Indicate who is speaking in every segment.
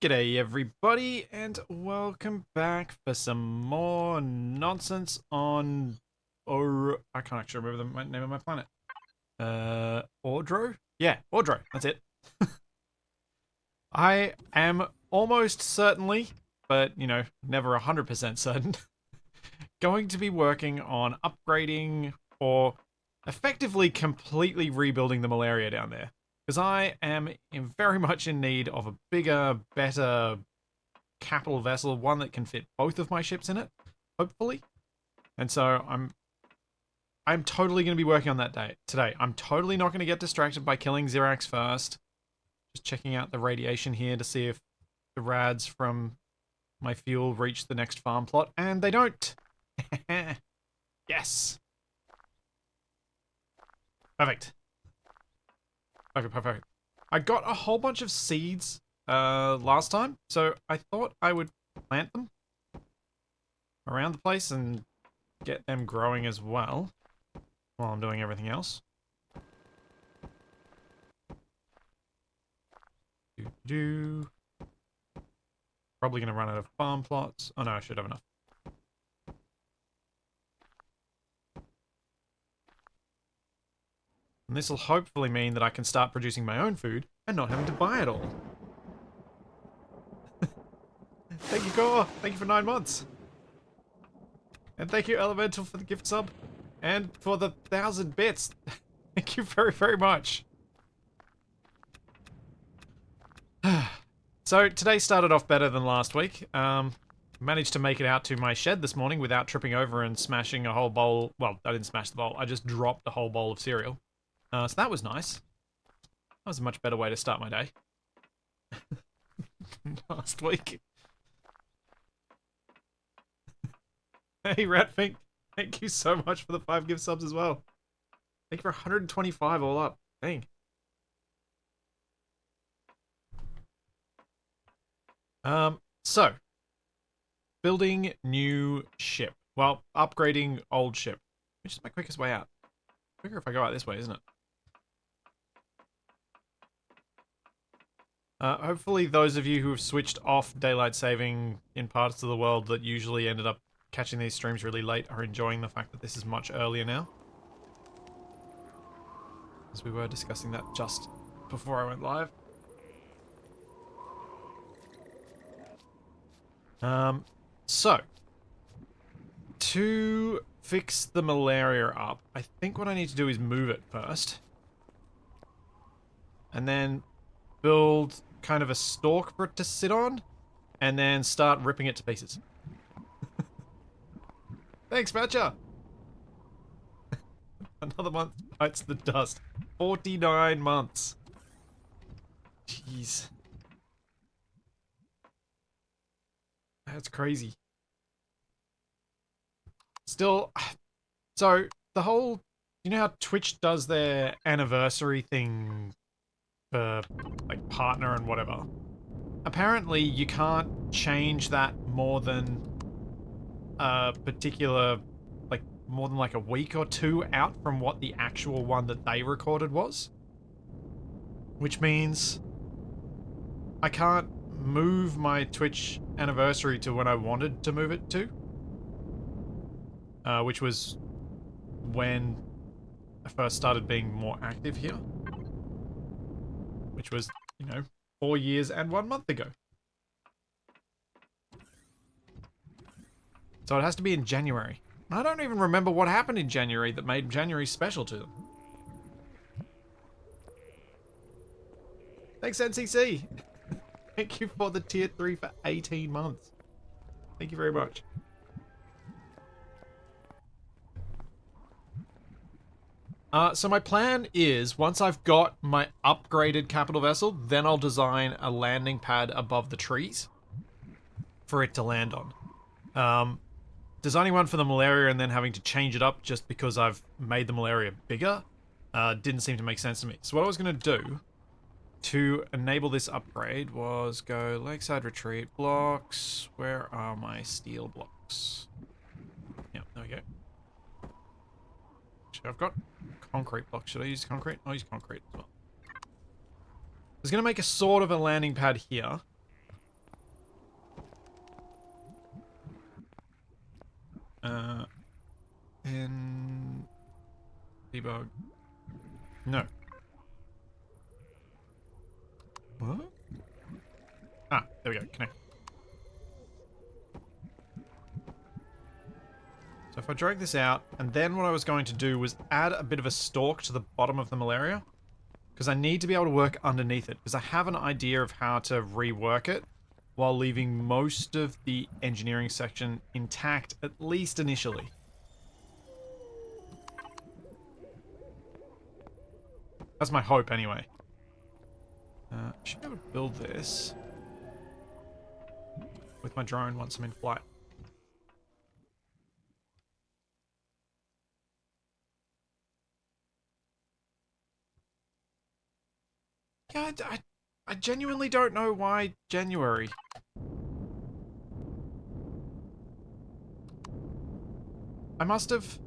Speaker 1: G'day everybody, and welcome back for some more nonsense on... Or I can't actually remember the name of my planet. Ordro? Yeah, Ordro, that's it. I am almost certainly, but, never 100% certain, going to be working on upgrading or effectively completely rebuilding the malaria down there. Because I am very much in need of a bigger, better capital vessel, one that can fit both of my ships in it, hopefully. And so I'm totally going to be working on that today. I'm totally not going to get distracted by killing Xerax first. Just checking out the radiation here to see if the rads from my fuel reach the next farm plot, and they don't. Yes. Perfect. Perfect. I got a whole bunch of seeds last time, so I thought I would plant them around the place and get them growing as well while I'm doing everything else. Probably going to run out of farm plots. Oh no, I should have enough. And this will hopefully mean that I can start producing my own food and not having to buy it all. Thank you, Gore. Thank you for 9 months. And thank you, Elemental, for the gift sub. And for the 1,000 bits. Thank you very, very much. So, today started off better than last week. Managed to make it out to my shed this morning without tripping over and smashing a whole bowl. Well, I didn't smash the bowl. I just dropped a whole bowl of cereal. So that was nice. That was a much better way to start my day. Last week. Hey, Ratfink. Thank you so much for the 5 gift subs as well. Thank you for 125 all up. Dang. So. Building new ship. Well, upgrading old ship. Which is my quickest way out. Quicker if I go out this way, isn't it? Hopefully those of you who have switched off daylight saving in parts of the world that usually ended up catching these streams really late are enjoying the fact that this is much earlier now. As we were discussing that just before I went live. So, to fix the malaria up, I think what I need to do is move it first. And then build kind of a stalk for it to sit on, and then start ripping it to pieces. Thanks, Matcha! Another month bites the dust. 49 months. Jeez. That's crazy. Still, so the whole, you know how Twitch does their anniversary thing for like partner and whatever? Apparently you can't change that more than a particular, like more than like a week or two out from what the actual one that they recorded was. Which means I can't move my Twitch anniversary to when I wanted to move it to. Which was when I first started being more active here. Which was, 4 years and 1 month ago. So it has to be in January. I don't even remember what happened in January that made January special to them. Thanks, NCC! Thank you for the tier 3 for 18 months. Thank you very much. So my plan is, once I've got my upgraded capital vessel, then I'll design a landing pad above the trees for it to land on. Designing one for the malaria and then having to change it up just because I've made the malaria bigger didn't seem to make sense to me. So what I was going to do to enable this upgrade was go lakeside retreat blocks. Where are my steel blocks? Yeah, there we go. Actually, I've got concrete blocks. Should I use concrete? I'll use concrete as well. I was going to make a sort of a landing pad here. And debug. No. What? Ah, there we go. Connect. So if I drag this out, and then what I was going to do was add a bit of a stalk to the bottom of the malaria, because I need to be able to work underneath it, because I have an idea of how to rework it while leaving most of the engineering section intact, at least initially. That's my hope, anyway. I should be able to build this with my drone once I'm in flight. Yeah, I genuinely don't know why January. I must have...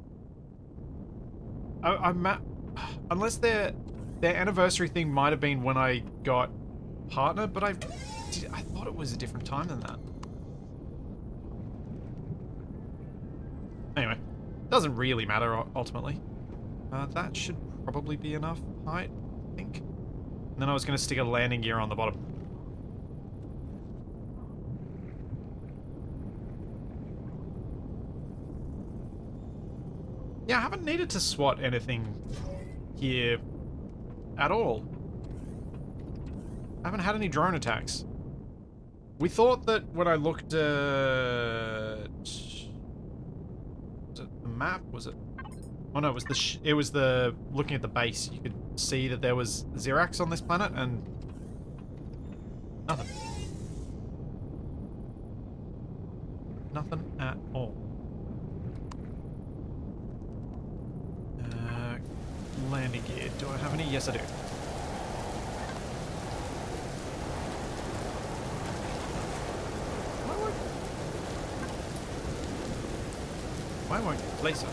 Speaker 1: Unless their anniversary thing might have been when I got partner, but I thought it was a different time than that. Anyway, doesn't really matter ultimately. That should probably be enough height, I think. And then I was going to stick a landing gear on the bottom. Yeah, I haven't needed to SWAT anything here at all. I haven't had any drone attacks. We thought that when I looked at... Was it the map? Was it... Oh no, it was the... Looking at the base, you could see that there was Xerax on this planet, and... Nothing. Nothing at all. Landing gear. Do I have any? Yes, I do. Why won't you place it?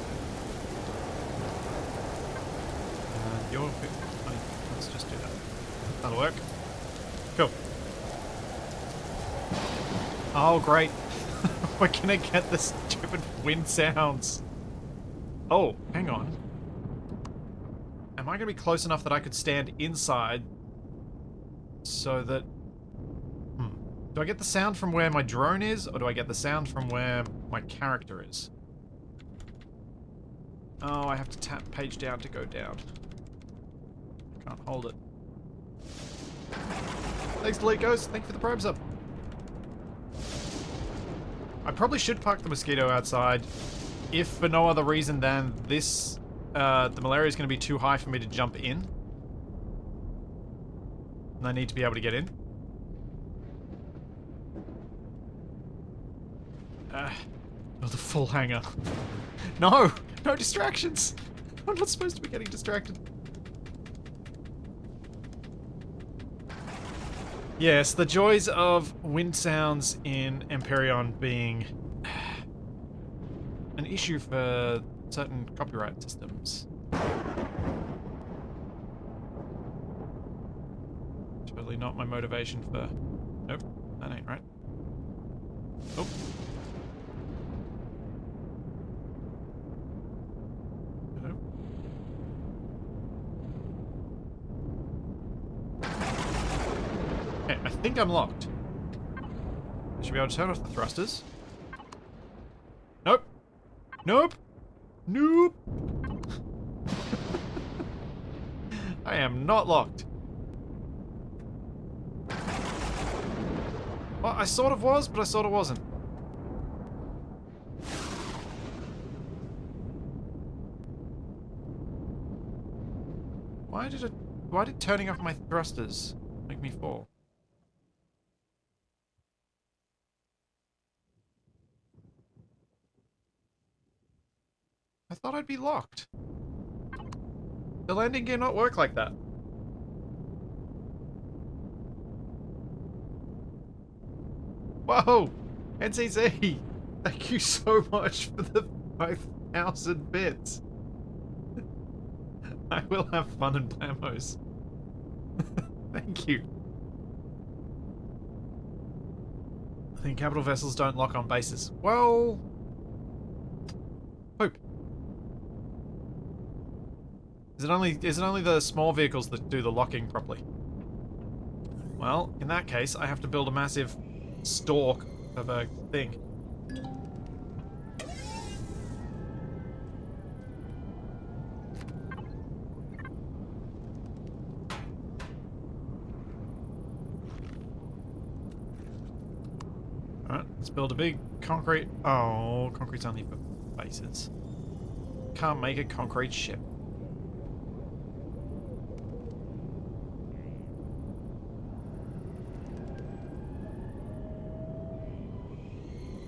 Speaker 1: You're... Let's just do that. That'll work. Cool. Oh, great. We're gonna get the stupid wind sounds. Oh, hang on. Am I going to be close enough that I could stand inside so that... Do I get the sound from where my drone is, or do I get the sound from where my character is? Oh, I have to tap page down to go down. Can't hold it. Thanks, Delete Ghost. Thank you for the Prime sub. I probably should park the Mosquito outside, if for no other reason than this... the malaria is going to be too high for me to jump in. And I need to be able to get in. Build a full hangar. No! No distractions! I'm not supposed to be getting distracted. Yes, the joys of wind sounds in Empyrion being an issue for certain copyright systems. Totally not my motivation for... Nope, that ain't right. Oh. Hello? Okay, I think I'm locked. I should be able to turn off the thrusters. Nope. Nope. Nope. I am not locked. Well, I sort of was, but I sort of wasn't. Why did turning off my thrusters make me fall? I thought I'd be locked. The landing gear not work like that. Whoa! NCC! Thank you so much for the 5,000 bits. I will have fun in Blamos. Thank you. I think capital vessels don't lock on bases. Well... Is it only the small vehicles that do the locking properly? Well, in that case, I have to build a massive stalk of a thing. Alright, let's build a big concrete... Oh, concrete's only for bases. Can't make a concrete ship.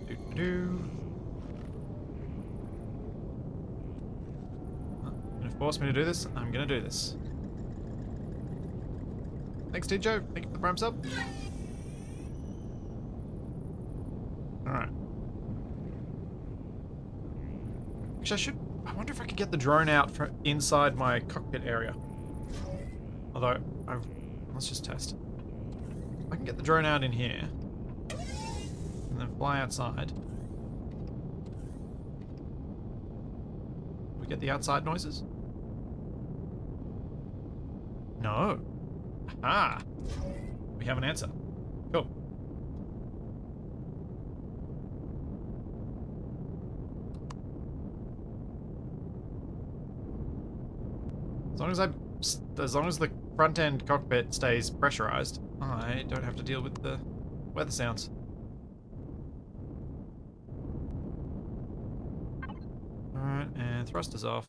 Speaker 1: Doo-doo-doo. Gonna force me to do this? I'm gonna do this. Thanks, Joe. Thank you for the ramps up. Alright. Actually, I wonder if I could get the drone out from inside my cockpit area. Although, let's just test. I can get the drone out in here. And then fly outside. We get the outside noises? No. Aha! We have an answer. Cool. As long as the front end cockpit stays pressurized, I don't have to deal with the weather sounds. Alright, and thrusters off.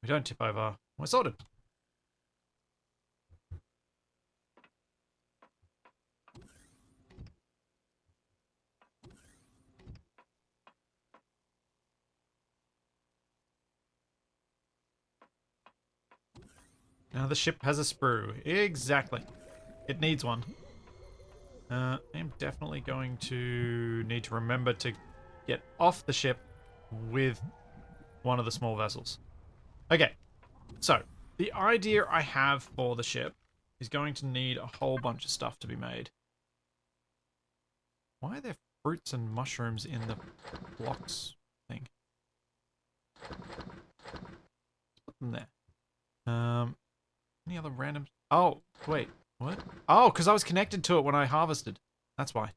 Speaker 1: We don't tip over. We're sorted. Now the ship has a sprue. Exactly. It needs one. I am definitely going to need to remember to get off the ship with one of the small vessels. Okay, so the idea I have for the ship is going to need a whole bunch of stuff to be made. Why are there fruits and mushrooms in the blocks thing? Let's put them there. Any other random... Oh, wait. What? Oh, because I was connected to it when I harvested. That's why.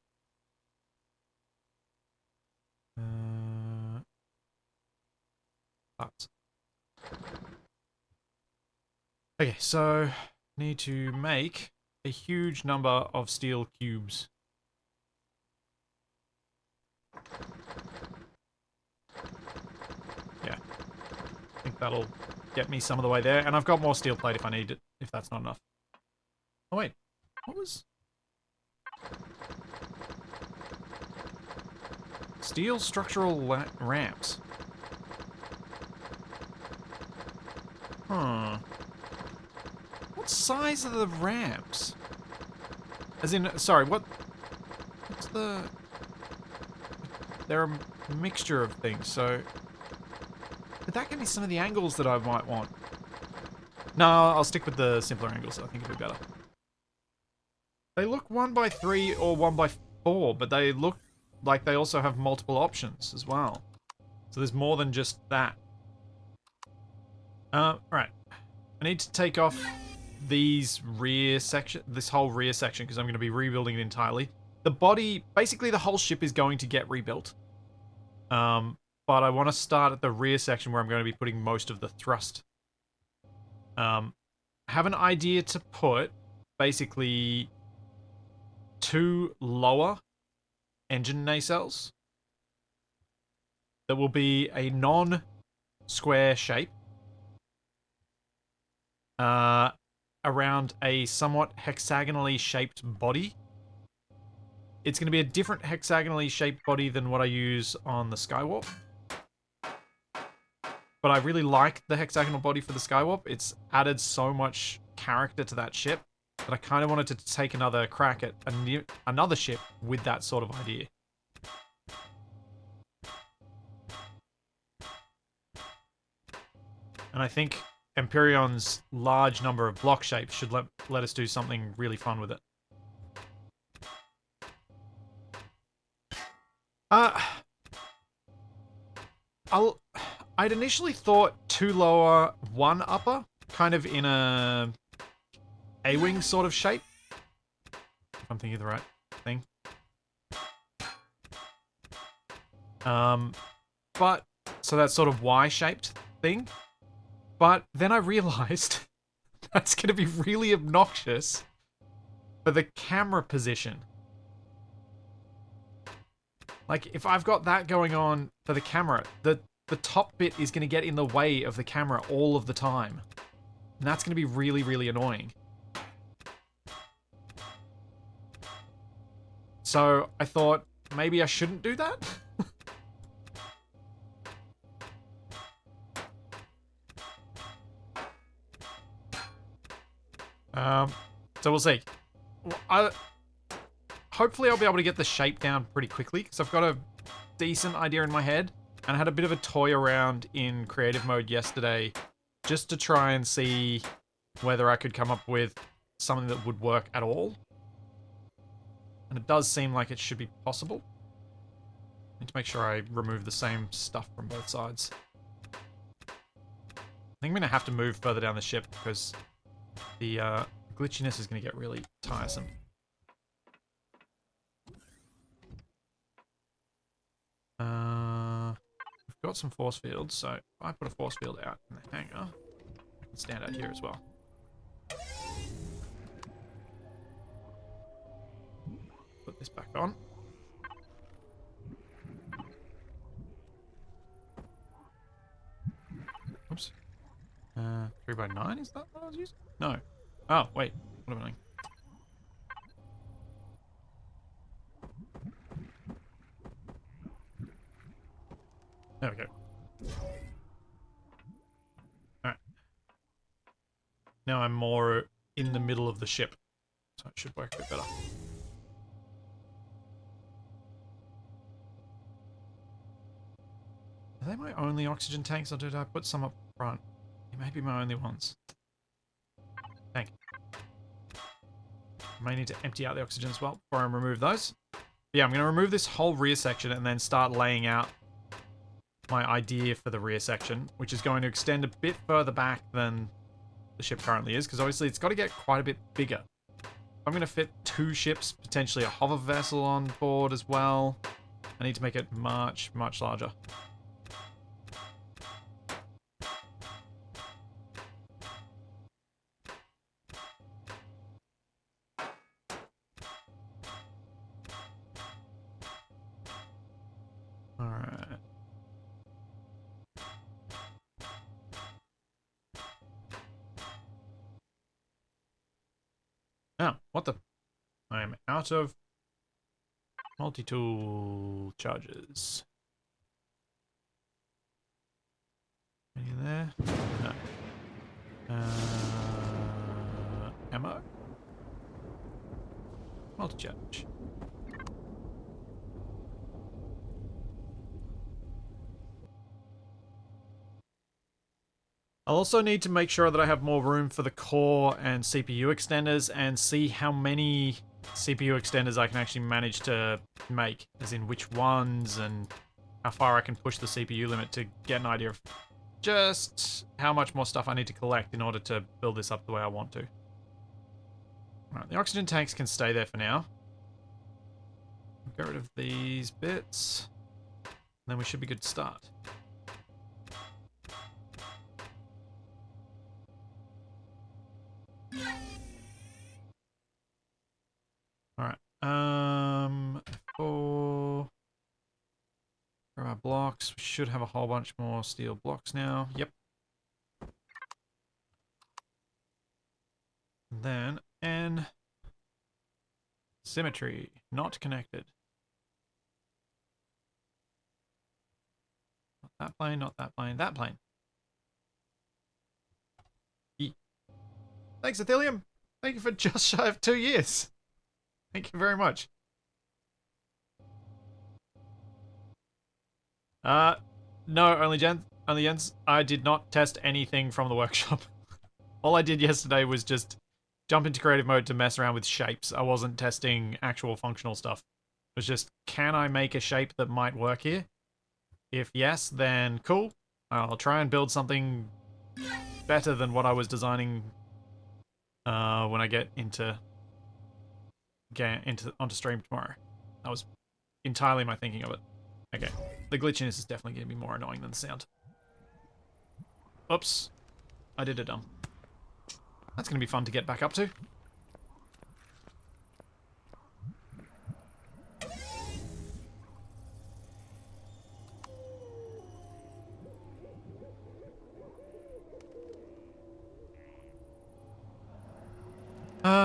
Speaker 1: Parts. Okay, so need to make a huge number of steel cubes. Yeah. I think that'll get me some of the way there. And I've got more steel plate if I need it, if that's not enough. Oh, wait. What was... Steel structural ramps. Huh. What size are the ramps? As in, sorry, what's the... They're a mixture of things, so... But that give me some of the angles that I might want. No, I'll stick with the simpler angles. I think it'll be better. They look 1x3 or 1x4, but they look like they also have multiple options as well. So there's more than just that. Right. I need to take off these rear section, this whole rear section, because I'm going to be rebuilding it entirely. The body, basically the whole ship is going to get rebuilt. But I want to start at the rear section where I'm going to be putting most of the thrust. Have an idea to put basically 2 lower engine nacelles that will be a non-square shape around a somewhat hexagonally shaped body. It's going to be a different hexagonally shaped body than what I use on the Skywarp. But I really like the hexagonal body for the Skywarp. It's added so much character to that ship that I kind of wanted to take another crack at another ship with that sort of idea. And I think Empyrion's large number of block shapes should let us do something really fun with it. I'd initially thought 2 lower, 1 upper, kind of in a A-wing sort of shape. If I'm thinking of the right thing. But, so that's sort of Y-shaped thing. But then I realized that's going to be really obnoxious for the camera position. Like, if I've got that going on for the camera, the top bit is going to get in the way of the camera all of the time. And that's going to be really, really annoying. So I thought maybe I shouldn't do that. So we'll see. Hopefully I'll be able to get the shape down pretty quickly, because I've got a decent idea in my head, and I had a bit of a toy around in creative mode yesterday just to try and see whether I could come up with something that would work at all. And it does seem like it should be possible. I need to make sure I remove the same stuff from both sides. I think I'm going to have to move further down the ship because the glitchiness is going to get really tiresome. We've got some force fields, so if I put a force field out in the hangar, I can stand out here as well. Put this back on. Oops. 3x9, is that what I was using? No. Oh, wait. What am I doing? There we go. Alright. Now I'm more in the middle of the ship, so it should work a bit better. Are they my only oxygen tanks, or did I put some up front? They may be my only ones. Thank you. I may need to empty out the oxygen as well before I remove those. But yeah, I'm going to remove this whole rear section and then start laying out my idea for the rear section, which is going to extend a bit further back than the ship currently is, because obviously it's got to get quite a bit bigger. I'm going to fit 2 ships, potentially a hover vessel on board as well. I need to make it much, much larger. Alright. Oh, what the? I am out of multi-tool charges. Any there? No. Ammo? Multi-charge. I'll also need to make sure that I have more room for the core and CPU extenders and see how many CPU extenders I can actually manage to make, as in which ones and how far I can push the CPU limit to get an idea of just how much more stuff I need to collect in order to build this up the way I want to. Alright, the oxygen tanks can stay there for now. Get rid of these bits. And then we should be good to start. Alright, for our blocks, we should have a whole bunch more steel blocks now. Yep. And then, N. Symmetry, not connected. Not that plane, not that plane, that plane. E. Thanks, Ethereum. Thank you for just shy of 2 years. Thank you very much. No, only Jens. I did not test anything from the workshop. All I did yesterday was just jump into creative mode to mess around with shapes. I wasn't testing actual functional stuff. It was just, can I make a shape that might work here? If yes, then cool. I'll try and build something better than what I was designing when I get onto stream tomorrow. That was entirely my thinking of it. Okay, the glitchiness is definitely going to be more annoying than the sound. Oops, I did it dumb. That's going to be fun to get back up to.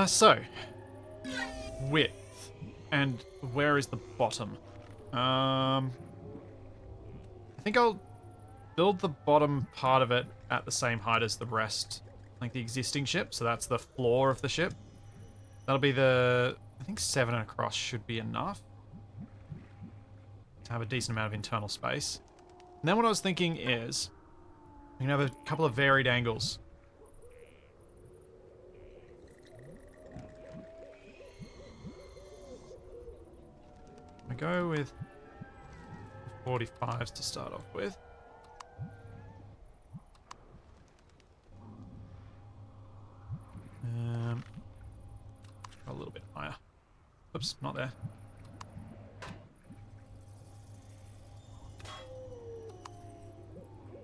Speaker 1: So width and where is the bottom? I think I'll build the bottom part of it at the same height as the rest, like the existing ship. So that's the floor of the ship. That'll be I think 7 across should be enough to have a decent amount of internal space. And then what I was thinking is, we can have a couple of varied angles. I go with 45s to start off with. A little bit higher. Oops, not there.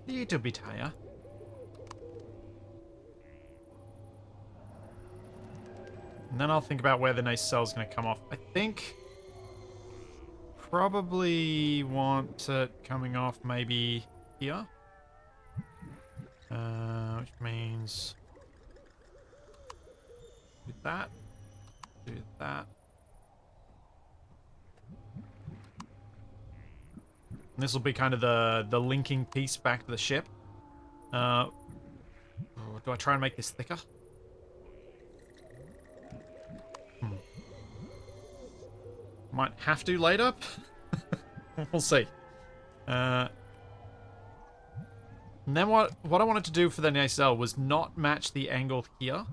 Speaker 1: A little bit higher. And then I'll think about where the nacelle is going to come off. I think probably want it coming off maybe here. Which means do that. Do that. And this will be kind of the linking piece back to the ship. Do I try and make this thicker? Might have to later. We'll see. And then what I wanted to do for the nacelle was not match the angle here,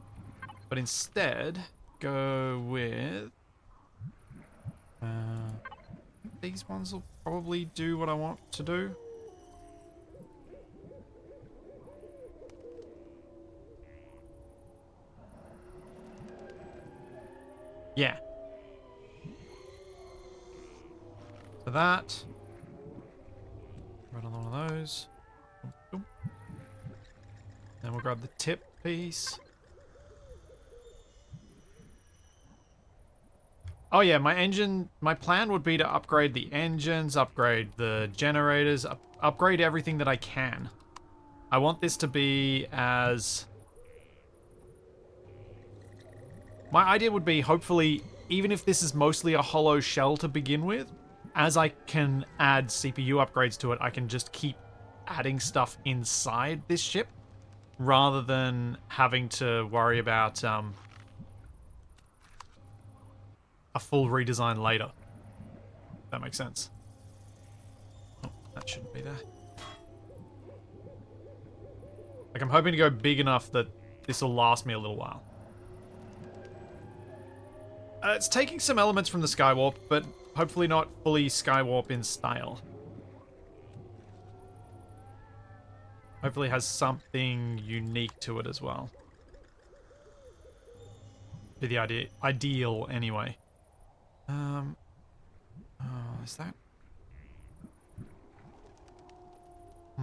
Speaker 1: but instead go with these ones will probably do what I want to do. Yeah. So that. Right on one of those. Then we'll grab the tip piece. Oh yeah, my plan would be to upgrade the engines, upgrade the generators, upgrade everything that I can. I want this to be as... My idea would be, hopefully, even if this is mostly a hollow shell to begin with, as I can add CPU upgrades to it, I can just keep adding stuff inside this ship, rather than having to worry about a full redesign later. If that makes sense. Oh, that shouldn't be there. Like, I'm hoping to go big enough that this will last me a little while. It's taking some elements from the Skywarp, but hopefully not fully Skywarp in style. Hopefully has something unique to it as well. Be the ideal anyway. Oh, is that? I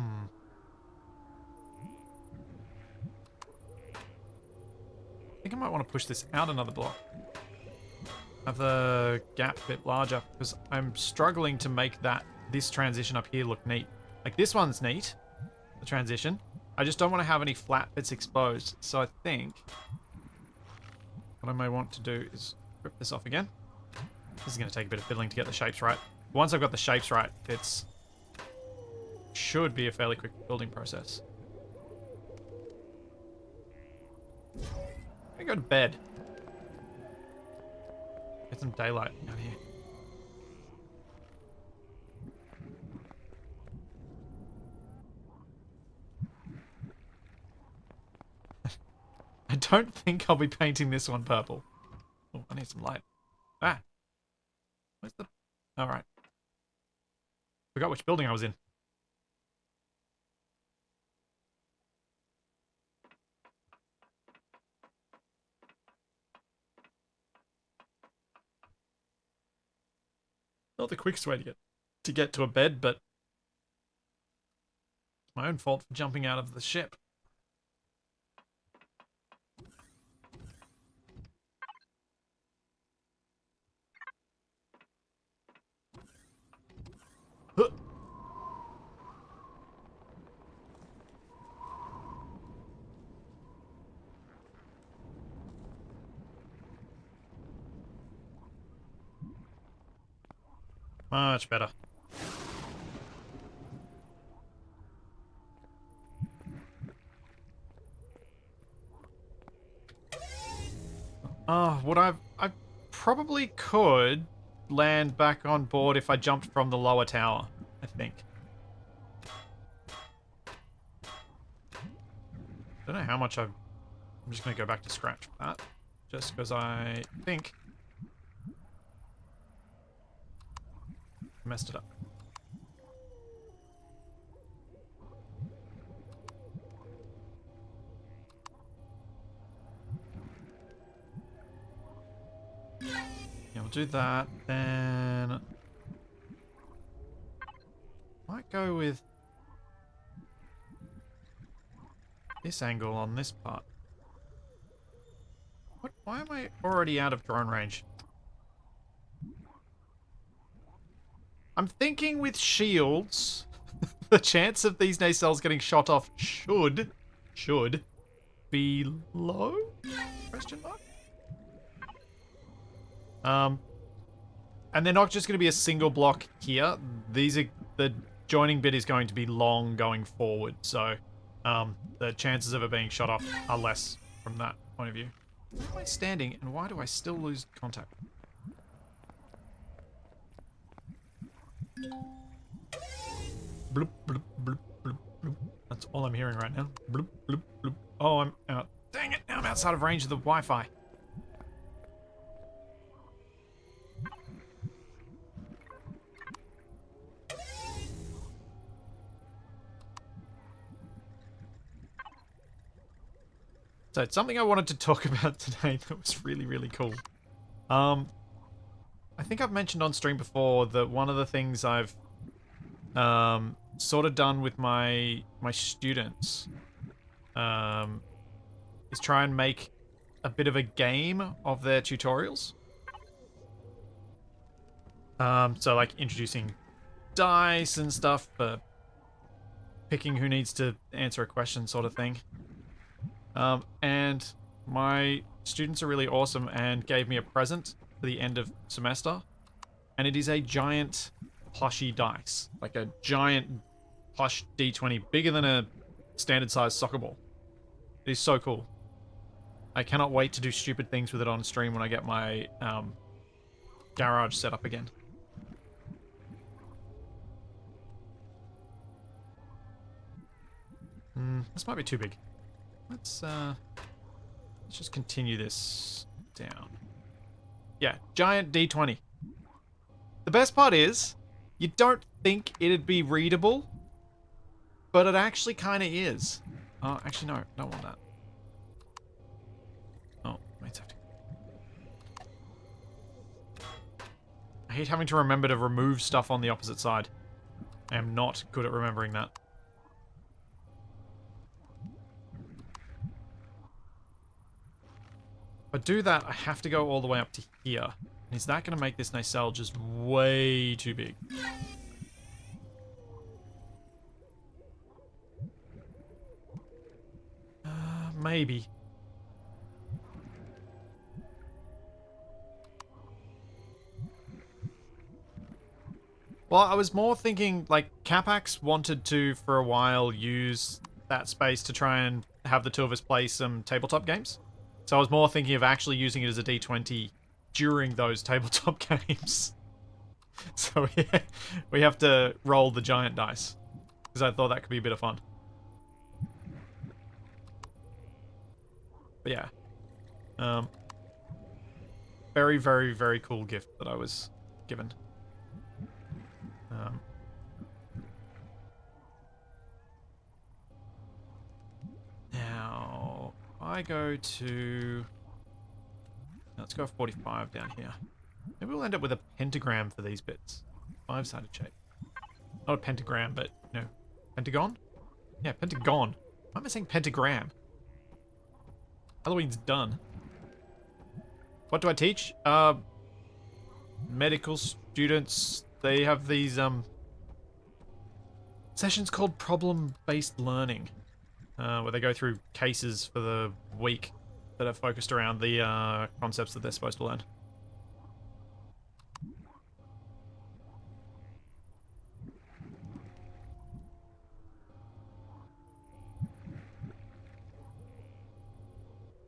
Speaker 1: think I might want to push this out another block. Have the gap a bit larger, because I'm struggling to make this transition up here look neat. Like, this one's neat, the transition. I just don't want to have any flat bits exposed. So I think what I may want to do is rip this off again. This is going to take a bit of fiddling to get the shapes right. Once I've got the shapes right, it should be a fairly quick building process. I'm gonna go to bed. Get some daylight out here. I don't think I'll be painting this one purple. Oh, I need some light. Ah. Where's the... Alright. Forgot which building I was in. Not the quickest way to get to a bed, but it's my own fault for jumping out of the ship. Huh. Much better. I probably could land back on board if I jumped from the lower tower, I think. Don't know how much I'm just going to go back to scratch for that. Just because I think I messed it up. Yeah, we'll do that. Then might go with this angle on this part. What? Why am I already out of drone range? I'm thinking with shields, the chance of these nacelles getting shot off should be low? Question mark? And they're not just going to be a single block here. The joining bit is going to be long going forward, so the chances of it being shot off are less from that point of view. Where am I standing, and why do I still lose contact? Bloop, bloop, bloop, bloop, bloop. That's all I'm hearing right now. Bloop, bloop, bloop. Oh, I'm out. Dang it, now I'm outside of range of the Wi-Fi. So it's something I wanted to talk about today that was really, really cool. I think I've mentioned on stream before that one of the things I've sort of done with my students is try and make a bit of a game of their tutorials. So like introducing dice and stuff for picking who needs to answer a question sort of thing. And my students are really awesome and gave me a present for the end of semester. And it is a giant plushy dice. Like a giant plush D20, bigger than a standard size soccer ball. It is so cool. I cannot wait to do stupid things with it on stream when I get my garage set up again. This might be too big. Let's just continue this down. Yeah, giant D20. The best part is, you don't think it'd be readable, but it actually kind of is. Oh, actually no, don't want that. Oh, wait a second. I hate having to remember to remove stuff on the opposite side. I am not good at remembering that. If I do that, I have to go all the way up to here. And is that going to make this nacelle just way too big? Maybe. Well, I was more thinking, like, Capax wanted to, for a while, use that space to try and have the two of us play some tabletop games. So I was more thinking of actually using it as a D20 during those tabletop games. So yeah, we have to roll the giant dice. Because I thought that could be a bit of fun. But yeah. Very, very, very cool gift that I was given. Now, I go to... Let's go 45 down here. Maybe we'll end up with a pentagram for these bits. 5-sided shape. Not a pentagram, but, you know, pentagon? Yeah, pentagon. Why am I saying pentagram? Halloween's done. What do I teach? Medical students, they have these, sessions called problem-based learning, where they go through cases for the week that are focused around the, concepts that they're supposed to learn.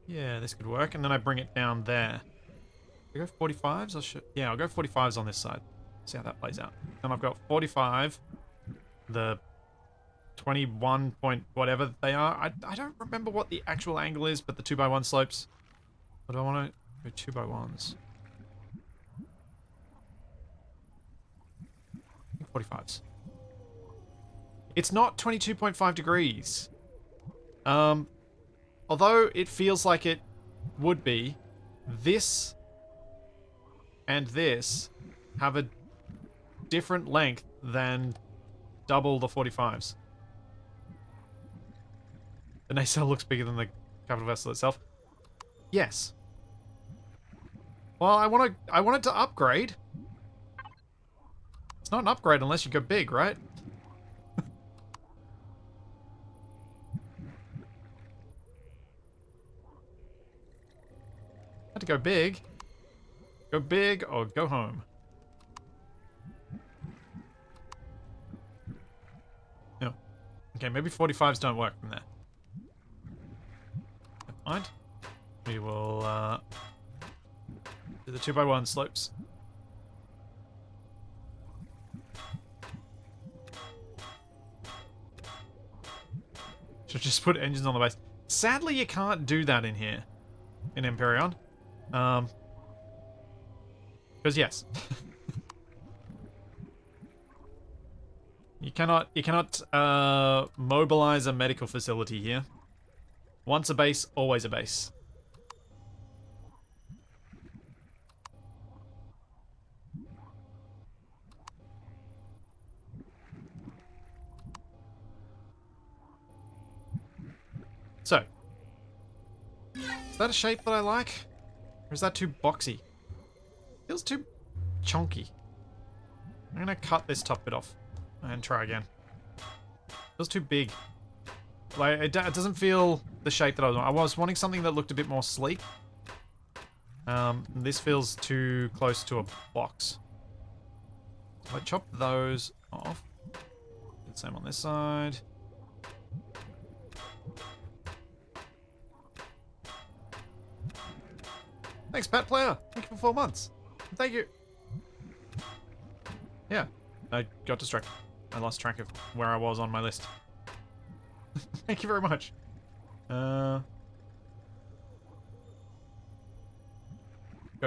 Speaker 1: Yeah, this could work, and then I bring it down there. I go 45s? Yeah, I'll go 45s on this side. See how that plays out. Then I've got 45, the 21 point whatever they are. I don't remember what the actual angle is, but the 2x1 slopes. What do I want to go 2x1s? I think 45s. It's not 22.5 degrees. Although it feels like it would be, this and this have a different length than double the 45s. The nacelle looks bigger than the capital vessel itself. Yes. Well, I wanted to upgrade. It's not an upgrade unless you go big, right? Had to go big. Go big or go home. No. Okay, maybe 45s don't work from there. Never mind. We will, do the 2x1 slopes. Should just put engines on the base. Sadly, you can't do that in here. In Empyrion. Because yes. You cannot mobilize a medical facility here. Once a base, always a base. So, is that a shape that I like? Or is that too boxy? Feels too chunky. I'm gonna cut this top bit off and try again. Feels too big. Like, it doesn't feel the shape that I was wanting. I was wanting something that looked a bit more sleek. This feels too close to a box. So I chop those off. Do the same on this side. Thanks, Pat Player. Thank you for 4 months. Thank you. Yeah, I got distracted. I lost track of where I was on my list. Thank you very much. Go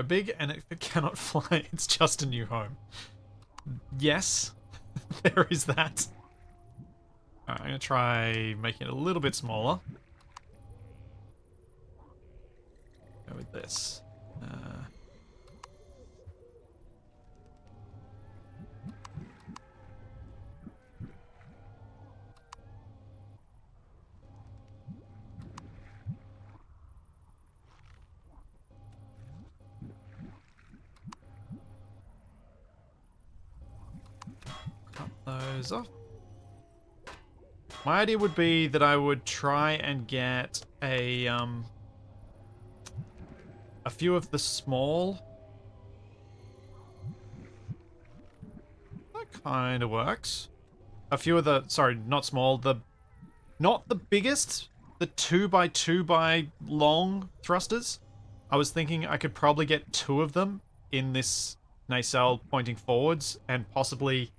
Speaker 1: big, and if it cannot fly, it's just a new home. Yes, there is that. Alright, I'm gonna try making it a little bit smaller. Go with this. Cut those off. My idea would be that I would try and get a few of the small. That kind of works. A few of the, sorry, not small, not the biggest, the 2x2x long thrusters. I was thinking I could probably get 2 of them in this nacelle pointing forwards and possibly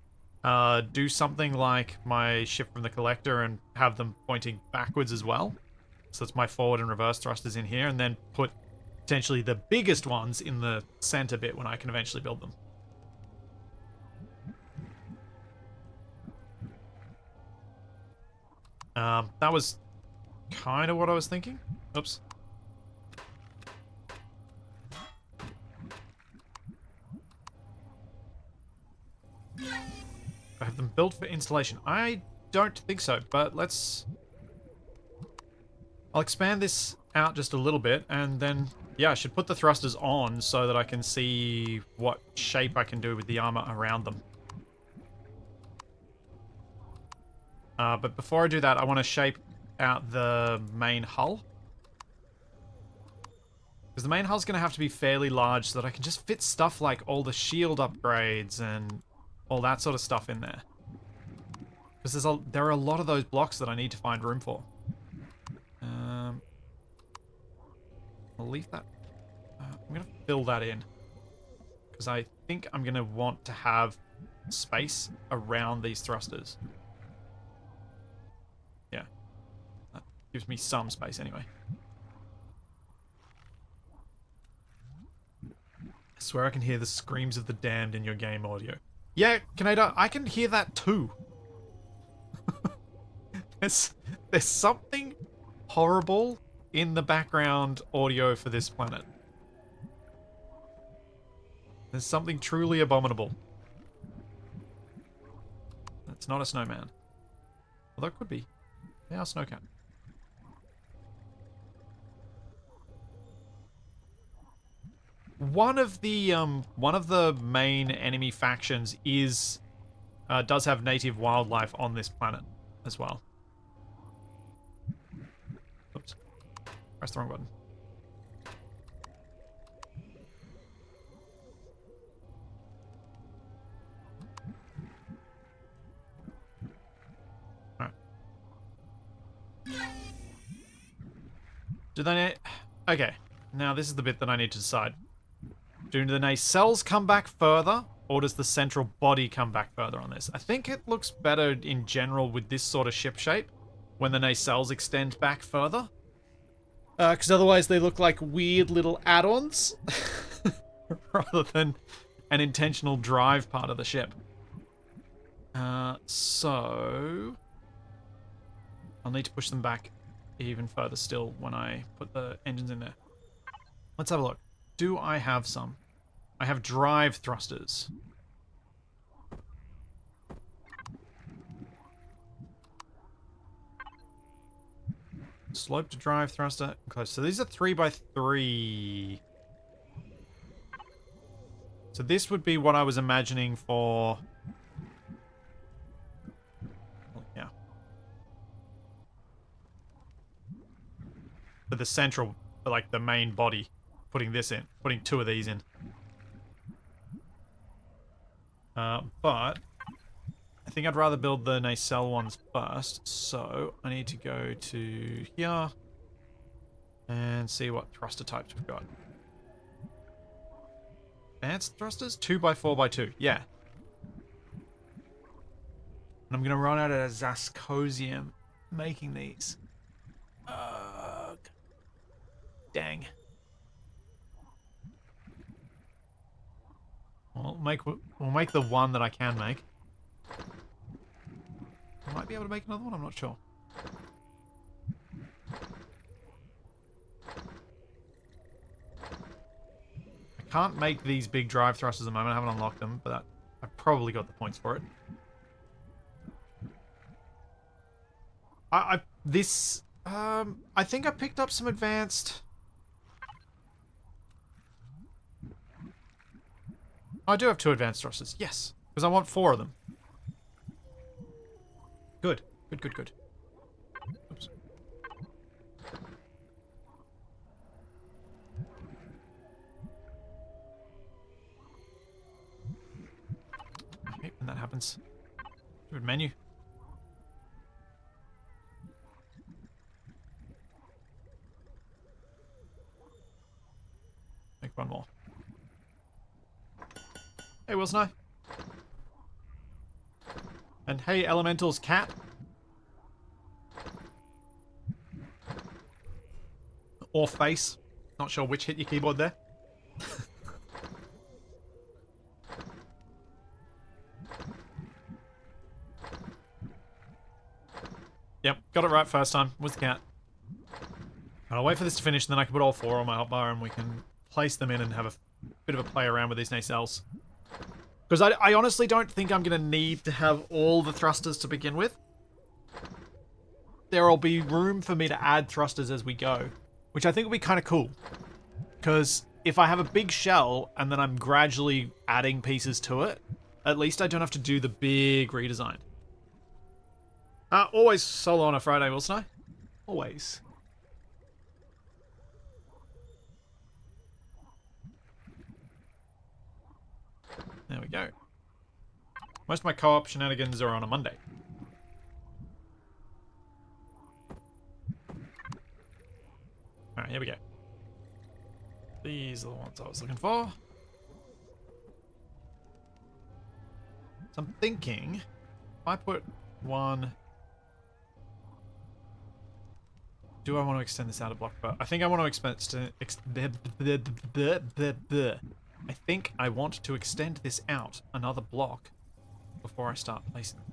Speaker 1: do something like my ship from the collector and have them pointing backwards as well. So it's my forward and reverse thrusters in here, and then put potentially the biggest ones in the center bit when I can eventually build them. That was kind of what I was thinking. Oops. I have them built for installation. I don't think so, but let's... I'll expand this out just a little bit, and then, yeah, I should put the thrusters on so that I can see what shape I can do with the armor around them. But before I do that, I want to shape out the main hull. Because the main hull's going to have to be fairly large so that I can just fit stuff like all the shield upgrades and all that sort of stuff in there. Because there are a lot of those blocks that I need to find room for. I'll leave that. I'm going to fill that in. Because I think I'm going to want to have space around these thrusters. Yeah. That gives me some space anyway. I swear I can hear the screams of the damned in your game audio. Yeah, Kaneda, I can hear that too. There's something horrible in the background audio for this planet. There's something truly abominable. It's not a snowman. Although it could be. They are snowcat. One of the main enemy factions is does have native wildlife on this planet as well. Oops. Press the wrong button. Alright. Do they need... Okay. Now this is the bit that I need to decide. Do the nacelles come back further, or does the central body come back further on this? I think it looks better in general with this sort of ship shape, when the nacelles extend back further. Because otherwise they look like weird little add-ons, rather than an intentional drive part of the ship. So... I'll need to push them back even further still when I put the engines in there. Let's have a look. Do I have some? I have drive thrusters. Slope to drive thruster. Close. So these are 3x3. So this would be what I was imagining for... Yeah. For the central, for like the main body. Putting this in. Putting 2 of these in. But I think I'd rather build the nacelle ones first. So I need to go to here and see what thruster types we've got. Advanced thrusters? 2x4x2. Yeah. And I'm going to run out of Zascosium making these. Ugh. Dang. We'll make the one that I can make. I might be able to make another one, I'm not sure. I can't make these big drive thrusters at the moment, I haven't unlocked them, but I've probably got the points for it. I think I picked up some advanced... I do have 2 advanced thrusters. Yes. Because I want 4 of them. Good. Good, good, good. Oops. I hate when that happens. Good menu. Make one more. Hey, Wilson I. And hey, Elemental's cat. Or face. Not sure which hit your keyboard there. Yep, got it right first time. Was the cat. I'll wait for this to finish, and then I can put all 4 on my hotbar, and we can place them in and have a bit of a play around with these nacelles. Because I honestly don't think I'm going to need to have all the thrusters to begin with. There will be room for me to add thrusters as we go, which I think will be kind of cool. Because if I have a big shell and then I'm gradually adding pieces to it, at least I don't have to do the big redesign. Always solo on a Friday, Wilson. Always. There we go. Most of my co-op shenanigans are on a Monday. Alright, here we go. These are the ones I was looking for. So I'm thinking, if I put one... Do I want to extend this out a block? But I think I want to I think I want to extend this out another block before I start placing them.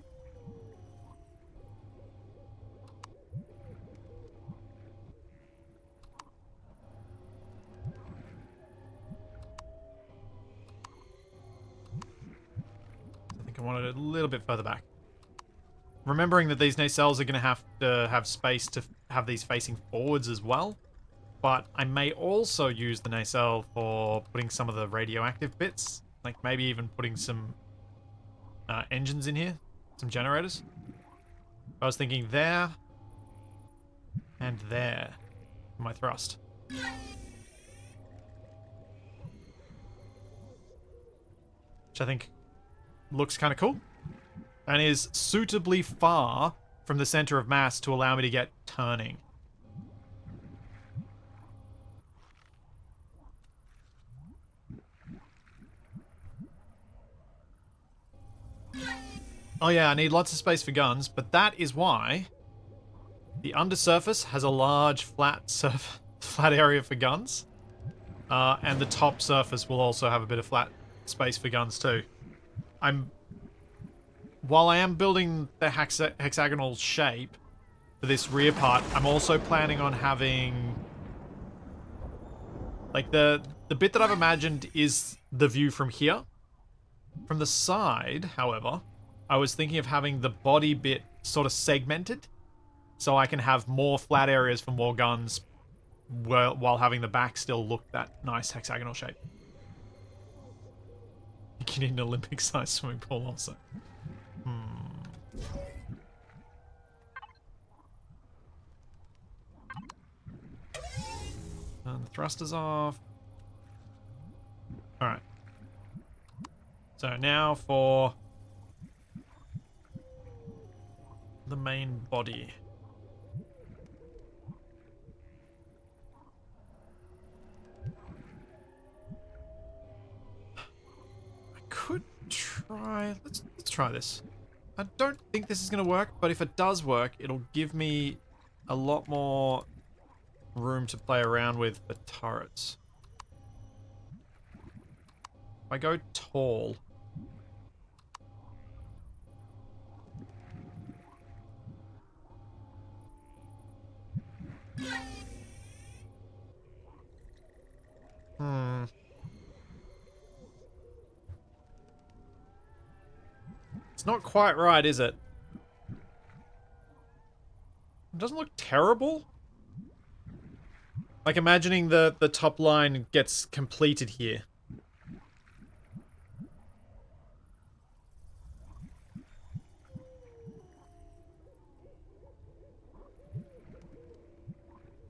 Speaker 1: I think I want it a little bit further back. Remembering that these nacelles are going to have space to have these facing forwards as well. But I may also use the nacelle for putting some of the radioactive bits. Like maybe even putting some engines in here. Some generators. I was thinking there. And there. For my thrust. Which I think looks kind of cool. And is suitably far from the center of mass to allow me to get turning. Oh yeah, I need lots of space for guns, but that is why the undersurface has a large flat area for guns. And the top surface will also have a bit of flat space for guns too. While I am building the hexagonal shape for this rear part, I'm also planning on having... Like, the bit that I've imagined is the view from here. From the side, however, I was thinking of having the body bit sort of segmented. So I can have more flat areas for more guns while having the back still look that nice hexagonal shape. You need an Olympic-sized swimming pool also. And the thrusters off. Alright. So now for the main body. I could try... Let's try this. I don't think this is going to work, but if it does work, it'll give me a lot more room to play around with for turrets. If I go tall... It's not quite right, is it? It doesn't look terrible. Like, imagining the top line gets completed here.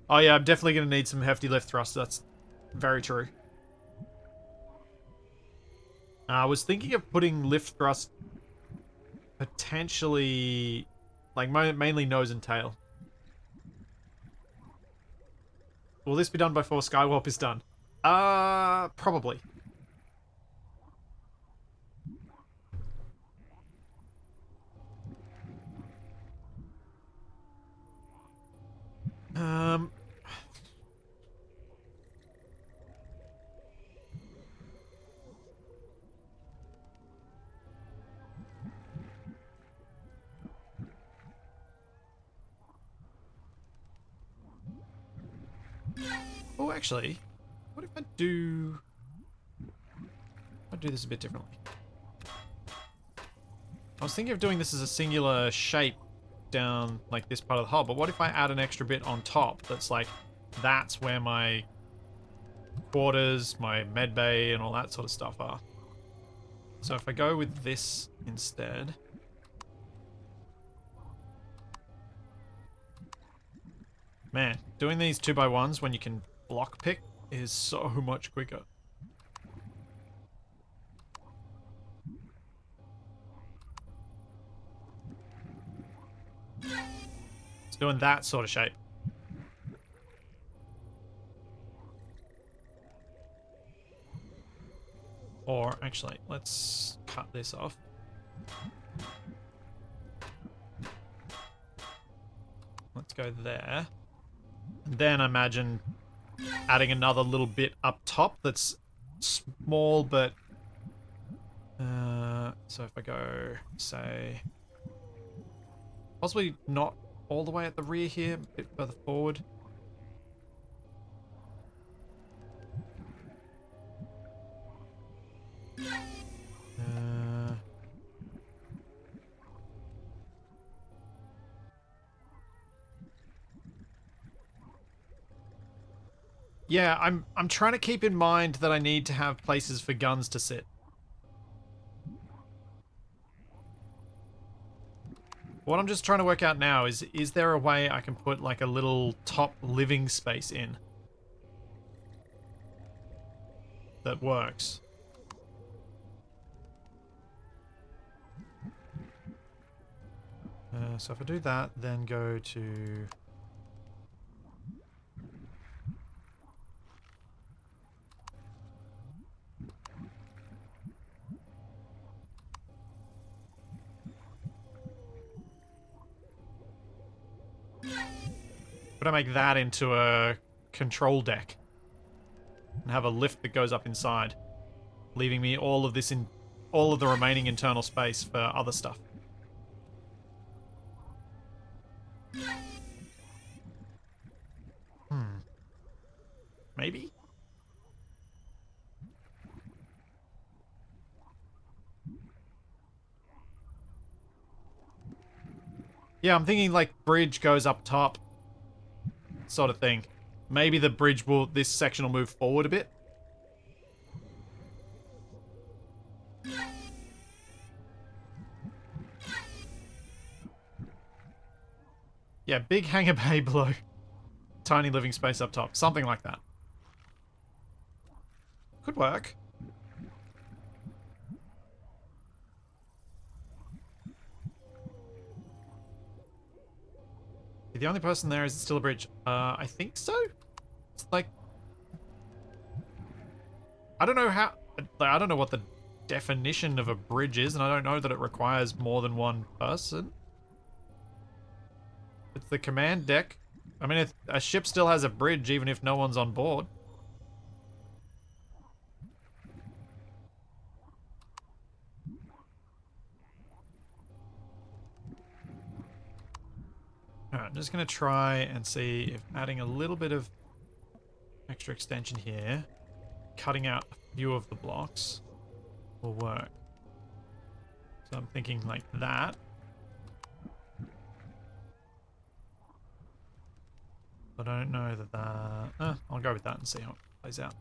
Speaker 1: Oh yeah, I'm definitely going to need some hefty lift thrust. That's very true. I was thinking of putting lift thrust potentially, like, mainly nose and tail. Will this be done before Skywarp is done? Probably. Oh, actually, what if I do this a bit differently? I was thinking of doing this as a singular shape down like this part of the hull, but what if I add an extra bit on top that's like, that's where my quarters, my med bay, and all that sort of stuff are. So if I go with this instead... Man, doing these 2x1s when you can block pick is so much quicker. It's doing that sort of shape. Or, actually, let's cut this off. Let's go there. And then imagine adding another little bit up top that's small, but... so if I go, say... Possibly not all the way at the rear here, a bit further forward. Yeah, I'm trying to keep in mind that I need to have places for guns to sit. What I'm just trying to work out now is there a way I can put like a little top living space in that works? So if I do that, then go to... Could I make that into a control deck and have a lift that goes up inside, leaving me all of this in all of the remaining internal space for other stuff? Maybe? Yeah, I'm thinking like bridge goes up top sort of thing. Maybe the bridge will, this section will move forward a bit. Yeah, big hangar bay below. Tiny living space up top. Something like that. Could work. The only person there is still a bridge. I think so? It's like... I don't know how... I don't know what the definition of a bridge is, and I don't know that it requires more than one person. It's the command deck. I mean, a ship still has a bridge even if no one's on board. Alright, I'm just going to try and see if adding a little bit of extra extension here, cutting out a few of the blocks, will work. So I'm thinking like that. But I don't know that I'll go with that and see how it plays out.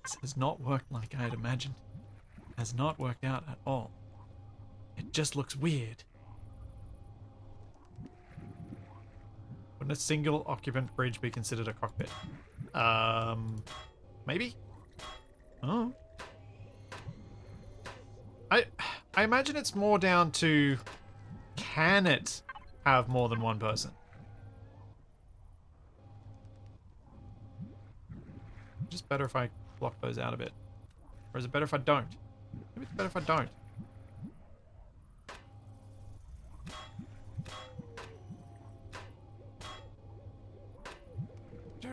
Speaker 1: This has not worked like I had imagined. Has not worked out at all. It just looks weird. Wouldn't a single occupant bridge be considered a cockpit? Maybe? Oh. I imagine it's more down to, can it have more than one person? Just better if I block those out a bit. Or is it better if I don't? Maybe it's better if I don't.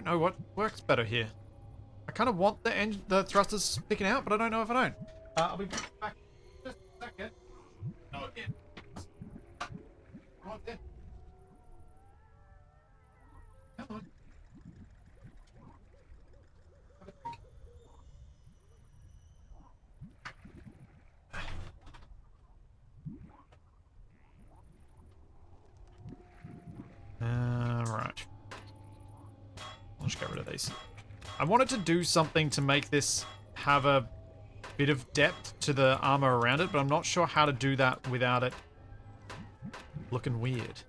Speaker 1: don't know what works better here. I kind of want the thrusters sticking out, but I don't know if I don't. I'll be back just a second. No, again. Come on, in. Come on. Have a drink. Right. I'll just get rid of these. I wanted to do something to make this have a bit of depth to the armor around it, but I'm not sure how to do that without it looking weird.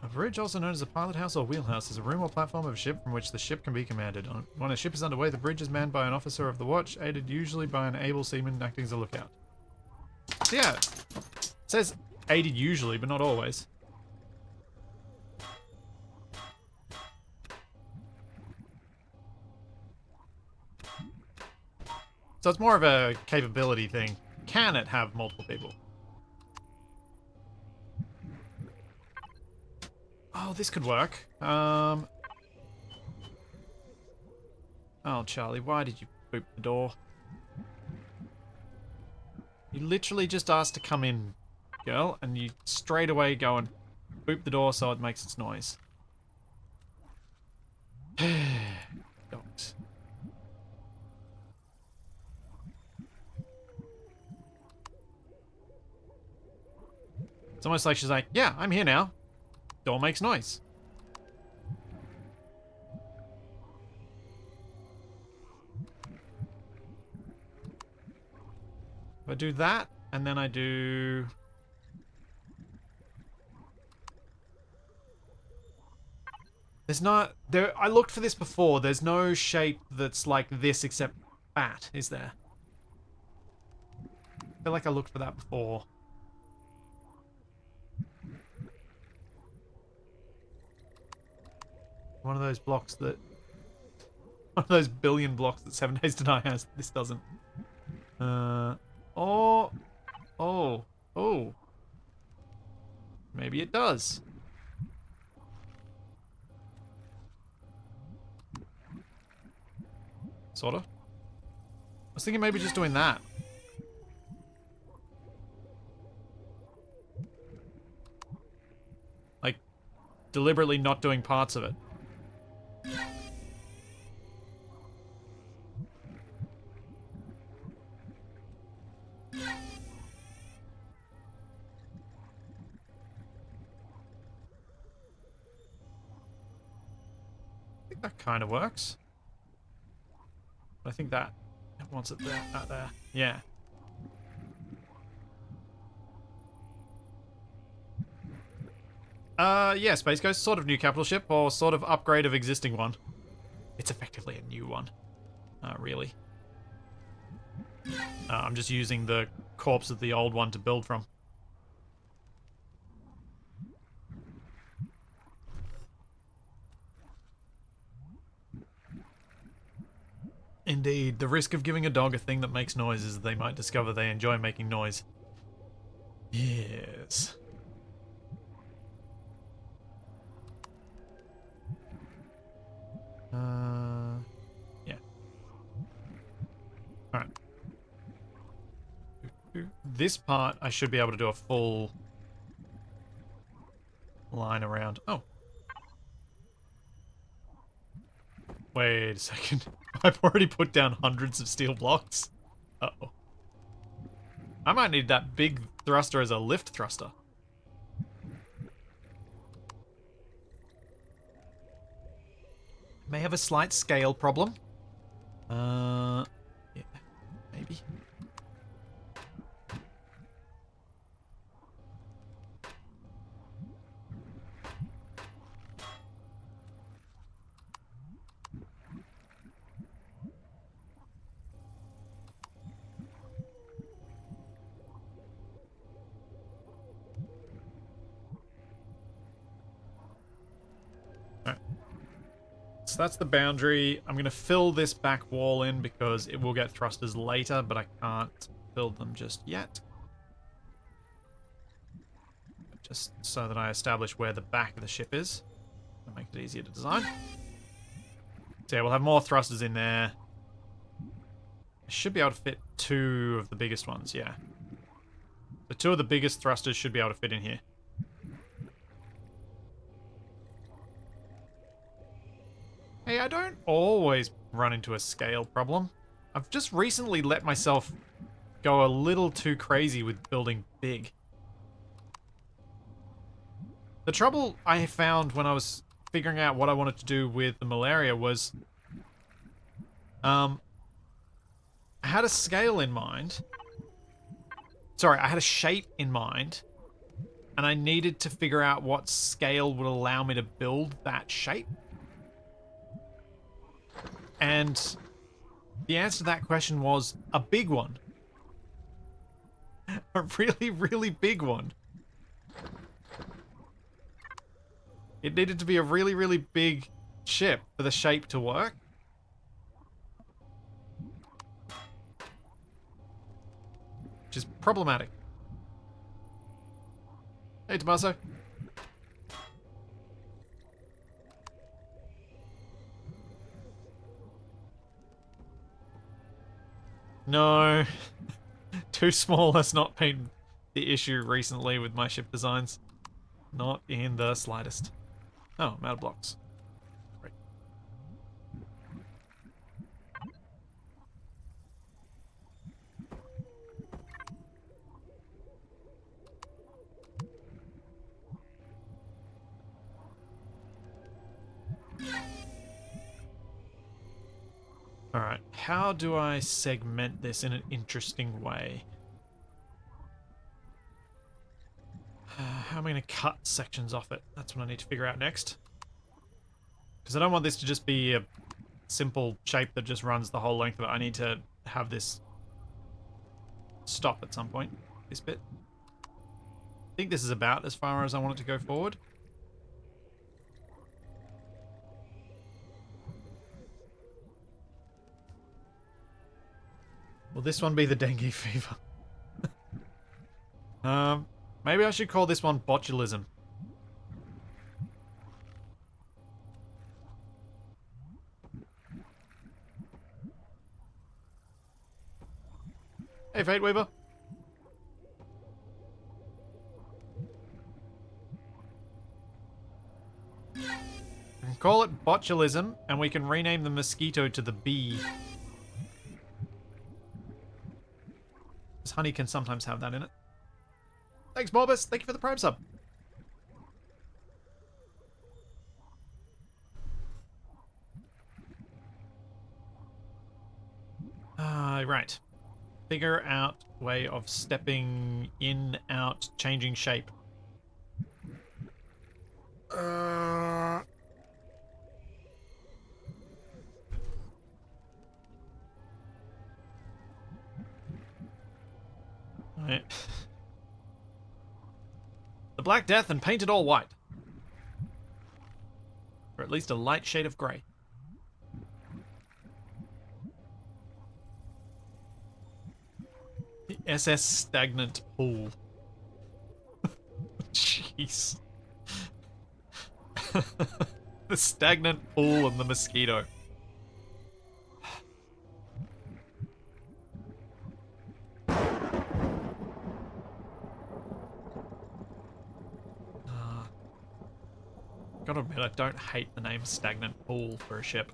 Speaker 1: A bridge, also known as a pilot house or wheelhouse, is a room or platform of a ship from which the ship can be commanded. When a ship is underway, the bridge is manned by an officer of the watch, aided usually by an able seaman acting as a lookout. So yeah, it says aided usually, but not always. So it's more of a capability thing. Can it have multiple people? Oh, this could work. Oh, Charlie, why did you boop the door? You literally just asked to come in, girl, and you straight away go and boop the door so it makes its noise. Dogs. It's almost like she's like, yeah, I'm here now. Door makes noise. If I do that, and then I do... There's not... I looked for this before. There's no shape that's like this except bat, is there? I feel like I looked for that before. One of those blocks that... One of those billion blocks that 7 Days to Die has. This doesn't. Oh. Oh. Oh. Maybe it does. Sorta. I was thinking maybe just doing that. Like, deliberately not doing parts of it. I think that kind of works. I think that wants it there, that there. Yeah. Yeah, Space Ghost, sort of new capital ship, or sort of upgrade of existing one. It's effectively a new one. Really. I'm just using the corpse of the old one to build from. Indeed, the risk of giving a dog a thing that makes noise is that they might discover they enjoy making noise. Yes. Yeah. Alright. This part, I should be able to do a full line around. Oh. Wait a second. I've already put down hundreds of steel blocks. Uh-oh. I might need that big thruster as a lift thruster. May have a slight scale problem. Yeah, maybe. so that's the boundary. I'm going to fill this back wall in because it will get thrusters later, but I can't build them just yet. Just so that I establish where the back of the ship is. To make it easier to design. So yeah, we'll have more thrusters in there. I should be able to fit 2 of the biggest ones, yeah. The 2 of the biggest thrusters should be able to fit in here. Hey, I don't always run into a scale problem. I've just recently let myself go a little too crazy with building big. The trouble I found when I was figuring out what I wanted to do with the malaria was... I had a scale in mind. Sorry, I had a shape in mind. And I needed to figure out what scale would allow me to build that shape. And the answer to that question was a big one. A really, really big one. It needed to be a really, really big ship for the shape to work. Which is problematic. Hey, Tommaso. No. Too small has not been the issue recently with my ship designs. Not in the slightest. Oh, I'm out of blocks. Great. Alright, how do I segment this in an interesting way? How am I going to cut sections off it? That's what I need to figure out next. Because I don't want this to just be a simple shape that just runs the whole length of it. I need to have this stop at some point, this bit. I think this is about as far as I want it to go forward. Will this one be the dengue fever? Maybe I should call this one botulism. Hey, Fate Weaver. We can call it botulism, and we can rename the mosquito to the bee. Because honey can sometimes have that in it. Thanks, Morbus. Thank you for the Prime sub. Right. Figure out way of stepping in, out, changing shape. Right. The Black Death and paint it all white. Or at least a light shade of grey. The SS Stagnant Pool. Jeez. The stagnant pool and the mosquito. Gotta admit, I don't hate the name Stagnant Pool for a ship.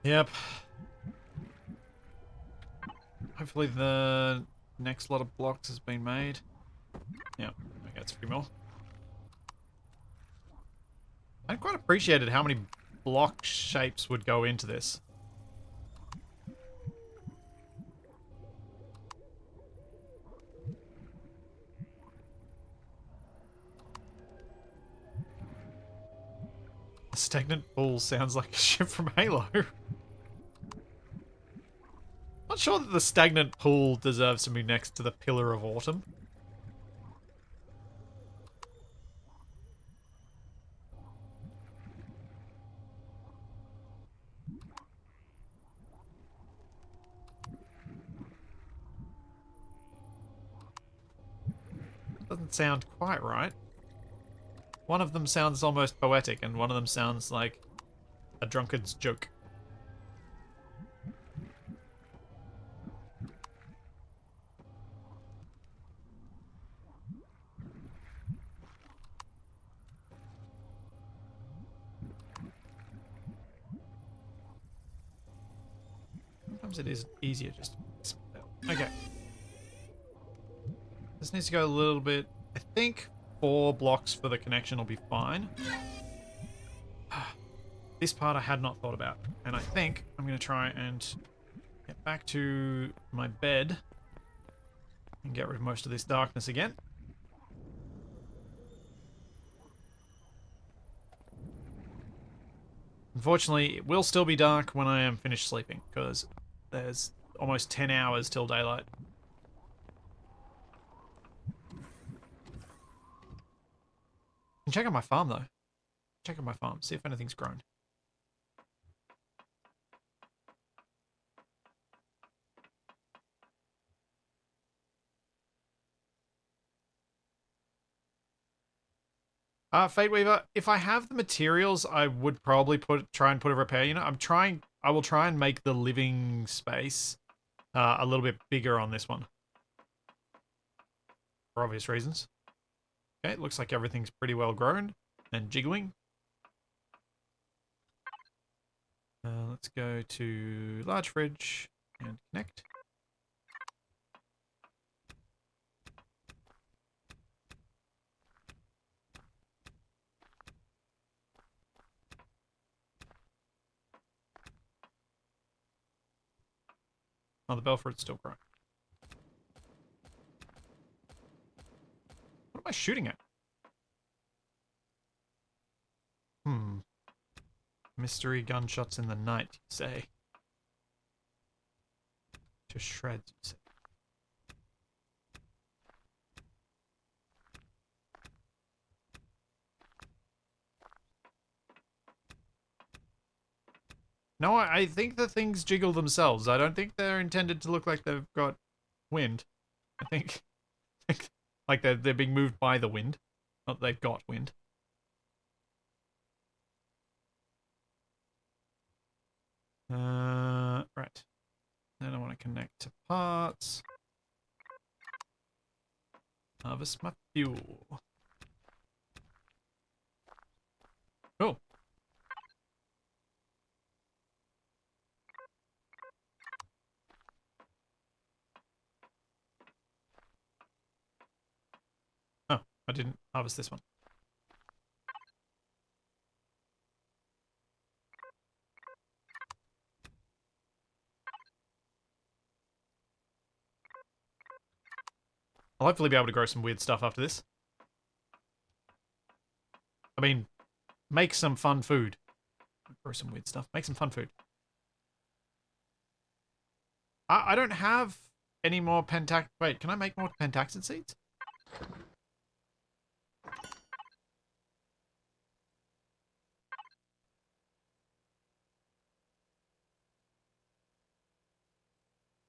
Speaker 1: Yep. Hopefully the next lot of blocks has been made. Yep, okay, it's a few more. I quite appreciated how many block shapes would go into this. The stagnant pool sounds like a ship from Halo. Not sure that the stagnant pool deserves to be next to the Pillar of Autumn. Doesn't sound quite right. One of them sounds almost poetic, and one of them sounds like a drunkard's joke. Sometimes it is easier just to spell. Okay. This needs to go a little bit... I think 4 blocks for the connection will be fine. This part I had not thought about. And I think I'm going to try and get back to my bed and get rid of most of this darkness again. Unfortunately, it will still be dark when I am finished sleeping, because there's almost 10 hours till daylight. I can check on my farm, though. Check on my farm, see if anything's grown. Fate Weaver, if I have the materials, I would probably try and put a repair unit. I will try and make the living space a little bit bigger on this one. For obvious reasons. Okay, it looks like everything's pretty well grown and jiggling. Let's go to large fridge and connect. Oh, the Belford's still growing. What am I shooting at? Mystery gunshots in the night, you say? To shreds, you say? No, I think the things jiggle themselves. I don't think they're intended to look like they've got wind. I think like they're being moved by the wind. Not they've got wind. Right. Then I want to connect to parts. Harvest my fuel. Cool. Oh, I didn't harvest this one. I'll hopefully be able to grow some weird stuff after this. I mean, make some fun food. Grow some weird stuff. Make some fun food. I don't have any more pentax... Wait, can I make more pentaxid seeds?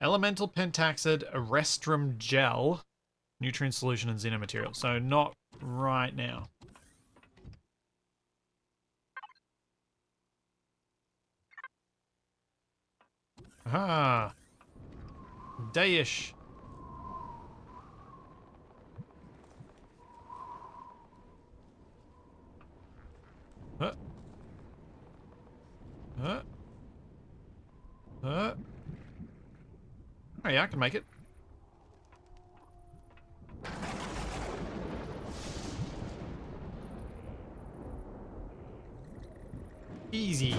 Speaker 1: Elemental pentaxid, Arestrum gel, nutrient solution, and xeno material. So not right now. Ah, dayish. Huh. Huh. Huh. Oh yeah, I can make it. Easy.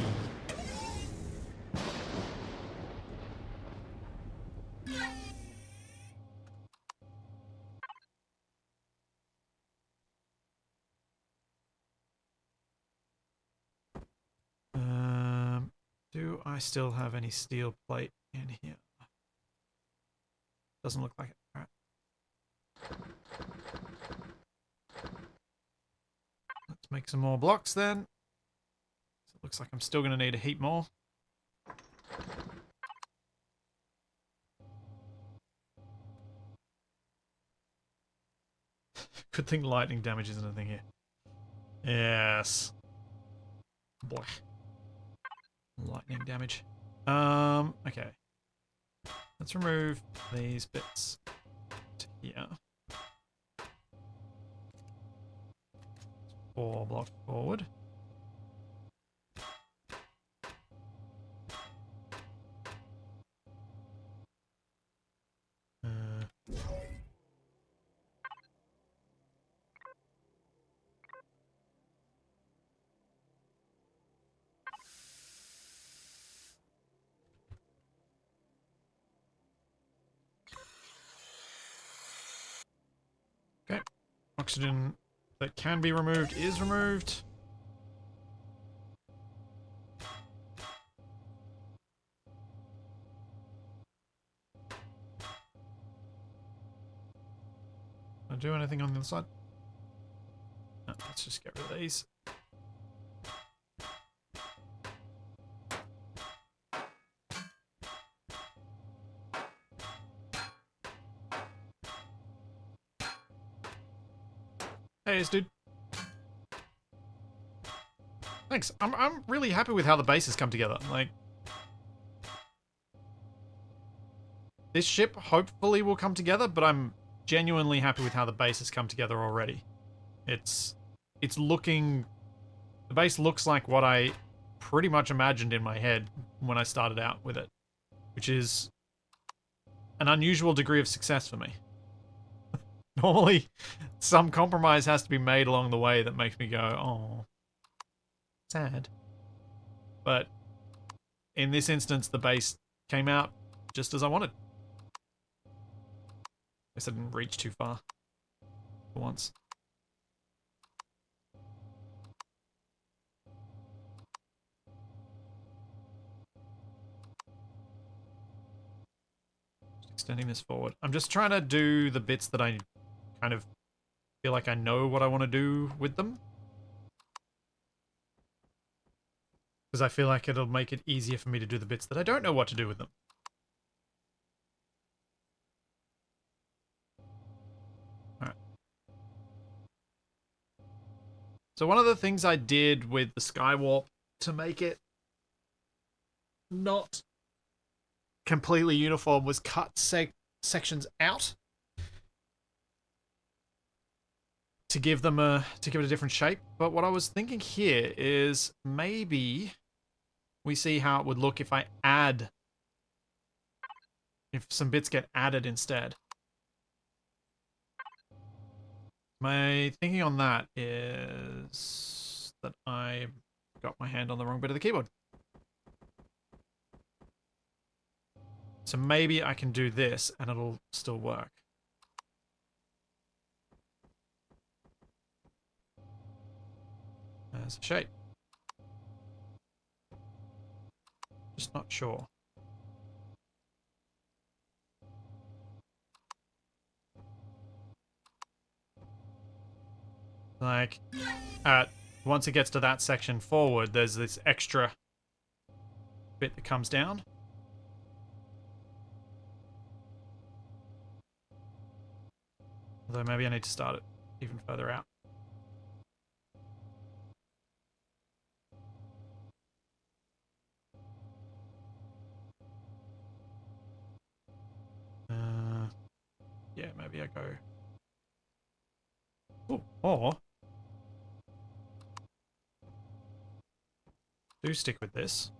Speaker 1: Do I still have any steel plate in here? Doesn't look like it. Alright. Let's make some more blocks then. It looks like I'm still going to need a heap more. Good thing lightning damage isn't a thing here. Yes. Blah. Lightning damage. Okay. Let's remove these bits to here. 4 blocks forward. Okay. Oxygen that can be removed is removed. Can I do anything on the other side? No, let's just get rid of these. Hey, dude. Thanks. I'm really happy with how the base has come together. Like, this ship hopefully will come together, but I'm genuinely happy with how the base has come together already. It's looking... The base looks like what I pretty much imagined in my head when I started out with it, which is an unusual degree of success for me. Normally, some compromise has to be made along the way that makes me go, oh, sad. But in this instance, the base came out just as I wanted. I guess I didn't reach too far for once. Just extending this forward. I'm just trying to do the bits that I kind of feel like I know what I want to do with them. Because I feel like it'll make it easier for me to do the bits that I don't know what to do with them. Alright. So one of the things I did with the Skywarp to make it not completely uniform was cut sections out to give them a different shape. But what I was thinking here is maybe we see how it would look if some bits get added instead. My thinking on that is that I got my hand on the wrong bit of the keyboard. So maybe I can do this and it'll still work. As a shape. Just not sure. Like, once it gets to that section forward, there's this extra bit that comes down. Although maybe I need to start it even further out. Yeah, maybe I go... Ooh, or... do stick with this.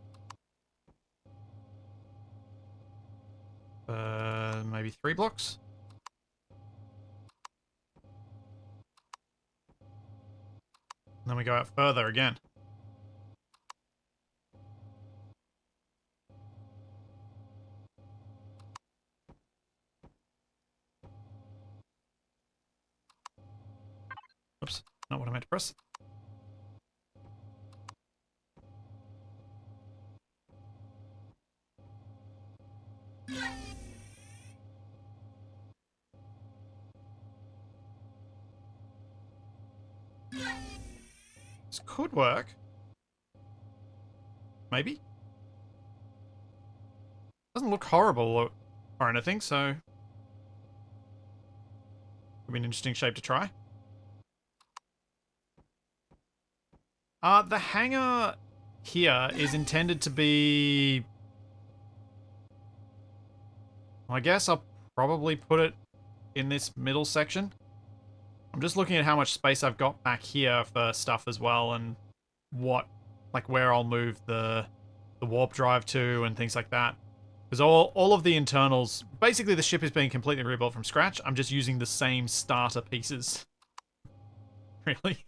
Speaker 1: Maybe 3 blocks? And then we go out further again. Oops, not what I meant to press. This could work. Maybe. Doesn't look horrible or anything, so could be an interesting shape to try. The hangar here is intended to be... I guess I'll probably put it in this middle section. I'm just looking at how much space I've got back here for stuff as well, and what, like where I'll move the warp drive to and things like that. Because all of the internals, basically the ship is being completely rebuilt from scratch. I'm just using the same starter pieces. Really.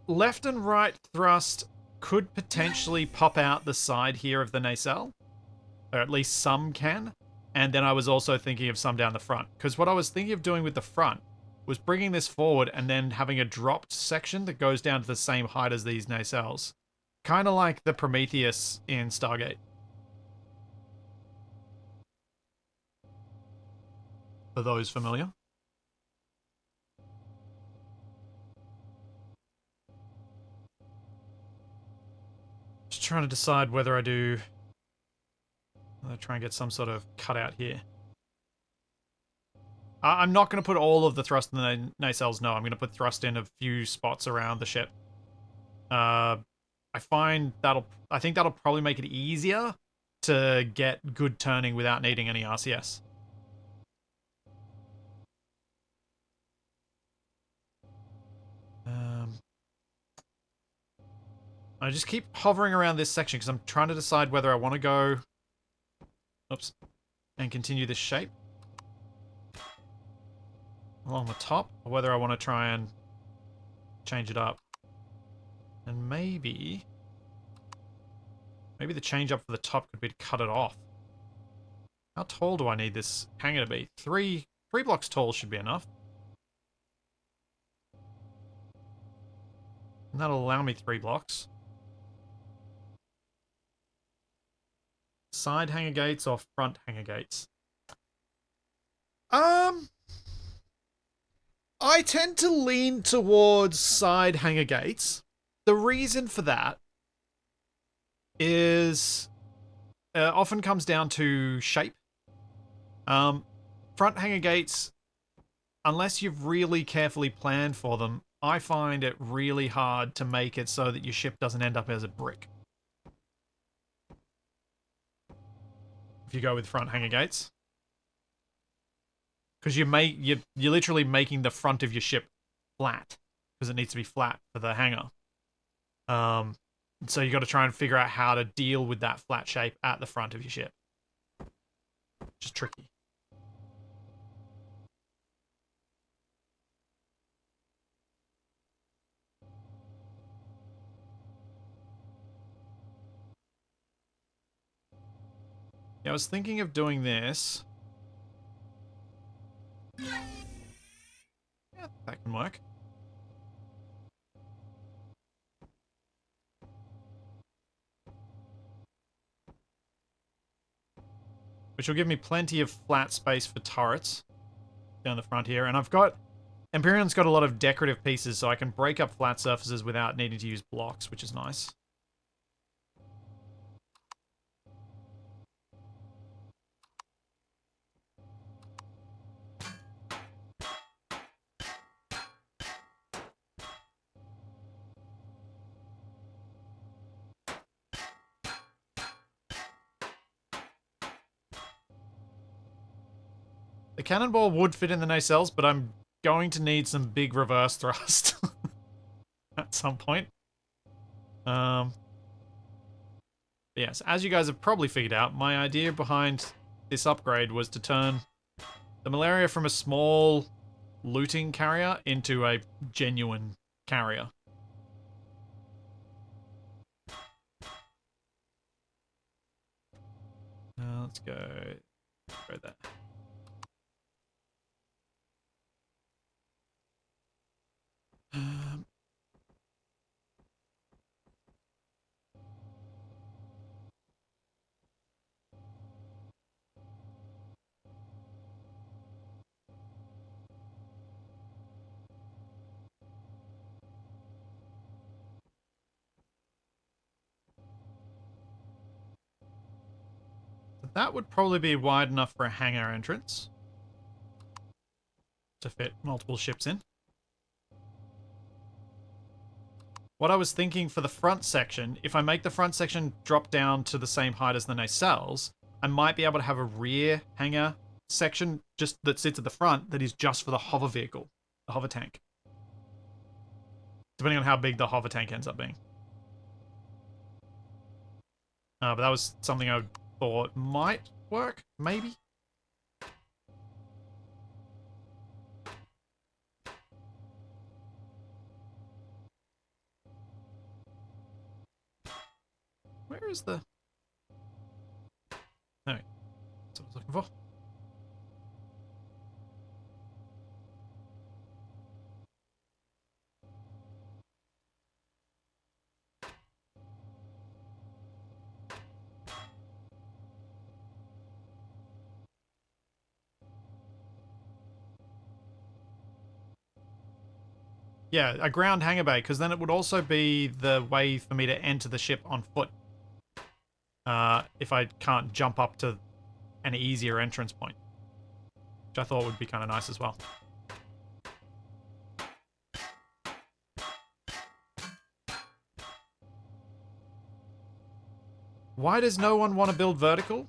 Speaker 1: Left and right thrust could potentially pop out the side here of the nacelle. Or at least some can. And then I was also thinking of some down the front. Because what I was thinking of doing with the front was bringing this forward and then having a dropped section that goes down to the same height as these nacelles. Kind of like the Prometheus in Stargate. For those familiar. Just trying to decide whether I do... I'll try and get some sort of cutout here. I'm not going to put all of the thrust in the nacelles, no. I'm going to put thrust in a few spots around the ship. I think that'll probably make it easier to get good turning without needing any RCS. I just keep hovering around this section because I'm trying to decide whether I want to go... Oops. And continue this shape along the top, or whether I want to try and change it up. And maybe the change up for the top could be to cut it off. How tall do I need this hangar to be? Three blocks tall should be enough. And that'll allow me 3 blocks. Side hangar gates or front hangar gates? I tend to lean towards side hangar gates. The reason for that is often comes down to shape. Front hangar gates, unless you've really carefully planned for them, I find it really hard to make it so that your ship doesn't end up as a brick. If you go with front hangar gates. Because you're literally making the front of your ship flat. Because it needs to be flat for the hangar. So you got to try and figure out how to deal with that flat shape at the front of your ship. Which is tricky. Yeah, I was thinking of doing this. Yeah, that can work. Which will give me plenty of flat space for turrets down the front here. And Empyrion's got a lot of decorative pieces, so I can break up flat surfaces without needing to use blocks, which is nice. The cannonball would fit in the nacelles, but I'm going to need some big reverse thrust at some point. Yes, as you guys have probably figured out, my idea behind this upgrade was to turn the malaria from a small looting carrier into a genuine carrier. Let's go there. that would probably be wide enough for a hangar entrance to fit multiple ships in. What I was thinking for the front section, if I make the front section drop down to the same height as the nacelles, I might be able to have a rear hangar section just that sits at the front that is just for the hover vehicle, the hover tank. Depending on how big the hover tank ends up being. But that was something I thought might work, maybe? Where is the... No, that's what I was looking for. Yeah, a ground hangar bay, because then it would also be the way for me to enter the ship on foot. If I can't jump up to an easier entrance point. Which I thought would be kind of nice as well. Why does no one want to build vertical?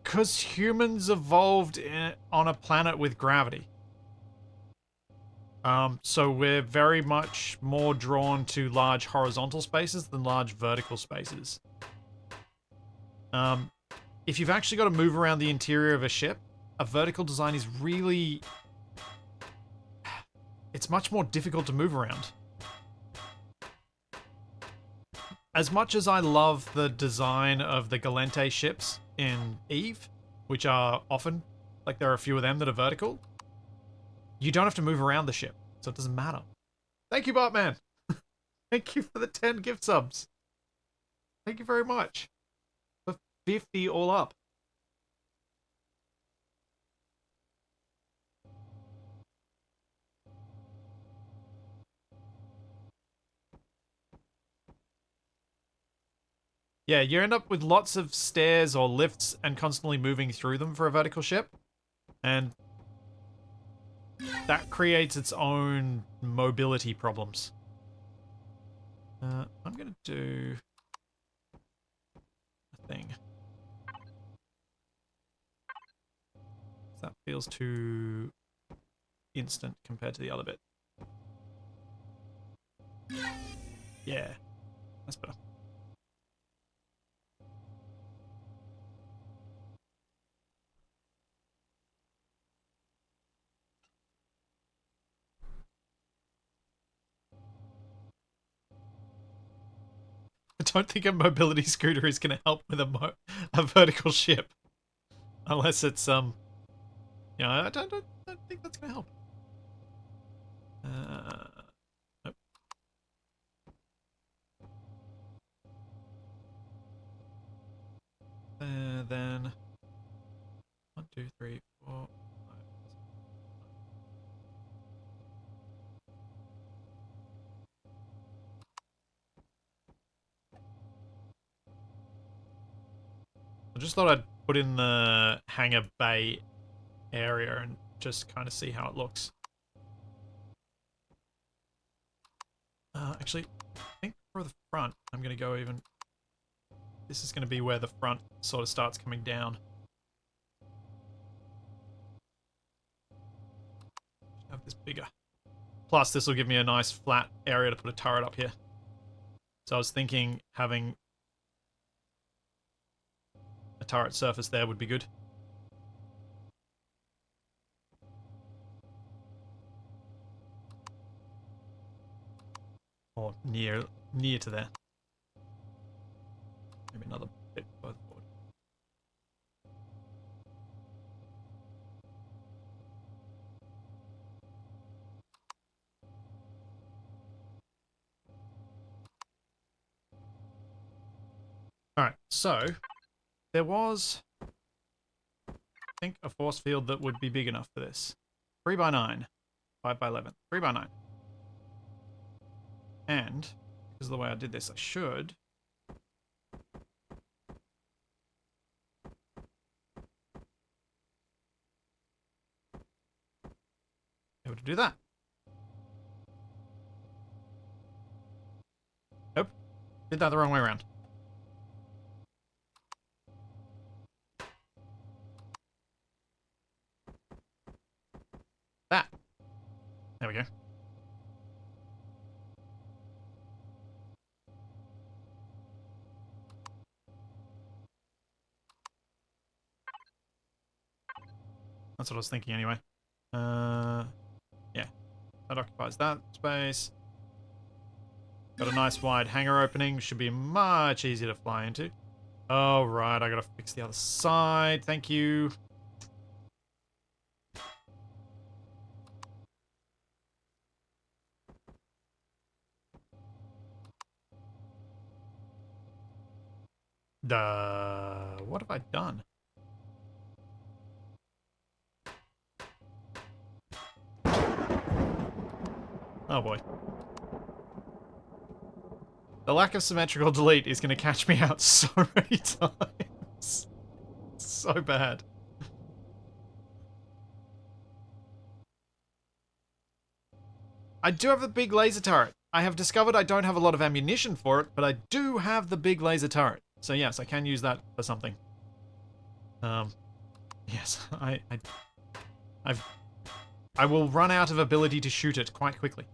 Speaker 1: Because humans evolved on a planet with gravity. So we're very much more drawn to large horizontal spaces than large vertical spaces. If you've actually got to move around the interior of a ship, a vertical design is really... It's much more difficult to move around. As much as I love the design of the Galente ships in Eve, which are often, like there are a few of them that are vertical, you don't have to move around the ship, so it doesn't matter. Thank you, Bartman! Thank you for the 10 gift subs. Thank you very much. For 50 all up. Yeah, you end up with lots of stairs or lifts and constantly moving through them for a vertical ship. And that creates its own mobility problems. I'm going to do a thing. That feels too instant compared to the other bit. Yeah, that's better. I don't think a mobility scooter is going to help with a vertical ship. Unless it's, you know, I don't think that's going to help. Nope. Then 1, 2, 3, 4, 5. I just thought I'd put in the hangar bay area and just kind of see how it looks. Actually, I think for the front, I'm going to go even... This is going to be where the front sort of starts coming down. Have this bigger. Plus, this will give me a nice flat area to put a turret up here. So I was thinking having a turret surface there would be good. Or near to there. Maybe another bit further forward. Alright, so there was, I think, a force field that would be big enough for this. 3 by 9, 5 by 11, 3 by 9. And because of the way I did this, I should able to do that. Nope. Did that the wrong way around. That. There we go. That's what I was thinking anyway. Yeah. That occupies that space. Got a nice wide hangar opening. Should be much easier to fly into. Oh, right. I gotta fix the other side. Thank you. What have I done? Oh boy. The lack of symmetrical delete is going to catch me out so many times. So bad. I do have a big laser turret. I have discovered I don't have a lot of ammunition for it, but I do have the big laser turret. So yes, I can use that for something. Yes, I will run out of ability to shoot it quite quickly.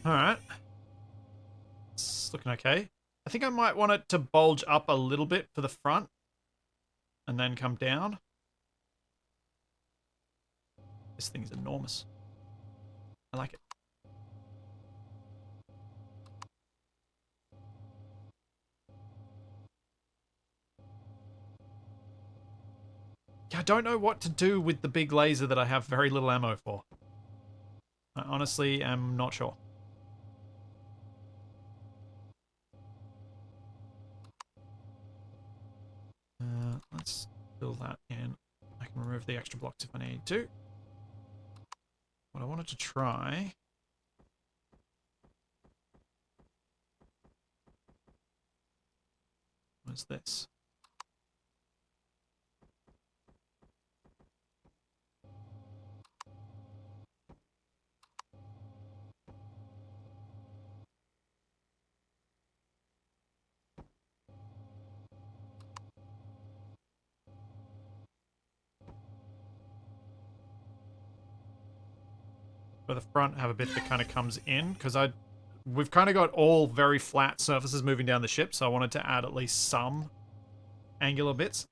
Speaker 1: Alright. It's looking okay. I think I might want it to bulge up a little bit for the front. And then come down. This thing's enormous. I like it. I don't know what to do with the big laser that I have very little ammo for. I honestly am not sure. Let's fill that in. I can remove the extra blocks if I need to. What I wanted to try... was this. For the front, have a bit that kind of comes in, because we've kind of got all very flat surfaces moving down the ship, so I wanted to add at least some angular bits.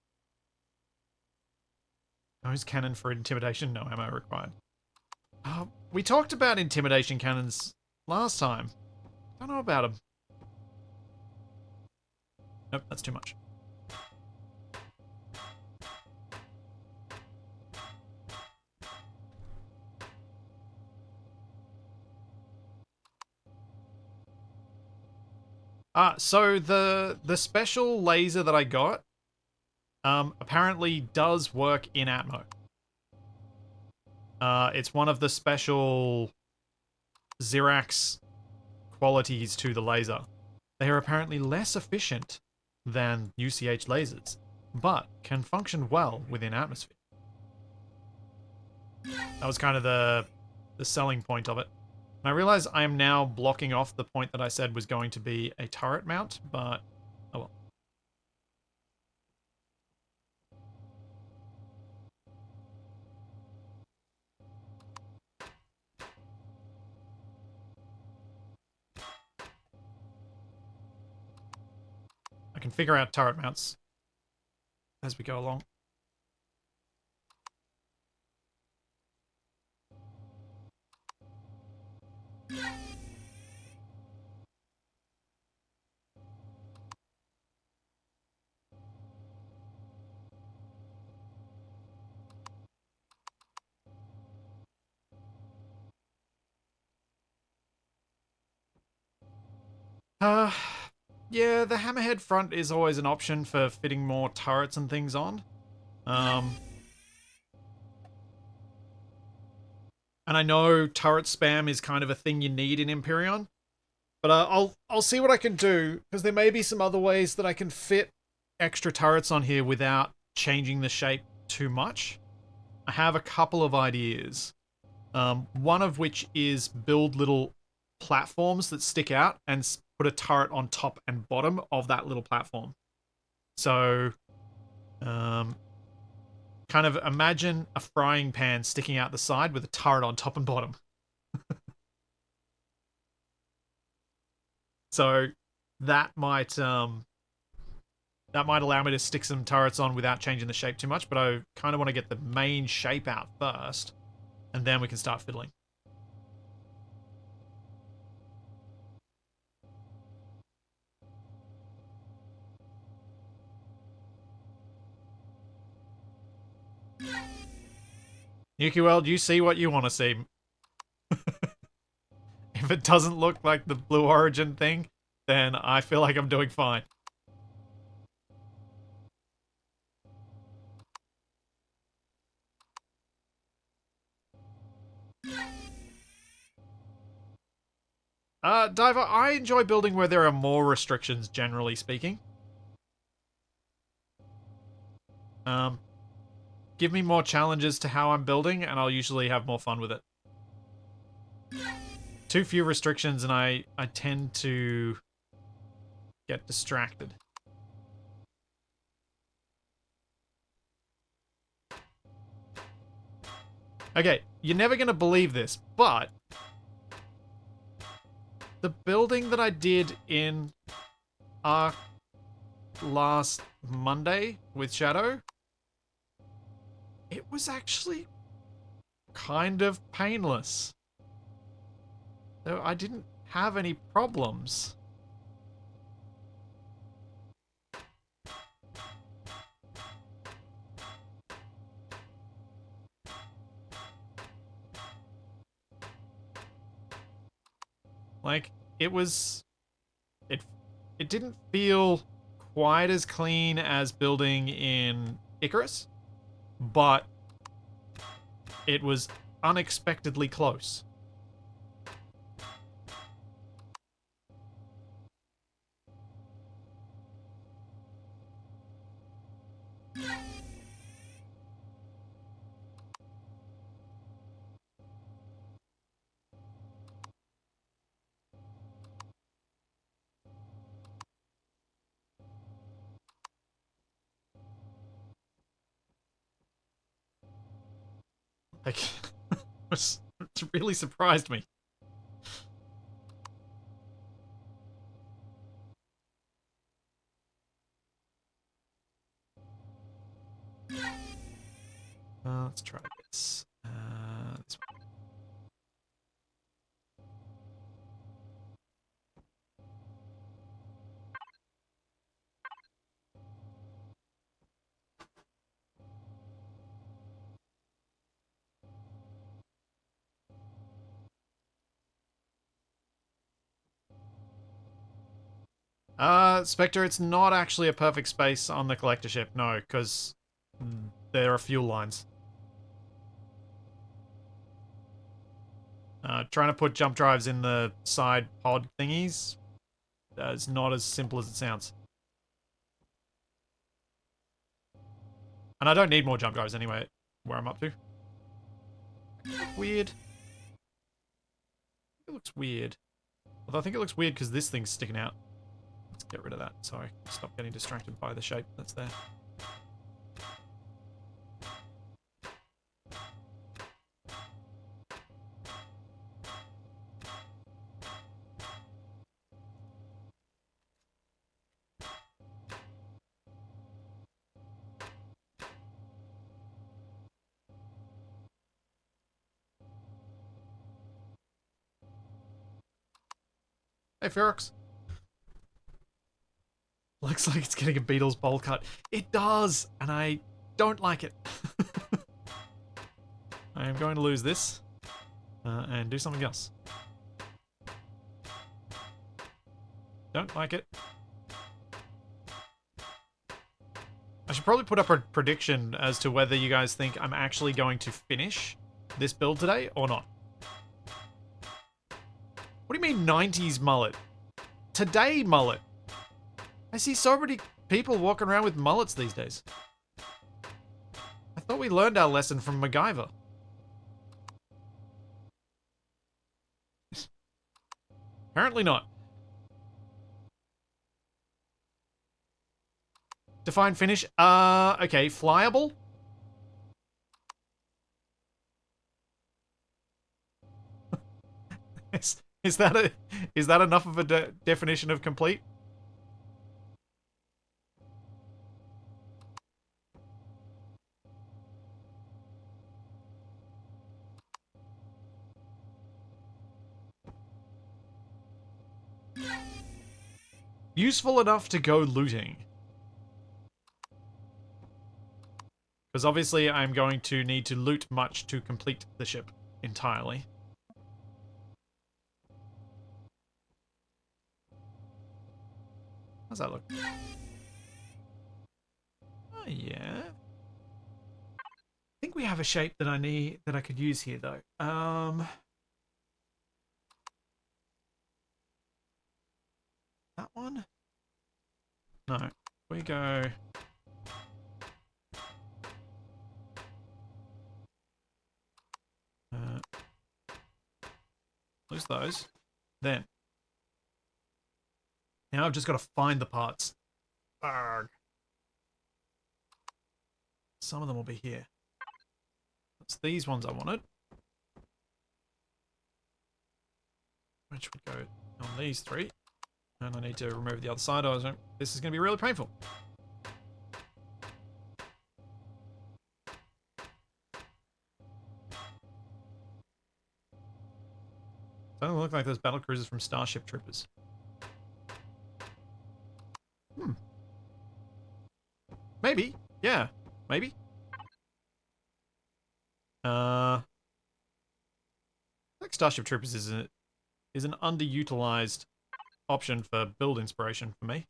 Speaker 1: Nose cannon for intimidation, no ammo required. We talked about intimidation cannons last time. Don't know about them. Nope, that's too much. So the special laser that I got apparently does work in Atmo. It's one of the special Xirax qualities to the laser. They are apparently less efficient than UCH lasers, but can function well within atmosphere. That was kind of the selling point of it. And I realize I am now blocking off the point that I said was going to be a turret mount, but oh well. I can figure out turret mounts as we go along. Yeah, the hammerhead front is always an option for fitting more turrets and things on. And I know turret spam is kind of a thing you need in Empyrion. But I'll see what I can do, because there may be some other ways that I can fit extra turrets on here without changing the shape too much. I have a couple of ideas. One of which is build little platforms that stick out and put a turret on top and bottom of that little platform. So, kind of imagine a frying pan sticking out the side with a turret on top and bottom. So that might allow me to stick some turrets on without changing the shape too much, but I kind of want to get the main shape out first, and then we can start fiddling. Nuki World, you see what you want to see. If it doesn't look like the Blue Origin thing, then I feel like I'm doing fine. Diver, I enjoy building where there are more restrictions, generally speaking. Give me more challenges to how I'm building, and I'll usually have more fun with it. Too few restrictions, and I tend to get distracted. Okay, you're never going to believe this, but the building that I did in Arc last Monday with Shadow, it was actually kind of painless. Though I didn't have any problems. Like, it was... It didn't feel quite as clean as building in Icarus, but it was unexpectedly close. Like, it's really surprised me. Let's try this. This one. Spectre, it's not actually a perfect space on the collector ship, no, because there are fuel lines. Trying to put jump drives in the side pod thingies is not as simple as it sounds. And I don't need more jump drives anyway, where I'm up to. Weird. It looks weird. Although I think it looks weird because this thing's sticking out. Let's get rid of that. Sorry. Stop getting distracted by the shape that's there. Hey, Ferox. Looks like it's getting a Beatles bowl cut. It does, and I don't like it. I am going to lose this and do something else. Don't like it. I should probably put up a prediction as to whether you guys think I'm actually going to finish this build today or not. What do you mean 90s mullet? Today mullet. I see so many people walking around with mullets these days. I thought we learned our lesson from MacGyver. Apparently not. Define finish. Okay, flyable. Is that enough of a definition of complete? Useful enough to go looting. Because obviously I'm going to need to loot much to complete the ship entirely. How's that look? Oh, yeah. I think we have a shape that I could use here though. That one? No. We go. Lose those. Then. Now I've just got to find the parts. Arrgh. Some of them will be here. It's these ones I wanted. Which would go on these three. And I need to remove the other side. This is going to be really painful. Doesn't look like those battle cruisers from Starship Troopers. Maybe. Yeah. Maybe. I think Starship Troopers is an underutilized option for build inspiration for me.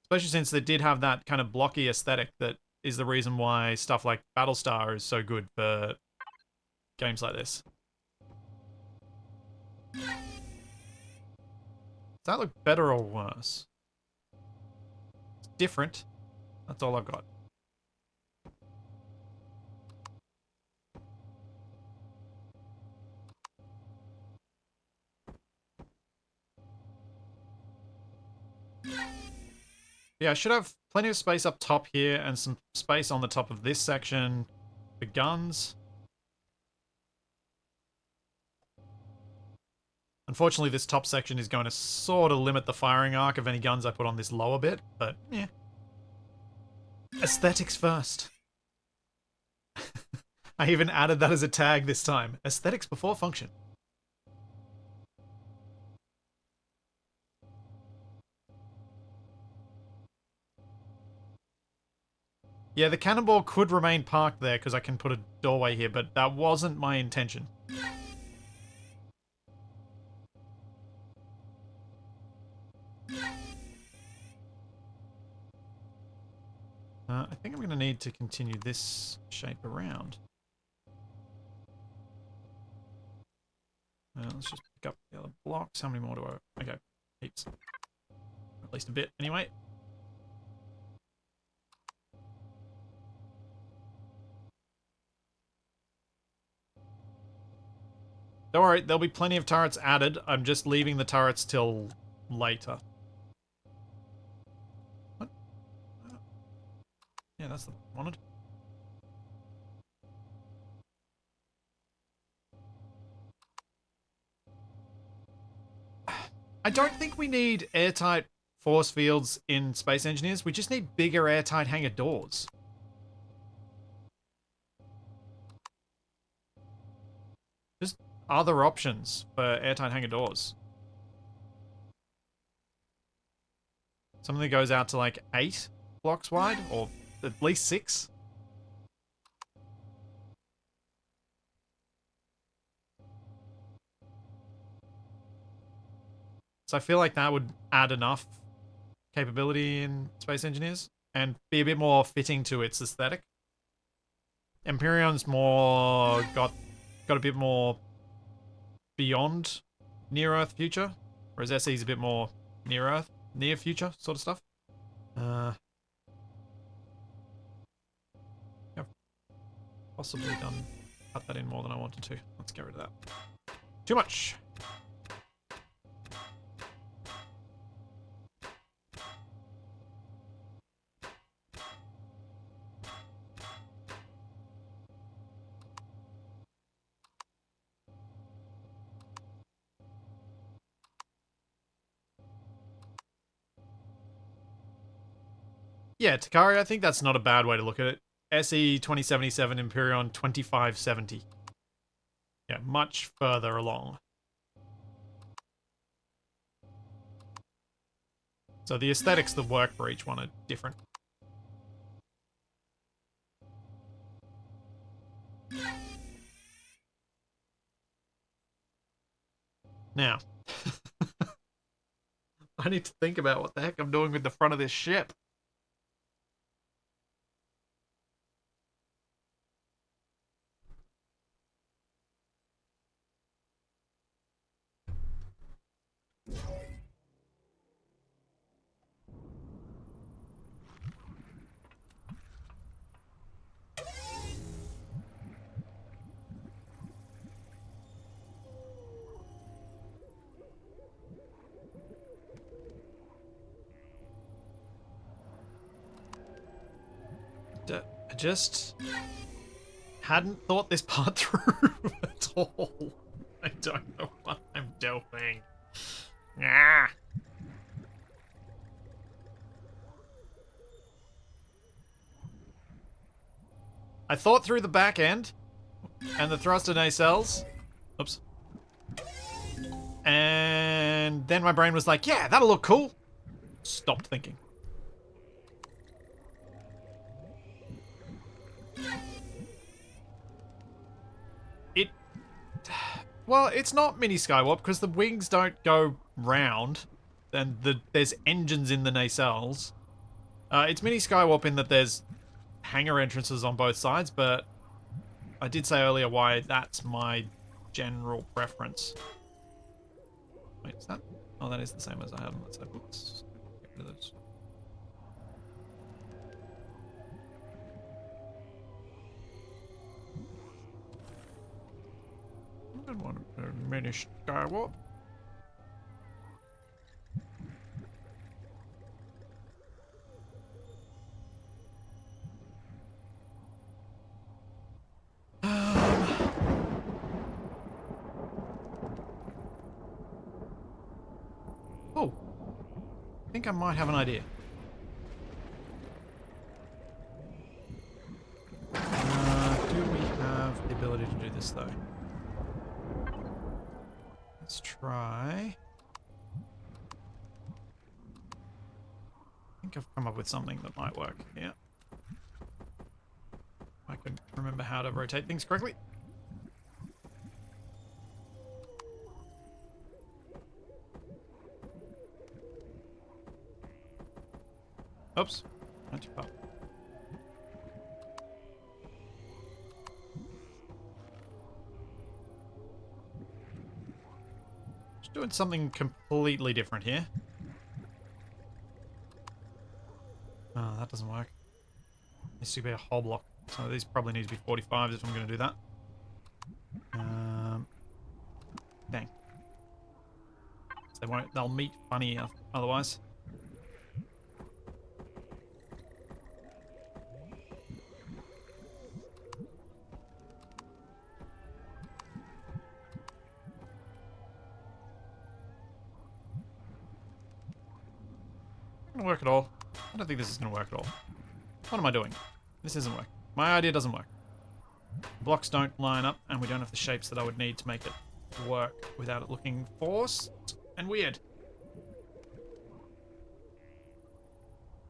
Speaker 1: Especially since they did have that kind of blocky aesthetic that is the reason why stuff like Battlestar is so good for games like this. Does that look better or worse? It's different. That's all I've got. Yeah, I should have plenty of space up top here and some space on the top of this section for guns. Unfortunately, this top section is going to sort of limit the firing arc of any guns I put on this lower bit, but yeah. Aesthetics first. I even added that as a tag this time. Aesthetics before function. Yeah, the cannonball could remain parked there because I can put a doorway here, but that wasn't my intention. I think I'm going to need to continue this shape around. Let's just pick up the other blocks. How many more do I... Okay, heaps. At least a bit, anyway. Don't worry, there'll be plenty of turrets added. I'm just leaving the turrets till later. What? Yeah, that's the one I wanted. I don't think we need airtight force fields in Space Engineers. We just need bigger airtight hangar doors. Just other options for airtight hangar doors. Something that goes out to like 8 blocks wide, or at least 6. So I feel like that would add enough capability in Space Engineers and be a bit more fitting to its aesthetic. Empyrion's more got a bit more beyond near-Earth future, whereas SE is a bit more near-Earth, near-future sort of stuff. I've possibly cut that in more than I wanted to. Let's get rid of that. Too much! Yeah, Takari, I think that's not a bad way to look at it. SE 2077, Empyrion 2570. Yeah, much further along. So the aesthetics that work for each one are different. Now, I need to think about what the heck I'm doing with the front of this ship. I just hadn't thought this part through at all. I don't know what I'm doing. Ah. I thought through the back end and the thruster nacelles. Oops. And then my brain was like, yeah, that'll look cool. Stopped thinking. Well, it's not mini Skywarp because the wings don't go round, and there's engines in the nacelles. It's mini Skywarp in that there's hangar entrances on both sides, but I did say earlier why that's my general preference. Wait, is that? Oh, that is the same as I had on that side. Oops. Get rid of those. I don't want to mini Skywarp. Oh, I think I might have an idea. Do we have the ability to do this though? Let's try. I think I've come up with something that might work. Yeah. I could remember how to rotate things correctly. Oops. Not too far. Just doing something completely different here. Oh, that doesn't work. Needs to be a whole block. So these probably need to be 45s if I'm going to do that. Dang. They'll meet funny otherwise. Not gonna work at all. I don't think this is gonna work at all. What am I doing? This isn't working. My idea doesn't work. Blocks don't line up, and we don't have the shapes that I would need to make it work without it looking forced and weird.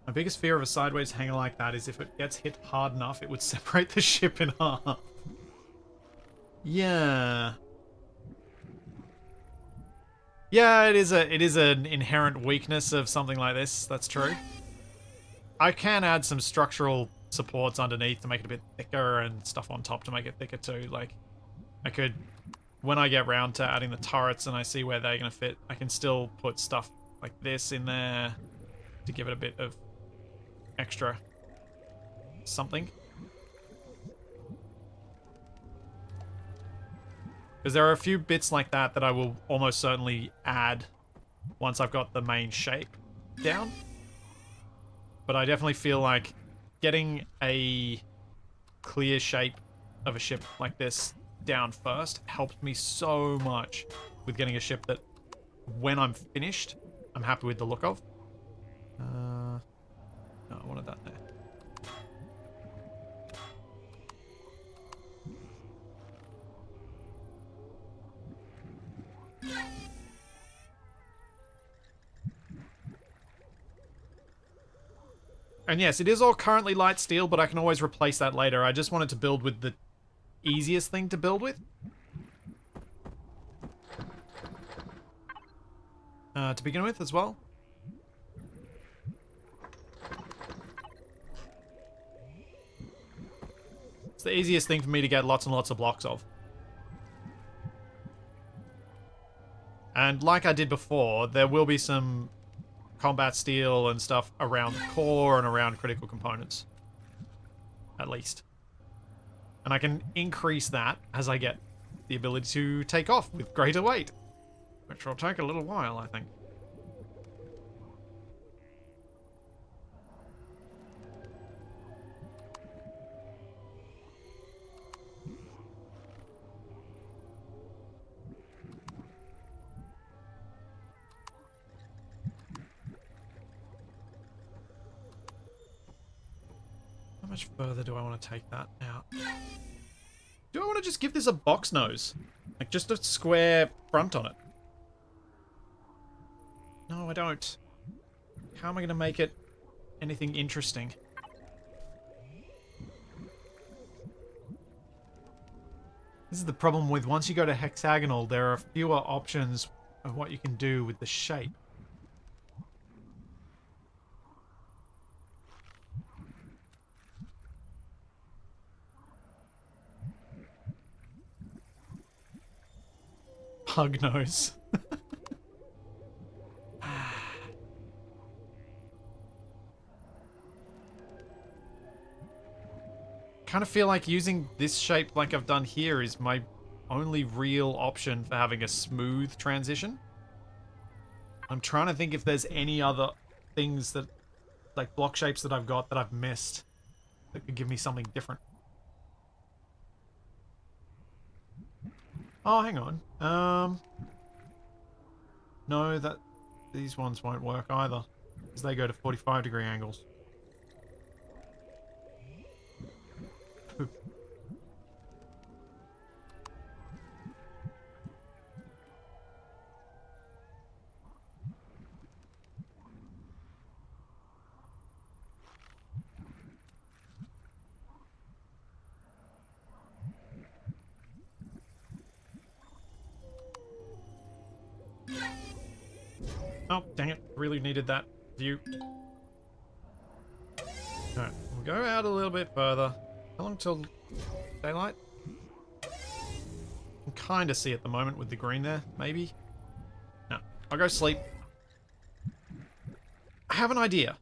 Speaker 1: My biggest fear of a sideways hangar like that is if it gets hit hard enough, it would separate the ship in half. Yeah. Yeah, it is an inherent weakness of something like this. That's true. I can add some structural supports underneath to make it a bit thicker and stuff on top to make it thicker too. Like, I could when I get round to adding the turrets and I see where they're going to fit, I can still put stuff like this in there to give it a bit of extra something. Because there are a few bits like that that I will almost certainly add once I've got the main shape down. But I definitely feel like getting a clear shape of a ship like this down first helps me so much with getting a ship that when I'm finished, I'm happy with the look of. No, I wanted that there. And yes, it is all currently light steel, but I can always replace that later. I just wanted to build with the easiest thing to build with. To begin with as well. It's the easiest thing for me to get lots and lots of blocks of. And like I did before, there will be some combat steel and stuff around the core and around critical components. At least. And I can increase that as I get the ability to take off with greater weight. Which will take a little while, I think. How much further do I want to take that out? Do I want to just give this a box nose? Like, just a square front on it? No, I don't. How am I going to make it anything interesting? This is the problem with once you go to hexagonal, there are fewer options of what you can do with the shape. Pug nose. Kind of feel like using this shape like I've done here is my only real option for having a smooth transition. I'm trying to think if there's any other things that, like block shapes that I've got that I've missed that could give me something different. Oh, hang on. No, these ones won't work either because they go to 45-degree angles. Oh, dang it. Really needed that view. Alright, we'll go out a little bit further. How long till daylight? I can kind of see at the moment with the green there, maybe. No, I'll go sleep. I have an idea.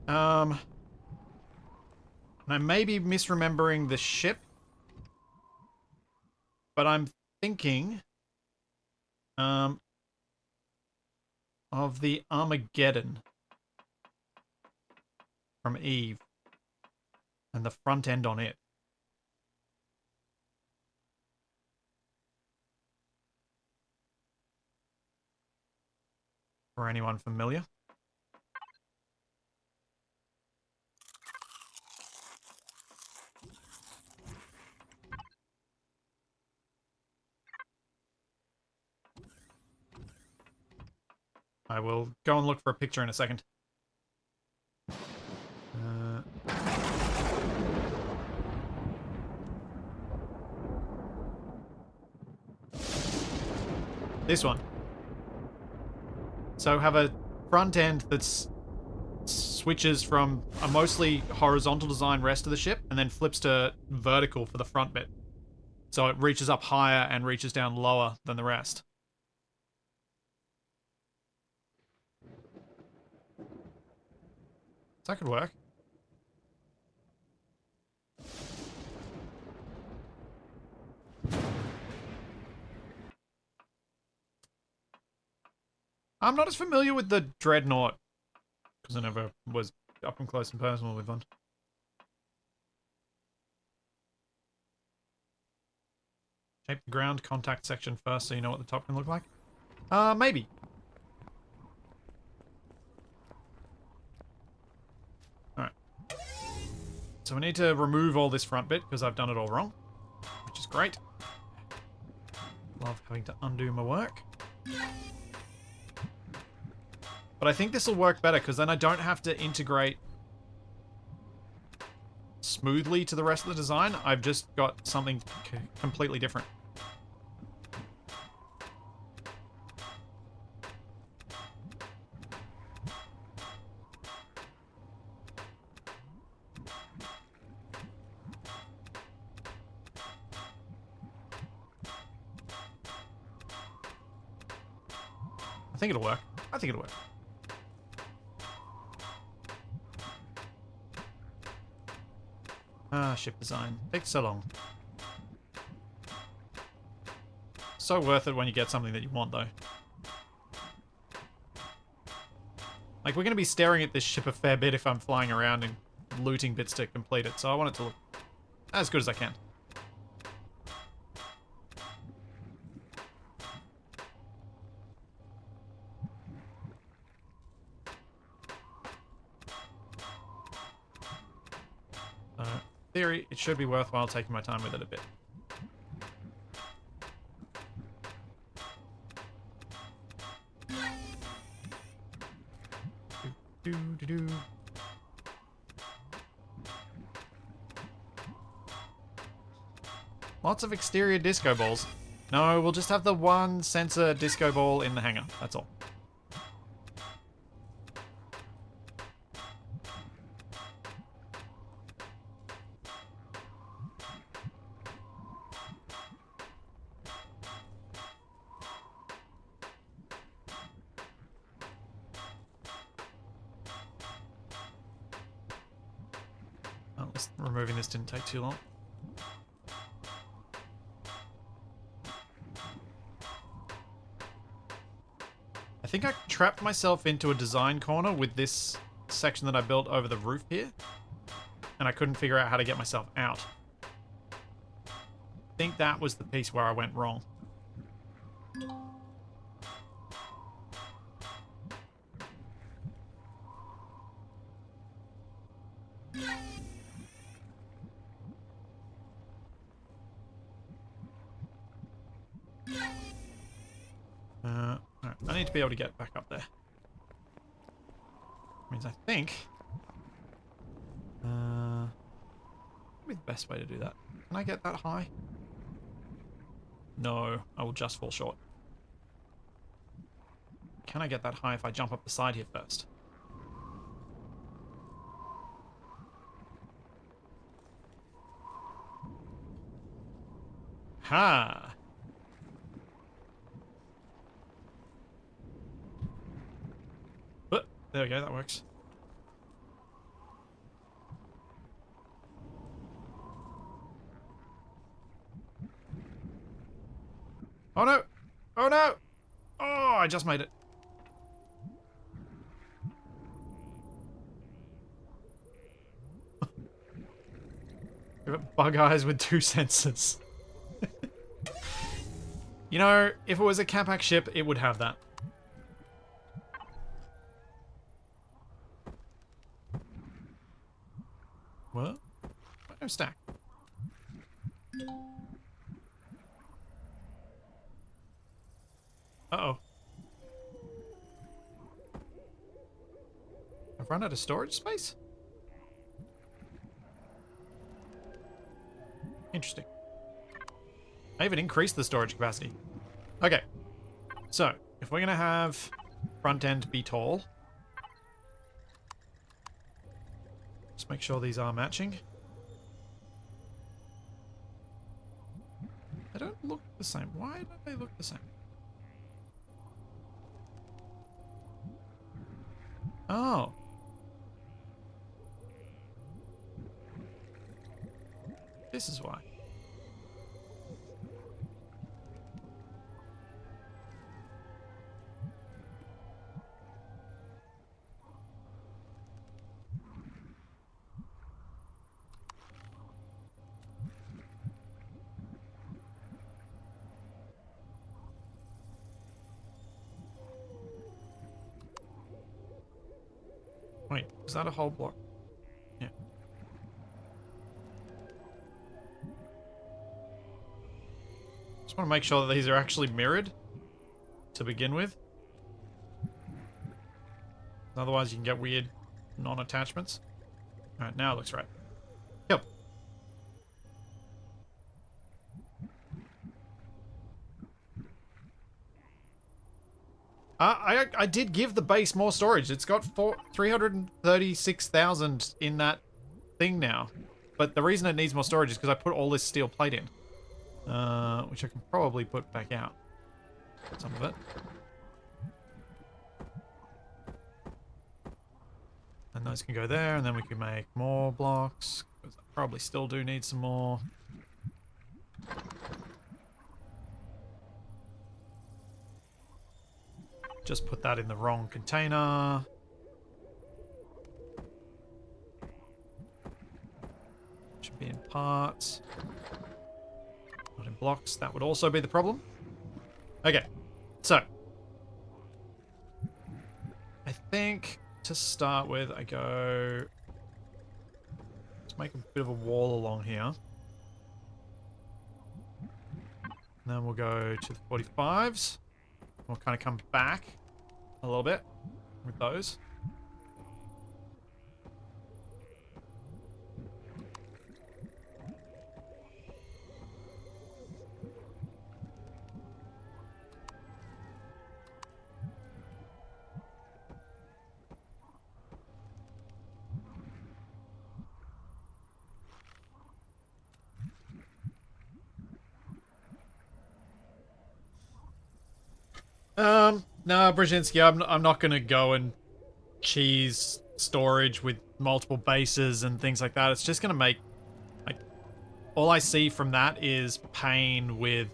Speaker 1: And I may be misremembering the ship, but I'm thinking of the Armageddon from Eve and the front end on it. For anyone familiar? I will go and look for a picture in a second. This one. So have a front end that's switches from a mostly horizontal design rest of the ship and then flips to vertical for the front bit. So it reaches up higher and reaches down lower than the rest. That could work. I'm not as familiar with the Dreadnought, because I never was up and close and personal with one. Shape the ground contact section first so you know what the top can look like. Maybe. Alright. So we need to remove all this front bit, because I've done it all wrong. Which is great. Love having to undo my work. But I think this will work better, because then I don't have to integrate smoothly to the rest of the design. I've just got something completely different. I think it'll work. I think it'll work. Ah, ship design. Takes so long. So worth it when you get something that you want, though. Like, we're going to be staring at this ship a fair bit if I'm flying around and looting bits to complete it, so I want it to look as good as I can. Theory, it should be worthwhile taking my time with it a bit. Do. Lots of exterior disco balls. No, we'll just have the one sensor disco ball in the hangar. That's all. Removing this didn't take too long. I think I trapped myself into a design corner with this section that I built over the roof here, and I couldn't figure out how to get myself out. I think that was the piece where I went wrong. Alright, I need to be able to get back up there. Means I think... what would be the best way to do that? Can I get that high? No, I will just fall short. Can I get that high if I jump up the side here first? Ha! There we go, that works. Oh no! Oh no! Oh, I just made it. Give it bug eyes with 2 sensors. You know, if it was a Capac ship, it would have that. What? No stack. Uh-oh. I've run out of storage space? Interesting. I even increased the storage capacity. Okay. So, if we're going to have front end be tall, just make sure these are matching. They don't look the same. Why don't they look the same? Oh. This is why. Wait, is that a whole block? Yeah. Just want to make sure that these are actually mirrored to begin with. Otherwise you can get weird non-attachments. Alright, now it looks right. Yep. I did give the base more storage. It's got 336,000 in that thing now. But the reason it needs more storage is because I put all this steel plate in. Which I can probably put back out. Some of it. And those can go there, and then we can make more blocks. Because I probably still do need some more. Just put that in the wrong container. Should be in parts. Not in blocks. That would also be the problem. Okay. So. I think to start with, I go... Let's make a bit of a wall along here. And then we'll go to the 45s. We'll kind of come back a little bit with those. No, Brzezinski, I'm not going to go and cheese storage with multiple bases and things like that. It's just going to make, like, all I see from that is pain with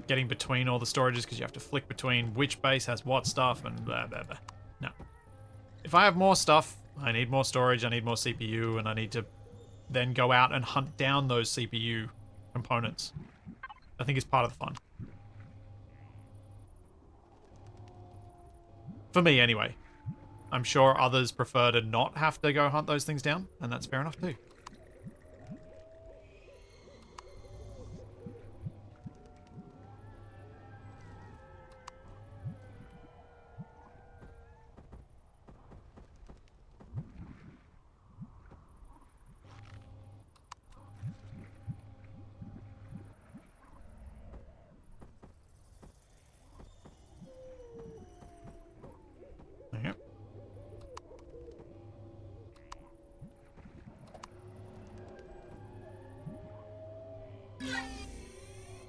Speaker 1: getting between all the storages because you have to flick between which base has what stuff and blah, blah, blah. No. If I have more stuff, I need more storage, I need more CPU, and I need to then go out and hunt down those CPU components. I think it's part of the fun. For me, anyway. I'm sure others prefer to not have to go hunt those things down, and that's fair enough too. Okay.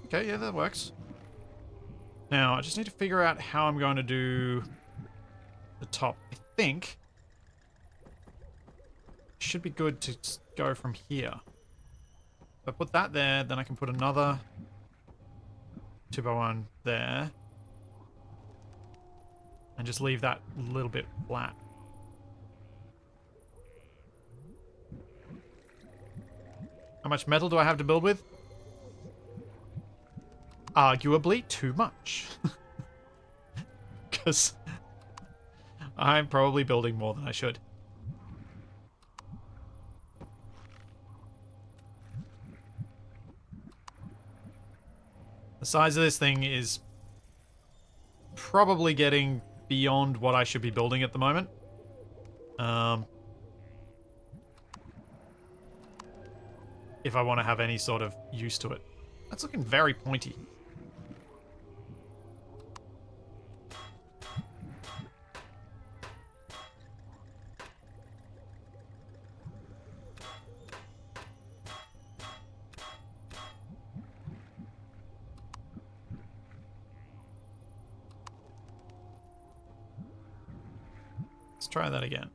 Speaker 1: Okay, yeah, that works. Now, I just need to figure out how I'm going to do the top. I think it should be good to go from here. If I put that there, then I can put another 2x1 there. And just leave that a little bit flat. How much metal do I have to build with? Arguably too much. Because I'm probably building more than I should. The size of this thing is probably getting beyond what I should be building at the moment. If I want to have any sort of use to it. That's looking very pointy. Let's try that again.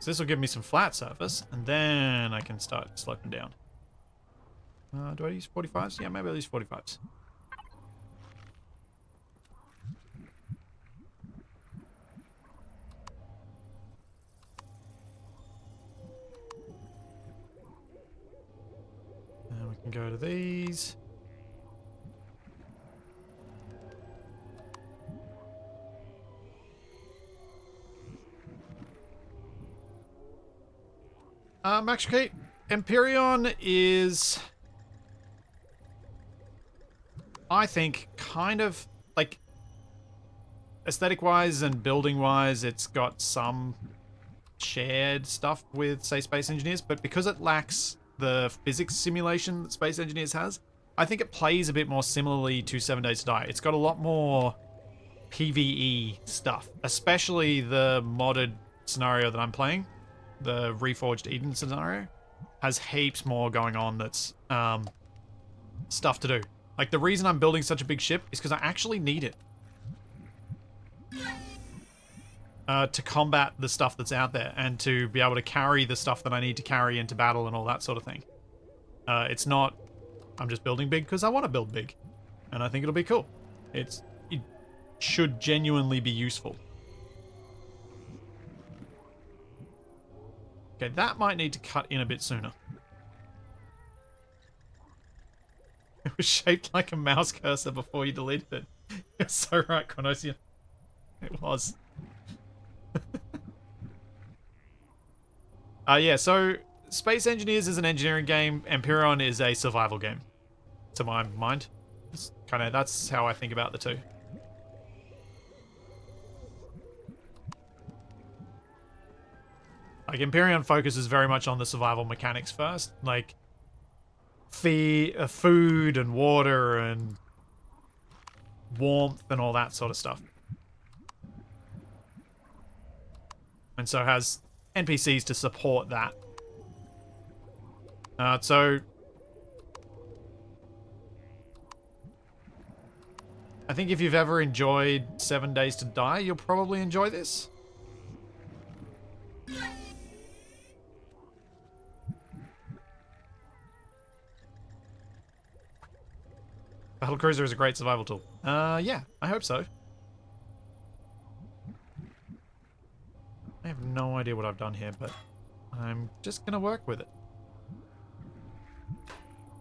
Speaker 1: So this will give me some flat surface, and then I can start sloping down. Do I use 45s? Yeah, maybe I'll use 45s. And we can go to these. Actually, Empyrion is, I think, kind of, like, aesthetic-wise and building-wise, it's got some shared stuff with, say, Space Engineers, but because it lacks the physics simulation that Space Engineers has, I think it plays a bit more similarly to 7 Days to Die. It's got a lot more PvE stuff, especially the modded scenario that I'm playing. The Reforged Eden scenario has heaps more going on that's stuff to do. Like, the reason I'm building such a big ship is because I actually need it to combat the stuff that's out there and to be able to carry the stuff that I need to carry into battle and all that sort of thing. It's not, I'm just building big because I want to build big, and I think it'll be cool. It should genuinely be useful. Okay, that might need to cut in a bit sooner. It was shaped like a mouse cursor before you deleted it. You're so right, Chronosian. It was. Yeah, so Space Engineers is an engineering game. Empyrion is a survival game, to my mind. That's how I think about the two. Like, Empyrion focuses very much on the survival mechanics first. Like, food and water and warmth and all that sort of stuff. And so has NPCs to support that. So I think if you've ever enjoyed 7 Days to Die, you'll probably enjoy this. Battlecruiser is a great survival tool. Yeah, I hope so. I have no idea what I've done here, but I'm just going to work with it.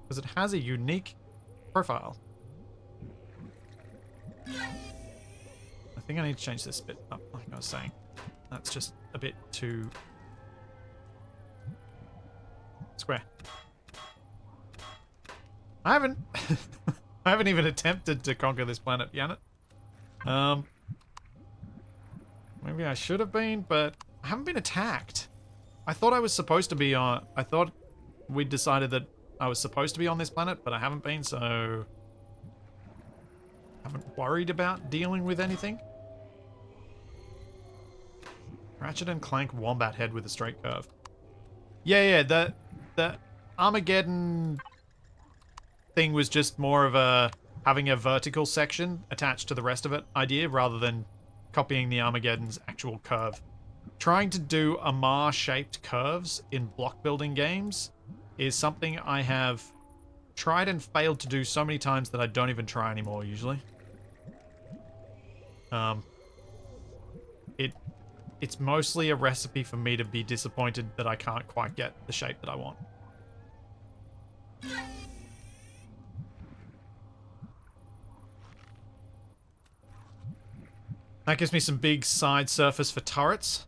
Speaker 1: Because it has a unique profile. I think I need to change this bit up, like I was saying. That's just a bit too square. I haven't I haven't even attempted to conquer this planet yet. Maybe I should have been, but I haven't been attacked. I thought I was supposed to be on... I thought we'd decided that I was supposed to be on this planet, but I haven't been, so... I haven't worried about dealing with anything. Ratchet and Clank Wombat Head with a straight curve. Yeah, the Armageddon thing was just more of a having a vertical section attached to the rest of it idea rather than copying the Armageddon's actual curve. Trying to do Amar-shaped curves in block building games is something I have tried and failed to do so many times that I don't even try anymore usually. It's mostly a recipe for me to be disappointed that I can't quite get the shape that I want. That gives me some big side surface for turrets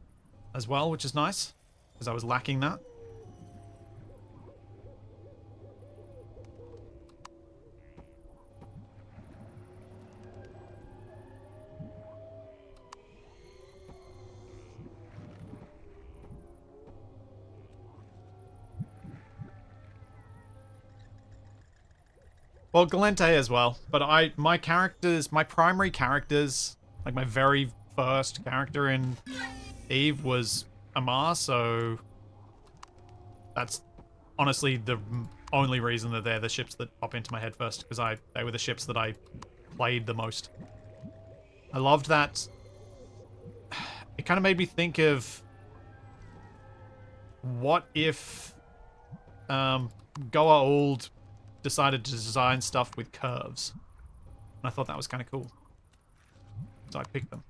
Speaker 1: as well, which is nice, because I was lacking that. Well, Galente as well, but my primary characters, like my very first character in Eve was Amar, so that's honestly the only reason that they're the ships that pop into my head first, because they were the ships that I played the most. I loved that. It kind of made me think of what if Goa Old decided to design stuff with curves. And I thought that was kind of cool. So I picked them.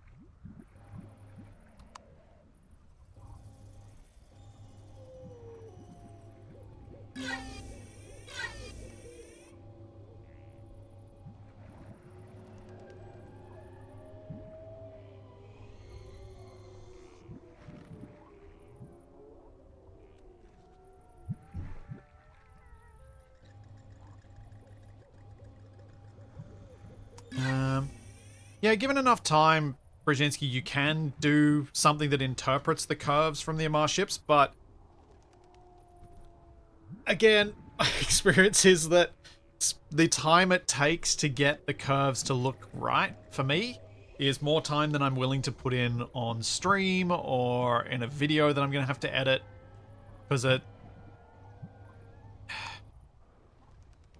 Speaker 1: Yeah, given enough time, Brzezinski, you can do something that interprets the curves from the Amar ships, but again, my experience is that the time it takes to get the curves to look right, for me, is more time than I'm willing to put in on stream or in a video that I'm going to have to edit, because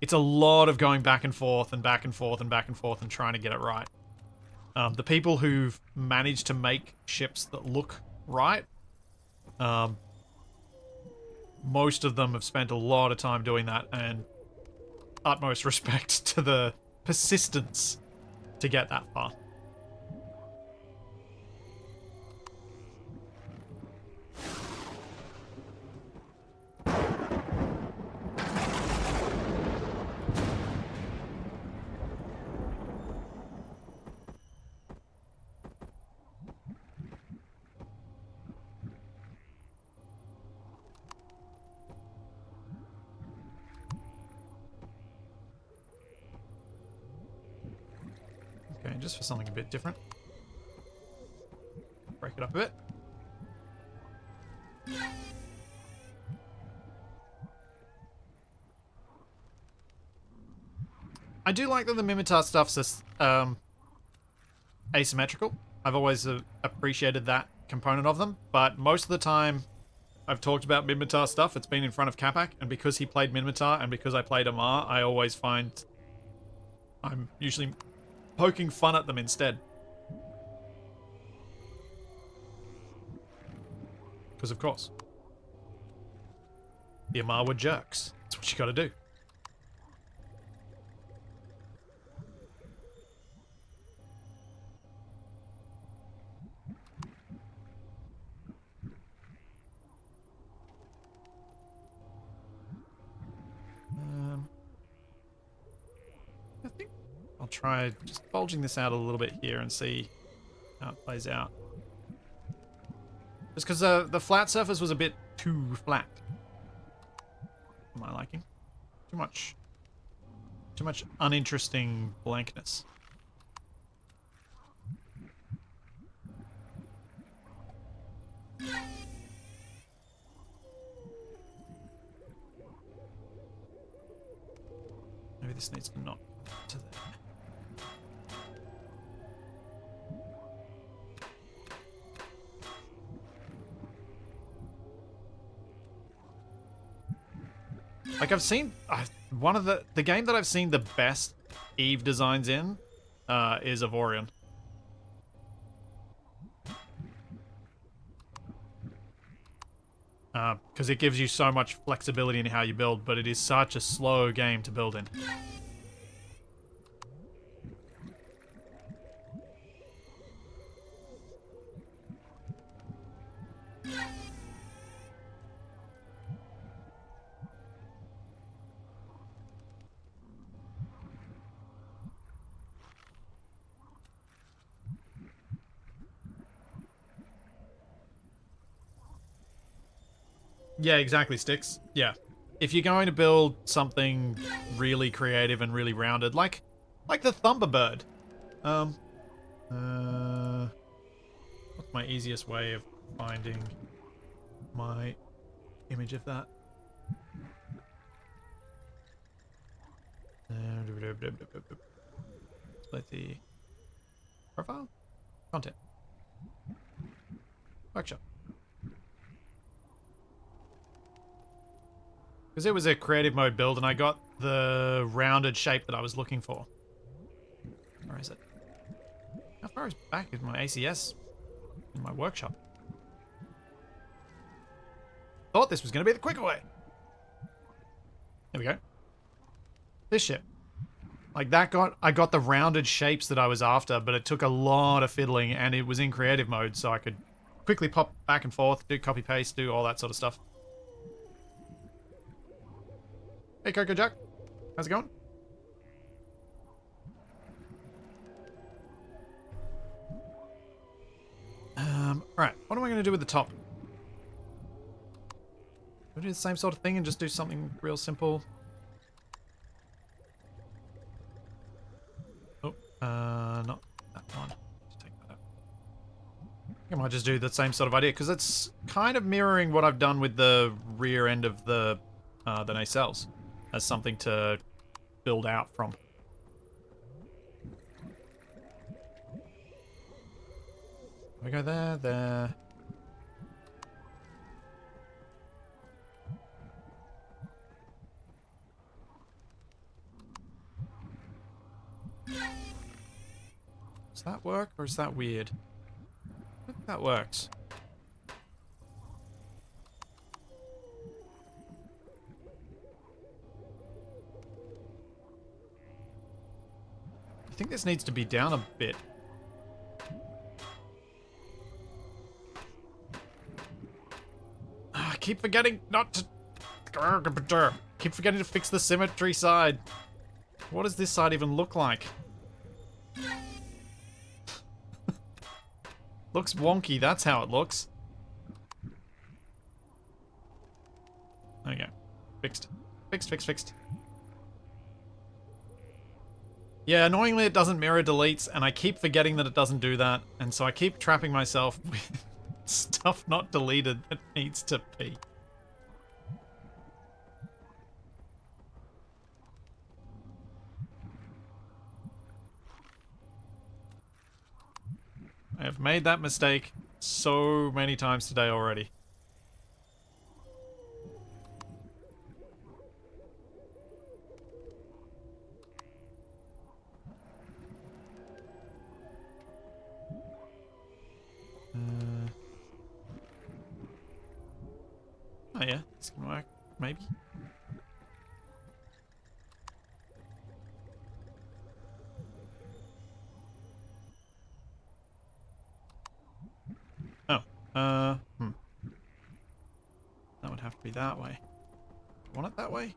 Speaker 1: it's a lot of going back and forth and back and forth and back and forth and trying to get it right. The people who've managed to make ships that look right, most of them have spent a lot of time doing that, and utmost respect to the persistence to get that far. Okay, just for something a bit different. Break it up a bit. I do like that the Mimitar stuff's asymmetrical. I've always appreciated that component of them, but most of the time I've talked about Mimitar stuff, it's been in front of Capac, and because he played Mimitar and because I played Amar, I always find I'm usually poking fun at them instead. Because of course. The Amar were jerks. That's what you gotta do. I think I'll try just bulging this out a little bit here and see how it plays out. Just because the flat surface was a bit too flat. For my liking. Too much uninteresting blankness. Maybe this needs to not to there. Like I've seen one of the game that I've seen the best Eve designs in is Empyrion. Because it gives you so much flexibility in how you build, but it is such a slow game to build in. Yeah, exactly, Sticks. Yeah. If you're going to build something really creative and really rounded, like the Thunderbird, what's my easiest way of finding my image of that? Split the profile? Content. Workshop. Because it was a creative mode build and I got the rounded shape that I was looking for. Where is it? How far is back is my ACS in my workshop? Thought this was going to be the quicker way. There we go. This ship. Like that I got the rounded shapes that I was after, but it took a lot of fiddling and it was in creative mode, so I could quickly pop back and forth, do copy paste, do all that sort of stuff. Hey Coco Jack, how's it going? Alright, what am I going to do with the top? Do I do the same sort of thing and just do something real simple? Oh, not that one. Just take that out. I think I might just do the same sort of idea, because it's kind of mirroring what I've done with the rear end of the nacelles as something to build out from. We go there, there. Does that work, or is that weird? I think that works. I think this needs to be down a bit. I keep forgetting not to... Keep forgetting to fix the symmetry side. What does this side even look like? Looks wonky, that's how it looks. There you go. Fixed. Fixed, fixed, fixed. Yeah, annoyingly it doesn't mirror deletes, and I keep forgetting that it doesn't do that, and so I keep trapping myself with stuff not deleted that needs to be. I have made that mistake so many times today already. Oh yeah, this can work, maybe. Oh, that would have to be that way. Want it that way?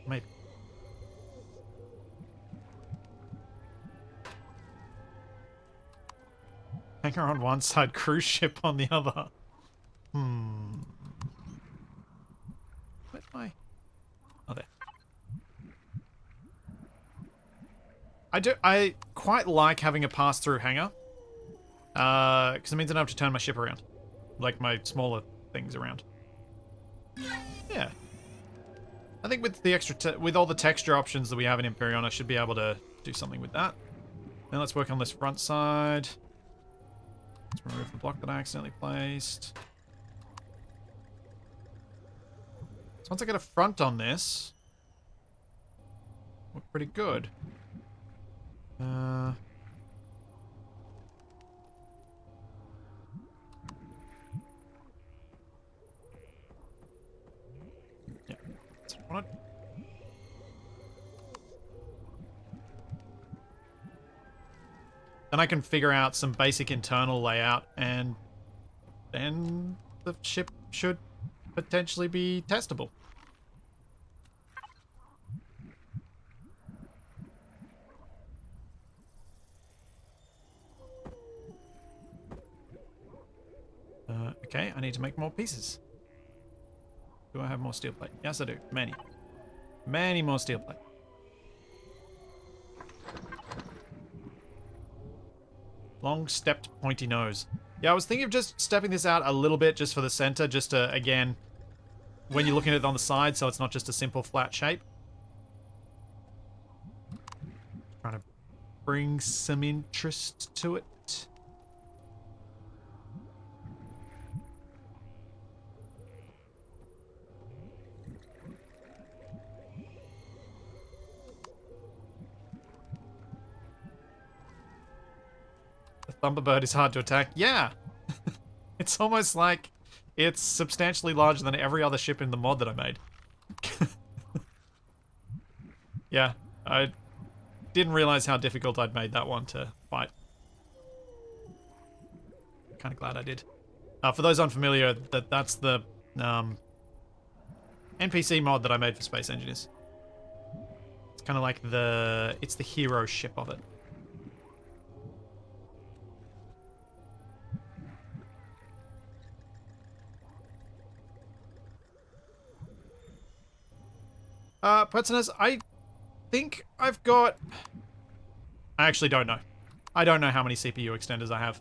Speaker 1: Maybe. Hangar on one side, cruise ship on the other. Where's my... Oh, there. I quite like having a pass-through hangar. Because it means I don't have to turn my ship around. Like my smaller things around. Yeah. I think with the extra, with all the texture options that we have in Empyrion, I should be able to do something with that. Now let's work on this front side. Let's remove the block that I accidentally placed. So once I get a front on this, look pretty good. Yeah, that's what I wanted. Then I can figure out some basic internal layout, and then the ship should potentially be testable. Okay, I need to make more pieces. Do I have more steel plate? Yes, I do. Many. Many more steel plate. Long stepped pointy nose. Yeah, I was thinking of just stepping this out a little bit just for the center, just to, again, when you're looking at it on the side, so it's not just a simple flat shape. Trying to bring some interest to it. Thunderbird is hard to attack. Yeah! It's almost like it's substantially larger than every other ship in the mod that I made. Yeah, I didn't realize how difficult I'd made that one to fight. Kind of glad I did. For those unfamiliar, that's the NPC mod that I made for Space Engineers. It's kind of like it's the hero ship of it. Pretziness, I think I've got... I actually don't know. I don't know how many CPU extenders I have.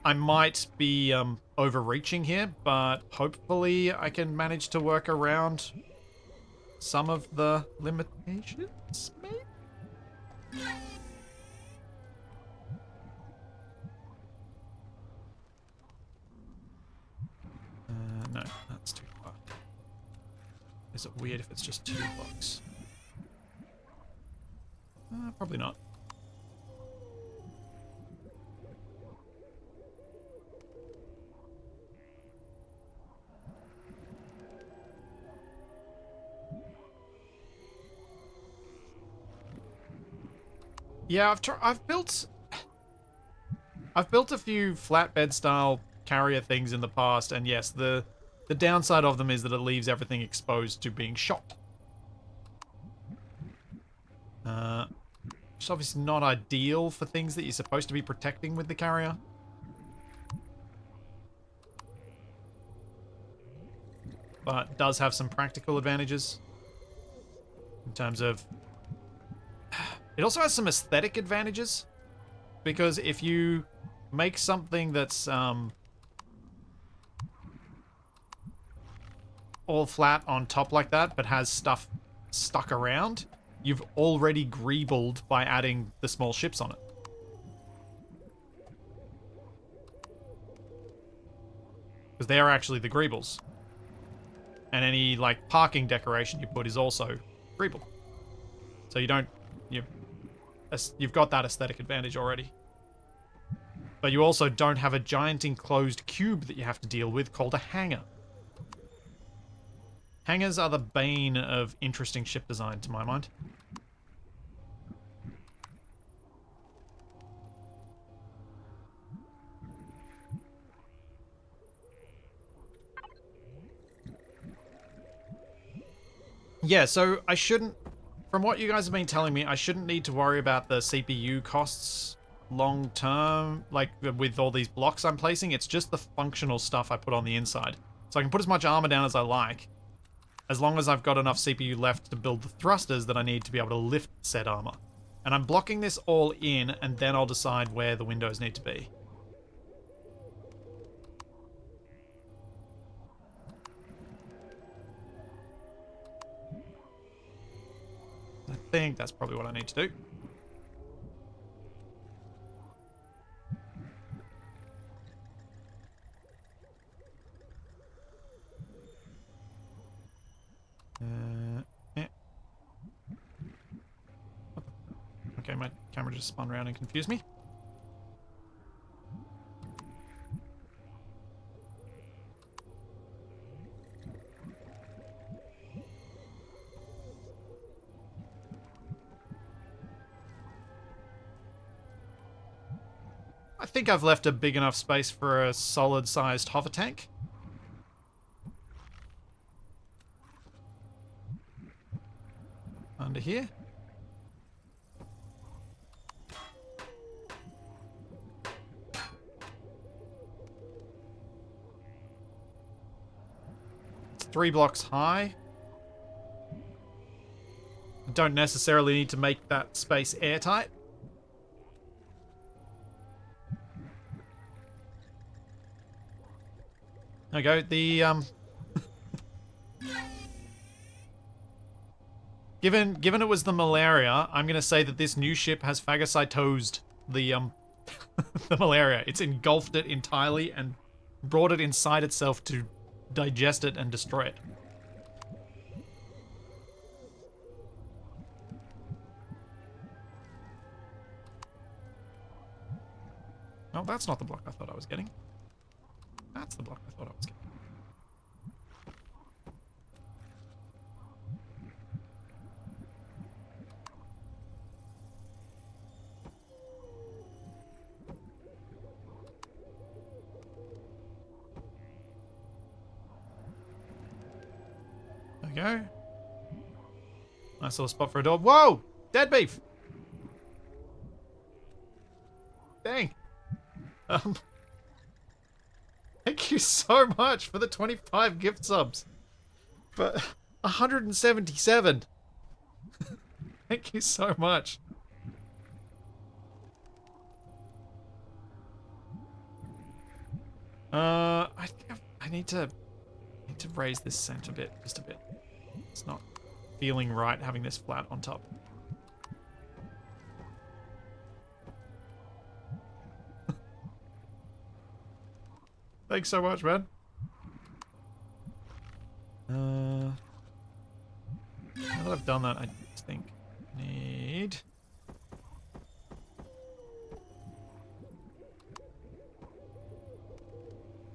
Speaker 1: I might be overreaching here, but hopefully I can manage to work around some of the limitations, maybe? No, that's too far. Is it weird if it's just 2 blocks? Probably not. Yeah, I've built a few flatbed style carrier things in the past, and yes, the downside of them is that it leaves everything exposed to being shot. It's obviously not ideal for things that you're supposed to be protecting with the carrier. But does have some practical advantages. In terms of... It also has some aesthetic advantages. Because if you make something that's all flat on top like that, but has stuff stuck around, you've already greebled by adding the small ships on it. Because they are actually the greebles. And any, like, parking decoration you put is also greeble. So you don't... You've got that aesthetic advantage already. But you also don't have a giant enclosed cube that you have to deal with called a hangar. Hangars are the bane of interesting ship design, to my mind. Yeah, so I shouldn't... From what you guys have been telling me, I shouldn't need to worry about the CPU costs long term, like with all these blocks I'm placing. It's just the functional stuff I put on the inside. So I can put as much armor down as I like, as long as I've got enough CPU left to build the thrusters that I need to be able to lift said armor. And I'm blocking this all in, and then I'll decide where the windows need to be. I think that's probably what I need to do. Yeah. Okay, my camera just spun around and confused me. I think I've left a big enough space for a solid-sized hover tank. Under here. It's 3 blocks high. Don't necessarily need to make that space airtight. There we go. Given it was the malaria, I'm gonna say that this new ship has phagocytosed the the malaria. It's engulfed it entirely and brought it inside itself to digest it and destroy it. No, that's not the block I thought I was getting. That's the block I thought I was getting. There we go. Nice little spot for a door. Whoa! Dead beef! Dang. Thank you so much for the 25 gift subs. But 177. Thank you so much. I think I need to raise this center bit just a bit. It's not feeling right having this flat on top. Thanks so much, man. Now that I've done that, I think I need...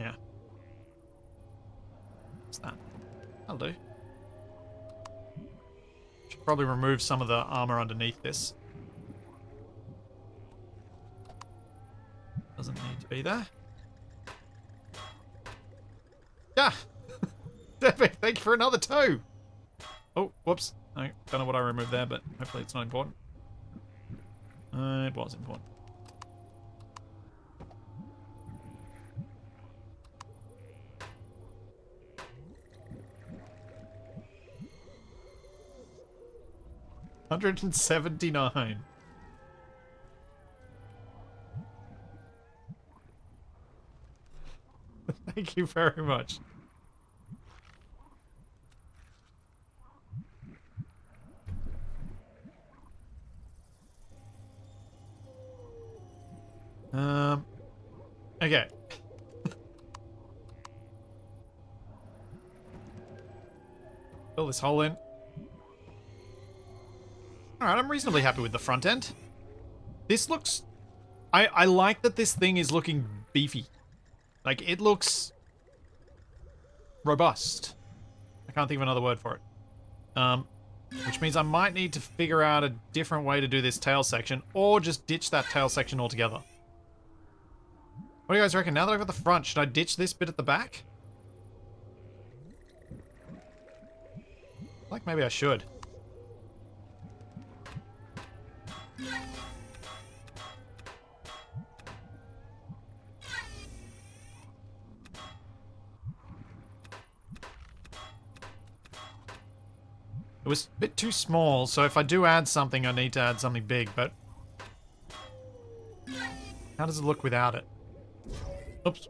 Speaker 1: Yeah. What's that? That'll do. Should probably remove some of the armor underneath this. Doesn't need to be there. Yeah! Thank you for another 2! Oh, whoops. I don't know what I removed there, but hopefully it's not important. It was important. $179. Thank you very much. Okay. Fill this hole in. Alright, I'm reasonably happy with the front end. This looks... I like that this thing is looking beefy. Like, it looks... robust. I can't think of another word for it. Which means I might need to figure out a different way to do this tail section, or just ditch that tail section altogether. What do you guys reckon? Now that I've got the front, should I ditch this bit at the back? Like, maybe I should. It was a bit too small, so if I do add something, I need to add something big, but... How does it look without it? Oops.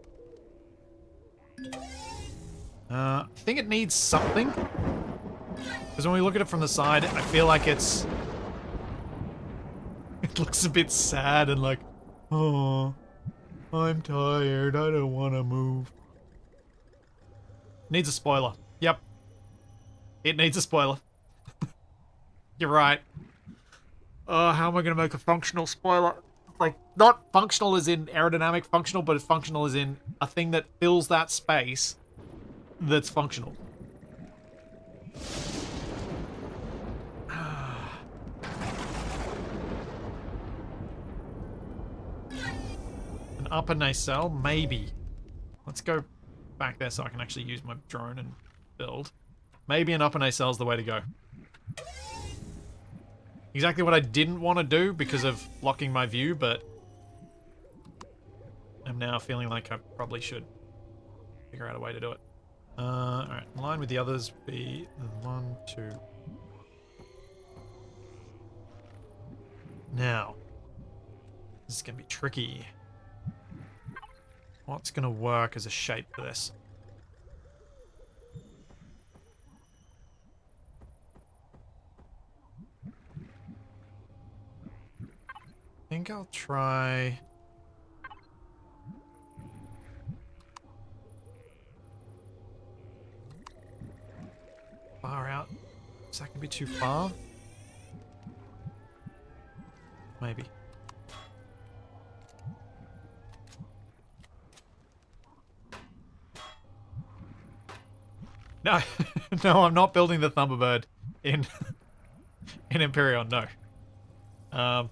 Speaker 1: I think it needs something. Because when we look at it from the side, I feel like it's... It looks a bit sad and like, oh, I'm tired, I don't want to move. Needs a spoiler. Yep. It needs a spoiler. You're right. How am I going to make a functional spoiler? Like, not functional as in aerodynamic functional, but functional as in a thing that fills that space that's functional. An upper nacelle? Maybe. Let's go back there so I can actually use my drone and build. Maybe an upper nacelle is the way to go. Exactly what I didn't want to do because of blocking my view, but I'm now feeling like I probably should figure out a way to do it. Alright, in line with the others would be 1, 2. Now, this is going to be tricky. What's going to work as a shape for this? I think I'll try... Far out. Is that going to be too far? Maybe. No, no, I'm not building the Thunderbird in in Empyrion. No. Um.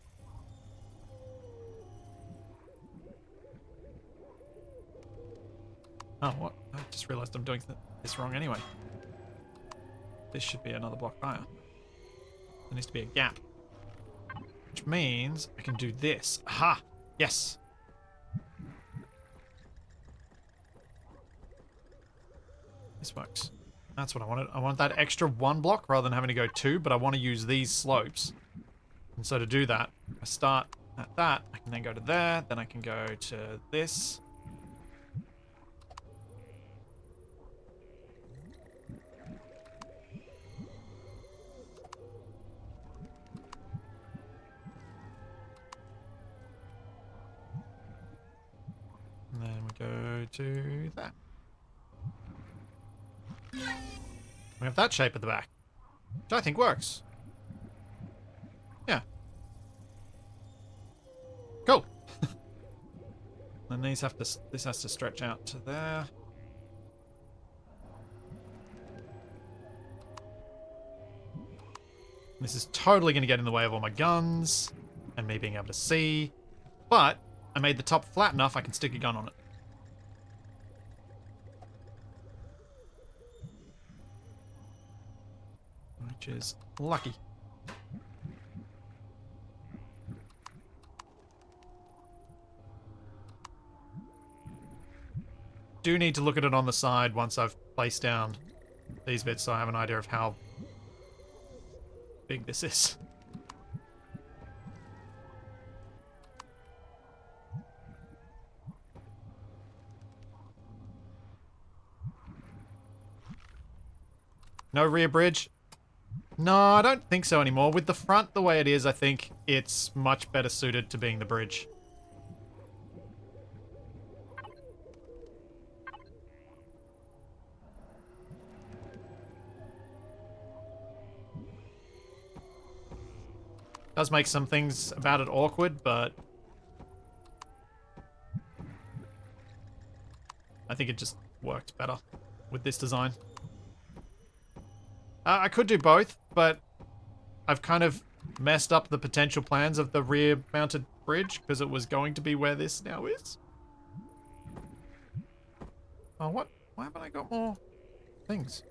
Speaker 1: Oh, what? I just realized I'm doing this wrong anyway. This should be another block higher. There needs to be a gap. Which means I can do this. Aha! Yes! This works. That's what I wanted. I want that extra 1 block rather than having to go 2, but I want to use these slopes. And so to do that, I start at that. I can then go to there. Then I can go to this. And then we go to that. We have that shape at the back, which I think works. Yeah. Cool. Then these have to. This has to stretch out to there. This is totally going to get in the way of all my guns and me being able to see. But I made the top flat enough I can stick a gun on it. Which is lucky. Do need to look at it on the side once I've placed down these bits so I have an idea of how big this is. No rear bridge? No, I don't think so anymore. With the front the way it is, I think it's much better suited to being the bridge. Does make some things about it awkward, but I think it just worked better with this design. I could do both, but I've kind of messed up the potential plans of the rear-mounted bridge because it was going to be where this now is. Oh, what? Why haven't I got more things?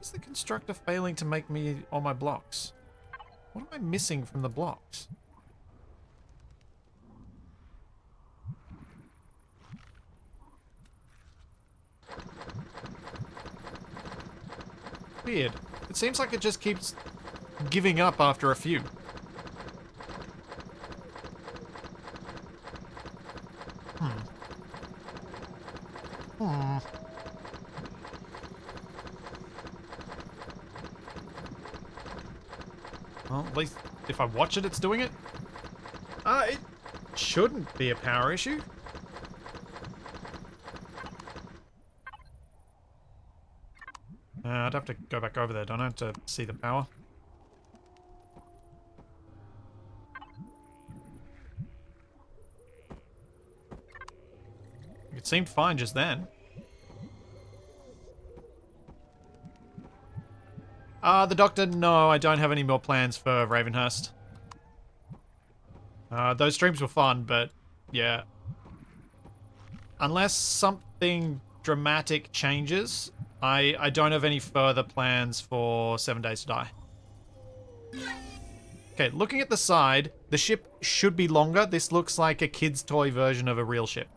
Speaker 1: Is the constructor failing to make me all my blocks? What am I missing from the blocks? Weird. It seems like it just keeps giving up after a few. Well, at least if I watch it, it's doing it. It shouldn't be a power issue. I'd have to go back over there, don't I, to see the power? It seemed fine just then. The doctor, no, I don't have any more plans for Ravenhurst. Those streams were fun, but yeah. Unless something dramatic changes, I don't have any further plans for 7 Days to Die. Okay, looking at the side, the ship should be longer. This looks like a kid's toy version of a real ship.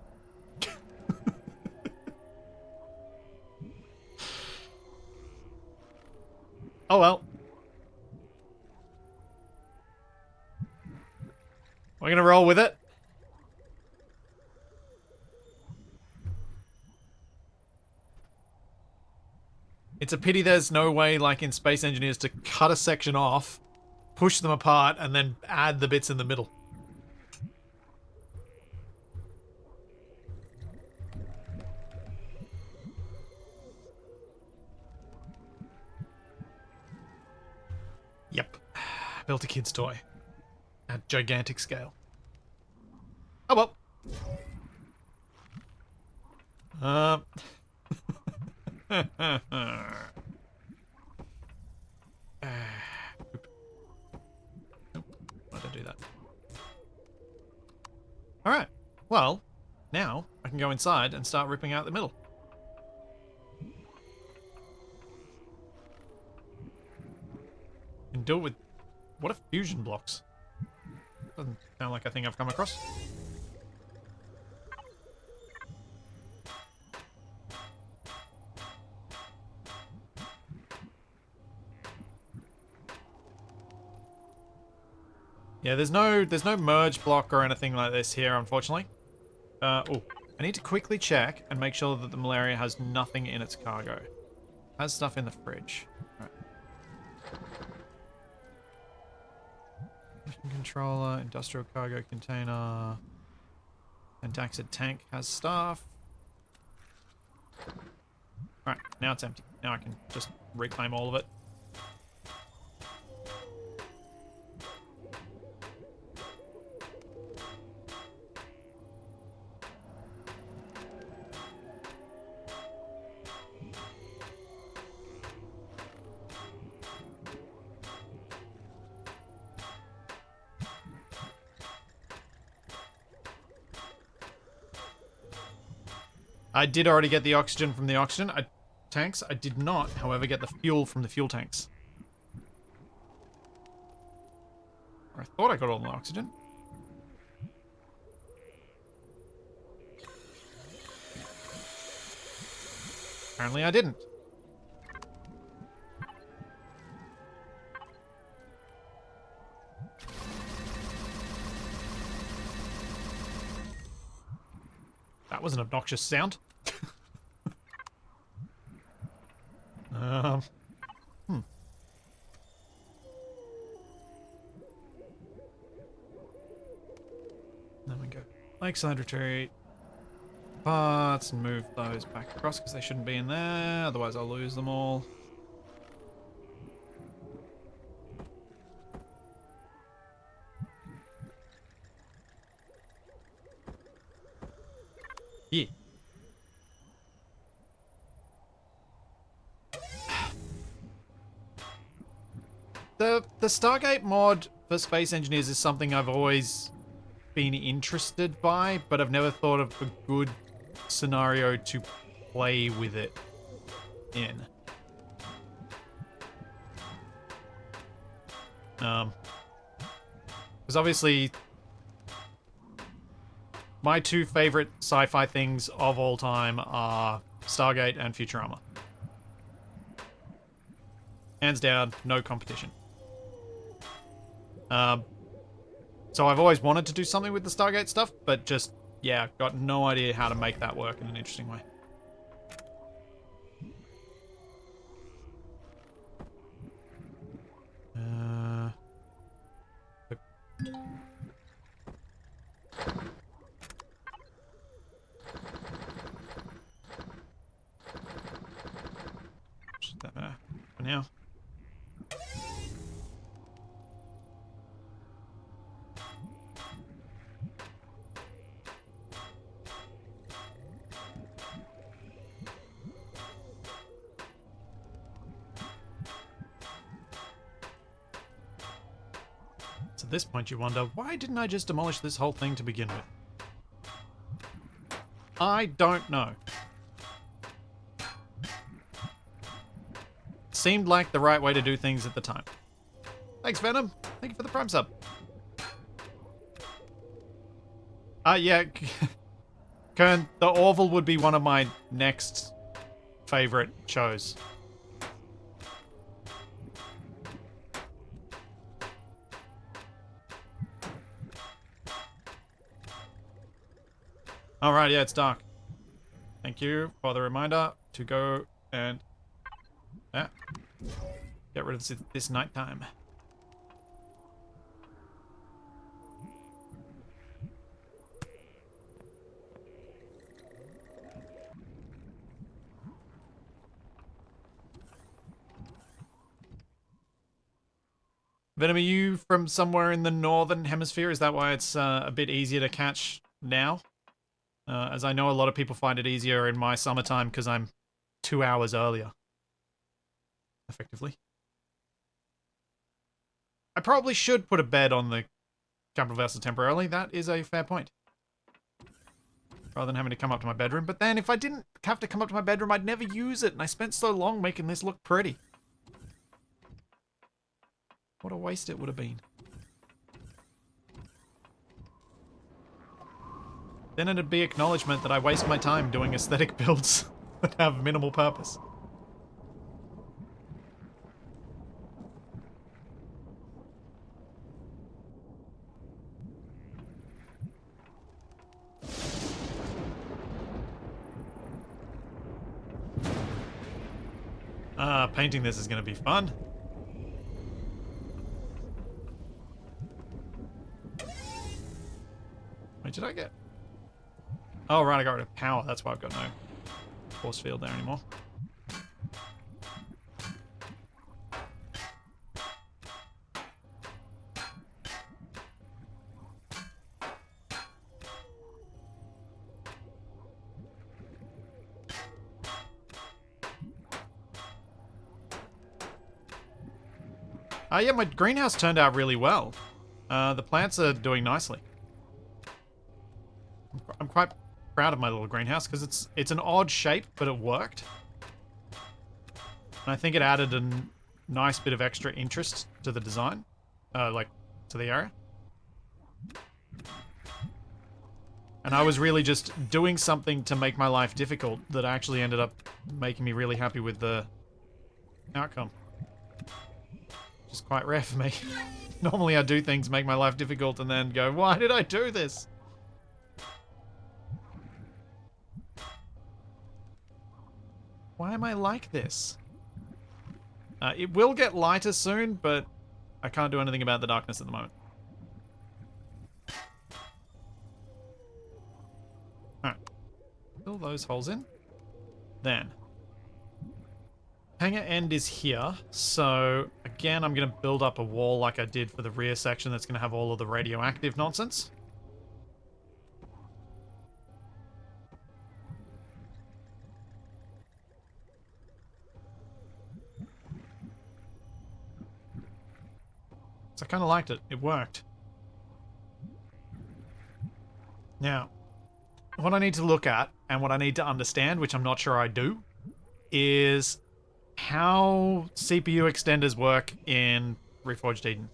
Speaker 1: Oh well. We're gonna roll with it. It's a pity there's no way, like in Space Engineers, to cut a section off, push them apart, and then add the bits in the middle. Yep. Built a kid's toy. At gigantic scale. Oh well. Uh... Why did I do that? Alright. Well, now I can go inside and start ripping out the middle. And do it with... What are fusion blocks? Doesn't sound like a thing I've come across. Yeah, there's no merge block or anything like this here, unfortunately. Oh, I need to quickly check and make sure that the malaria has nothing in its cargo. Has stuff in the fridge. Right. Mission controller, industrial cargo container. Antaxid tank has stuff. Alright, now it's empty. Now I can just reclaim all of it. I did already get the oxygen from the oxygen tanks. I did not, however, get the fuel from the fuel tanks. I thought I got all the oxygen. Apparently I didn't. That was an obnoxious sound. Hmm. There we go. Lakeside retreat. Parts and move those back across because they shouldn't be in there. Otherwise I'll lose them all. Yeah. The Stargate mod for Space Engineers is something I've always been interested by, but I've never thought of a good scenario to play with it in. Because obviously my two favorite sci-fi things of all time are Stargate and Futurama. Hands down, no competition. So I've always wanted to do something with the Stargate stuff, but just, yeah, got no idea how to make that work in an interesting way. Just that for now. At this point you wonder, why didn't I just demolish this whole thing to begin with? I don't know. Seemed like the right way to do things at the time. Thanks, Venom. Thank you for the Prime sub. Yeah. Kern, the Orville would be one of my next favorite shows. Alright, yeah, it's dark. Thank you for the reminder to go and get rid of this nighttime. Venom, are you from somewhere in the northern hemisphere? Is that why it's a bit easier to catch now? as I know a lot of people find it easier in my summertime because I'm 2 hours earlier, effectively. I probably should put a bed on the capital vessel temporarily. That is a fair point. Rather than having to come up to my bedroom. But then if I didn't have to come up to my bedroom, I'd never use it. And I spent so long making this look pretty. What a waste it would have been. Then it'd be acknowledgement that I waste my time doing aesthetic builds that have minimal purpose. Painting this is going to be fun. Wait, did I get... Oh, right, I got rid of power. That's why I've got no force field there anymore. Yeah, my greenhouse turned out really well. The plants are doing nicely. I'm quite proud of my little greenhouse because it's an odd shape, but it worked. And I think it added a nice bit of extra interest to the design, like to the area. And I was really just doing something to make my life difficult that actually ended up making me really happy with the outcome. Which is quite rare for me. Normally I do things, make my life difficult, and then go, why did I do this? Why am I like this? It will get lighter soon, but I can't do anything about the darkness at the moment. Alright. Fill those holes in. Then. Hangar end is here, so again I'm going to build up a wall like I did for the rear section that's going to have all of the radioactive nonsense. So I kind of liked it. It worked. Now, what I need to look at and what I need to understand, which I'm not sure I do, is how CPU extenders work in Reforged Eden.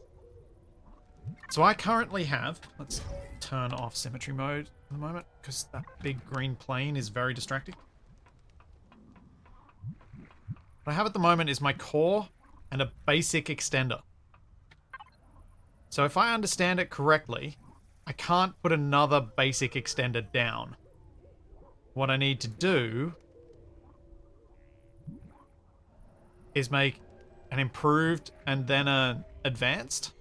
Speaker 1: So I currently have... Let's turn off symmetry mode for the moment, because that big green plane is very distracting. What I have at the moment is my core and a basic extender. So if I understand it correctly, I can't put another basic extender down. What I need to do is make an improved and then an advanced.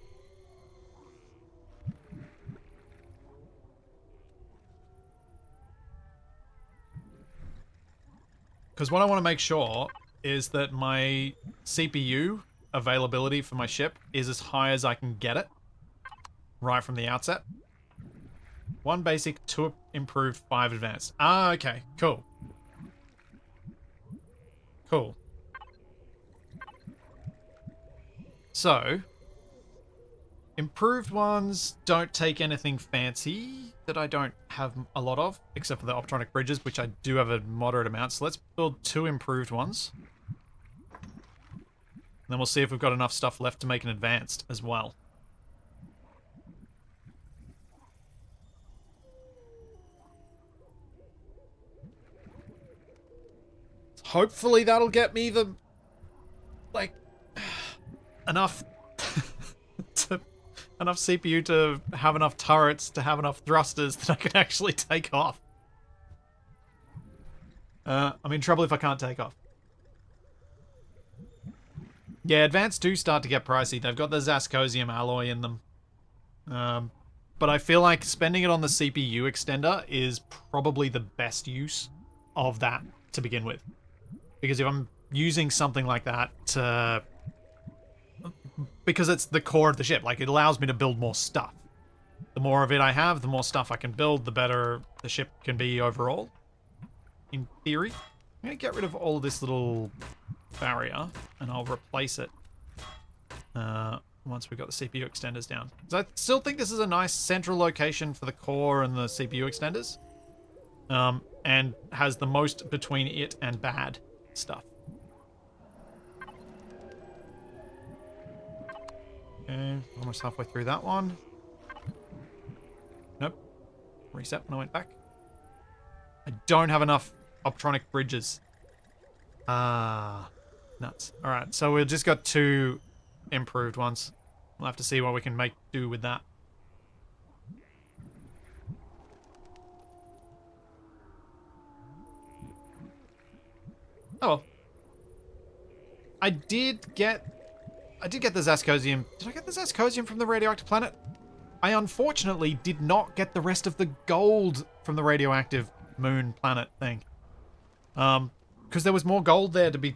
Speaker 1: Because what I want to make sure is that my CPU availability for my ship is as high as I can get it right from the outset. 1 basic, 2 improved, 5 advanced. Ah, okay, cool. Cool. So, improved ones don't take anything fancy that I don't have a lot of, except for the optronic bridges, which I do have a moderate amount. So let's build 2 improved ones. And then we'll see if we've got enough stuff left to make an advanced as well. Hopefully that'll get me the, like, enough enough CPU to have enough turrets, to have enough thrusters that I can actually take off. I'm in trouble if I can't take off. Yeah, advanced do start to get pricey. They've got the Zascosium alloy in them. But I feel like spending it on the CPU extender is probably the best use of that to begin with. Because if I'm using something like that because it's the core of the ship, like, it allows me to build more stuff. The more of it I have, the more stuff I can build, the better the ship can be overall. In theory. I'm going to get rid of all of this little barrier, and I'll replace it once we've got the CPU extenders down. So I still think this is a nice central location for the core and the CPU extenders. And has the most between it and bad stuff. Okay, almost halfway through that one. Nope. Reset when I went back. I don't have enough optronic bridges. Ah, nuts. Alright, so we've just got 2 improved ones. We'll have to see what we can make do with that. Oh well. I did get the Zascosium. Did I get the Zascosium from the radioactive planet? I unfortunately did not get the rest of the gold from the radioactive moon planet thing. Because there was more gold there to be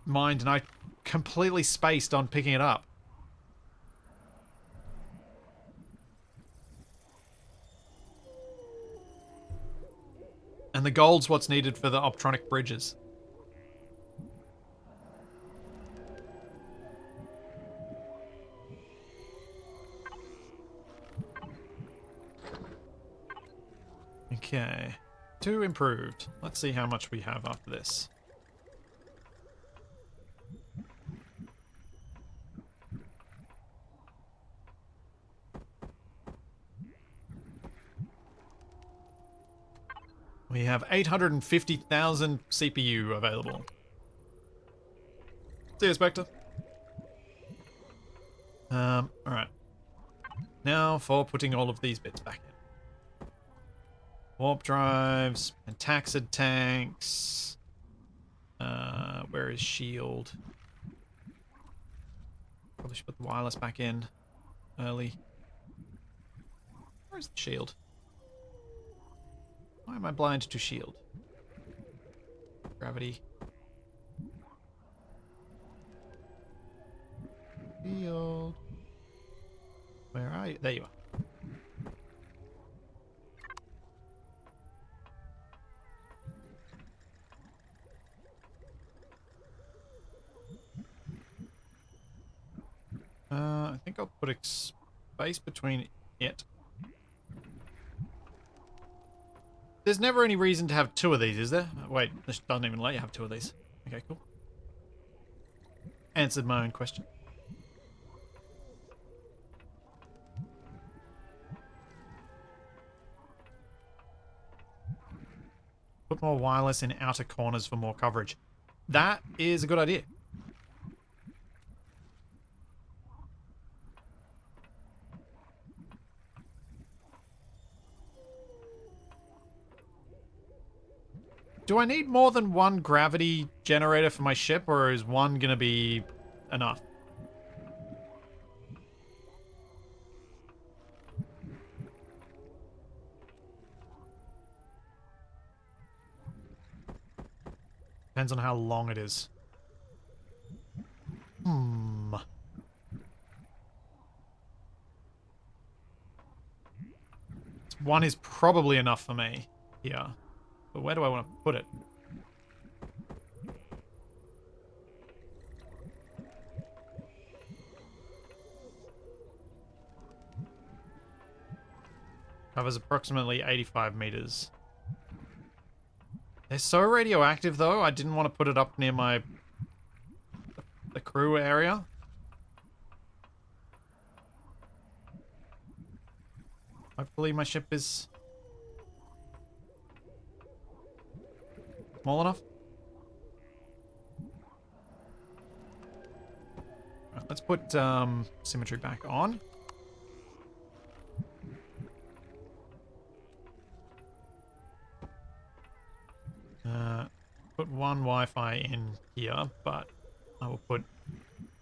Speaker 1: mined, and I completely spaced on picking it up. And the gold's what's needed for the optronic bridges. Okay. 2 improved. Let's see how much we have after this. We have 850,000 CPU available. See you, Spectre. Alright. Now for putting all of these bits back in. Warp drives, and taxid tanks. Where is shield? Probably should put the wireless back in early. Where's the shield? Why am I blind to shield? Gravity. Shield. Where are you? There you are. I think I'll put a space between it. There's never any reason to have 2 of these, is there? Wait, this doesn't even let you have 2 of these. Okay, cool. Answered my own question. Put more wireless in outer corners for more coverage. That is a good idea. Do I need more than 1 gravity generator for my ship, or is 1 gonna be enough? Depends on how long it is. 1 is probably enough for me here. But where do I want to put it? Covers approximately 85 meters. They're so radioactive, though, I didn't want to put it up near the crew area. Hopefully my ship is small enough. Right, let's put symmetry back on. Put 1 Wi-Fi in here, but I will put,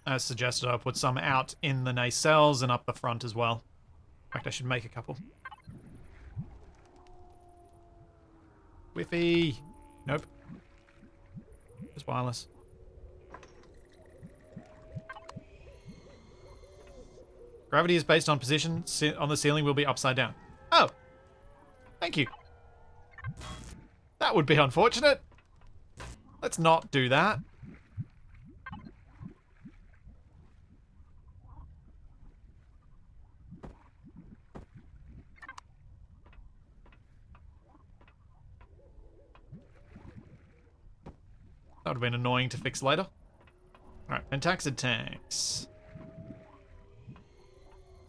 Speaker 1: as suggested, I'll put some out in the nacelles and up the front as well. In fact, I should make a couple. Wi-Fi! Nope. Just wireless. Gravity is based on position on the ceiling will be upside down. Oh, thank you. That would be unfortunate. Let's not do that. That would have been annoying to fix later. Alright, pentaxid tanks.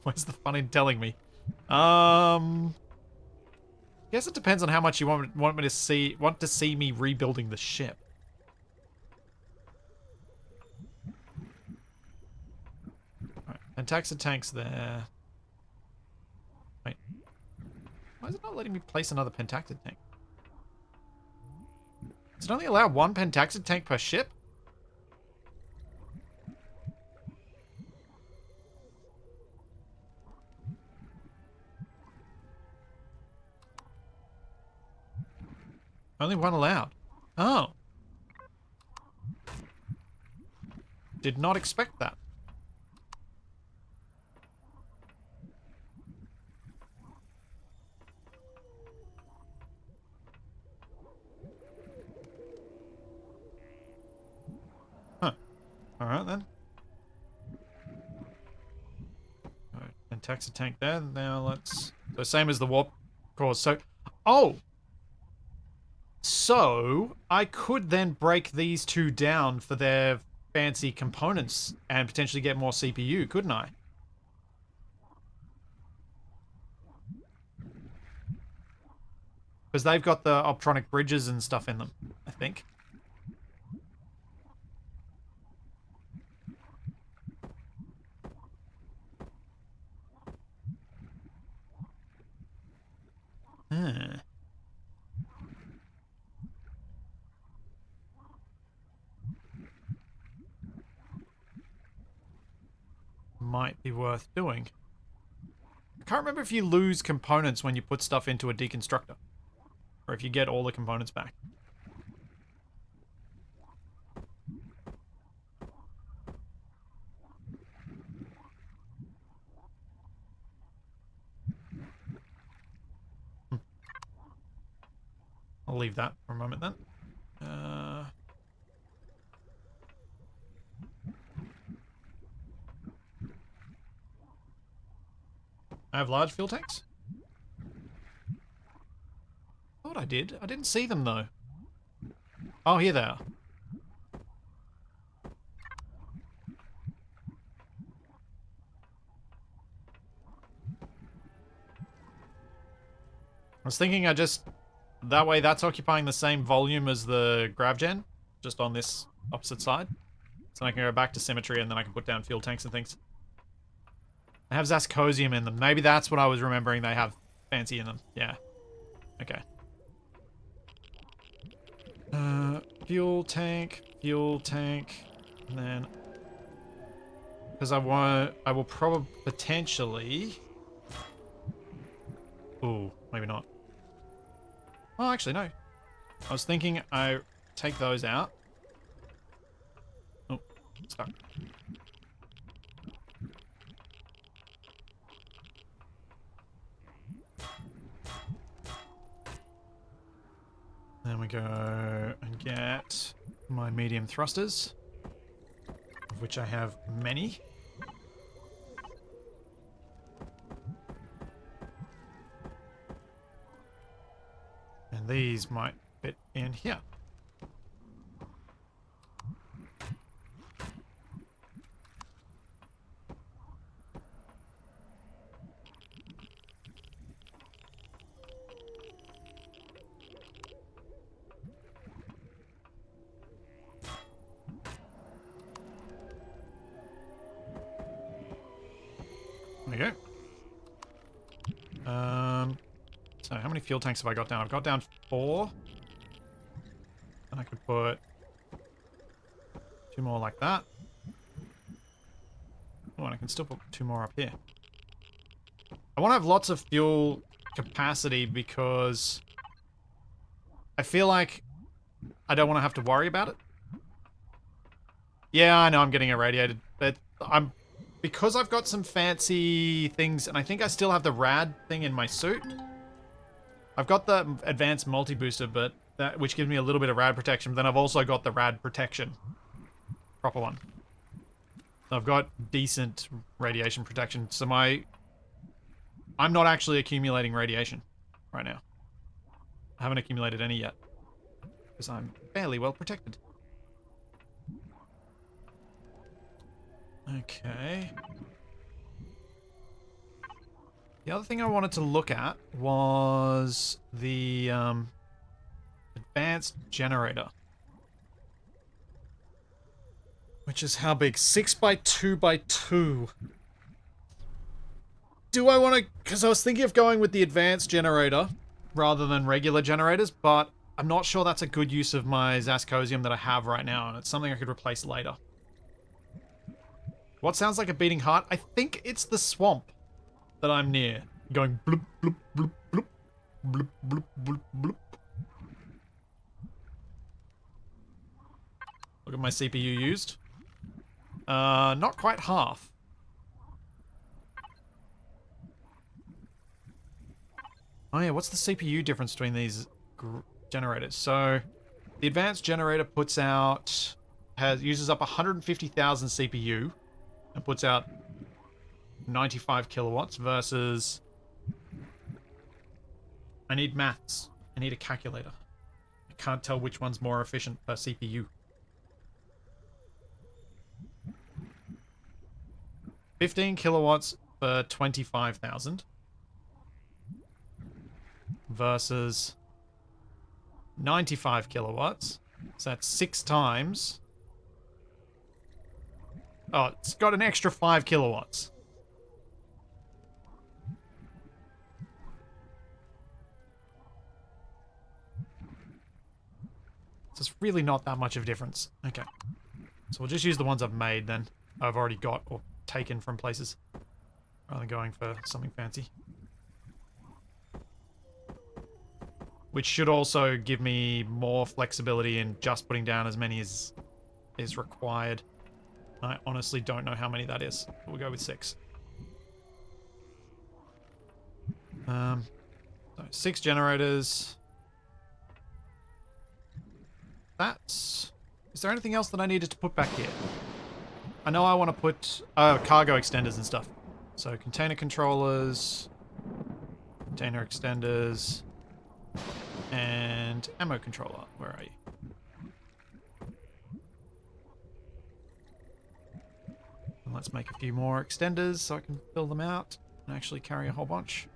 Speaker 1: Where's the fun in telling me? Guess it depends on how much you want me to see me rebuilding the ship. Alright, pentaxid tanks there. Wait. Why is it not letting me place another pentaxid tank? Does it only allow one pentaxid tank per ship? Only one allowed. Oh. Did not expect that. Huh. Alright then. Alright, pentaxid tank there. Now let's... So same as the warp cores. So... Oh! So, I could then break these two down for their fancy components and potentially get more CPU, couldn't I? Because they've got the optronic bridges and stuff in them, I think. Hmm. Might be worth doing. I can't remember if you lose components when you put stuff into a deconstructor. Or if you get all the components back. I'll leave that for a moment then. I have large fuel tanks? Thought I did. I didn't see them though. Oh, here they are. I was thinking that way that's occupying the same volume as the GravGen, just on this opposite side. So I can go back to symmetry and then I can put down fuel tanks and things. They have Zascosium in them. Maybe that's what I was remembering they have fancy in them. Yeah. Okay. Fuel tank, and then... Because I will probably potentially... Ooh, maybe not. Oh, actually, no. I was thinking I take those out. Oh, stuck. Then we go and get my medium thrusters, of which I have many. And these might fit in here. There we go. So how many fuel tanks have I got down? I've got down 4. And I could put 2 more like that. Oh, and I can still put 2 more up here. I want to have lots of fuel capacity because I feel like I don't want to have to worry about it. Yeah, I know I'm getting irradiated, but I'm because I've got some fancy things, and I think I still have the rad thing in my suit. I've got the advanced multi-booster, but which gives me a little bit of rad protection, but then I've also got the rad protection. Proper one. So I've got decent radiation protection, so I'm not actually accumulating radiation right now. I haven't accumulated any yet, because I'm fairly well protected. Okay. The other thing I wanted to look at was the advanced generator. Which is how big? 6 by 2 by 2. Do I want to... Because I was thinking of going with the advanced generator rather than regular generators, but I'm not sure that's a good use of my Zascosium that I have right now, and it's something I could replace later. What sounds like a beating heart? I think it's the swamp that I'm near. Going bloop, bloop, bloop, bloop, bloop, bloop, bloop, bloop. Look at my CPU used. Not quite half. Oh yeah, what's the CPU difference between these generators? So, the advanced generator uses up 150,000 CPU and puts out 95 kilowatts versus... I need maths. I need a calculator. I can't tell which one's more efficient per CPU. 15 kilowatts for 25,000 versus 95 kilowatts. So that's 6 times. Oh, it's got an extra 5 kilowatts. So it's really not that much of a difference. Okay. So we'll just use the ones I've made then. I've already got or taken from places. Rather than going for something fancy. Which should also give me more flexibility in just putting down as many as is required. I honestly don't know how many that is. We'll go with 6. So 6 generators. That's... Is there anything else that I needed to put back here? I know I want to put cargo extenders and stuff. So container controllers, container extenders, and ammo controller. Where are you? And let's make a few more extenders so I can fill them out and actually carry a whole bunch.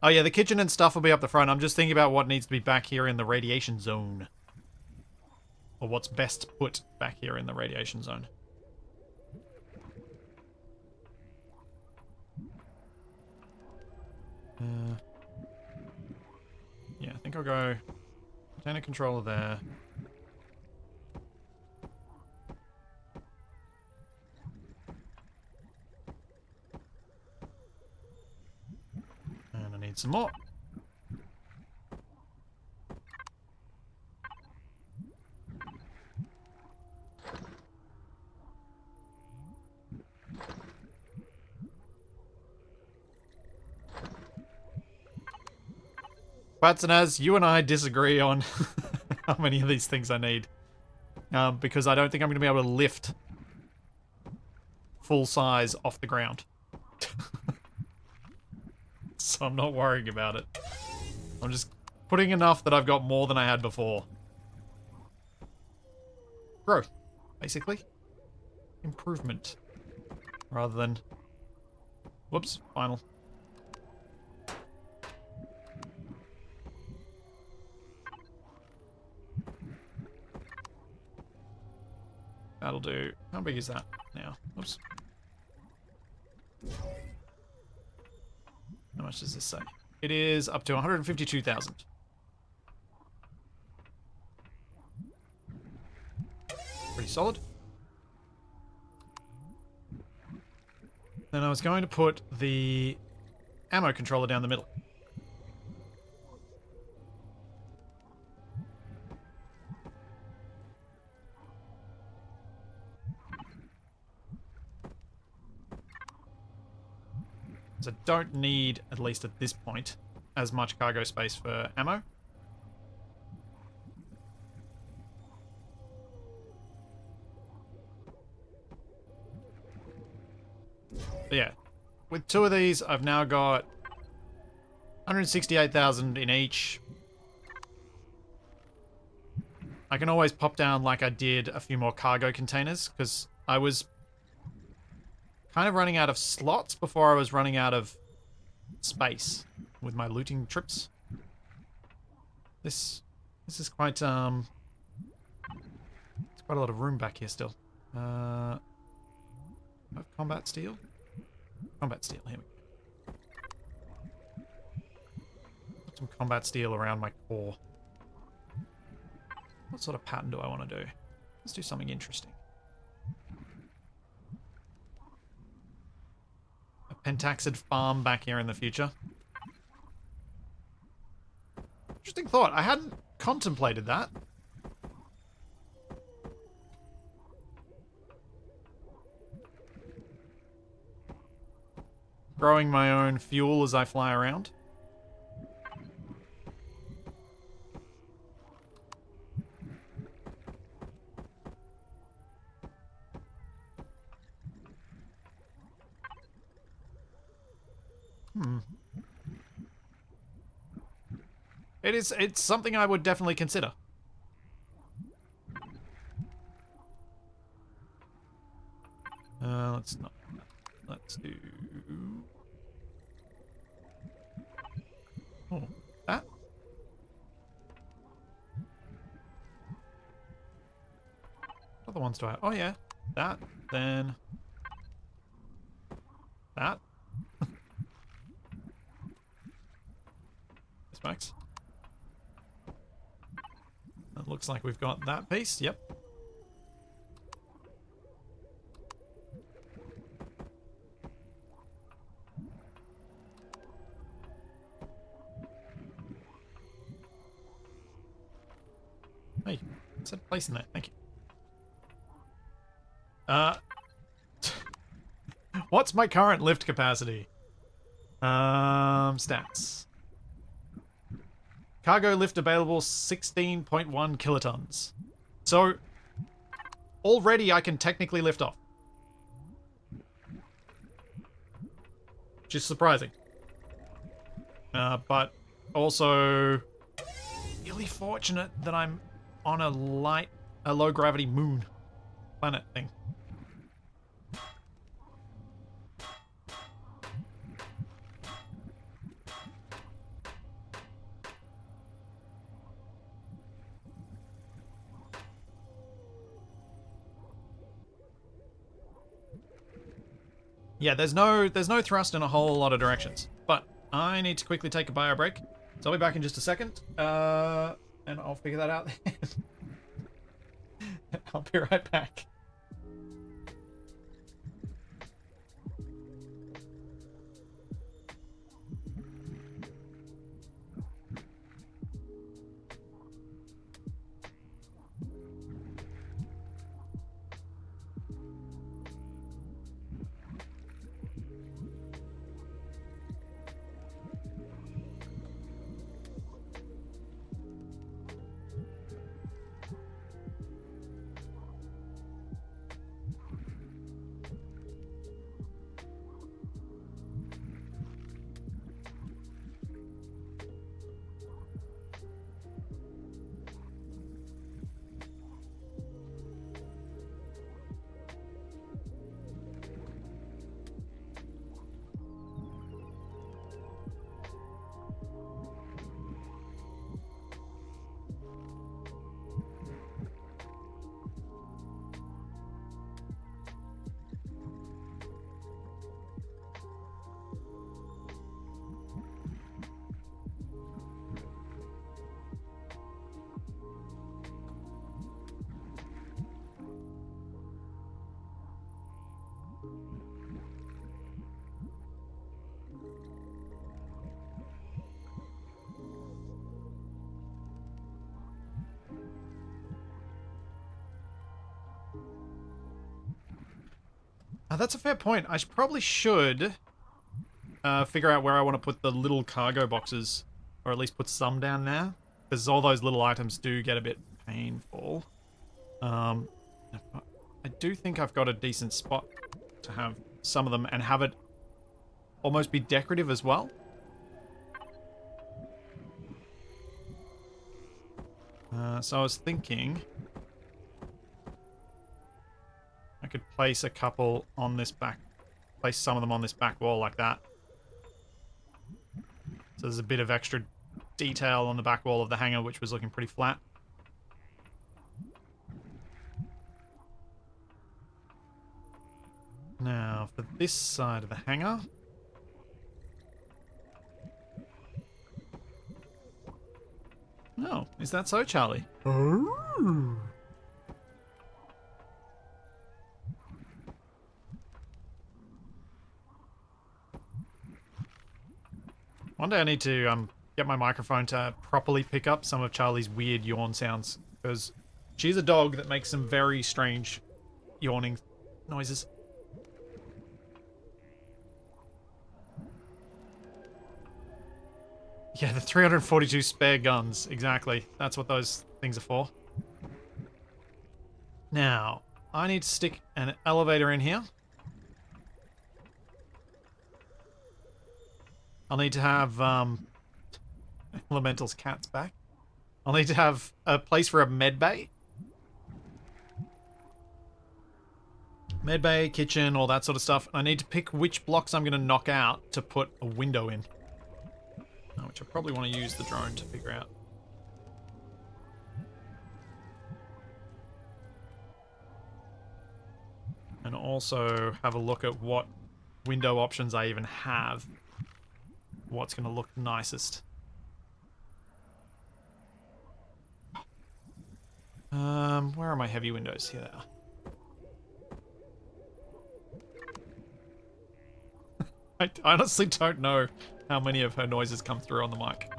Speaker 1: Oh yeah, the kitchen and stuff will be up the front. I'm just thinking about what needs to be back here in the radiation zone. Or what's best put back here in the radiation zone. Yeah, I think I'll go container controller there. And I need some more. Quatsanaz, you and I disagree on how many of these things I need. Because I don't think I'm going to be able to lift full size off the ground. So I'm not worrying about it. I'm just putting enough that I've got more than I had before. Growth, basically. Improvement. Rather than... Whoops, final. That'll do. How big is that now? Whoops. How much does this say? It is up to 152,000. Pretty solid. Then I was going to put the ammo controller down the middle. So don't need, at least at this point, as much cargo space for ammo. But yeah, with 2 of these, I've now got 168,000 in each. I can always pop down like I did a few more cargo containers, because I was kind of running out of slots before I was running out of space with my looting trips. This is quite it's quite a lot of room back here still. Combat steel? Combat steel, here we go. Put some combat steel around my core. What sort of pattern do I want to do? Let's do something interesting. A pentaxid farm back here in the future. Interesting thought. I hadn't contemplated that. Growing my own fuel as I fly around. It's something I would definitely consider. Let's not. Let's do. Oh, that. What other ones do I have? Oh yeah, that. Then that. This max. It looks like we've got that piece. Yep. Hey, it said place in there. Thank you. What's my current lift capacity? Stats. Cargo lift available 16.1 kilotons. So, already I can technically lift off. Which is surprising. But also really fortunate that I'm on a low gravity moon planet thing. Yeah, there's no thrust in a whole lot of directions. But I need to quickly take a bio break. So I'll be back in just a second. And I'll figure that out. I'll be right back. That's a fair point. I probably should figure out where I want to put the little cargo boxes, or at least put some down there, because all those little items do get a bit painful. Um, I do think I've got a decent spot to have some of them and have it almost be decorative as well. So I was thinking I could place a couple on this place some of them on this back wall like that. So there's a bit of extra detail on the back wall of the hangar, which was looking pretty flat. Now, for this side of the hangar. Oh, is that so, Charlie? Oh. One day I need to get my microphone to properly pick up some of Charlie's weird yawn sounds, because she's a dog that makes some very strange yawning noises. Yeah, the 342 spare guns, exactly. That's what those things are for. Now, I need to stick an elevator in here. I'll need to have, Elemental's cat's back. I'll need to have a place for a med bay. Med bay, kitchen, all that sort of stuff. I need to pick which blocks I'm going to knock out to put a window in. Which I probably want to use the drone to figure out. And also have a look at what window options I even have. What's going to look nicest. Where are my heavy windows? Here they are. I honestly don't know how many of her noises come through on the mic.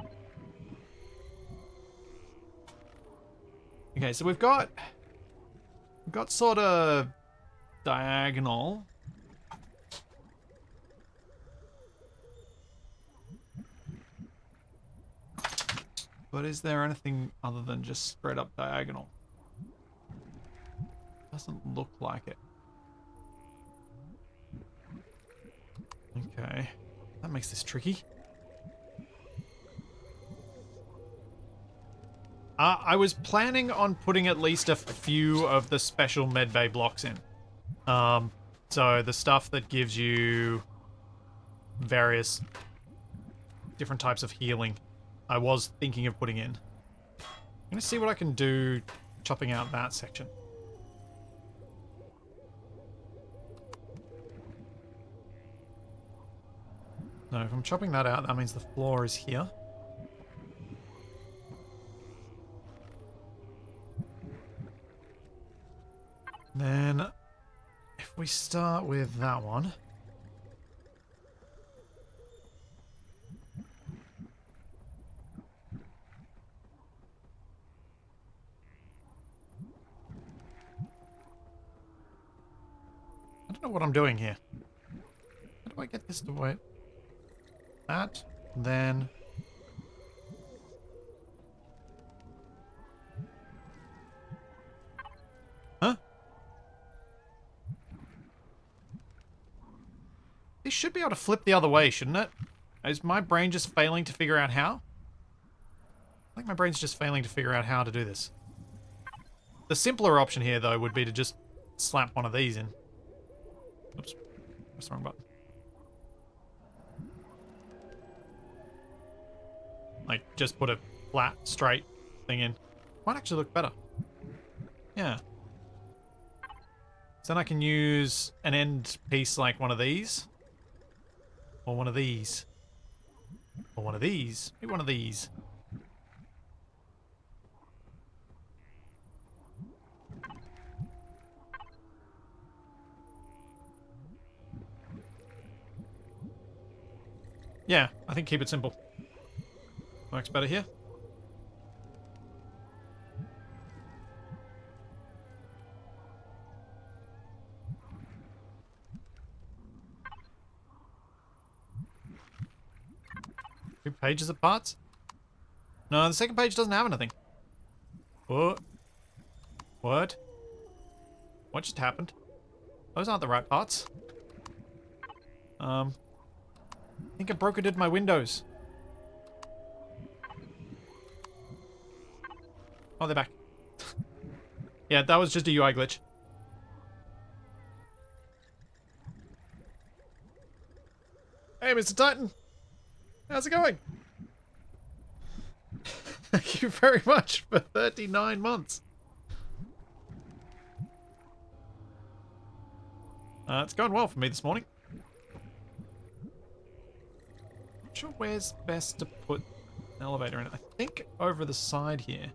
Speaker 1: Okay, so we've got sort of diagonal. But is there anything other than just straight up diagonal? Doesn't look like it. Okay, that makes this tricky. I was planning on putting at least a few of the special medbay blocks in. So the stuff that gives you various different types of healing, I was thinking of putting in. I'm gonna see what I can do chopping out that section. No, if I'm chopping that out, that means the floor is here. Then, if we start with that one. I don't know what I'm doing here. How do I get this to work? That, then... Huh? This should be able to flip the other way, shouldn't it? Is my brain just failing to figure out how? I think my brain's just failing to figure out how to do this. The simpler option here, though, would be to just slap one of these in. Oops. Press the wrong button. Like, just put a flat, straight thing in. Might actually look better. Yeah. So then I can use an end piece like one of these. Or one of these. Or one of these. Maybe one of these. Yeah, I think keep it simple. Works better here. 2 pages of parts? No, the second page doesn't have anything. What? What? What just happened? Those aren't the right parts. I think I brokered my windows. Oh, they're back. Yeah, that was just a UI glitch. Hey, Mr. Titan. How's it going? Thank you very much for 39 months. It's going well for me this morning. Not sure where's best to put an elevator in. I think over the side here.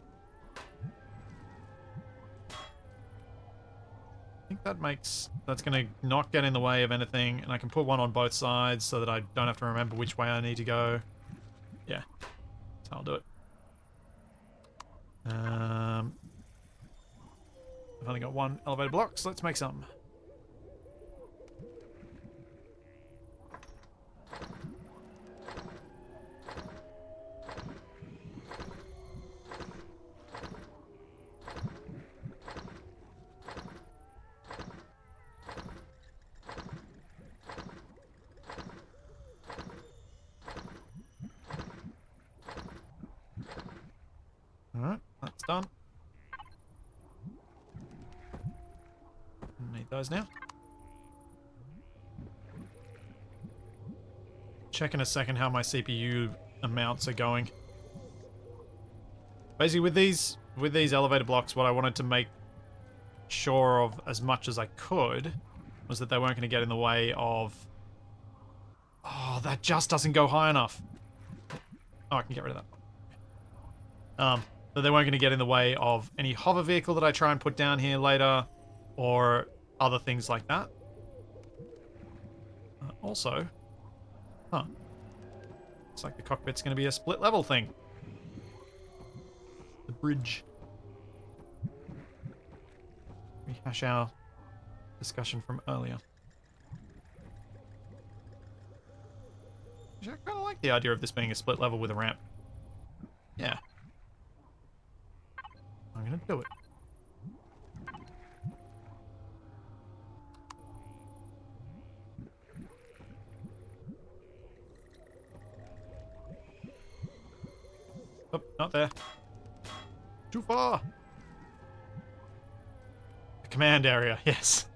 Speaker 1: I think that's going to not get in the way of anything, and I can put one on both sides so that I don't have to remember which way I need to go. Yeah, that's how I'll do it. I've only got 1 elevator block, so let's make some. Alright, that's done. Need those now. Check in a second how my CPU amounts are going. Basically, with these elevator blocks, what I wanted to make sure of as much as I could was that they weren't going to get in the way of... Oh, that just doesn't go high enough. Oh, I can get rid of that. That they weren't going to get in the way of any hover vehicle that I try and put down here later, or other things like that. Also, looks like the cockpit's going to be a split level thing. The bridge. Rehash our discussion from earlier. Actually, I kind of like the idea of this being a split level with a ramp. Yeah. I'm going to do it. Oh, not there. Too far. The command area, yes.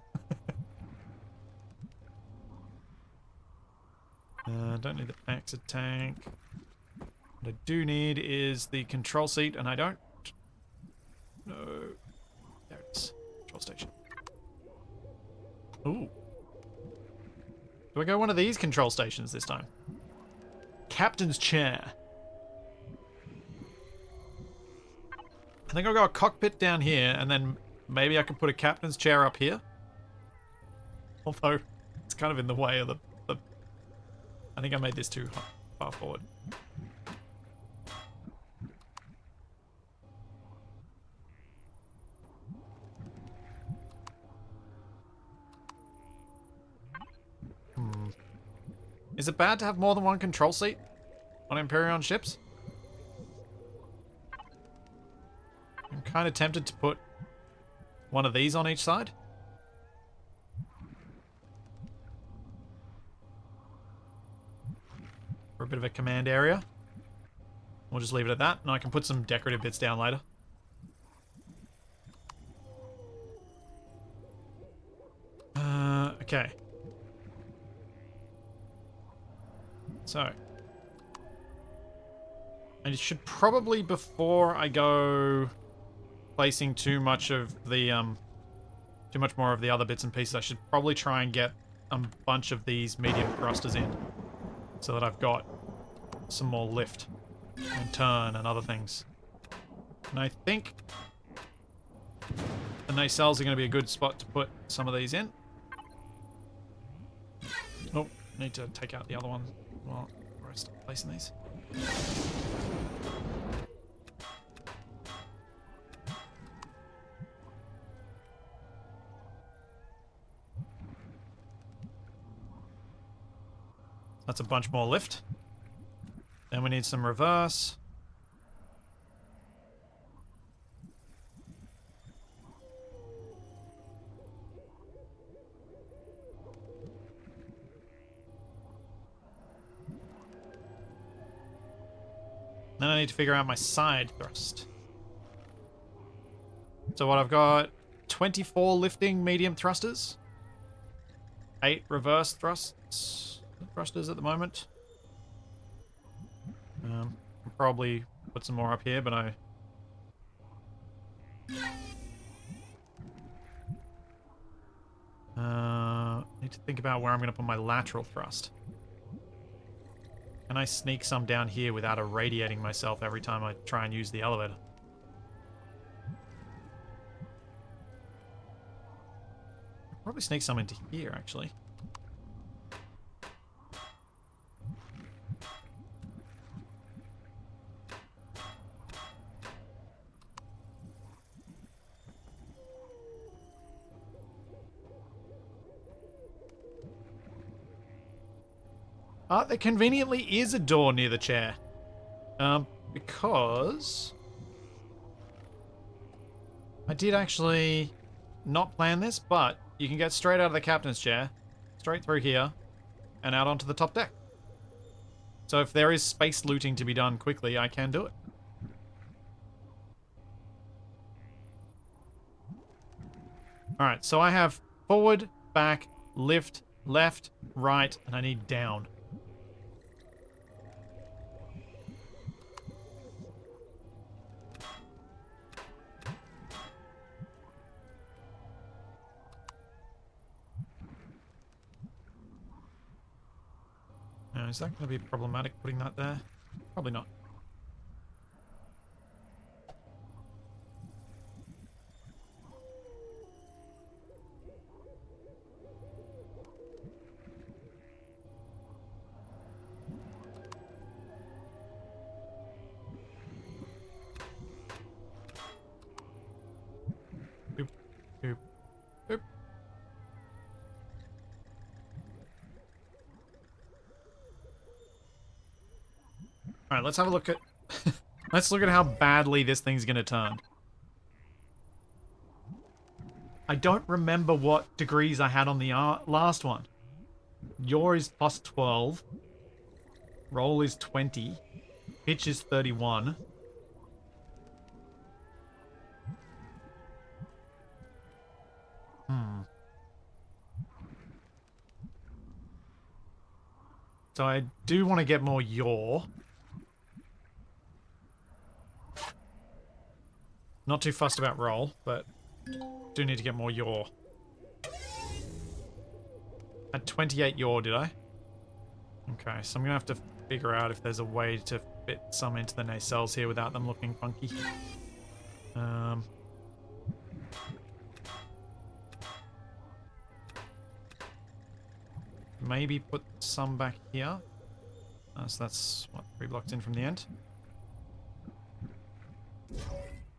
Speaker 1: Don't need the exit tank. What I do need is the control seat, and I don't. No. There it is. Control station. Ooh. Do I go one of these control stations this time? Captain's chair. I think I'll go a cockpit down here, and then maybe I can put a captain's chair up here. Although, it's kind of in the way of the... I think I made this too far forward. Is it bad to have more than one control seat on Empyrion ships? I'm kind of tempted to put one of these on each side. For a bit of a command area. We'll just leave it at that, and I can put some decorative bits down later. Okay. So. I should probably, before I go placing too much of the, too much more of the other bits and pieces, I should probably try and get a bunch of these medium thrusters in. So that I've got some more lift and turn and other things. And I think the nacelles are going to be a good spot to put some of these in. Oh, need to take out the other one while I start placing these. That's a bunch more lift. Then we need some reverse. Then I need to figure out my side thrust. So what I've got, 24 lifting medium thrusters. 8 reverse thrusters at the moment. I'll probably put some more up here, but I... need to think about where I'm going to put my lateral thrust. Can I sneak some down here without irradiating myself every time I try and use the elevator? I'll probably sneak some into here, actually. There conveniently is a door near the chair. Because... I did actually not plan this, but you can get straight out of the captain's chair, straight through here, and out onto the top deck. So if there is space looting to be done quickly, I can do it. Alright, so I have forward, back, lift, left, right, and I need down. Now, is that going to be problematic putting that there? Probably not. Boop, boop, boop. Alright, let's have a look at... let's look at how badly this thing's gonna turn. I don't remember what degrees I had on the last one. Yaw is plus 12. Roll is 20. Pitch is 31. So I do want to get more yaw. Not too fussed about roll, but do need to get more yaw. Had 28 yaw, did I? Okay, so I'm gonna have to figure out if there's a way to fit some into the nacelles here without them looking funky. Maybe put some back here. So that's, what, 3 blocks in from the end?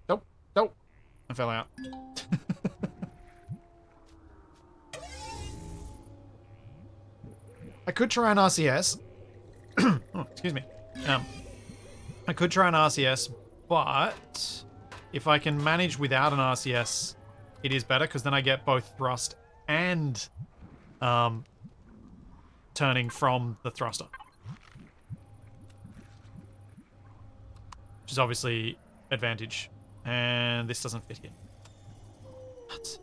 Speaker 1: Nope, nope. I fell out. I could try an RCS. Oh, excuse me. I could try an RCS, but if I can manage without an RCS, it is better, because then I get both thrust and turning from the thruster. Which is obviously advantage. And this doesn't fit here. What?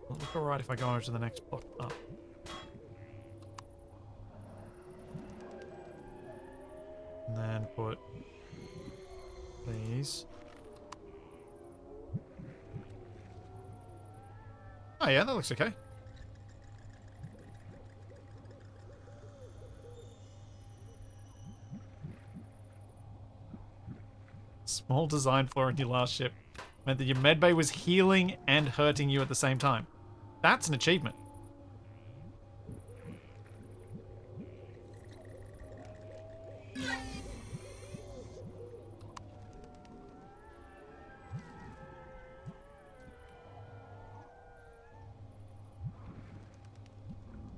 Speaker 1: It'll look alright if I go over to the next block up. And then put these. Oh yeah, that looks okay. Small design flaw in your last ship meant that your medbay was healing and hurting you at the same time. That's an achievement.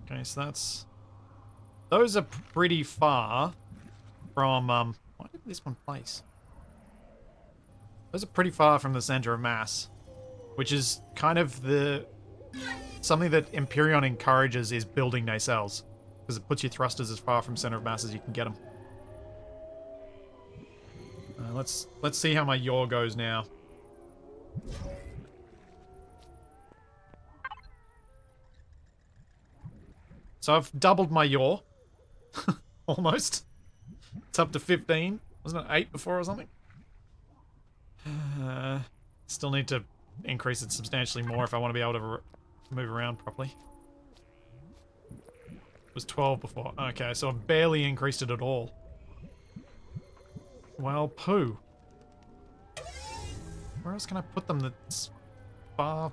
Speaker 1: Okay, so that's... those are pretty far. from, why did this one place? Those are pretty far from the center of mass, which is kind of something that Empyrion encourages is building nacelles, because it puts your thrusters as far from center of mass as you can get them. Let's see how my yaw goes now. So I've doubled my yaw. Almost. It's up to 15. Wasn't it 8 before or something? Still need to increase it substantially more if I want to be able to move around properly. It was 12 before. Okay, so I've barely increased it at all. Well, poo. Where else can I put them that's far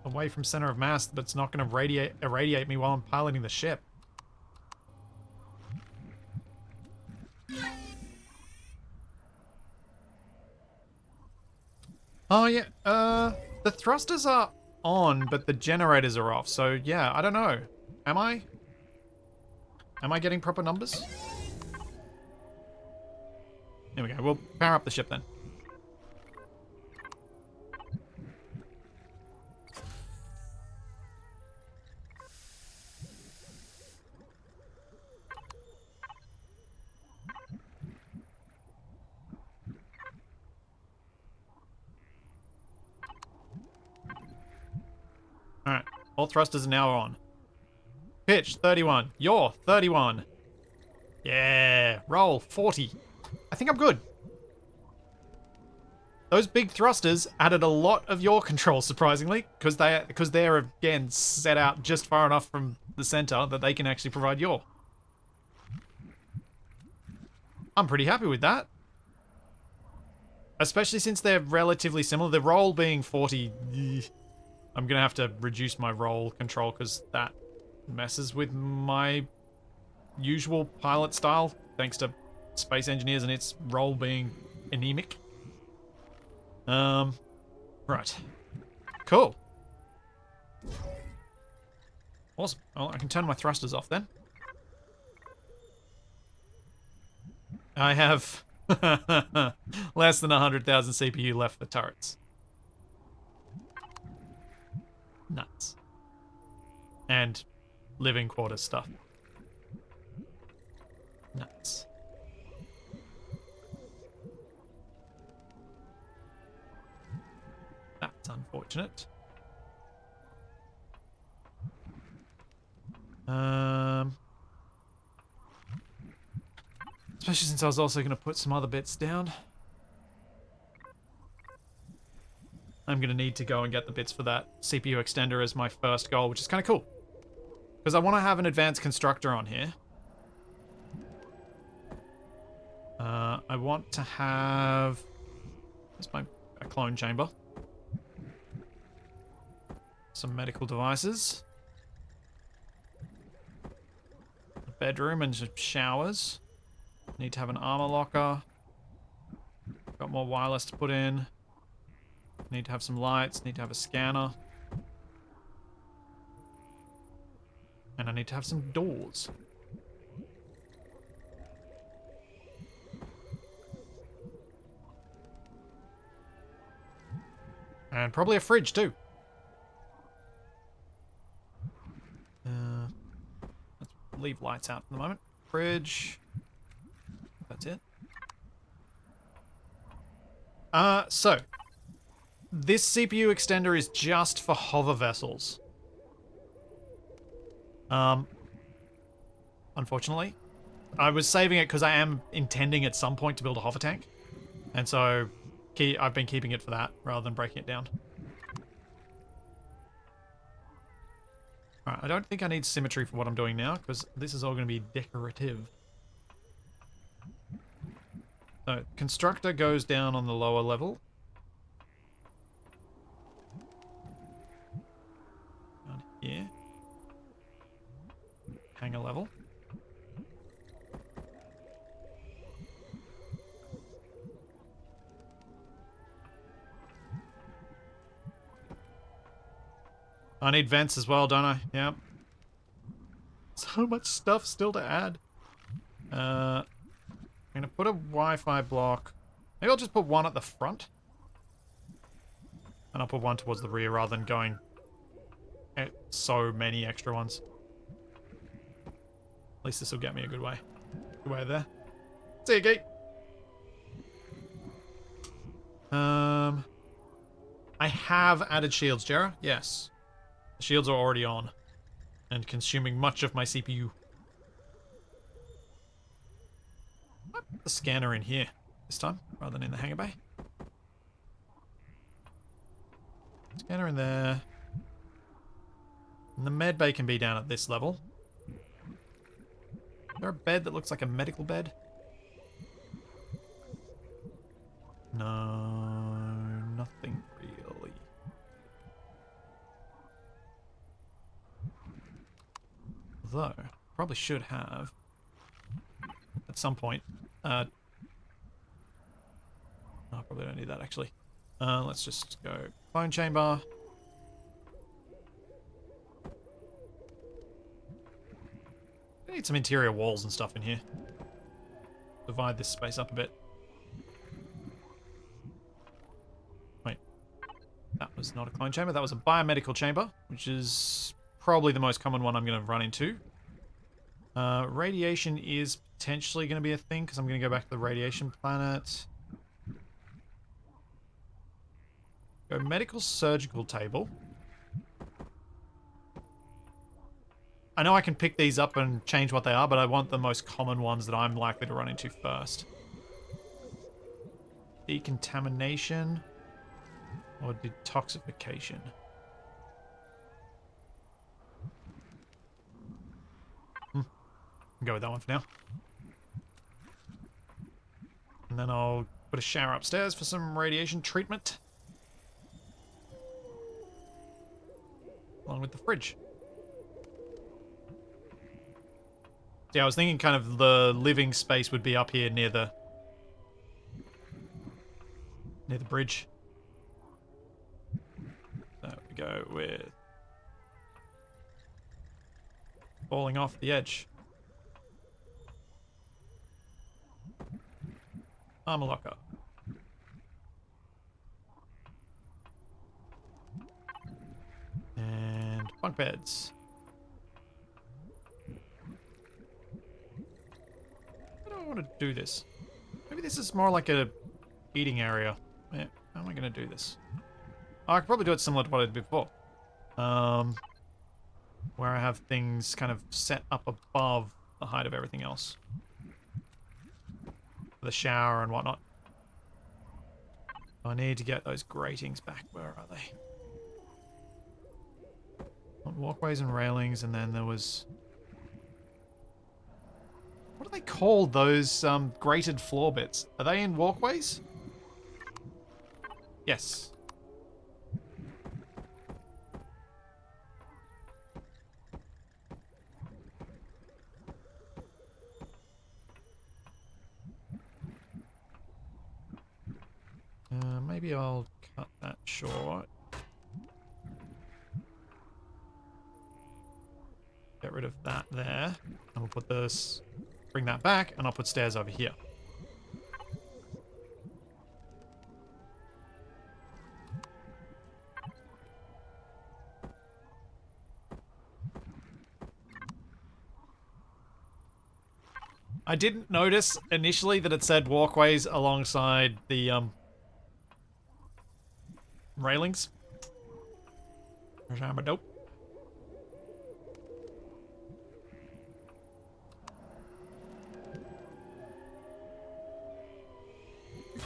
Speaker 1: away from center of mass but it's not going to irradiate me while I'm piloting the ship? Oh, yeah. The thrusters are on, but the generators are off. So, yeah, I don't know. Am I? Am I getting proper numbers? There we go. We'll power up the ship then. Alright. All thrusters are now on. Pitch, 31. Yaw, 31. Yeah. Roll, 40. I think I'm good. Those big thrusters added a lot of yaw control, surprisingly, because they're again set out just far enough from the center that they can actually provide yaw. I'm pretty happy with that. Especially since they're relatively similar. The roll being 40, I'm going to have to reduce my roll control because that messes with my usual pilot style, thanks to Space Engineers and its roll being anemic. Right. Cool. Awesome. Well, I can turn my thrusters off then. I have less than 100,000 CPU left for turrets. Nuts. And living quarters stuff. Nuts. That's unfortunate. Especially since I was also going to put some other bits down. I'm going to need to go and get the bits for that CPU extender as my first goal, which is kind of cool. Because I want to have an advanced constructor on here. I want to have... There's a clone chamber. Some medical devices. A bedroom and some showers. Need to have an armor locker. Got more wireless to put in. Need to have some lights. Need to have a scanner. And I need to have some doors. And probably a fridge too. Let's leave lights out for the moment. Fridge. That's it. So this CPU extender is just for hover vessels. Unfortunately. I was saving it because I am intending at some point to build a hover tank. And so I've been keeping it for that rather than breaking it down. Alright, I don't think I need symmetry for what I'm doing now because this is all going to be decorative. So, constructor goes down on the lower level. Down here. Hangar level. I need vents as well, don't I? Yep. So much stuff still to add. I'm going to put a Wi-Fi block. Maybe I'll just put one at the front. And I'll put one towards the rear rather than going at so many extra ones. At least this will get me a good way. Good way there. See you, geek. I have added shields, Jera. Yes. The shields are already on. And consuming much of my CPU. I'll put the scanner in here this time, rather than in the hangar bay. Scanner in there. And the med bay can be down at this level. Is there a bed that looks like a medical bed? No, nothing really. Although, probably should have at some point. I probably don't need that actually. Let's just go clone chamber. I need some interior walls and stuff in here. Divide this space up a bit. Wait. That was not a clone chamber. That was a biomedical chamber, which is probably the most common one I'm going to run into. Radiation is potentially going to be a thing, because I'm going to go back to the radiation planet. Go medical surgical table. I know I can pick these up and change what they are, but I want the most common ones that I'm likely to run into first. Decontamination or detoxification. I'll go with that one for now. And then I'll put a shower upstairs for some radiation treatment. Along with the fridge. Yeah, I was thinking kind of the living space would be up here near the bridge. There we go with falling off the edge. Armor locker. And bunk beds. How do I want to do this? Maybe this is more like a eating area. Yeah, how am I going to do this? Oh, I could probably do it similar to what I did before. Where I have things kind of set up above the height of everything else. The shower and whatnot. I need to get those gratings back. Where are they? Walkways and railings, and then there was... What are they called, those grated floor bits? Are they in walkways? Yes. Maybe I'll cut that short. Get rid of that there. And we'll put this... Bring that back, and I'll put stairs over here. I didn't notice initially that it said walkways alongside the railings. Dope.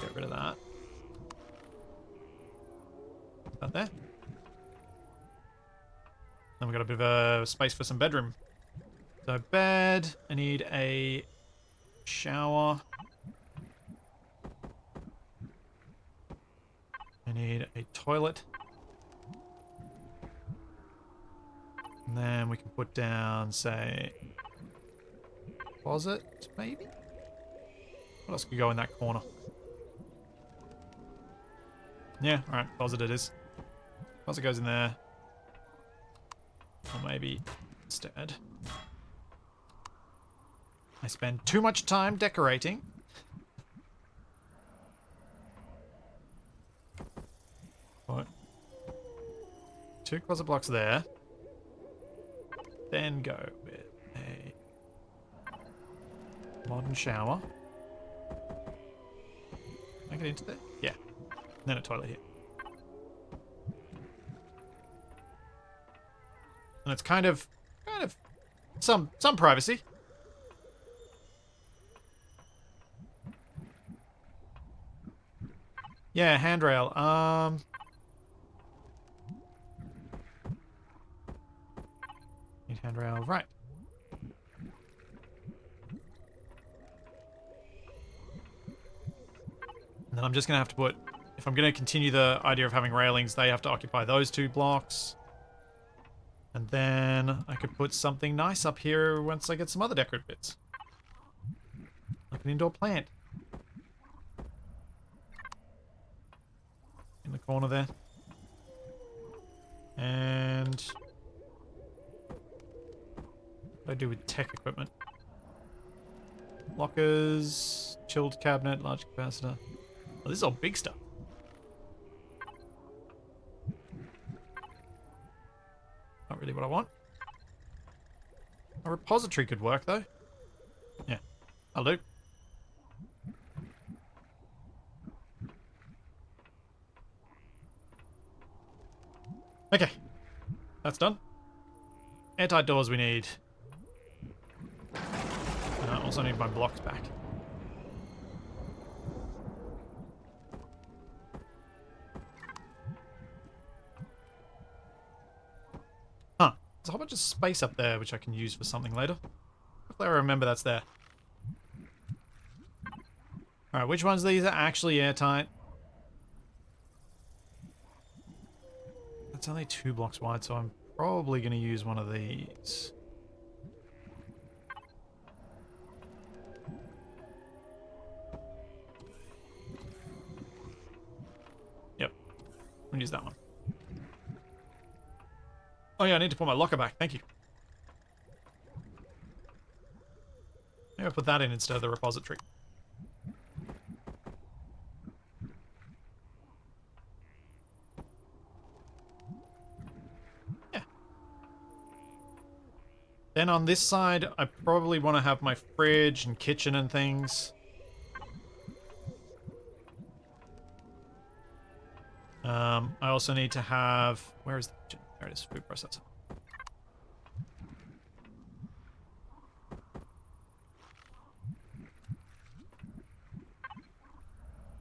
Speaker 1: Get rid of that. That there. Then we've got a bit of a space for some bedroom. So bed, I need a shower. I need a toilet. And then we can put down, say, closet, maybe? What else could go in that corner? Yeah, alright, closet it is. Closet goes in there. Or maybe instead I spend too much time decorating 2 closet blocks there. Then go with a modern shower. Can I get into there? Yeah. And then a toilet here. And it's kind of some privacy. Yeah, handrail. Need handrail, right. And then I'm just gonna have to put, if I'm gonna continue the idea of having railings, they have to occupy those 2 blocks. And then I could put something nice up here once I get some other decorative bits. Like an indoor plant. In the corner there. And what do I do with tech equipment? Lockers, chilled cabinet, large capacitor. Oh, this is all big stuff. Not really what I want. A repository could work, though. Yeah. I'll do. Okay. That's done. Airtight doors we need. And I also need my blocks back. Huh. There's a whole bunch of space up there which I can use for something later. Hopefully I remember that's there. Alright, which ones of these are actually airtight? It's only 2 blocks wide, so I'm probably going to use one of these. Yep. I'm going to use that one. Oh yeah, I need to put my locker back. Thank you. Maybe I'll put that in instead of the repository. Yeah. Then on this side, I probably want to have my fridge and kitchen and things. I also need to have... Where is the kitchen? There it is, food processor.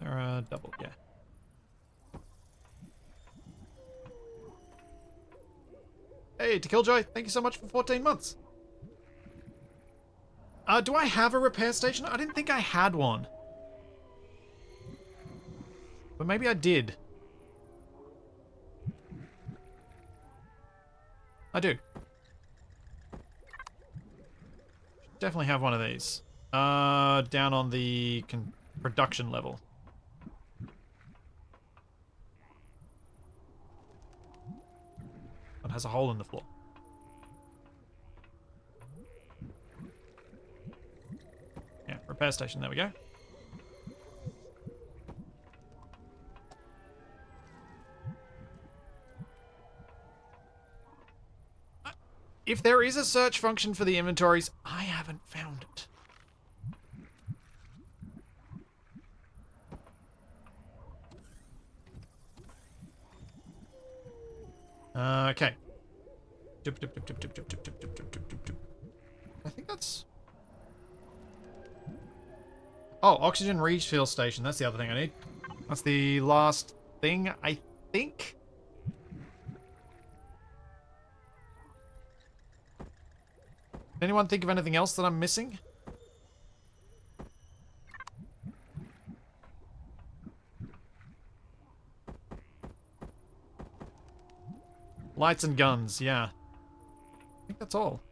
Speaker 1: They're double, yeah. Hey, to Killjoy, thank you so much for 14 months. Do I have a repair station? I didn't think I had one. But maybe I did. I do. Definitely have one of these. Down on the production level. It has a hole in the floor. Yeah, repair station, there we go. If there is a search function for the inventories, I haven't found it. Okay. I think that's... Oh, oxygen refuel station. That's the other thing I need. That's the last thing, I think. Anyone think of anything else that I'm missing? Lights and guns, yeah. I think that's all.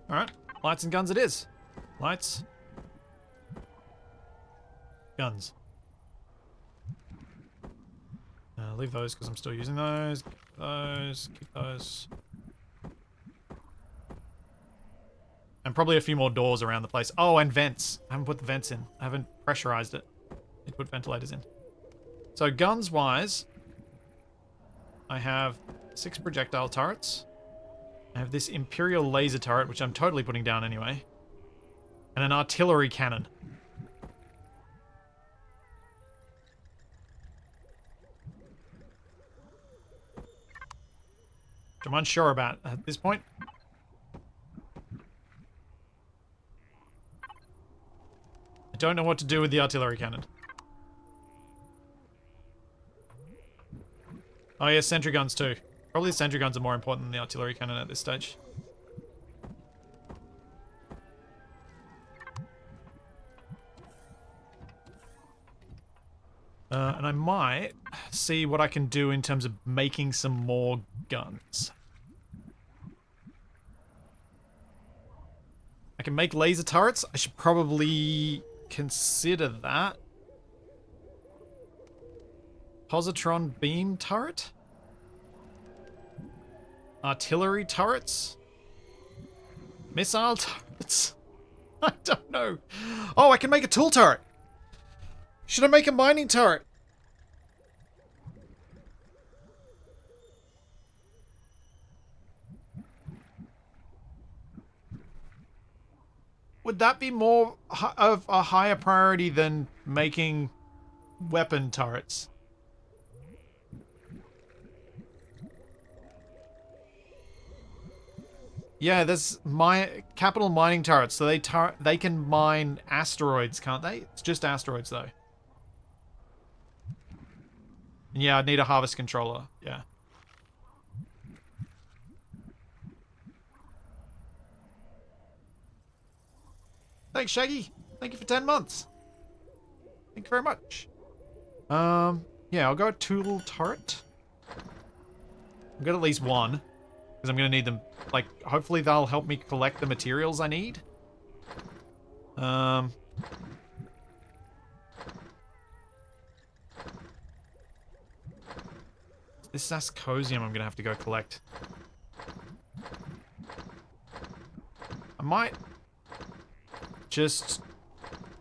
Speaker 1: Alright, lights and guns it is. Lights. Guns. Leave those because I'm still using those. Keep those. And probably a few more doors around the place. Oh, and vents. I haven't put the vents in. I haven't pressurized it. Need to put ventilators in. So guns-wise, I have 6 projectile turrets. I have this Imperial laser turret, which I'm totally putting down anyway. And an artillery cannon. Which I'm unsure about at this point. I don't know what to do with the artillery cannon. Oh yeah, sentry guns too. Probably the sentry guns are more important than the artillery cannon at this stage. And I might see what I can do in terms of making some more guns. I can make laser turrets. I should probably consider that. Positron beam turret? Artillery turrets? Missile turrets? I don't know. Oh, I can make a tool turret. Should I make a mining turret? Would that be more of a higher priority than making weapon turrets? Yeah, there's capital mining turrets, so they can mine asteroids, can't they? It's just asteroids though. And yeah, I'd need a harvest controller. Yeah. Thanks, Shaggy. Thank you for 10 months. Thank you very much. Yeah, I'll go tool turret. I'll get at least one. Because I'm going to need them. Like, hopefully they'll help me collect the materials I need. This Ascosium I'm going to have to go collect. I might just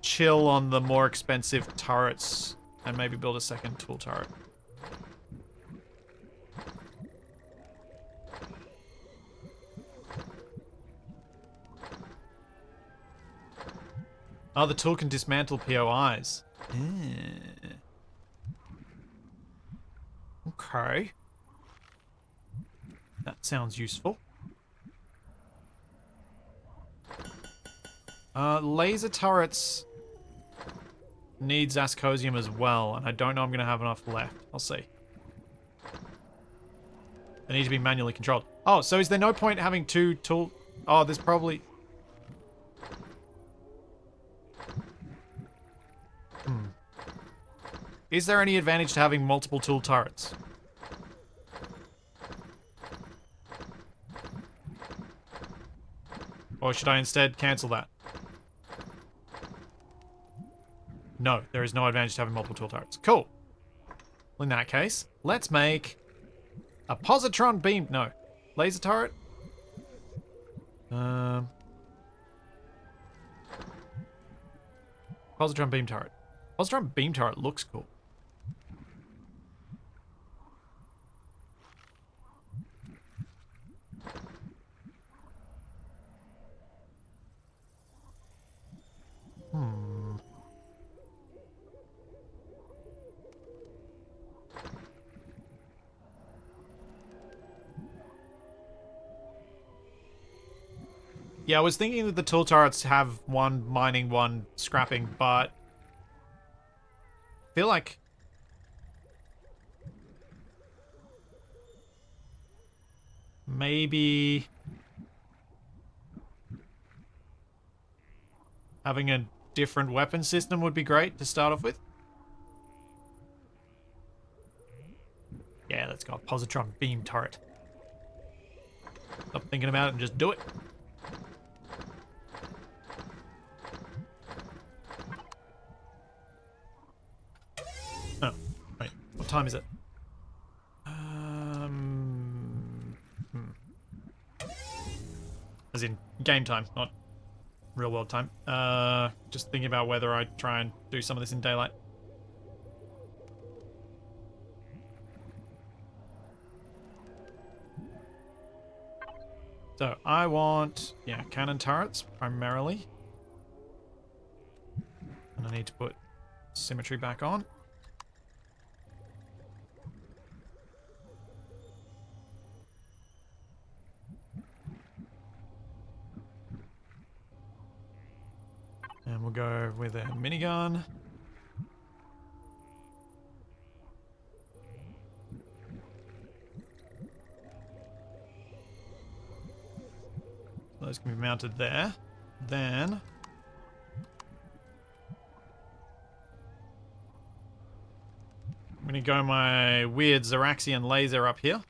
Speaker 1: chill on the more expensive turrets and maybe build a second tool turret. Oh, the tool can dismantle POIs. Okay. That sounds useful. Laser turrets needs Ascosium as well, and I don't know I'm going to have enough left. I'll see. They need to be manually controlled. Oh, so is there no point having 2 tool... Oh, there's probably... Is there any advantage to having multiple tool turrets? Or should I instead cancel that? No, there is no advantage to having multiple tool turrets. Cool. Well, in that case, let's make a positron beam... No. Laser turret? Positron beam turret. Positron beam turret looks cool. Yeah, I was thinking that the tool turrets have one mining, one scrapping, but I feel like maybe having a different weapon system would be great to start off with. Yeah, let's go. Positron beam turret. Stop thinking about it and just do it. Oh, wait. What time is it? As in game time, not real world time. Just thinking about whether I try and do some of this in daylight. So I want, yeah, cannon turrets primarily. And I need to put symmetry back on. And we'll go with a minigun. Those can be mounted there. Then I'm going to go my weird Zeraxian laser up here.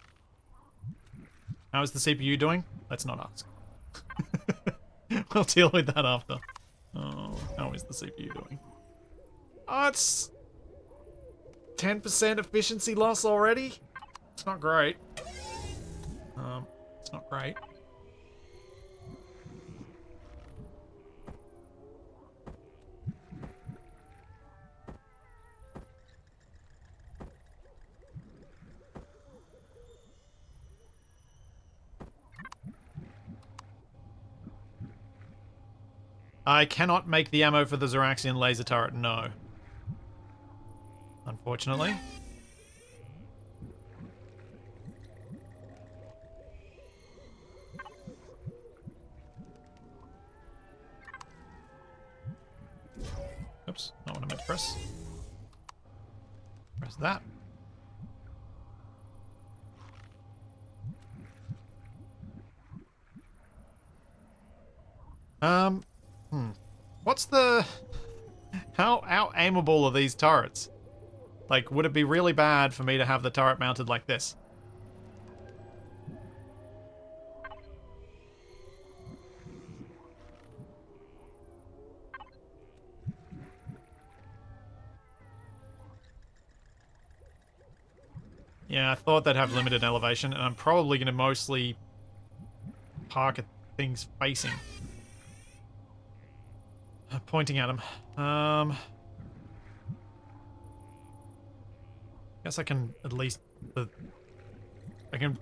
Speaker 1: How is the CPU doing? Let's not ask. We'll deal with that after. Oh, how is the CPU doing? Oh, it's 10% efficiency loss already? It's not great. It's not great. I cannot make the ammo for the Zeraxian laser turret, no. Unfortunately. Oops, not what I meant to press. Press that. What's the... How aimable are these turrets? Like, would it be really bad for me to have the turret mounted like this? Yeah, I thought they'd have limited elevation, and I'm probably going to mostly park at things facing. Pointing at them. Guess I can at least... I can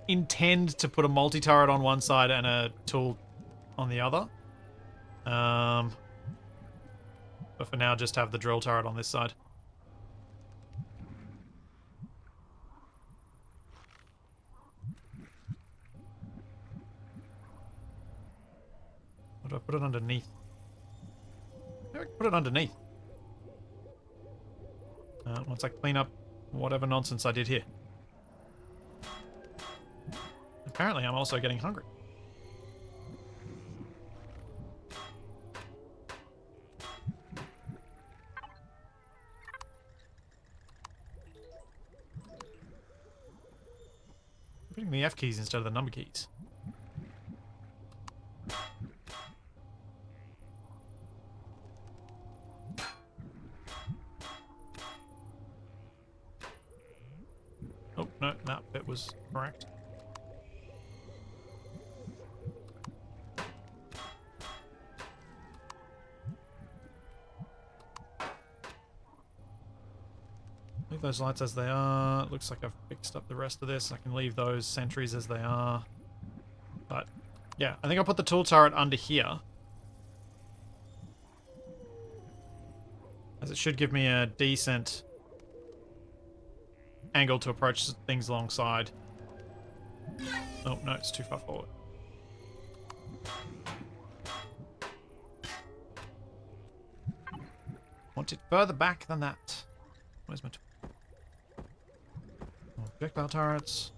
Speaker 1: intend to put a multi-turret on one side and a tool on the other. But for now, just have the drill turret on this side. Or do I put it underneath? Maybe I can put it underneath. Once I clean up whatever nonsense I did here. Apparently, I'm also getting hungry. I'm putting the F keys instead of the number keys. Oh, no, that bit was correct. Leave those lights as they are. Looks like I've fixed up the rest of this. I can leave those sentries as they are. But, yeah, I think I'll put the tool turret under here. As it should give me a decent angle to approach things alongside. Oh, no, it's too far forward. Want it further back than that. Where's my tool? Projectile turrets.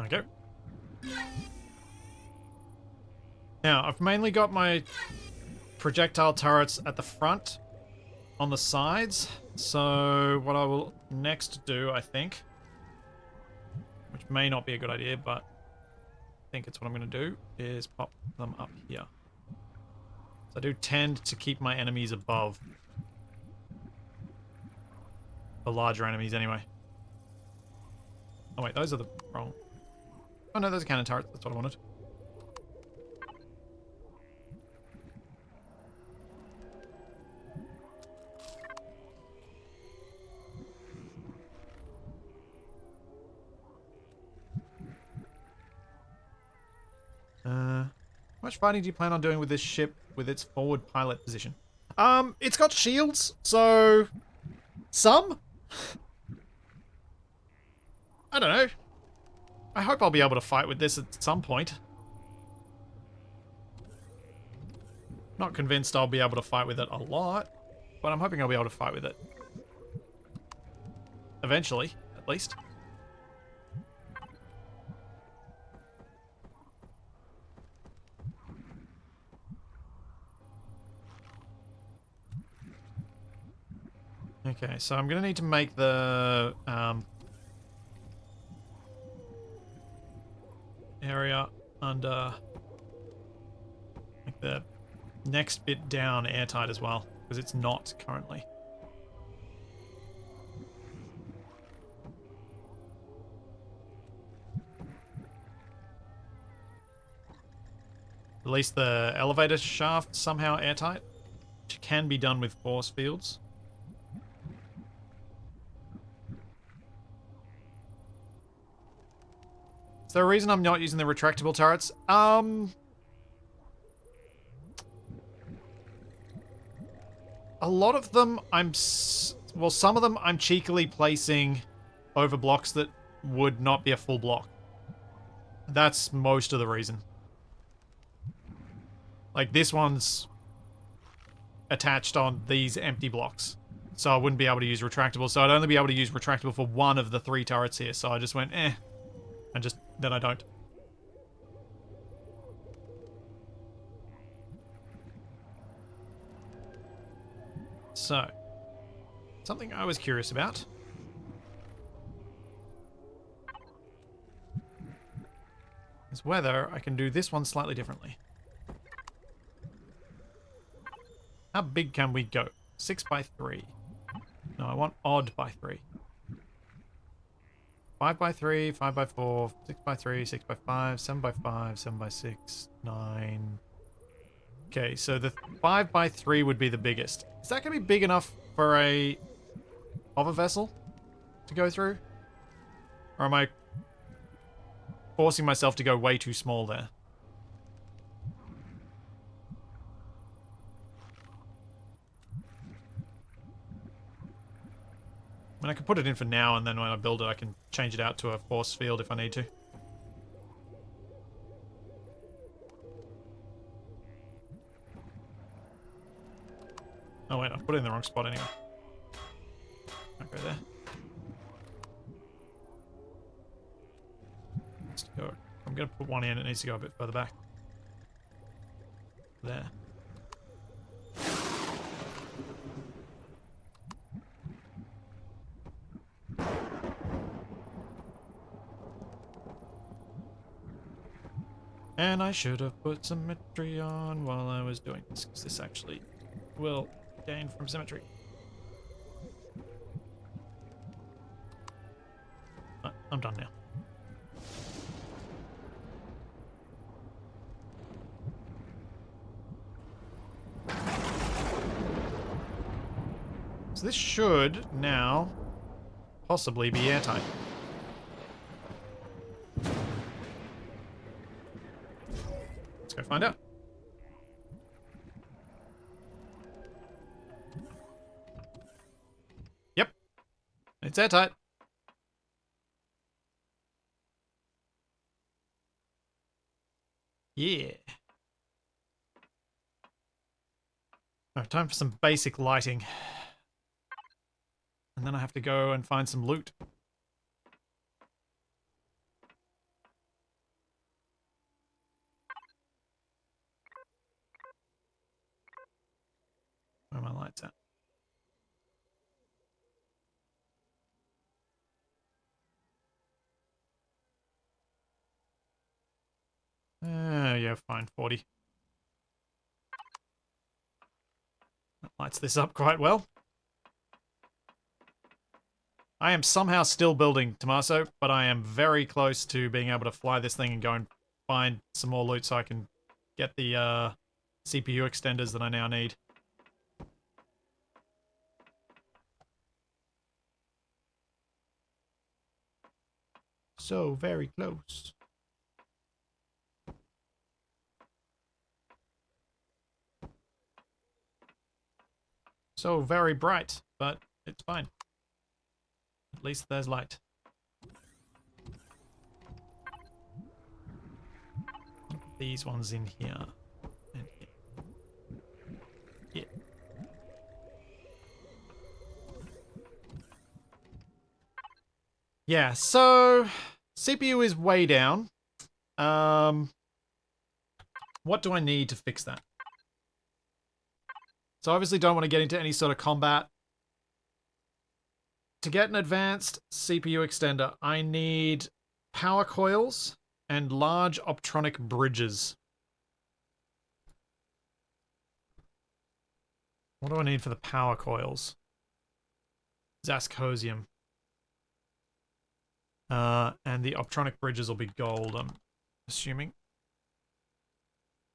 Speaker 1: Okay. Now, I've mainly got my projectile turrets at the front, on the sides. So what I will next do, I think, which may not be a good idea, but I think it's what I'm going to do, is pop them up here. So I do tend to keep my enemies above. The larger enemies, anyway. Oh wait, those are the wrong. Oh no, those are cannon turrets. That's what I wanted. How much fighting do you plan on doing with this ship with its forward pilot position? It's got shields, so some. I don't know. I hope I'll be able to fight with this at some point. Not convinced I'll be able to fight with it a lot, but I'm hoping I'll be able to fight with it. Eventually, at least. Okay, so I'm going to need to make the area under like the next bit down airtight as well, because it's not currently. At least the elevator shaft somehow airtight, which can be done with force fields. Is there a reason I'm not using the retractable turrets? A lot of them well, some of them I'm cheekily placing over blocks that would not be a full block. That's most of the reason. Like this one's attached on these empty blocks. So I wouldn't be able to use retractable. So I'd only be able to use retractable for one of the 3 turrets here. So I just went, eh. And then I don't. So, something I was curious about is whether I can do this one slightly differently. How big can we go? 6 by 3. No, I want odd by 3. 5 by 3, 5 by 4, 6 by 3, 6 by 5, 7 by 5, 7 by 6, 9. Okay, so the 5 by 3 would be the biggest. Is that going to be big enough for a hover vessel to go through? Or am I forcing myself to go way too small there? I mean, I can put it in for now, and then when I build it, I can change it out to a force field if I need to. Oh wait, I put it in the wrong spot anyway. Can't go there. Let's go. I'm going to put one in, it needs to go a bit further back. There. And I should have put symmetry on while I was doing this, because this actually will gain from symmetry. I'm done now. So this should now possibly be airtight. Let's go find out. Yep. It's airtight. Yeah. Alright, time for some basic lighting. And then I have to go and find some loot. Where are my lights at? Yeah, fine, 40. That lights this up quite well. I am somehow still building Tommaso, but I am very close to being able to fly this thing and go and find some more loot so I can get the CPU extenders that I now need. So very close. So very bright, but it's fine. At least there's light. These ones in here. And here. Yeah. Yeah, so CPU is way down. What do I need to fix that? So obviously don't want to get into any sort of combat. To get an advanced CPU extender, I need power coils and large optronic bridges. What do I need for the power coils? Zascosium. And the optronic bridges will be gold, I'm assuming.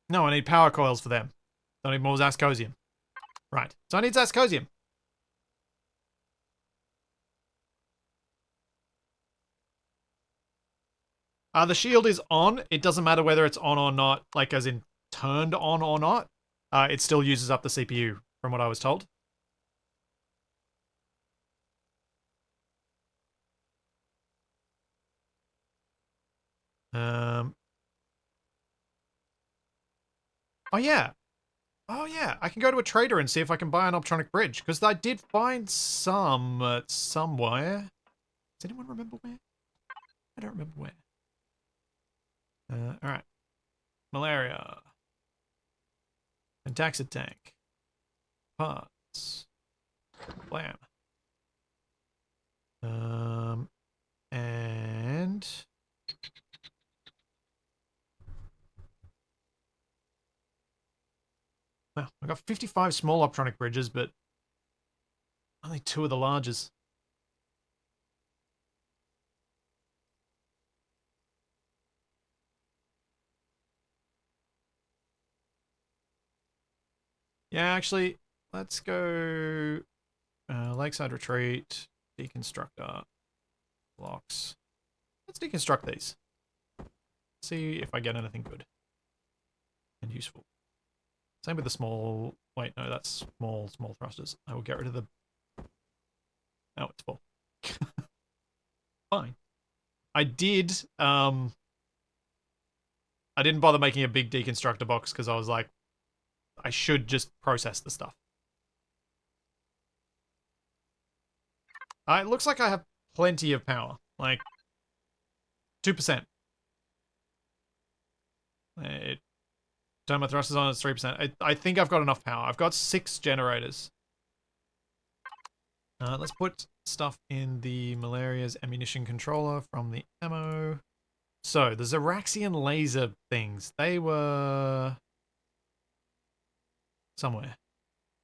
Speaker 1: No, I need power coils for them. I need more Zascosium. Right, so I need Zascosium. The shield is on. It doesn't matter whether it's on or not, like as in turned on or not. It still uses up the CPU, from what I was told. Oh yeah. Oh yeah, I can go to a trader and see if I can buy an optronic bridge, because I did find some somewhere. Does anyone remember where? I don't remember where. Alright. Malaria. Antaxid tank. Parts. Blam. And... Well, I got 55 small optronic bridges, but only 2 of the larges. Yeah, actually, let's go Lakeside Retreat, Deconstructor, blocks. Let's deconstruct these. See if I get anything good and useful. Same with the small... Wait, no, that's small thrusters. I will get rid of the... Oh, it's full. Fine. I didn't bother making a big deconstructor box because I was like, I should just process the stuff. It looks like I have plenty of power. Like, 2%. Turn my thrusters on, it's 3%. I think I've got enough power. I've got 6 generators. Let's put stuff in the Malaria's ammunition controller from the ammo. So, the Xeraxian laser things. They were... somewhere. I can't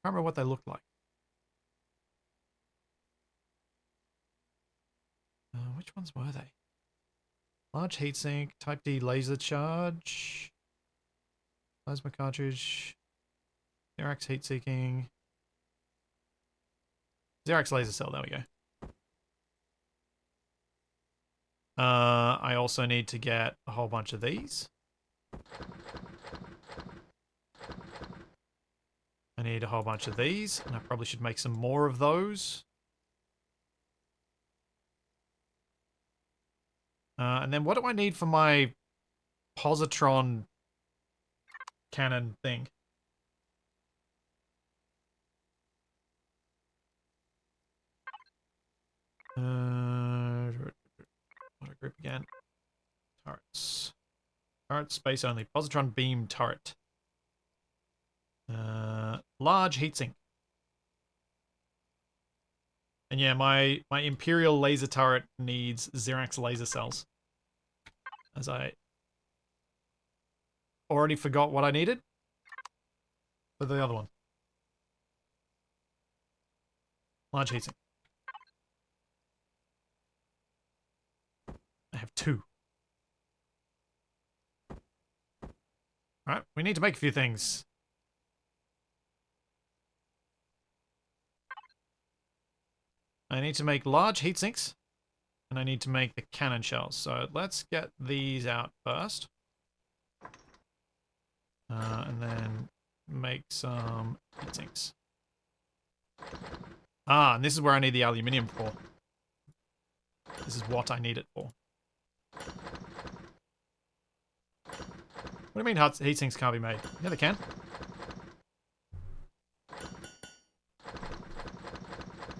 Speaker 1: remember what they looked like. Which ones were they? Large heatsink, Type D laser charge, plasma cartridge, Xerax heat seeking, Xerax laser cell, there we go. I also need to get a whole bunch of these. I need a whole bunch of these, and I probably should make some more of those. And then what do I need for my positron cannon thing? What a group again? Turrets. Turret space only. Positron beam turret. Large heatsink. And yeah, my Imperial laser turret needs Xerax laser cells. As I already forgot what I needed for the other one. Large heatsink. Alright, we need to make a few things. I need to make large heat sinks, and I need to make the cannon shells. So let's get these out first. And then make some heat sinks. Ah, and this is where I need the aluminium for. This is what I need it for. What do you mean heat sinks can't be made? Yeah, they can.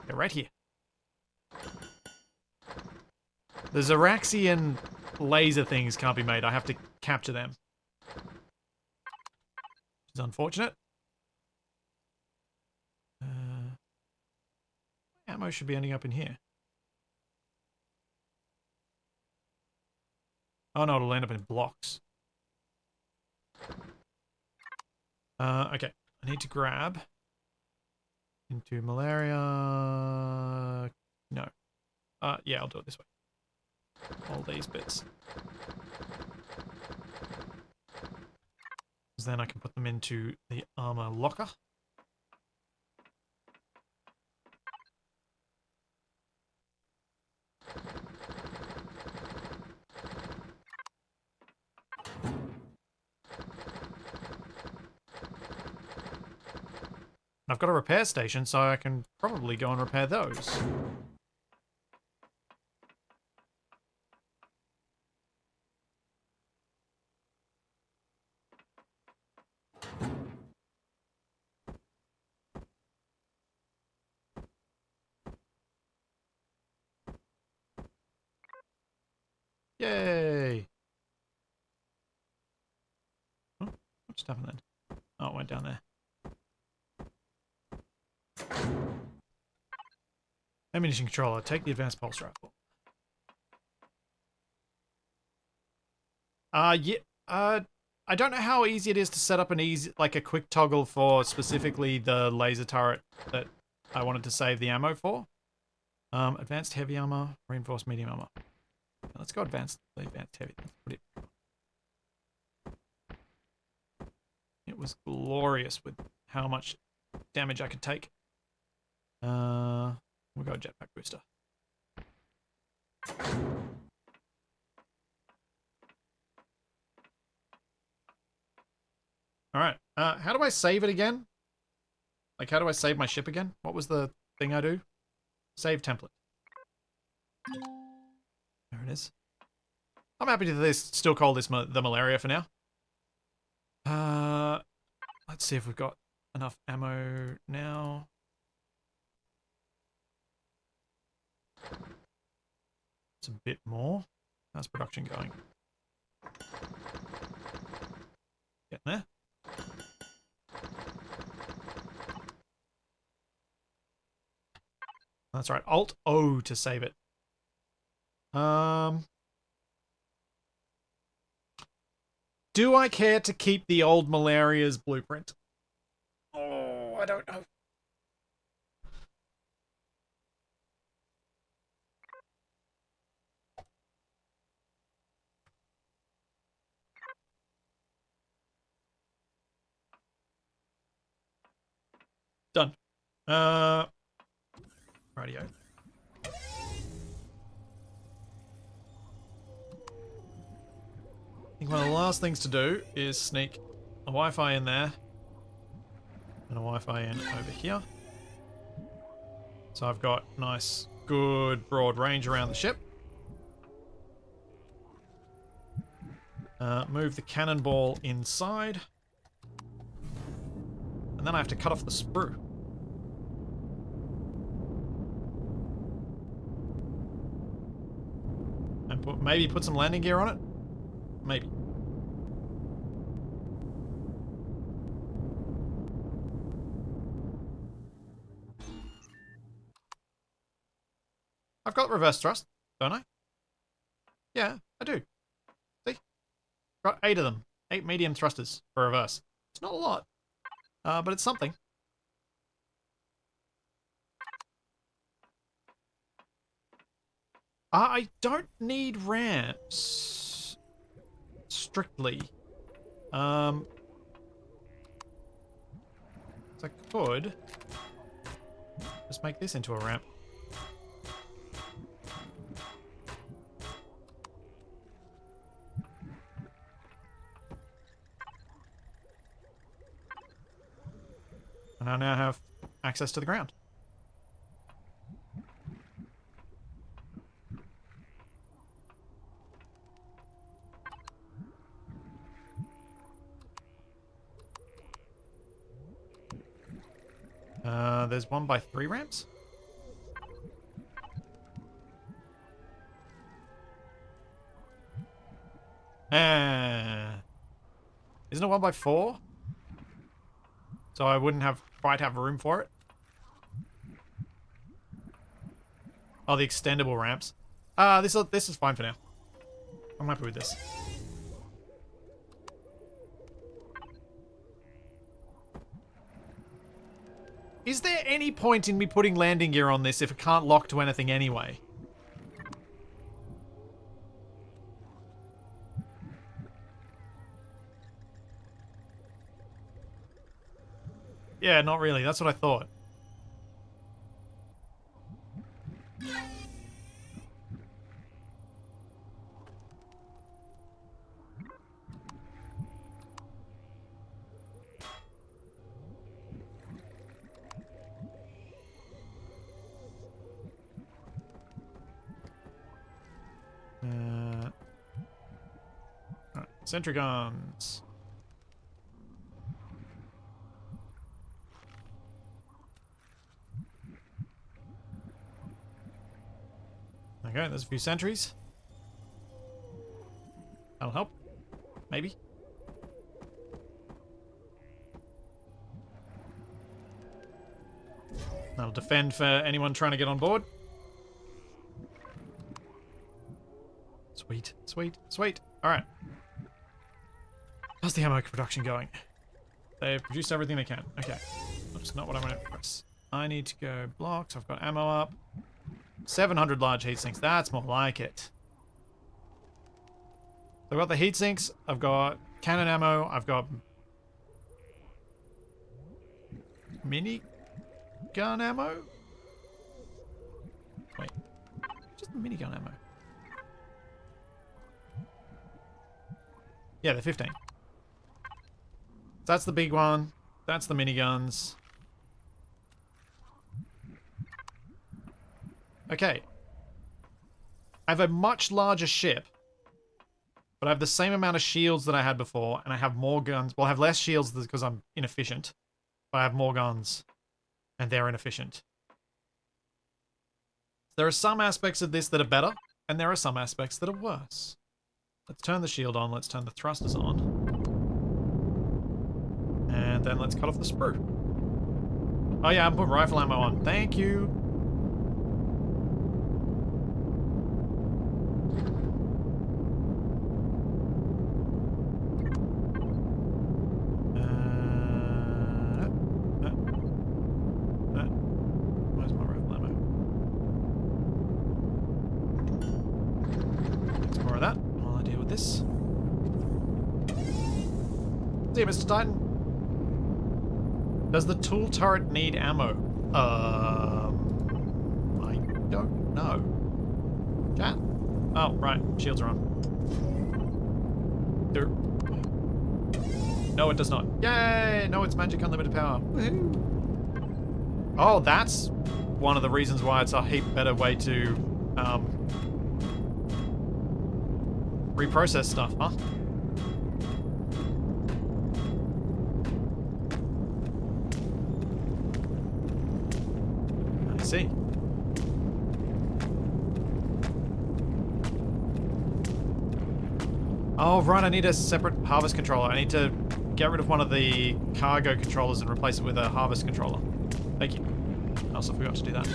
Speaker 1: They're right here. The Xeraxian laser things can't be made. I have to capture them. Which is unfortunate. Ammo should be ending up in here. Oh no, it'll end up in blocks. Okay. I need to grab into malaria. No. Yeah, I'll do it this way. All these bits. Because then I can put them into the armor locker. I've got a repair station, so I can probably go and repair those. Yay! Oh, what just happened then? Oh, it went down there. Ammunition controller, take the advanced pulse rifle. Yeah. I don't know how easy it is to set up a quick toggle for specifically the laser turret that I wanted to save the ammo for. Advanced heavy armor, reinforced medium armor. Let's go advanced heavy. Let's put it. It was glorious with how much damage I could take. We'll go jetpack booster. Alright, how do I save it again? Like, how do I save my ship again? What was the thing I do? Save template. There it is. I'm happy to still call this the malaria for now. Let's see if we've got enough ammo now. It's a bit more. How's production going? Getting there. That's right. Alt-O to save it. Do I care to keep the old malaria's blueprint? Oh, I don't know. Done. Radio. I think one of the last things to do is sneak a Wi-Fi in there and a Wi-Fi in over here. So I've got nice, good, broad range around the ship. Move the cannonball inside. And then I have to cut off the sprue. And maybe put some landing gear on it? Maybe. I've got reverse thrust, don't I? Yeah, I do. See? Got 8 of them. 8 medium thrusters for reverse. It's not a lot, but it's something. I don't need ramps. Strictly. So I could just make this into a ramp. And I now have access to the ground. There's 1x3 ramps? Isn't it 1x4? So I wouldn't quite have room for it. Oh, the extendable ramps. This is fine for now. I'm happy with this. Is there any point in me putting landing gear on this if it can't lock to anything anyway? Yeah, not really. That's what I thought. Alright, sentry guns. Okay, there's a few sentries. That'll help. Maybe. That'll defend for anyone trying to get on board. Sweet, sweet, sweet. Alright. How's the ammo production going? They've produced everything they can. Okay. That's not what I'm going to press. I need to go blocks. I've got ammo up. 700 large heat sinks. That's more like it. I've got the heat sinks. I've got cannon ammo. I've got mini gun ammo. Wait, just the minigun ammo. Yeah, they're 15. That's the big one. That's the miniguns. Okay. I have a much larger ship, but I have the same amount of shields that I had before, and I have more guns. Well, I have less shields because I'm inefficient, but I have more guns, and they're inefficient. There are some aspects of this that are better, and there are some aspects that are worse. Let's turn the shield on. Let's turn the thrusters on. And then let's cut off the sprue. Oh yeah, I'm putting rifle ammo on. Thank you. Where's my rifle ammo? Let's more of that while I deal with this. See you, Mr. Titan. Does the tool turret need ammo? I don't know. Chat? Oh, right. Shields are on. No, it does not. Yay! No, it's magic unlimited power. Woohoo! Oh, that's one of the reasons why it's a heap better way to reprocess stuff, huh? See. Oh, right, I need a separate harvest controller. I need to get rid of one of the cargo controllers and replace it with a harvest controller. Thank you. I also forgot to do that.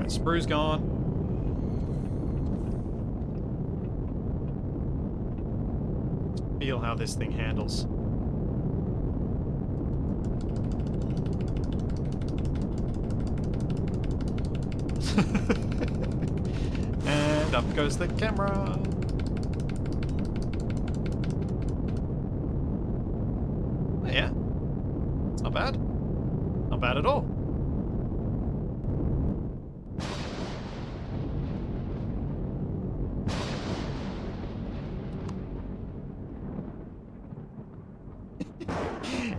Speaker 1: Alright, sprue's gone. Feel how this thing handles. And up goes the camera. Oh, yeah. It's not bad. Not bad at all.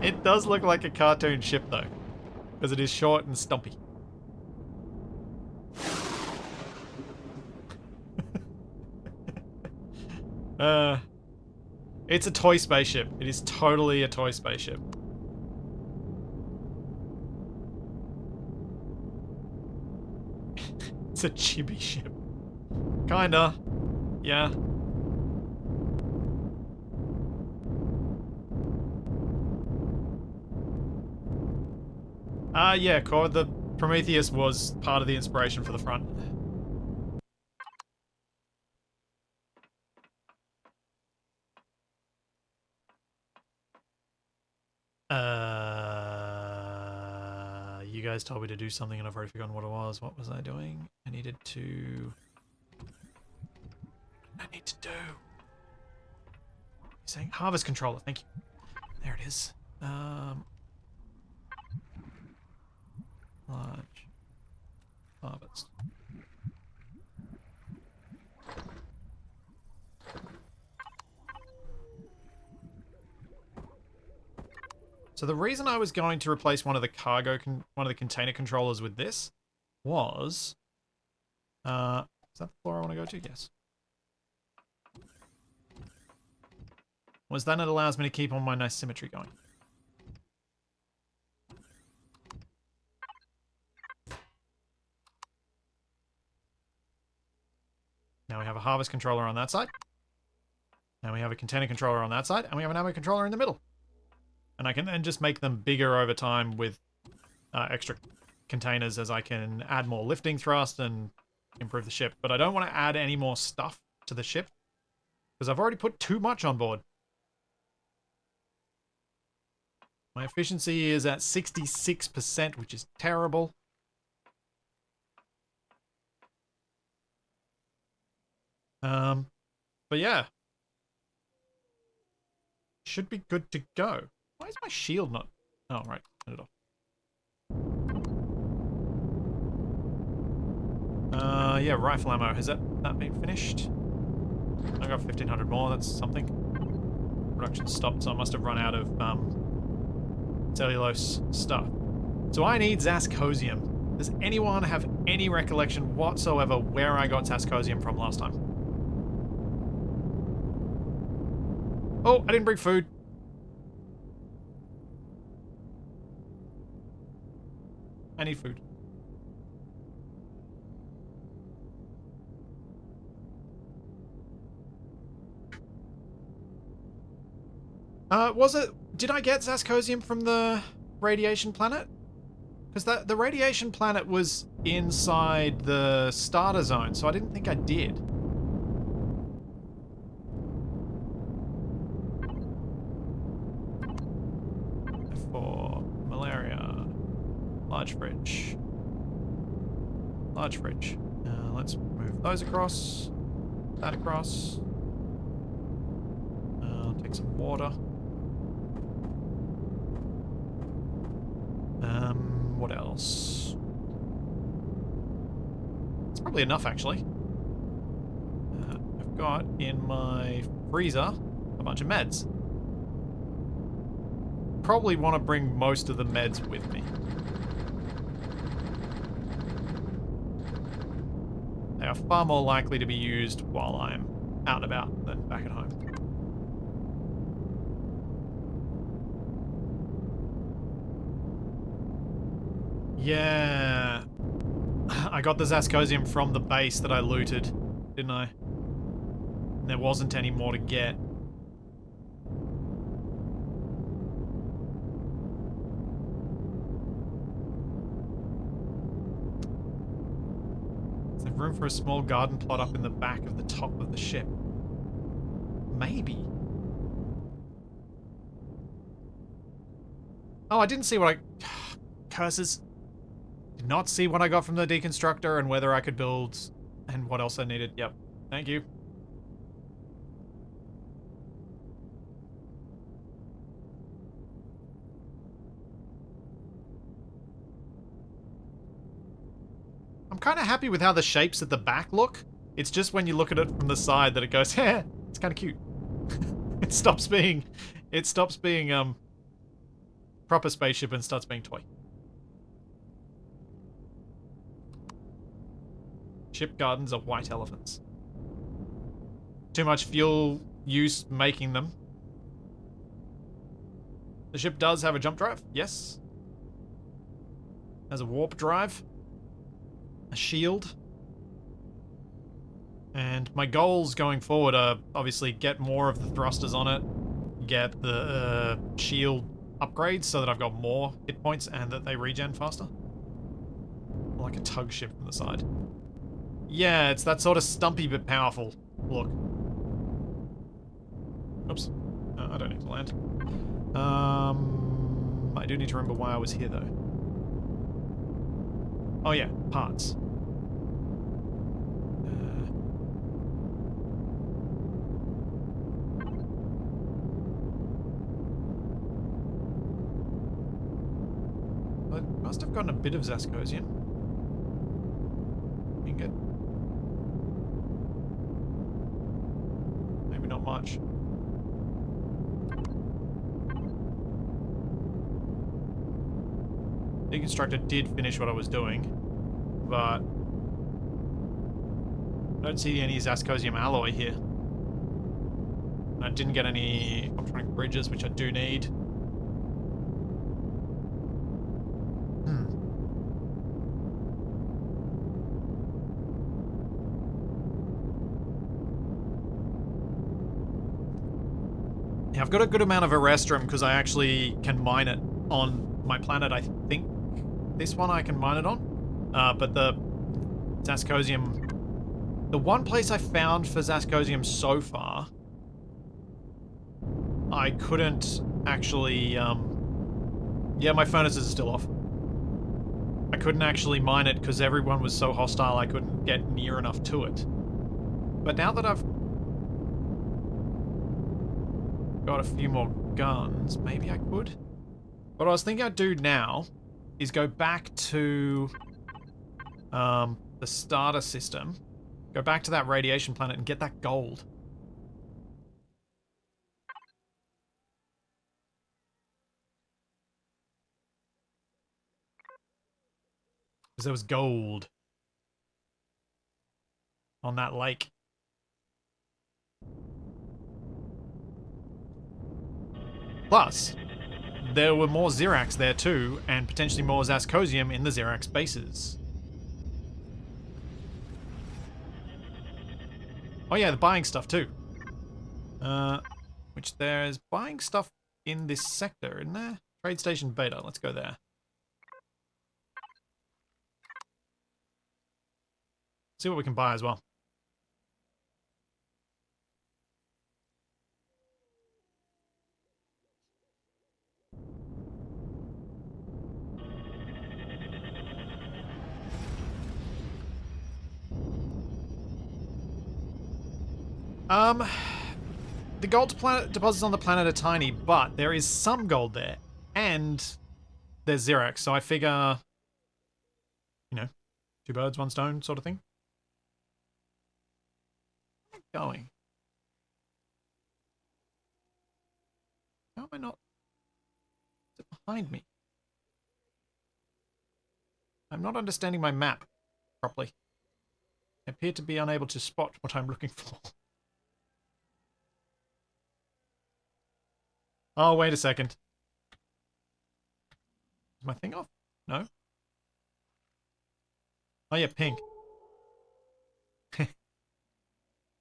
Speaker 1: It does look like a cartoon ship though, because it is short and stumpy. It's a toy spaceship. It is totally a toy spaceship. It's a chibi ship. Kinda. Yeah. Yeah, Core, the Prometheus was part of the inspiration for the front. You guys told me to do something and I've already forgotten what it was. What was I doing? I needed to... I need to do... You're saying harvest controller, thank you. There it is. Large harvest. So the reason I was going to replace one of the one of the container controllers with this was, is that the floor I want to go to? Yes. Was then it allows me to keep on my nice symmetry going. Now we have a harvest controller on that side. Now we have a container controller on that side, and we have an ammo controller in the middle. And I can then just make them bigger over time with extra containers as I can add more lifting thrust and improve the ship. But I don't want to add any more stuff to the ship because I've already put too much on board. My efficiency is at 66%, which is terrible. But yeah. Should be good to go. Why is my shield not... Oh, right. Turn it off. Yeah, rifle ammo. Has that been finished? I got 1,500 more. That's something. Production stopped, so I must have run out of cellulose stuff. So I need Zascosium. Does anyone have any recollection whatsoever where I got Zascosium from last time? Oh, I didn't bring food. I need food. Was it... Did I get Zascosium from the radiation planet? Because the radiation planet was inside the starter zone, so I didn't think I did. For malaria. Large fridge. Large fridge. Let's move those across. That across. Take some water. What else? It's probably enough, actually. I've got in my freezer a bunch of meds. Probably want to bring most of the meds with me. They are far more likely to be used while I'm out and about than back at home. Yeah. I got the Zascosium from the base that I looted, didn't I? And there wasn't any more to get. have room for a small garden plot up in the back of the top of the ship. Maybe. Oh, I didn't see what I... Curses. Did not see what I got from the deconstructor and whether I could build and what else I needed. Yep. Thank you. I'm kind of happy with how the shapes at the back look. It's just when you look at it from the side that it goes, eh, it's kind of cute. It stops being proper spaceship and starts being toy. Ship gardens are white elephants. Too much fuel use making them. The ship does have a jump drive, yes. Has a warp drive. A shield. And my goals going forward are obviously get more of the thrusters on it, get the shield upgrades so that I've got more hit points and that they regen faster. Like a tug ship from the side. Yeah, it's that sort of stumpy but powerful look. Oops. I don't need to land. I do need to remember why I was here though. Oh yeah, parts. I must have gotten a bit of Zascosium. Ingot. Maybe not much. Deconstructor did finish what I was doing, but I don't see any Zascosium alloy here. I didn't get any optronic bridges, which I do need. Yeah, I've got a good amount of Erestrum because I actually can mine it on my planet, I think. This one I can mine it on. But the Zascosium... The one place I found for Zascosium so far, I couldn't actually... Yeah, my furnaces are still off. I couldn't actually mine it because everyone was so hostile I couldn't get near enough to it. But now that I've got a few more guns, maybe I could? What I was thinking I'd do now is go back to the starter system, go back to that radiation planet and get that gold. Because there was gold on that lake. Plus, there were more Xerax there too, and potentially more Zascosium in the Xerax bases. Oh yeah, the buying stuff too. Which there's buying stuff in this sector, isn't there? Trade Station Beta, let's go there. See what we can buy as well. The gold deposits on the planet are tiny, but there is some gold there, and there's Xerax, so I figure, you know, two birds, one stone sort of thing. Where am I going? How am I not? Is it behind me? I'm not understanding my map properly. I appear to be unable to spot what I'm looking for. Oh, wait a second. Is my thing off? No? Oh yeah, pink.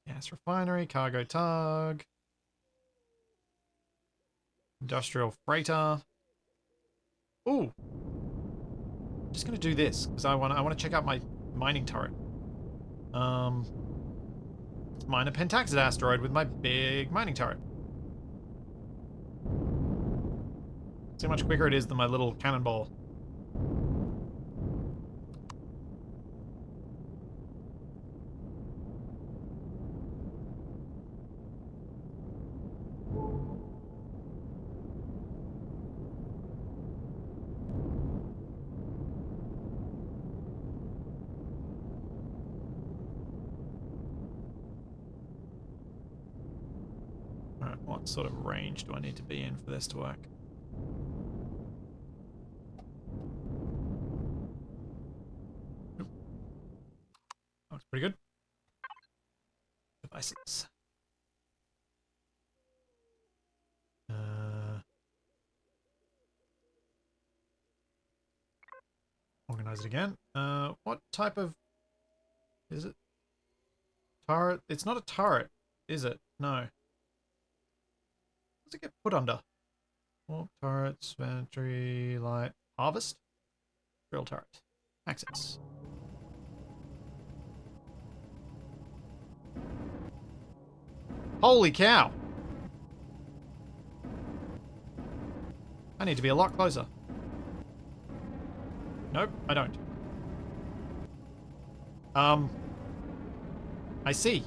Speaker 1: Gas refinery, cargo tug. Industrial freighter. Ooh. Just gonna do this, because I wanna check out my mining turret. Let's mine a pentaxid asteroid with my big mining turret. See how much quicker it is than my little cannonball. Alright, what sort of range do I need to be in for this to work? Oop. Looks pretty good. Devices. Organize it again. What type of... Is it? Turret? It's not a turret, is it? No. What does it get put under? Warp turrets, battery, light, harvest? Drill turret. Access. Holy cow! I need to be a lot closer. Nope, I don't. I see.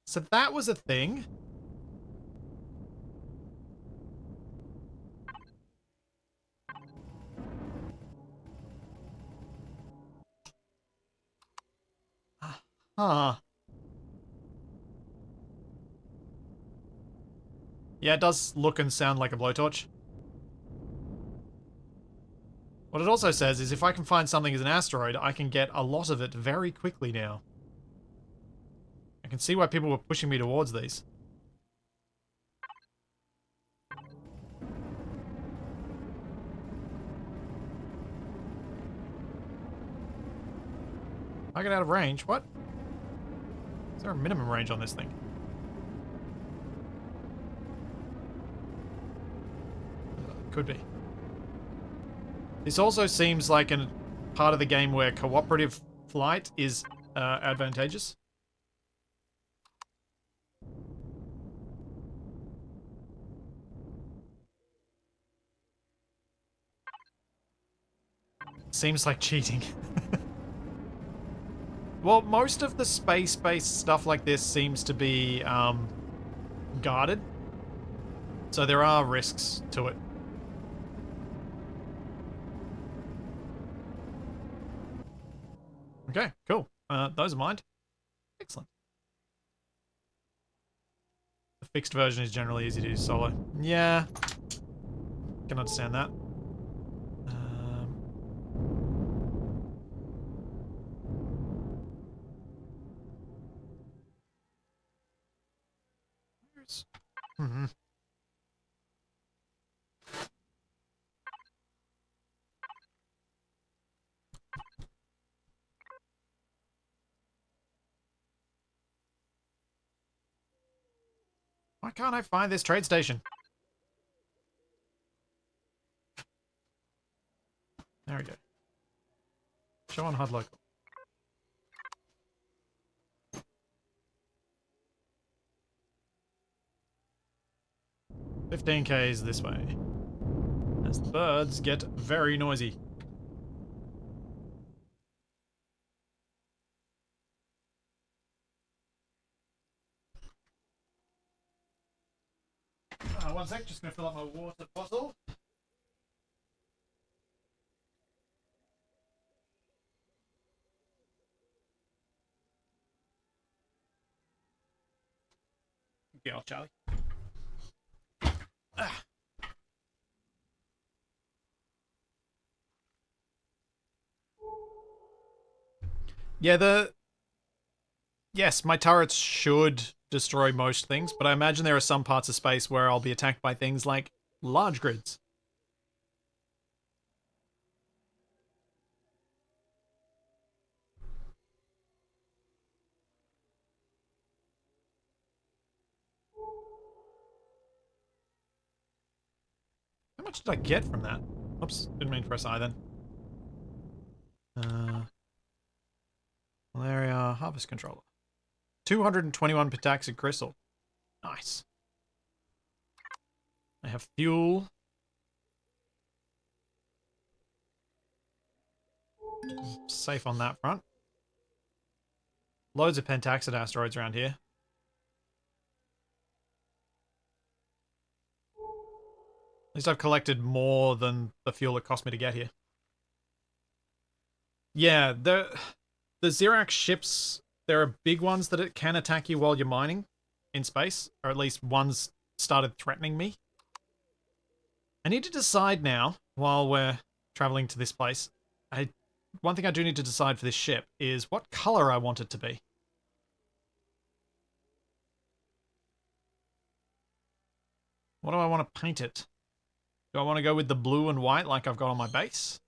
Speaker 1: So that was a thing. Huh. Yeah, it does look and sound like a blowtorch. What it also says is if I can find something as an asteroid, I can get a lot of it very quickly now. I can see why people were pushing me towards these. I get out of range. What? Is there a minimum range on this thing? Could be. This also seems like a part of the game where cooperative flight is advantageous. Seems like cheating. Well, most of the space-based stuff like this seems to be guarded. So there are risks to it. Okay, cool. Those are mine. Excellent. The fixed version is generally easy to use solo. Yeah. Can understand that. Mm-hmm. Why can't I find this trade station? There we go. Show on HUD local. 15 k's this way. As the birds get very noisy. One sec, just gonna fill up my water bottle. Get off, Charlie. Ah. Yeah, yes, my turrets should destroy most things, but I imagine there are some parts of space where I'll be attacked by things like large grids. How much did I get from that? Oops, didn't mean to press I then. Malaria harvest controller. 221 pentaxic crystal. Nice. I have fuel. Safe on that front. Loads of pentaxid asteroids around here. At least I've collected more than the fuel it cost me to get here. Yeah, the Xerax ships, there are big ones that it can attack you while you're mining in space, or at least one's started threatening me. I need to decide now, while we're traveling to this place, one thing I do need to decide for this ship is what color I want it to be. What do I want to paint it? Do I want to go with the blue and white like I've got on my base?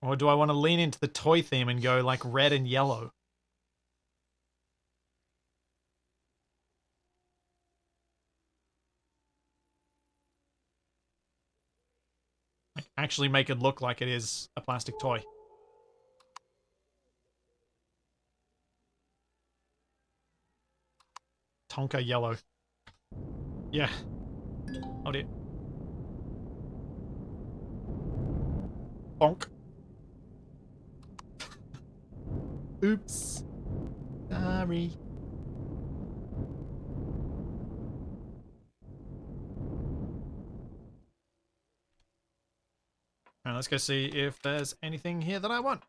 Speaker 1: Or do I want to lean into the toy theme and go like red and yellow? Like actually make it look like it is a plastic toy. Tonka yellow. Yeah. Oh dear. Bonk. Oops. Sorry. Alright, let's go see if there's anything here that I want.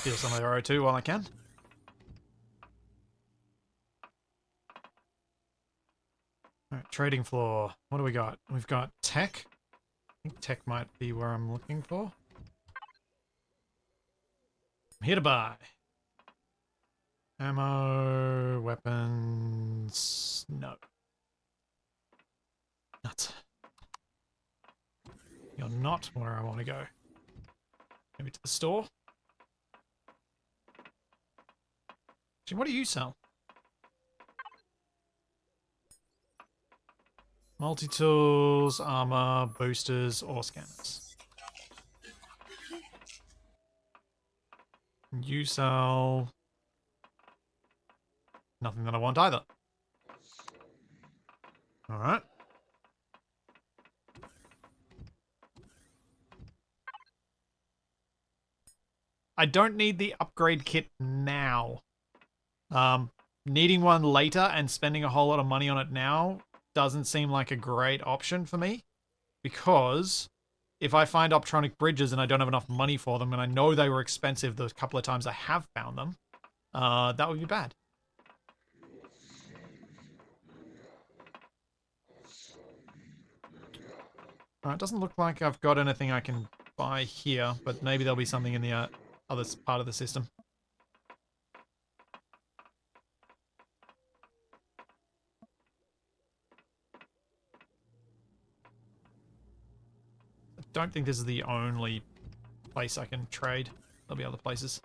Speaker 1: Steal some of their O2 while I can. Alright, trading floor. What do we got? We've got tech. I think tech might be where I'm looking for. I'm here to buy. Ammo, weapons. No. Nuts. You're not where I want to go. Maybe to the store. Actually, what do you sell? Multi-tools, armor, boosters, or scanners. You sell... nothing that I want either. Alright. I don't need the upgrade kit now. Needing one later and spending a whole lot of money on it now doesn't seem like a great option for me. Because if I find optronic bridges and I don't have enough money for them, and I know they were expensive the couple of times I have found them, that would be bad. It doesn't look like I've got anything I can buy here, but maybe there'll be something in the other part of the system. I don't think this is the only place I can trade. There'll be other places.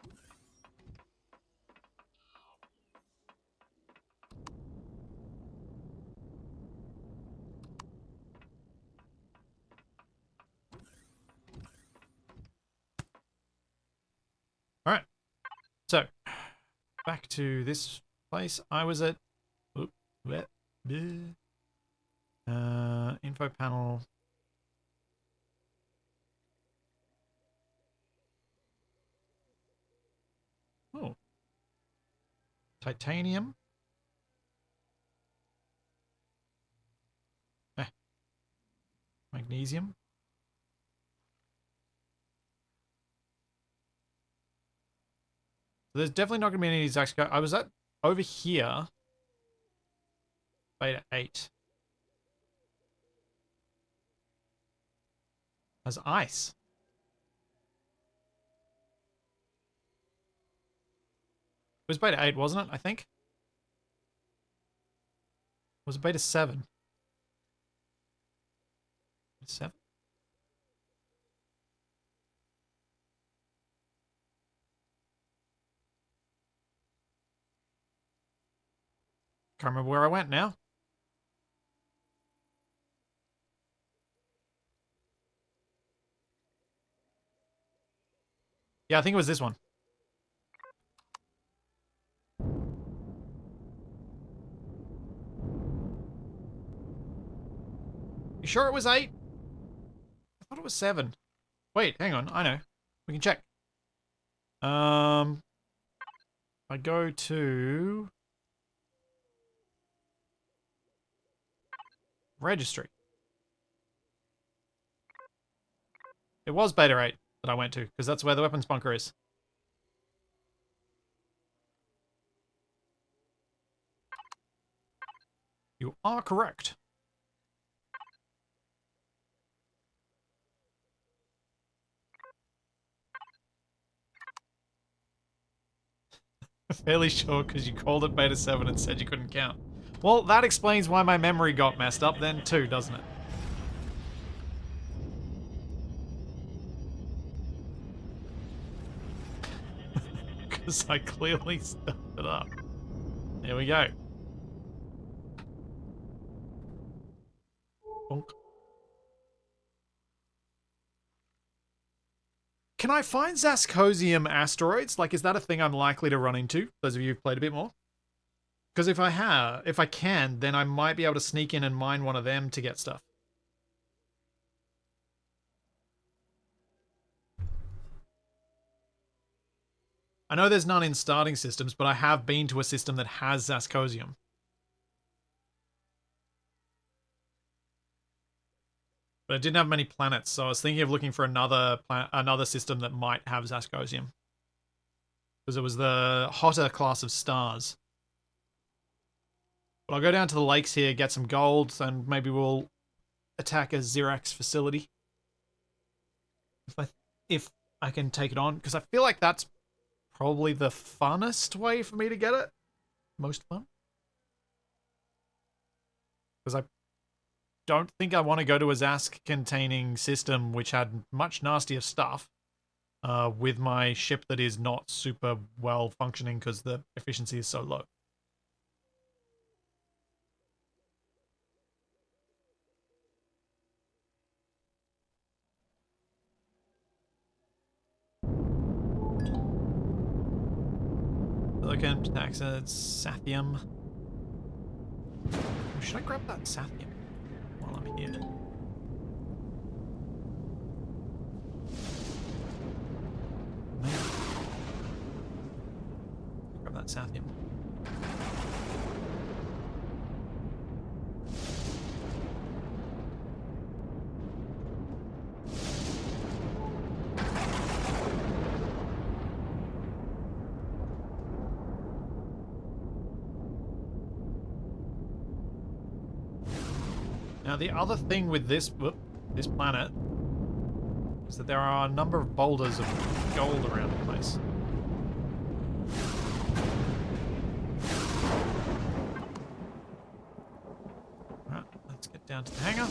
Speaker 1: Alright. So, back to this place. I was at... info panel. Oh. Titanium. Magnesium. So there's definitely not going to be any exact... I was at over here. Beta 8. As ice. It was beta 8, wasn't it? I think. Was it beta 7? 7? Can't remember where I went now. Yeah, I think it was this one. You sure it was 8? I thought it was 7. Wait, hang on. I know. We can check. I go to registry. It was beta 8 that I went to, because that's where the weapons bunker is. You are correct. Fairly sure because you called it beta 7 and said you couldn't count. Well, that explains why my memory got messed up then too, doesn't it? Because I clearly stuffed it up. Here we go. Bonk. Can I find Zascosium asteroids? Like, is that a thing I'm likely to run into? Those of you who've played a bit more? Because if I can, then I might be able to sneak in and mine one of them to get stuff. I know there's none in starting systems, but I have been to a system that has Zascosium. But it didn't have many planets, so I was thinking of looking for another system that might have Zascosium. Because it was the hotter class of stars. But I'll go down to the lakes here, get some gold, and maybe we'll attack a Xerax facility. If I can take it on. Because I feel like that's probably the funnest way for me to get it. Most fun. Because I don't think I want to go to a Zask-containing system which had much nastier stuff with my ship that is not super well functioning because the efficiency is so low. Silicon, Taxa, Sathium. Should I grab that Sathium while I'm here? Maybe. Grab that Sathium. Now the other thing with this planet is that there are a number of boulders of gold around the place. Alright, let's get down to the hangar.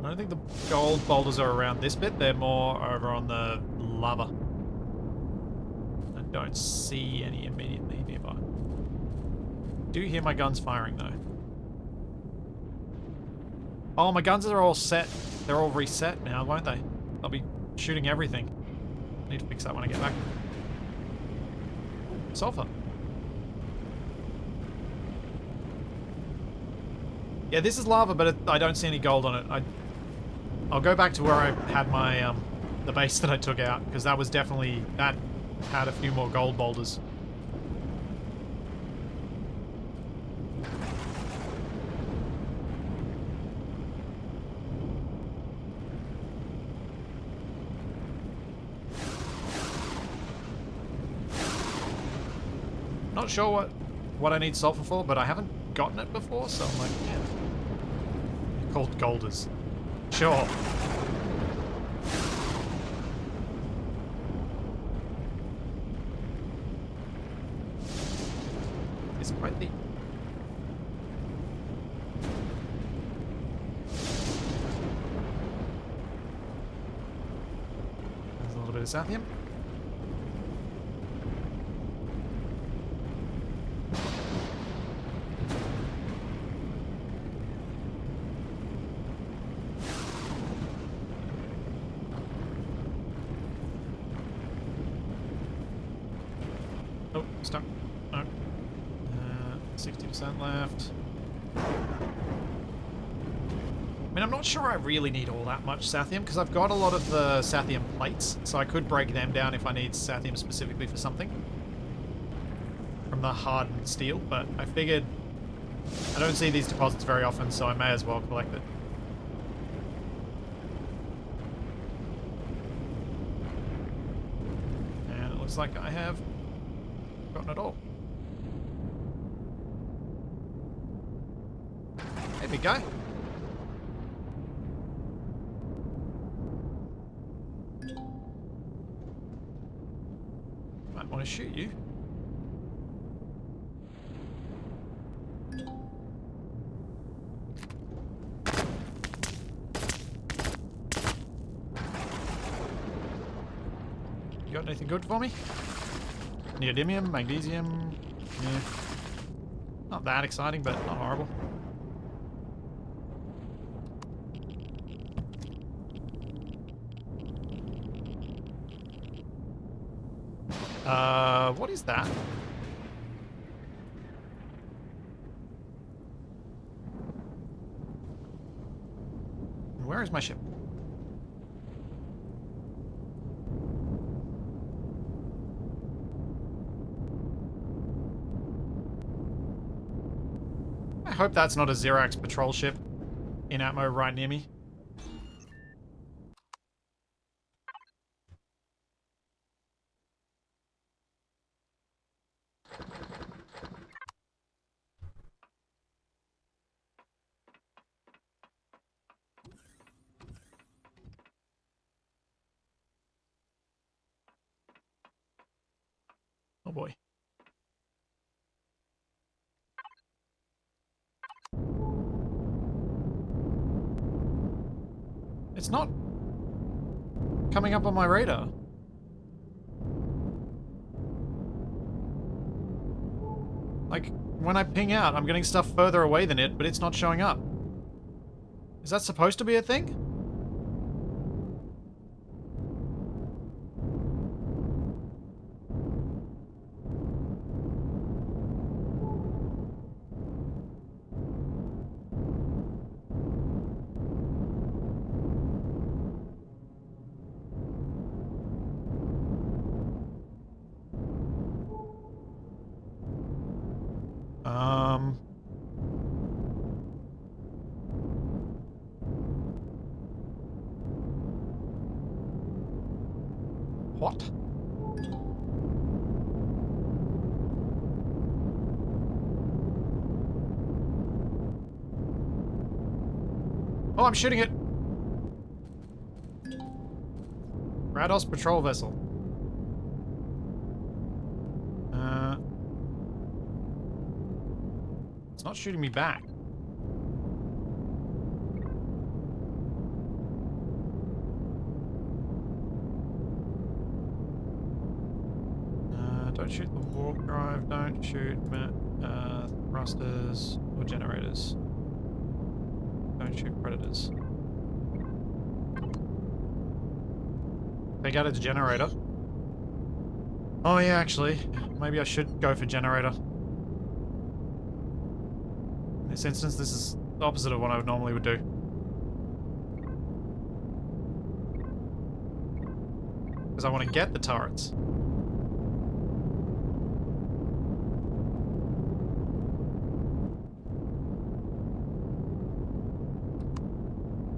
Speaker 1: I don't think the gold boulders are around this bit. They're more over on the lava. I don't see any immediately nearby. Do hear my guns firing though. Oh, my guns are all set. They're all reset now, won't they? I'll be shooting everything. I need to fix that when I get back. Sulfur. Yeah, this is lava, but I don't see any gold on it. I'll go back to where I had my, the base that I took out, because that was definitely, that had a few more gold boulders. Not sure what I need sulfur for, but I haven't gotten it before, so I'm like, yeah. Called Golders. Sure. It's quite the... There's a little bit of Sathium. Oh, stuck. No. 60% left. I mean, I'm not sure I really need all that much Sathium, because I've got a lot of the Sathium plates, so I could break them down if I need Sathium specifically for something. From the hardened steel, but I figured I don't see these deposits very often, so I may as well collect it. And it looks like I have gotten it all. Hey, big guy. Might want to shoot you. You got anything good for me? Neodymium, magnesium. Yeah. Not that exciting, but not horrible. What is that? Where is my ship? I hope that's not a Xerax patrol ship in Atmo right near me. Oh boy. It's not coming up on my radar. Like, when I ping out, I'm getting stuff further away than it, but it's not showing up. Is that supposed to be a thing? What? Oh, I'm shooting it! Rados patrol vessel. It's not shooting me back. Don't shoot the warp drive, don't shoot thrusters or generators. Don't shoot predators. Take out its generator. Oh yeah, actually, maybe I should go for generator. In this instance, this is the opposite of what I normally would do. Because I want to get the turrets.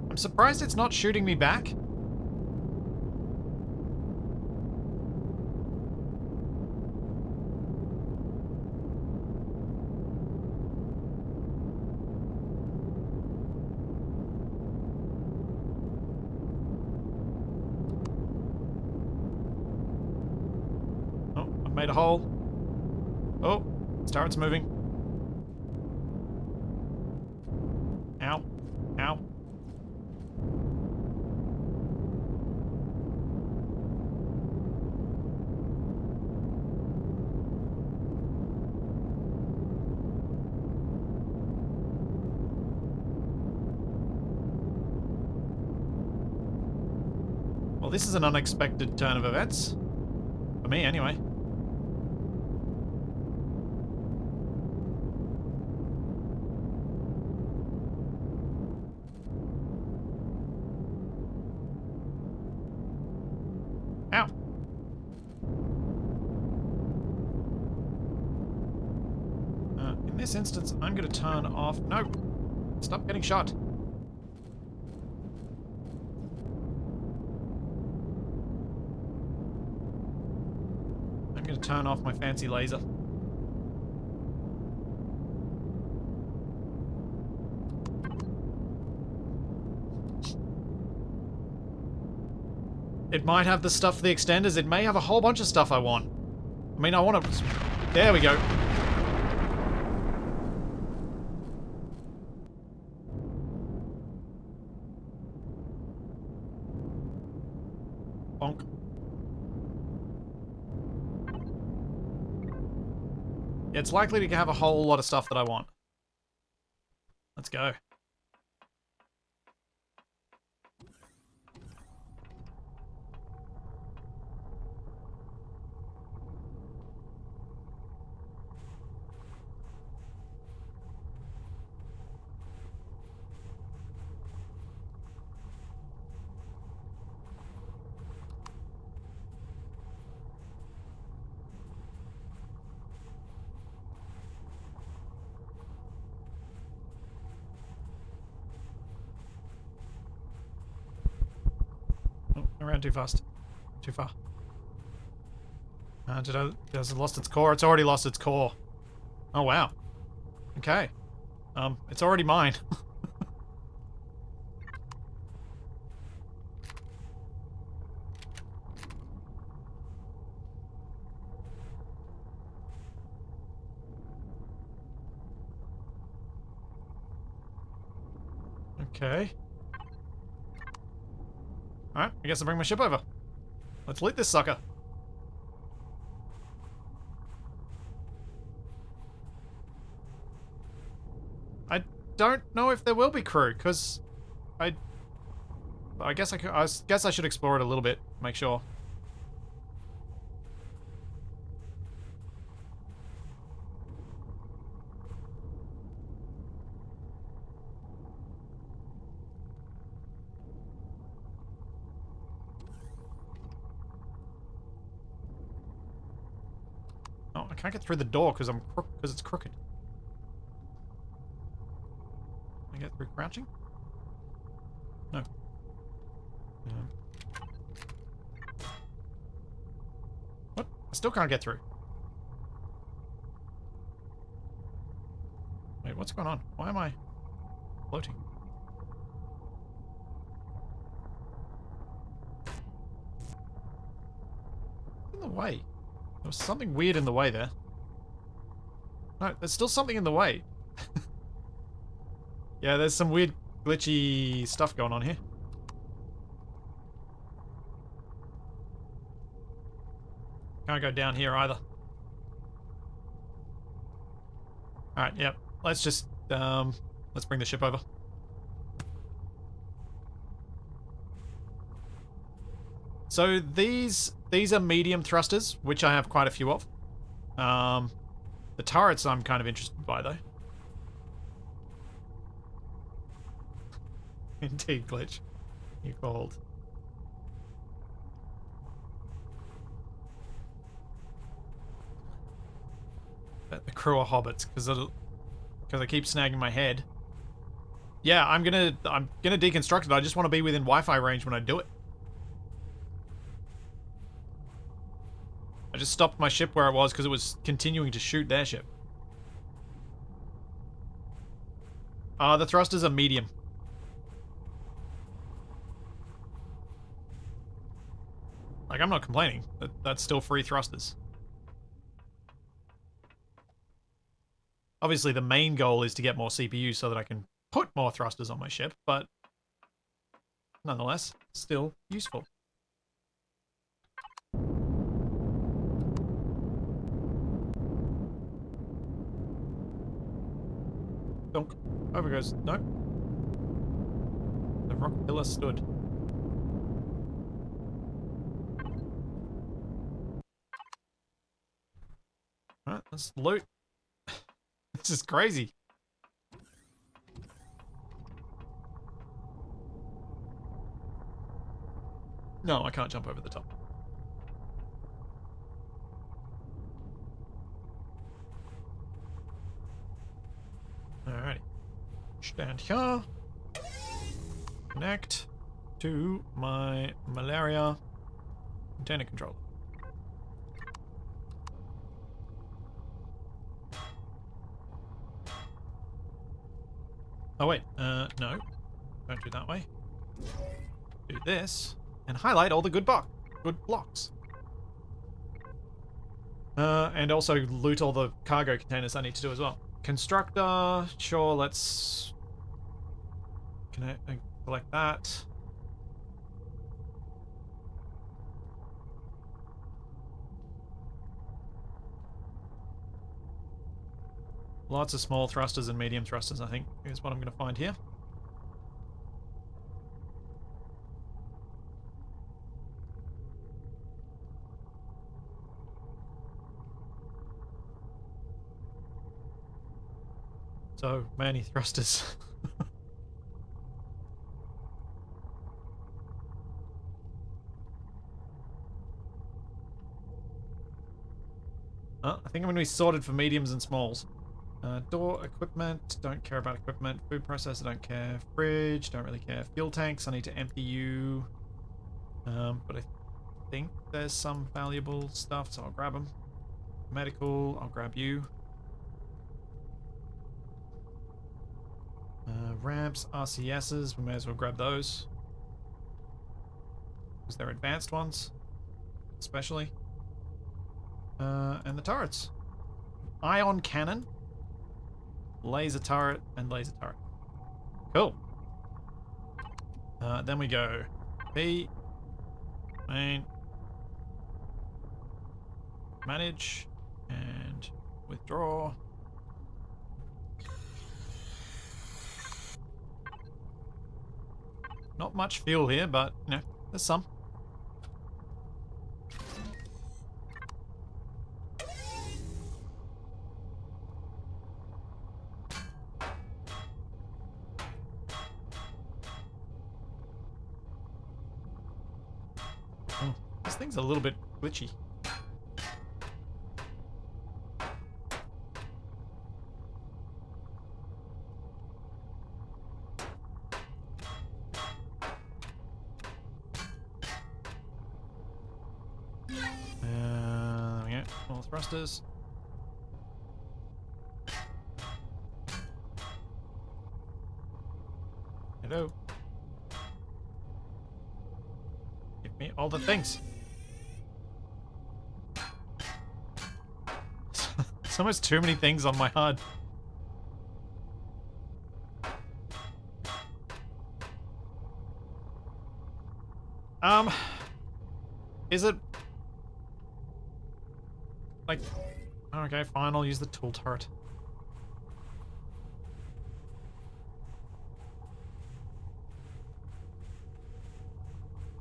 Speaker 1: I'm surprised it's not shooting me back. Made a hole. Oh, this turret's moving. Ow. Ow. Well, this is an unexpected turn of events. For me, anyway. Ow. In this instance, I'm going to turn off... No! Stop getting shot. I'm going to turn off my fancy laser. It might have the stuff for the extenders. It may have a whole bunch of stuff I want. I mean, I want to... There we go. Bonk. It's likely to have a whole lot of stuff that I want. Let's go. Oh, I ran too fast. Too far. Has it lost its core? It's already lost its core. Oh, wow. Okay. It's already mine. Okay. Alright, I guess I'll bring my ship over. Let's loot this sucker. I don't know if there will be crew, because I guess I should explore it a little bit, make sure. Oh, I can't get through the door because it's crooked. Can I get through crouching? No. What? I still can't get through. Wait, what's going on? Why am I floating? What's in the way? There was something weird in the way there. No, there's still something in the way. Yeah, there's some weird glitchy stuff going on here. Can't go down here either. Alright, yep. Let's just, let's bring the ship over. So these are medium thrusters, which I have quite a few of. The turrets I'm kind of interested by, though. Indeed, glitch. You called. Bet the crew are hobbits, because I keep snagging my head. Yeah, I'm gonna deconstruct it. I just want to be within Wi-Fi range when I do it. I just stopped my ship where it was because it was continuing to shoot their ship. The thrusters are medium. Like, I'm not complaining. That's still free thrusters. Obviously, the main goal is to get more CPU so that I can put more thrusters on my ship, but nonetheless, still useful. Donk. Over goes. Nope. The rock pillar stood. Alright, let's loot. This is crazy. No, I can't jump over the top. Alrighty. Stand here. Connect to my malaria container controller. Oh wait, no. Don't do that way. Do this and highlight all the good blocks. And also loot all the cargo containers I need to do as well. Constructor, sure, let's connect and collect that. Lots of small thrusters and medium thrusters, I think, is what I'm going to find here. So many thrusters. I think I'm going to be sorted for mediums and smalls. Door equipment, don't care about equipment. Food processor, don't care. Fridge, don't really care. Fuel tanks, I need to empty you. But I think there's some valuable stuff, so I'll grab them. Medical, I'll grab you. Ramps, RCSs, we may as well grab those. Because they're advanced ones, especially. And the turrets. Ion cannon, laser turret, and laser turret. Cool. Then we go B, main, manage, and withdraw. Not much fuel here, but, you know, there's some. Oh, this thing's a little bit glitchy. There we go. More thrusters. Hello. Give me all the things. There's almost too many things on my HUD. Is it like, okay, fine, I'll use the tool turret.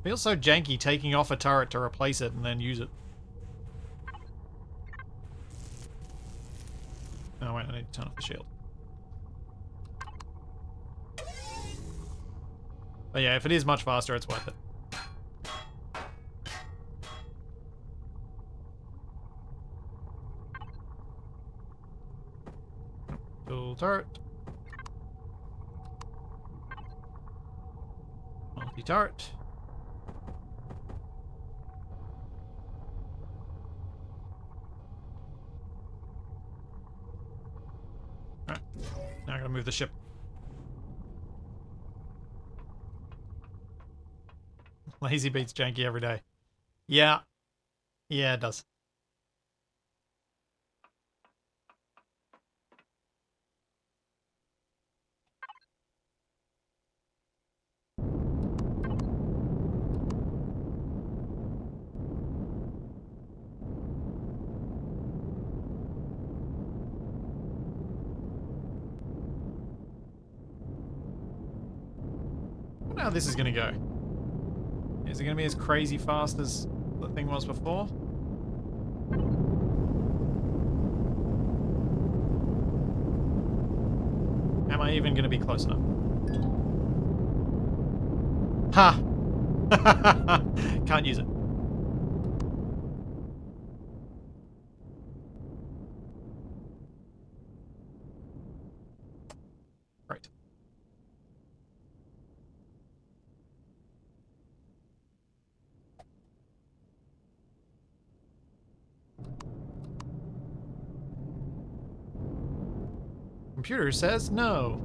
Speaker 1: Feels so janky taking off a turret to replace it and then use it. Oh wait, I need to turn off the shield. But yeah, if it is much faster, it's worth it. Tool turret. Multi-turret. Alright, now I gotta move the ship. Lazy beats janky every day. Yeah. Yeah, it does. how this is going to go. Is it going to be as crazy fast as the thing was before? Am I even going to be close enough? Ha! Can't use it. Great. Computer says no.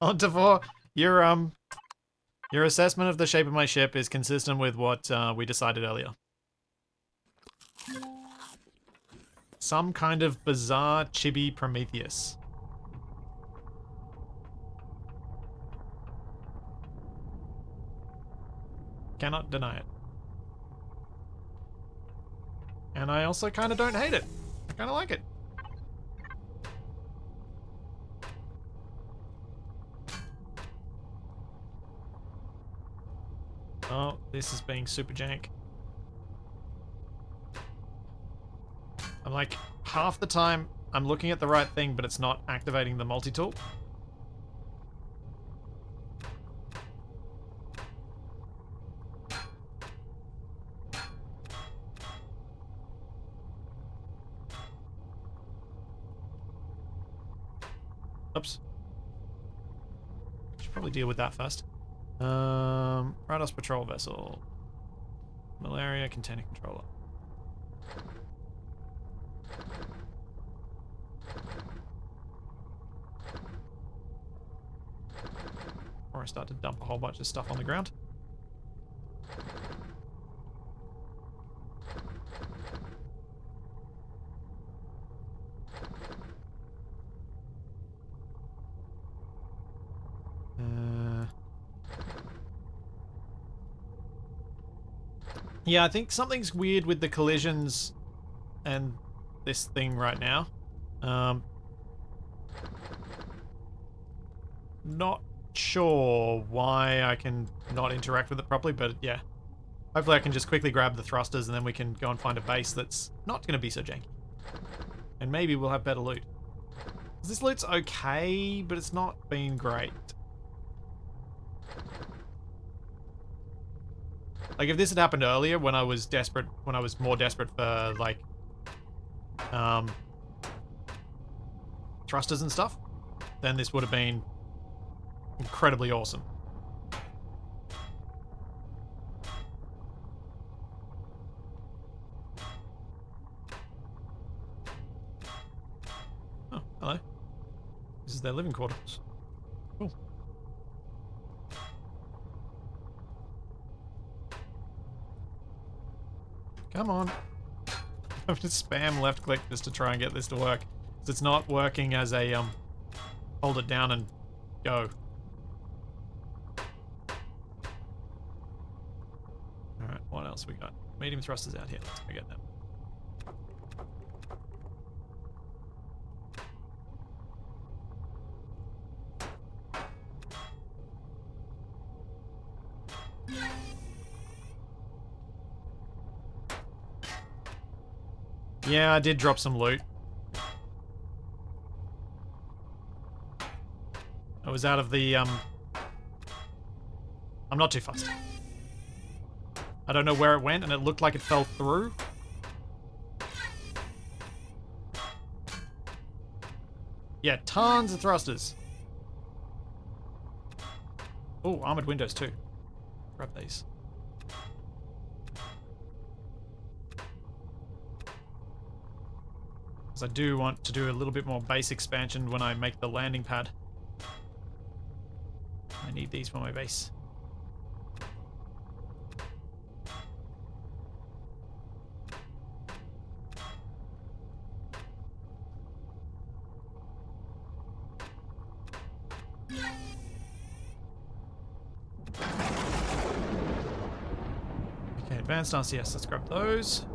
Speaker 1: On to 4. Your assessment of the shape of my ship is consistent with what we decided earlier. Some kind of bizarre chibi Prometheus. Cannot deny it. And I also kind of don't hate it. I kind of like it. Oh, this is being super jank. I'm like, half the time I'm looking at the right thing, but it's not activating the multi-tool. Oops. Should probably deal with that first. Rados patrol vessel. Malaria container controller. Before I start to dump a whole bunch of stuff on the ground. Yeah, I think something's weird with the collisions and this thing right now. Not sure why I can not interact with it properly, but yeah. Hopefully I can just quickly grab the thrusters and then we can go and find a base that's not going to be so janky. And maybe we'll have better loot. This loot's okay, but it's not been great. Like, if this had happened earlier when I was desperate, when I was more desperate for, like, thrusters and stuff, then this would have been incredibly awesome. Oh, hello. This is their living quarters. Cool. Come on. I'm gonna spam left click just to try and get this to work. Because it's not working as a, hold it down and go. Alright, what else we got? Medium thrusters out here. Let's go get them. Yeah, I did drop some loot. I was out of the, I'm not too fussed. I don't know where it went, and it looked like it fell through. Yeah, tons of thrusters. Oh, armored windows too. Grab these. Because I do want to do a little bit more base expansion when I make the landing pad. I need these for my base. Okay, advanced RCS. Let's grab those.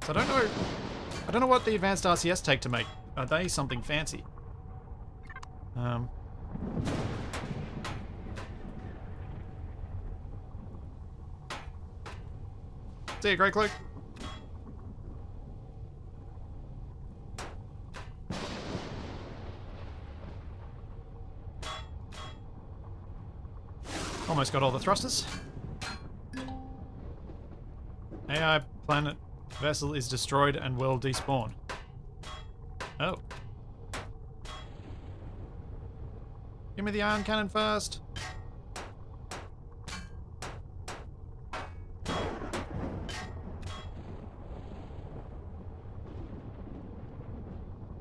Speaker 1: So I don't know what the advanced RCS take to make. Are they something fancy? See you, Grey Cloak. Almost got all the thrusters. AI planet vessel is destroyed and will despawn. Oh. Give me the ion cannon first.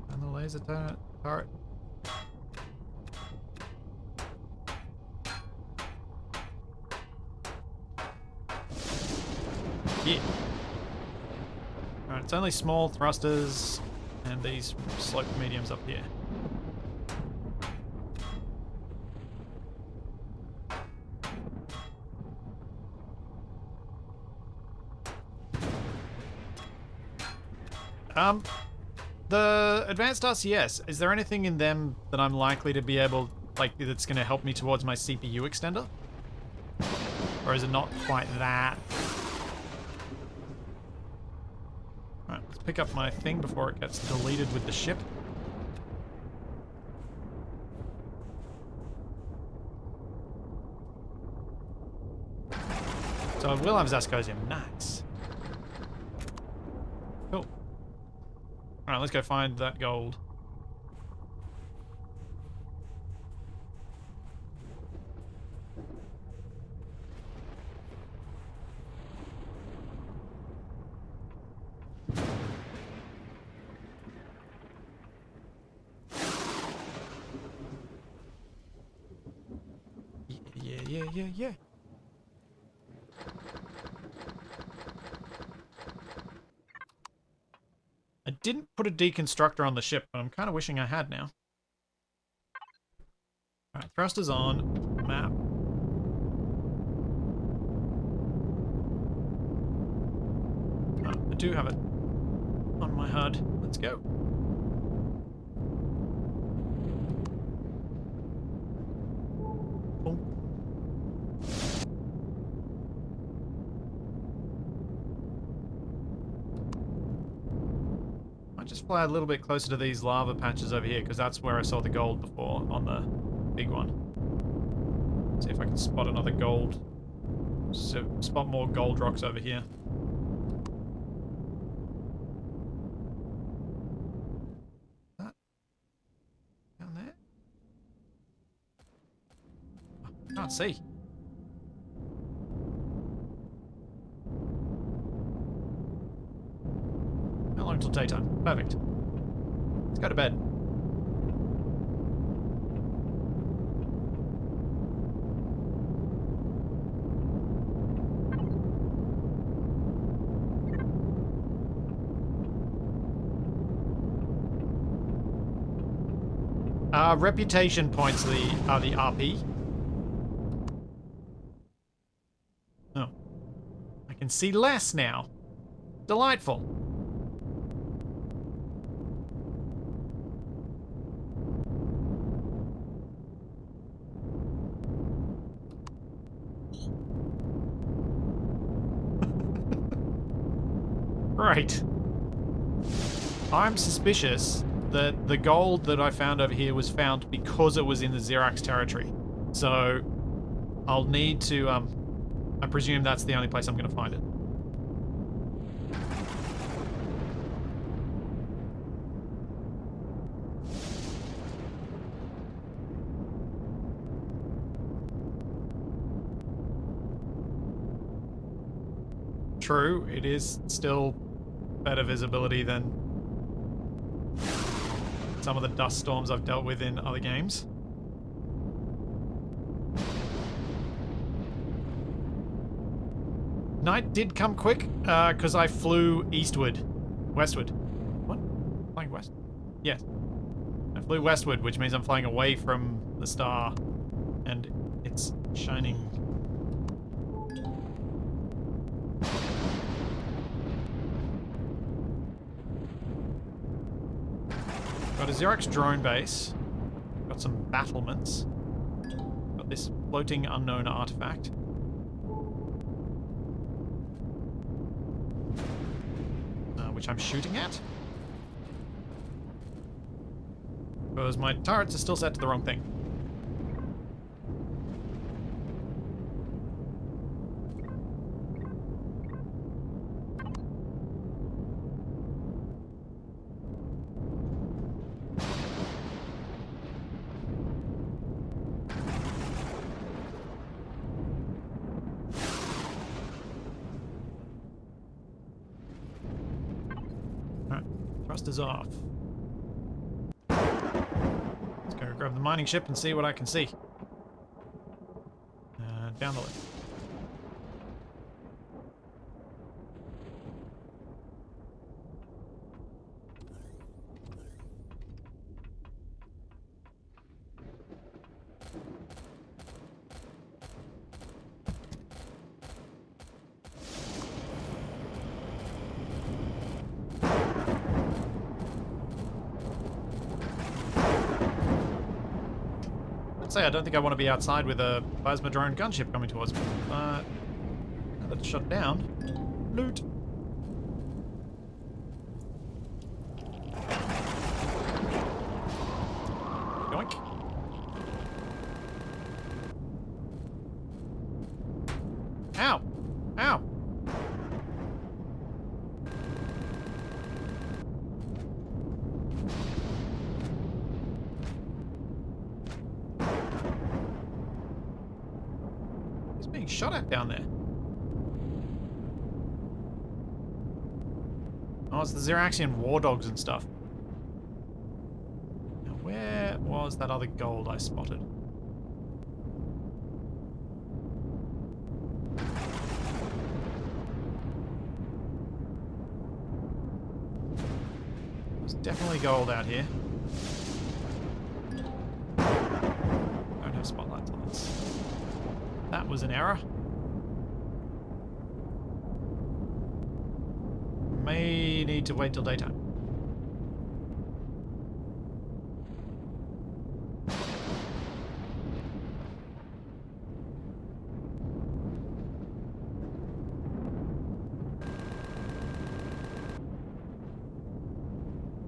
Speaker 1: And the laser turret. Yeah. Alright, it's only small thrusters and these slope mediums up here. The advanced RCS, is there anything in them that I'm likely to be able, like, that's going to help me towards my CPU extender? Or is it not quite that? Alright, let's pick up my thing before it gets deleted with the ship. So I will have Zascosium. Nice. Cool. Alright, let's go find that gold. Yeah. I didn't put a deconstructor on the ship, but I'm kind of wishing I had now. Alright, thrusters on. Map. Oh, I do have it on my HUD. Let's go. Oh. Might just fly a little bit closer to these lava patches over here, because that's where I saw the gold before on the big one. See if I can spot another gold. So, spot more gold rocks over here. That down there? Oh, can't see. How long till daytime? Perfect. Let's go to bed. Reputation points are the RP. Oh. I can see less now. Delightful. Right. I'm suspicious that the gold that I found over here was found because it was in the Xerax territory. So I'll need to, I presume that's the only place I'm going to find it. True, it is still better visibility than some of the dust storms I've dealt with in other games. Night did come quick, because I flew westward. What? Flying west? Yes. I flew westward, which means I'm flying away from the star, and it's shining Got a Xerox drone base. Got some battlements. Got this floating unknown artifact. Which I'm shooting at. Because my turrets are still set to the wrong thing. Thrusters off. Let's go grab the mining ship and see what I can see. Down the left. Say I don't think I want to be outside with a plasma drone gunship coming towards me, but now that it's shut down, loot. Yoink. Ow! Ow! Being shot at down there. Oh, it's the Xeraxian war dogs and stuff. Now, where was that other gold I spotted? There's definitely gold out here. Don't have spotlights on this. That was an error. May need to wait till daytime.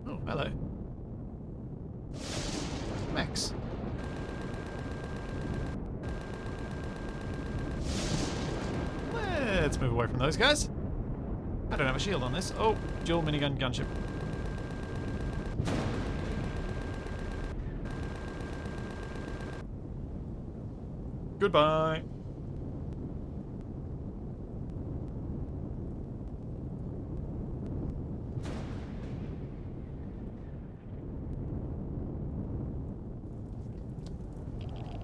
Speaker 1: Oh, hello. Max. Let's move away from those guys. I don't have a shield on this. Oh, dual minigun gunship. Goodbye.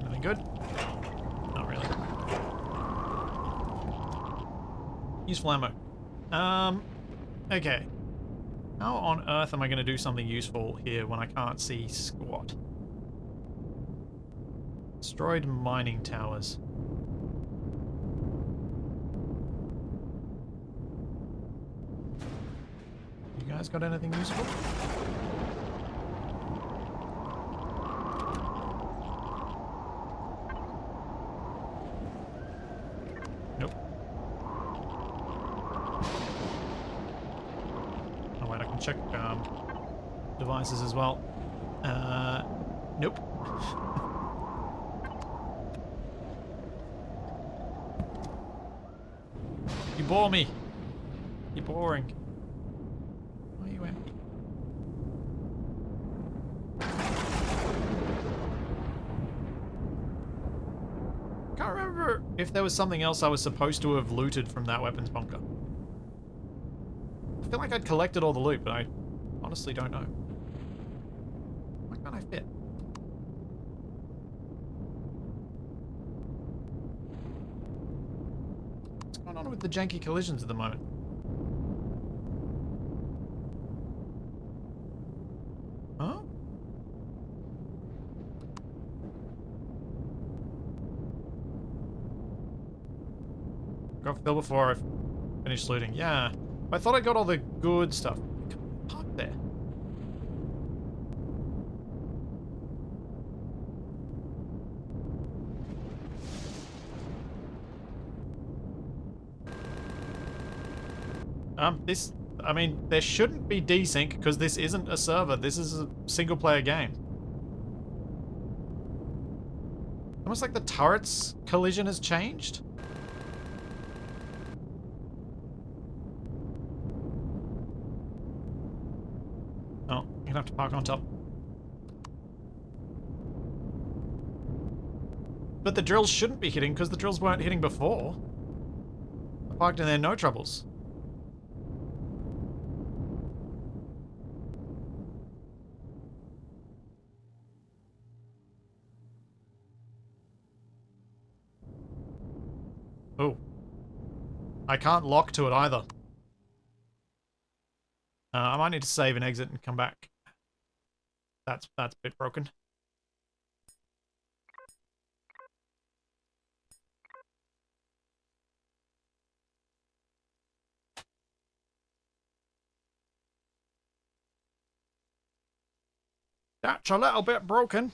Speaker 1: Anything good? Not really. Useful ammo. Okay. How on earth am I going to do something useful here when I can't see squat? Destroyed mining towers. You guys got anything useful? Nope. Oh wait, I can check devices as well. Nope. You bore me. You're boring. Why are you empty? Can't remember if there was something else I was supposed to have looted from that weapons bunker. I feel like I'd collected all the loot, but I honestly don't know. Why can't I fit? What's going on with the janky collisions at the moment? Huh? Got fill before I finished looting. Yeah. I thought I got all the good stuff. Park there. I mean, there shouldn't be desync because this isn't a server. This is a single-player game. Almost like the turret's collision has changed. Oh, you're gonna have to park on top. But the drills shouldn't be hitting because the drills weren't hitting before. I parked in there, no troubles. Oh. I can't lock to it either. I might need to save and exit and come back. That's a bit broken. That's a little bit broken.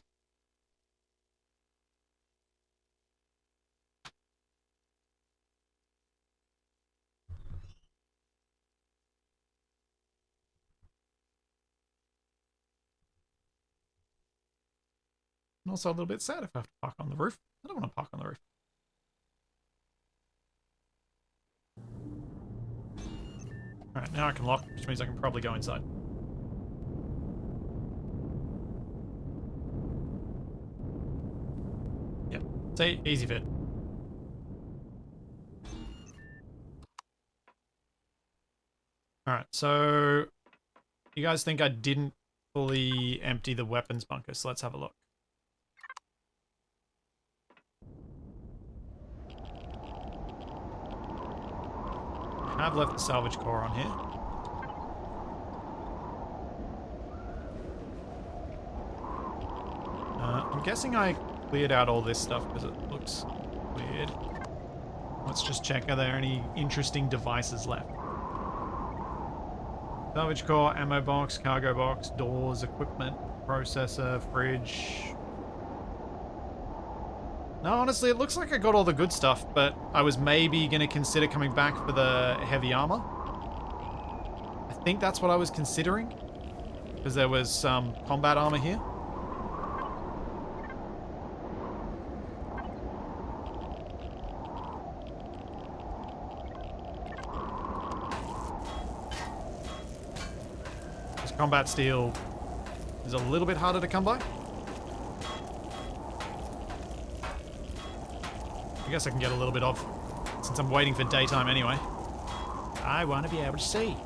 Speaker 1: I'm also a little bit sad if I have to park on the roof. I don't want to park on the roof. Alright, now I can lock, which means I can probably go inside. Yep. See, easy fit. Alright, so you guys think I didn't fully empty the weapons bunker, so let's have a look. I have left the salvage core on here. I'm guessing I cleared out all this stuff because it looks weird. Let's just check, are there any interesting devices left? Salvage core, ammo box, cargo box, doors, equipment, processor, fridge. No, honestly, it looks like I got all the good stuff, but I was maybe going to consider coming back for the heavy armor. I think that's what I was considering, because there was some combat armor here. This combat steel is a little bit harder to come by. I guess I can get a little bit of, since I'm waiting for daytime anyway. I want to be able to see.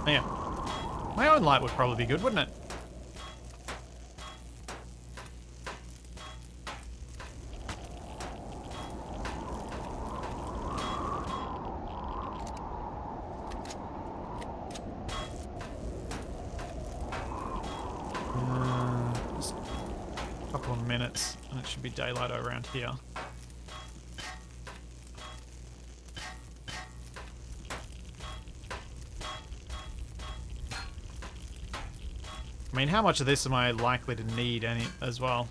Speaker 1: Yeah. My own light would probably be good, wouldn't it? Just a couple of minutes, and it should be daylight around here. I mean, how much of this am I likely to need as well?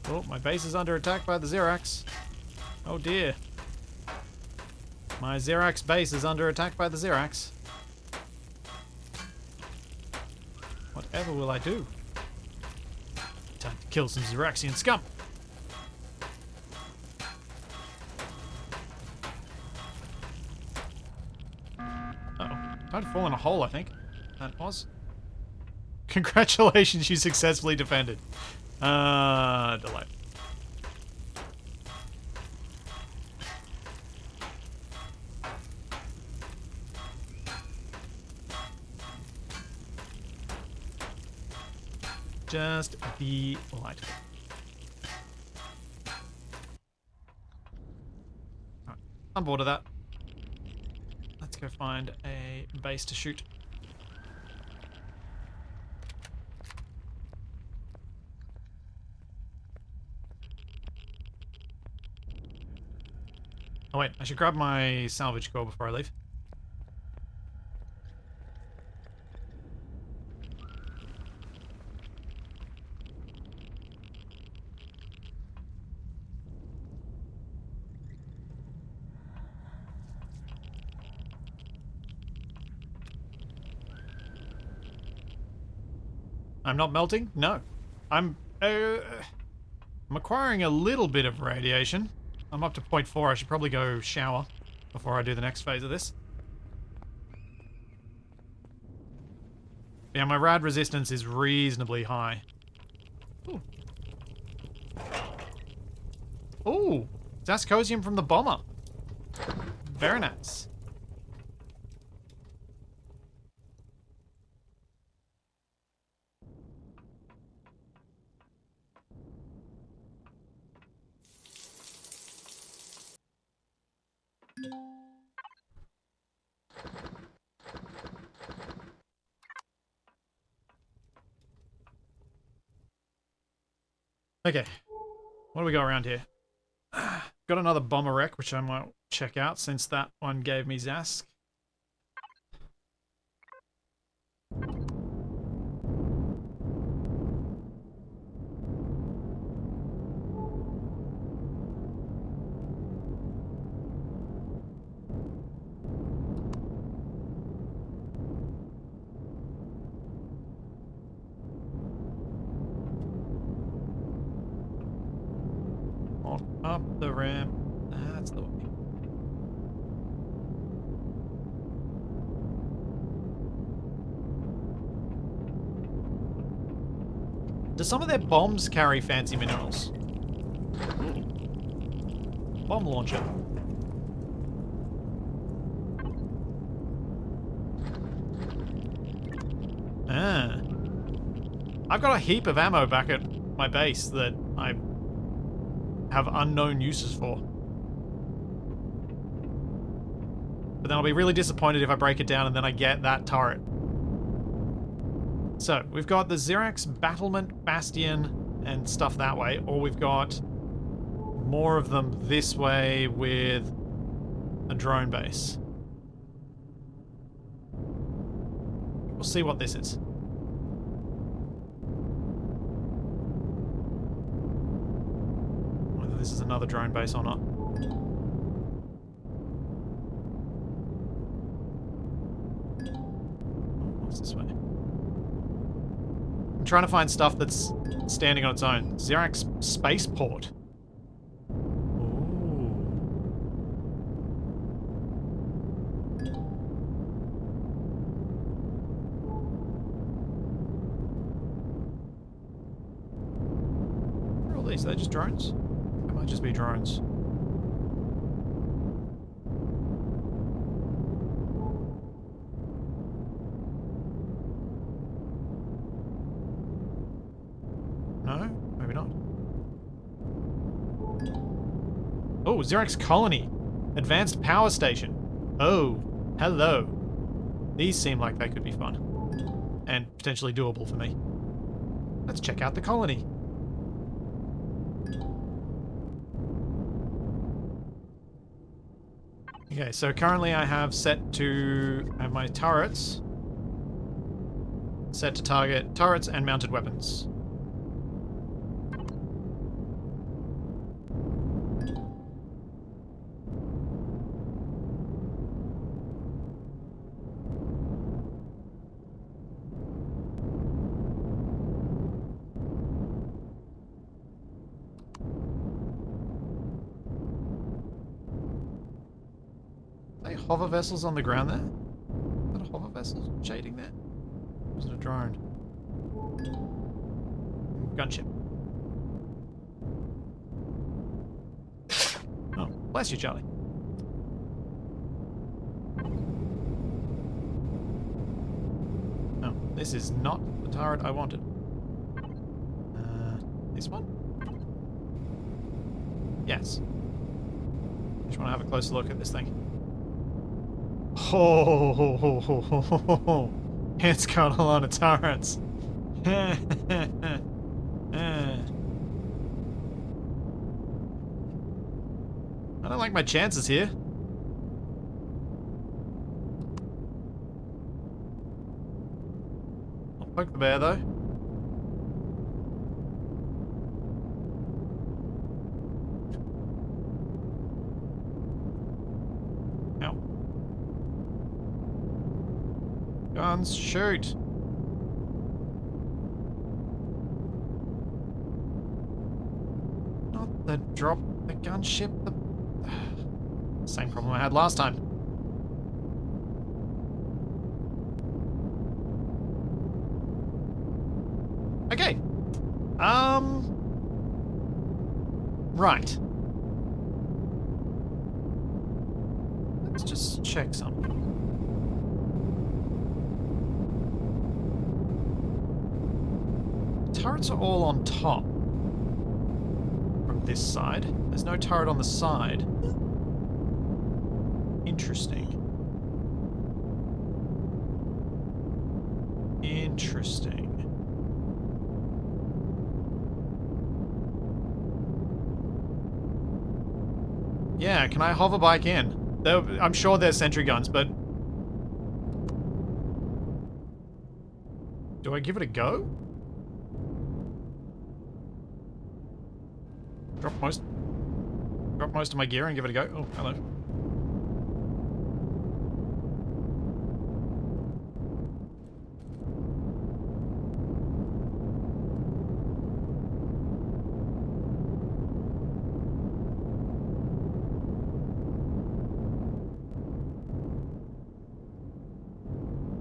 Speaker 1: Oh, my base is under attack by the Xerax. Oh dear. My Xerax base is under attack by the Xerax. Whatever will I do? Time to kill some Xeraxian scum. I'd fall in a hole, I think. That was. Congratulations, you successfully defended. Delay. Just be light. I'm bored of that. Let's go find a base to shoot. Oh wait, I should grab my salvage core before I leave. I'm not melting? No. I'm acquiring a little bit of radiation. I'm up to 0.4. I should probably go shower before I do the next phase of this. Yeah, my rad resistance is reasonably high. Ooh. Ooh, Zascosium from the bomber. Very nice. Okay, what do we got around here? Got another bomber wreck, which I might check out since that one gave me Zask. Walk up the ramp. That's the way. Do some of their bombs carry fancy minerals? Bomb launcher. Ah. I've got a heap of ammo back at my base that I have unknown uses for. But then I'll be really disappointed if I break it down and then I get that turret. So, we've got the Xerax Battlement Bastion and stuff that way, or we've got more of them this way with a drone base. We'll see what this is. Whether this is another drone base or not. What's this way? I'm trying to find stuff that's standing on its own. Xerax Spaceport. Are they just drones? It might just be drones. No? Maybe not. Oh, Xerax Colony. Advanced Power Station. Oh, hello. These seem like they could be fun. And potentially doable for me. Let's check out the colony. Okay, so currently I have my turrets set to target turrets and mounted weapons. Hover vessels on the ground there? Is that a hover vessel shading there? Or is it a drone? Gunship. Oh, bless you, Charlie. Oh, this is not the turret I wanted. This one? Yes. Just want to have a closer look at this thing. Oh, it's got a lot of turrets. I don't like my chances here. I'll poke the bear though. Ow. Guns, shoot. Not the drop the gunship, the same problem I had last time. Okay. Right. Let's just check something. Turrets are all on top. From this side. There's no turret on the side. Interesting. Interesting. Yeah, can I hover bike in? I'm sure there's sentry guns, but... do I give it a go? Drop most of my gear and give it a go. Oh, hello.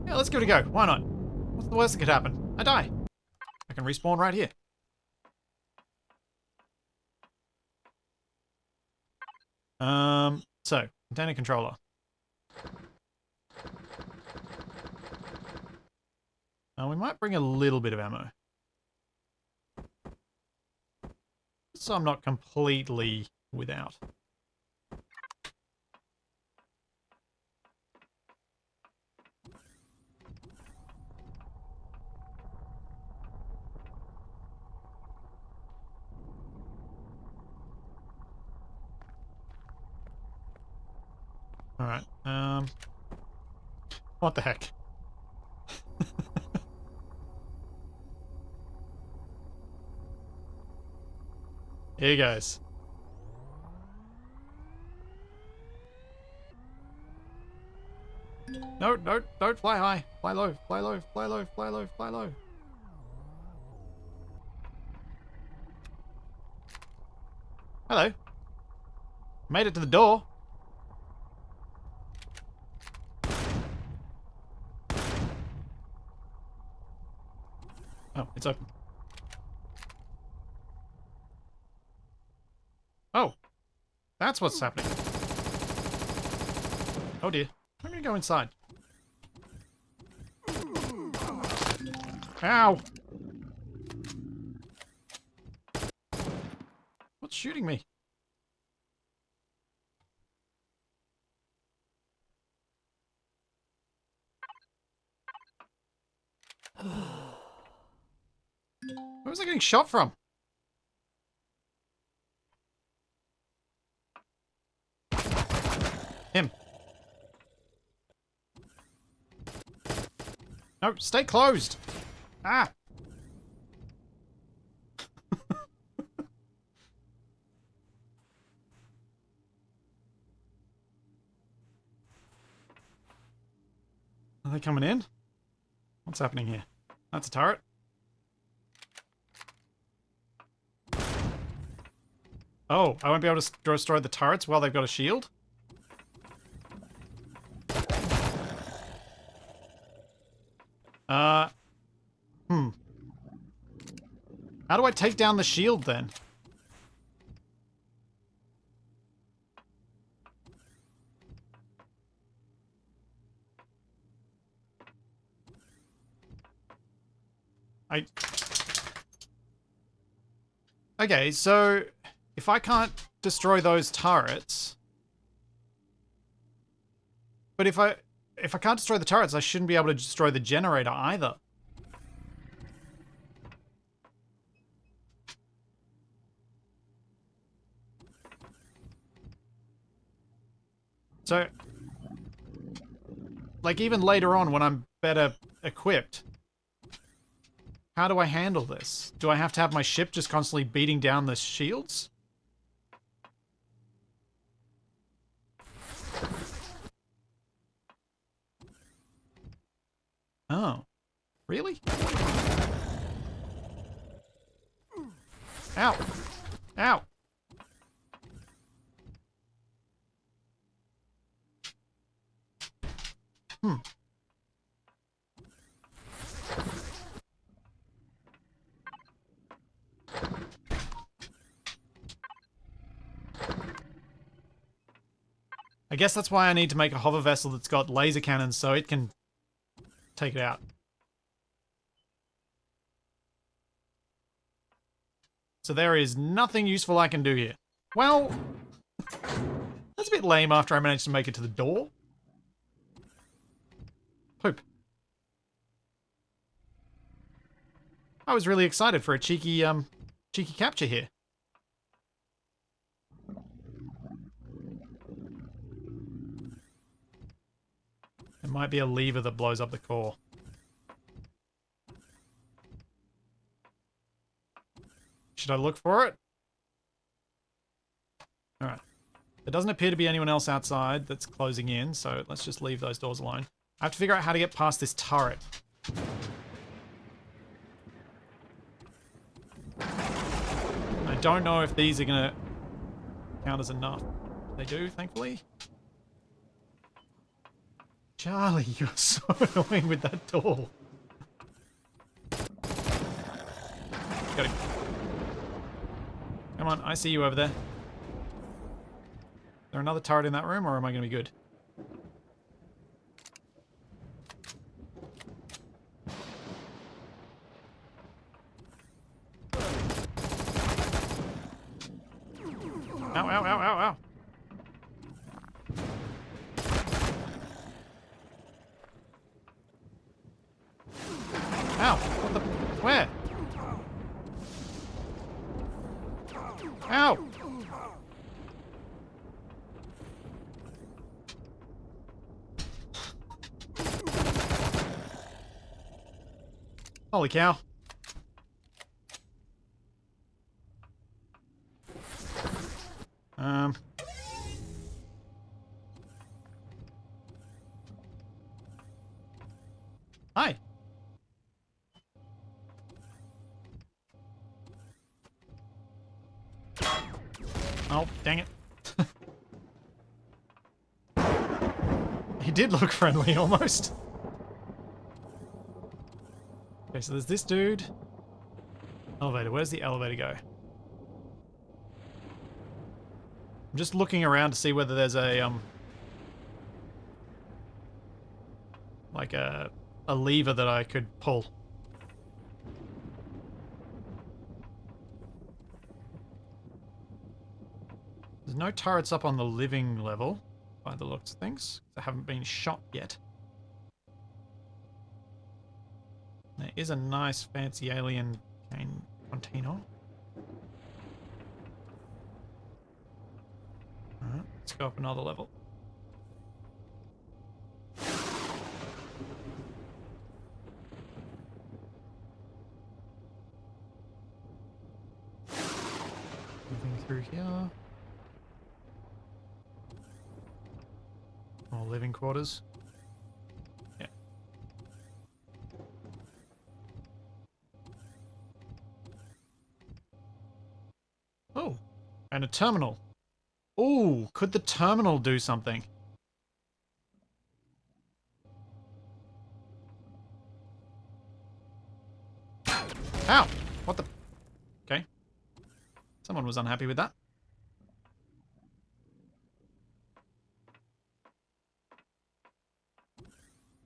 Speaker 1: Yeah, let's give it a go. Why not? What's the worst that could happen? I die. I can respawn right here. So, container controller. We might bring a little bit of ammo. So I'm not completely without. Alright, what the heck? Here he goes. No, no, don't fly high. Fly low, fly low, fly low, fly low, fly low. Hello. Made it to the door. Oh, it's open. Oh, that's what's happening. Oh dear. I'm gonna go inside. Ow! What's shooting me? Where was I getting shot from? Him. No, stay closed. Ah. Are they coming in? What's happening here? That's a turret. Oh, I won't be able to destroy the turrets while they've got a shield? How do I take down the shield then? Okay, so if I can't destroy those turrets, But if I can't destroy the turrets, I shouldn't be able to destroy the generator either. So, like, even later on when I'm better equipped, how do I handle this? Do I have to have my ship just constantly beating down the shields? Oh. Really? Ow. Ow. Hmm. I guess that's why I need to make a hover vessel that's got laser cannons so it can take it out. So there is nothing useful I can do here. Well, that's a bit lame after I managed to make it to the door. Poop. I was really excited for a cheeky capture here. It might be a lever that blows up the core. Should I look for it? Alright. There doesn't appear to be anyone else outside that's closing in, so let's just leave those doors alone. I have to figure out how to get past this turret. I don't know if these are going to count as enough. They do, thankfully. Charlie, you're so annoying with that door. Got him. Come on, I see you over there. Is there another turret in that room, or am I going to be good? Ow, ow, ow, ow, ow. Ow, what the... Where? Ow! Holy cow. Hi. Oh, dang it. He did look friendly, almost. Okay, so there's this dude. Elevator. Where's the elevator go? I'm just looking around to see whether there's a, like a lever that I could pull. There's no turrets up on the living level, by the looks of things. They haven't been shot yet. There is a nice fancy alien container. Alright, let's go up another level. Moving through here. More living quarters. Yeah. Oh, and a terminal. Oh, could the terminal do something? Ow! What the... Okay. Someone was unhappy with that.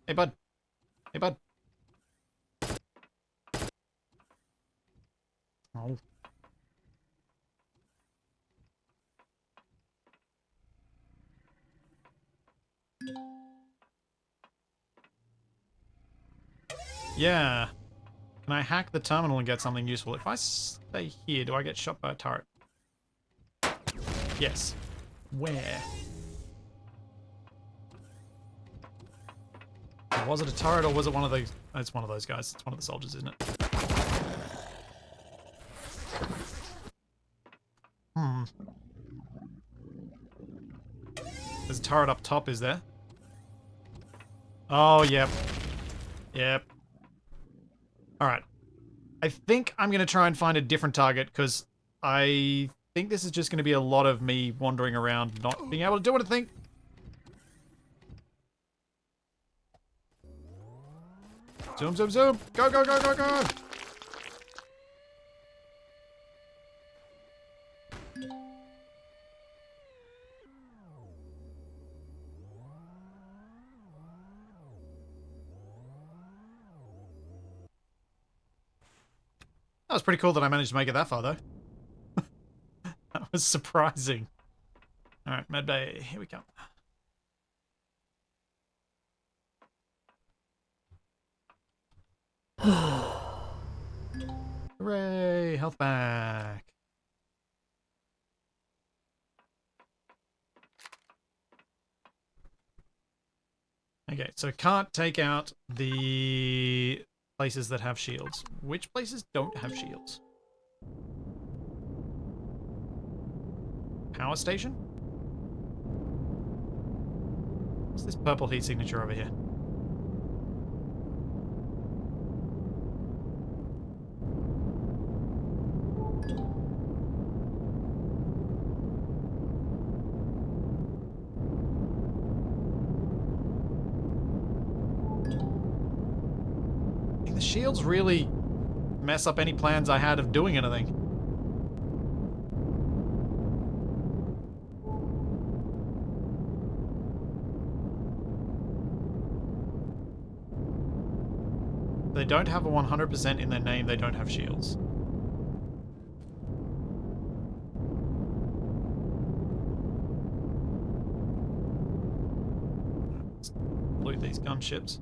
Speaker 1: Hey, bud. Hey, bud. Oh. Yeah. Can I hack the terminal and get something useful? If I stay here, do I get shot by a turret? Yes. Where? Was it a turret or was it one of those? Oh, it's one of those guys. It's one of the soldiers, isn't it? Hmm. There's a turret up top, is there? Oh, yep. Yep. Alright. I think I'm going to try and find a different target, because I think this is just going to be a lot of me wandering around, not being able to do anything. Zoom, zoom, zoom! Go, go, go, go, go! That was pretty cool that I managed to make it that far, though. That was surprising. Alright, medbay, here we come. Hooray, health back. Okay, so can't take out the places that have shields. Which places don't have shields? Power station? What's this purple heat signature over here? The shields really mess up any plans I had of doing anything. They don't have a 100% in their name, they don't have shields. Let's loot these gunships.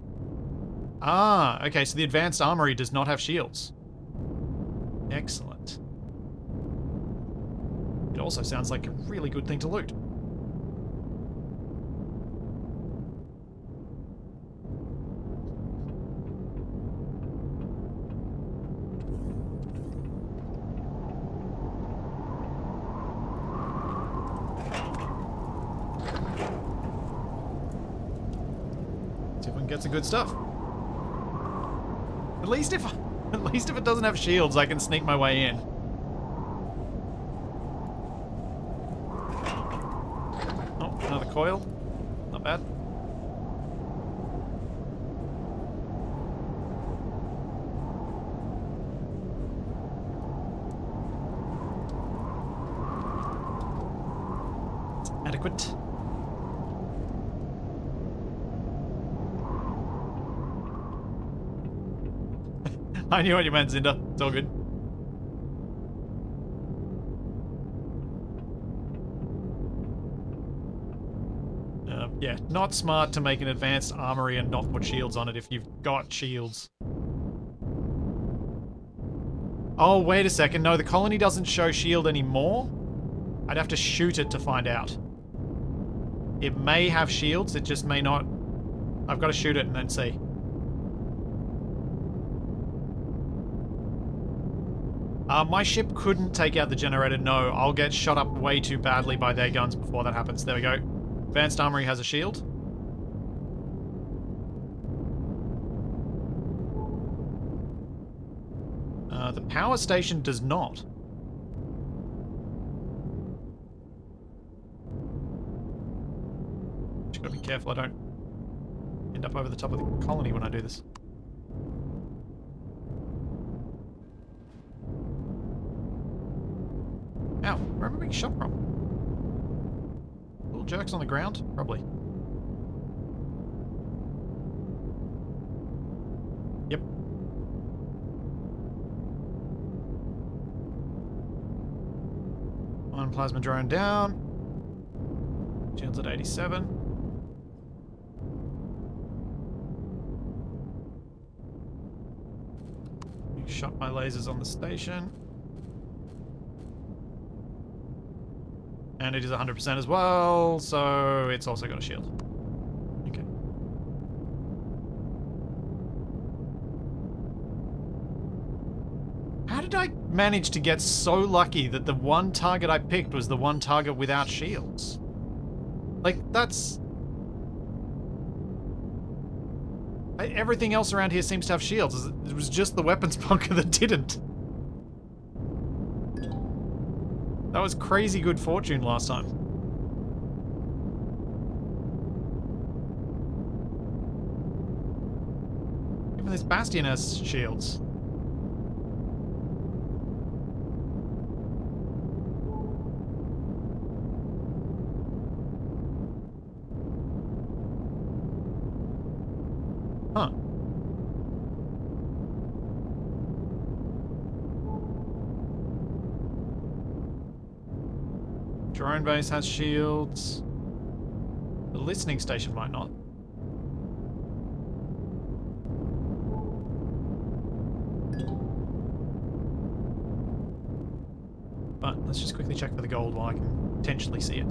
Speaker 1: Ah, okay, so the advanced armory does not have shields. Excellent. It also sounds like a really good thing to loot. See if we can get some good stuff. At least if it doesn't have shields, I can sneak my way in. Oh, another coil. Not bad. It's adequate. I knew what you meant, Zinda. It's all good. Yeah, not smart to make an advanced armory and not put shields on it if you've got shields. Oh, wait a second. No, the colony doesn't show shield anymore. I'd have to shoot it to find out. It may have shields, it just may not. I've got to shoot it and then see. My ship couldn't take out the generator, no. I'll get shot up way too badly by their guns before that happens. There we go. Advanced armory has a shield. The power station does not. Just gotta be careful I don't end up over the top of the colony when I do this. Ow, where am I being shot from? Little jerks on the ground? Probably. Yep. One plasma drone down. Shields at 87. shot my lasers on the station. And it is 100% as well, so it's also got a shield. Okay. How did I manage to get so lucky that the one target I picked was the one target without shields? Like, that's... everything else around here seems to have shields. It was just the weapons bunker that didn't. That was crazy good fortune last time. Even this bastion has shields. Huh. Drone base has shields. The listening station might not. But let's just quickly check for the gold while I can potentially see it.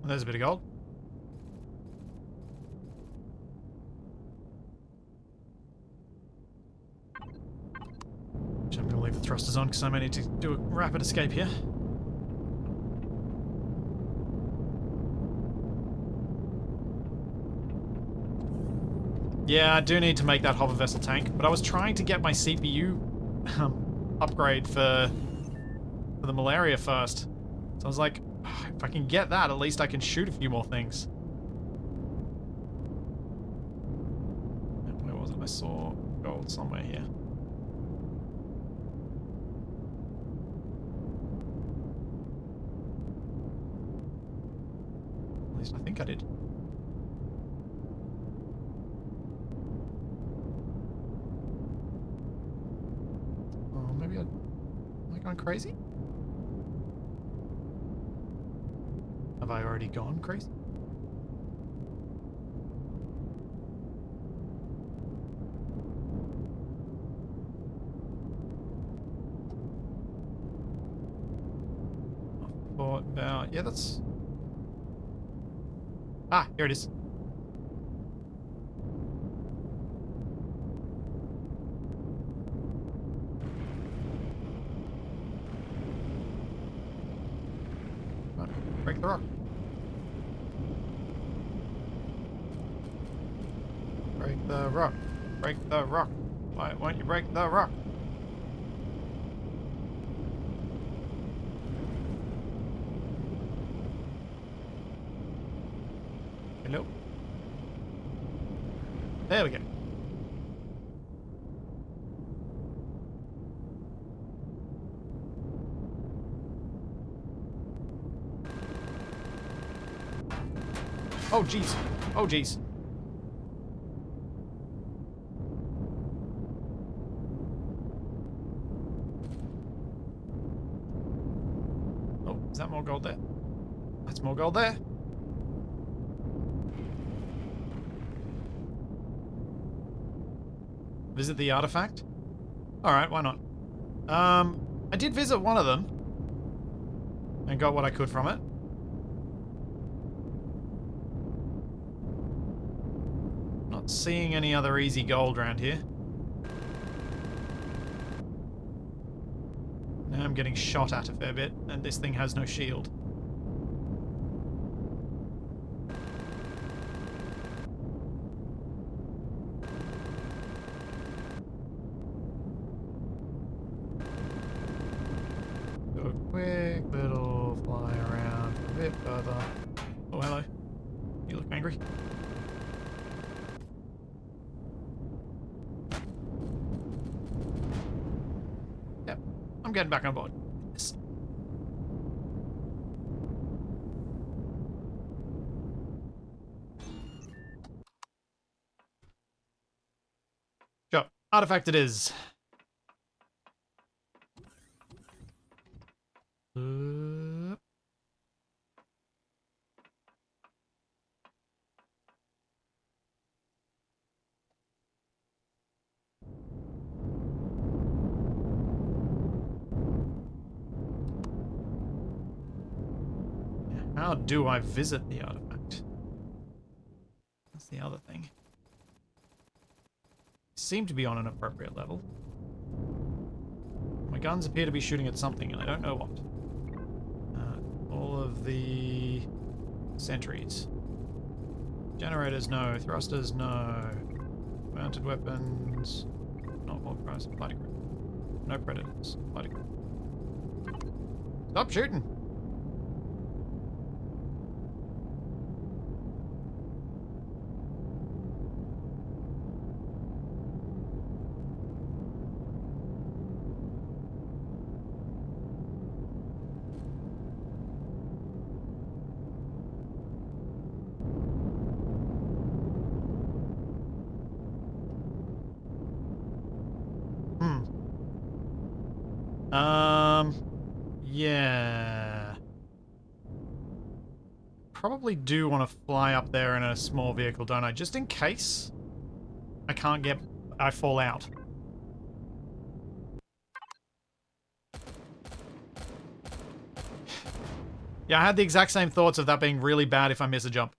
Speaker 1: There's a bit of gold. Which I'm going to leave the thrusters on because I may need to do a rapid escape here. Yeah, I do need to make that hover vessel tank, but I was trying to get my CPU upgrade for the malaria first. So I was like, if I can get that, at least I can shoot a few more things. Where was it? I saw gold somewhere here. At least I think I did. Oh, maybe am I going crazy? Have I already gone crazy? I thought about... yeah, that's... ah, here it is. Break the rock. Break the rock. Break the rock. Why won't you break the rock? Hello? There we go. Oh, jeez. Oh, jeez. Oh, is that more gold there? That's more gold there. Visit the artifact? Alright, why not? I did visit one of them. And got what I could from it. Not seeing any other easy gold around here. Now I'm getting shot at a fair bit, and this thing has no shield. Do a quick little fly around a bit further. Oh, hello. You look angry. Yep, I'm getting back on board. Yes. Artifact it is. How do I visit the artifact? That's the other thing. Seem to be on an appropriate level. My guns appear to be shooting at something, and I don't know what. All of the sentries. Generators, no. Thrusters, no. Mounted weapons. Not authorized. Fighting group. No predators. Fighting group. Stop shooting! Yeah. Probably do want to fly up there in a small vehicle, don't I? Just in case I fall out. Yeah, I had the exact same thoughts of that being really bad if I miss a jump.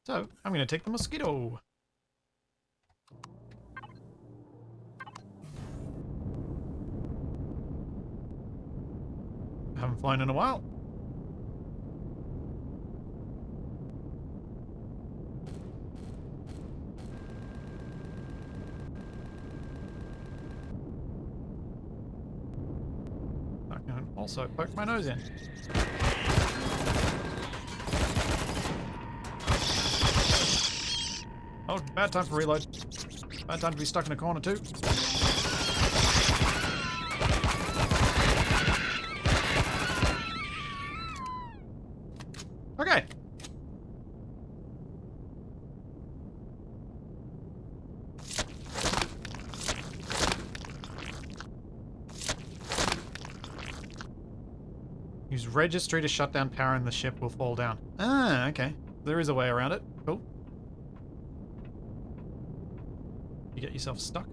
Speaker 1: So, I'm going to take the mosquito. I haven't flown in a while. I can also poke my nose in. Oh, bad time for reload. Bad time to be stuck in a corner too. Okay. Use registry to shut down power and the ship will fall down. Ah, okay. There is a way around it. Cool. You get yourself stuck.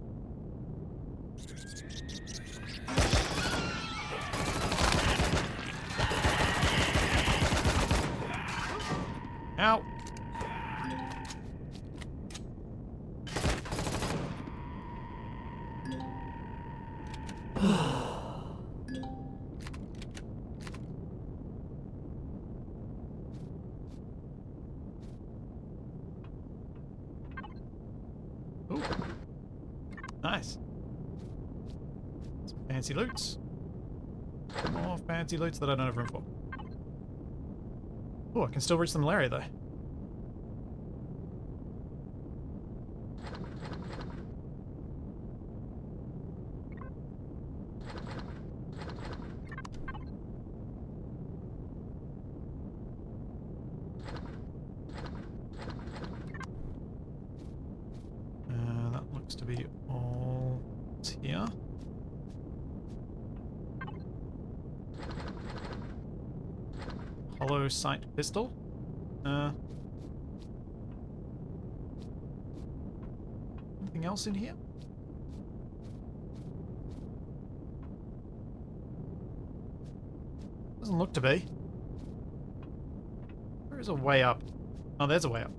Speaker 1: Ow. Ooh. Nice. Some fancy loots. More fancy loots that I don't have room for. Oh, I can still reach the malaria though. That looks to be all here. Hollow sight pistol. Anything else in here? Doesn't look to be. There is a way up. Oh, there's a way up.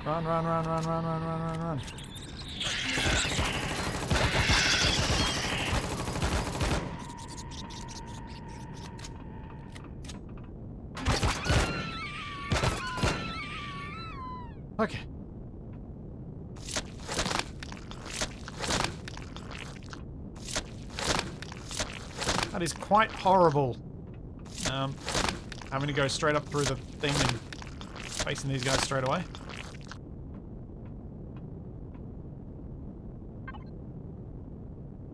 Speaker 1: Run, run, run, run, run, run, run, run, run. Okay. That is quite horrible. Having to go straight up through the thing and facing these guys straight away.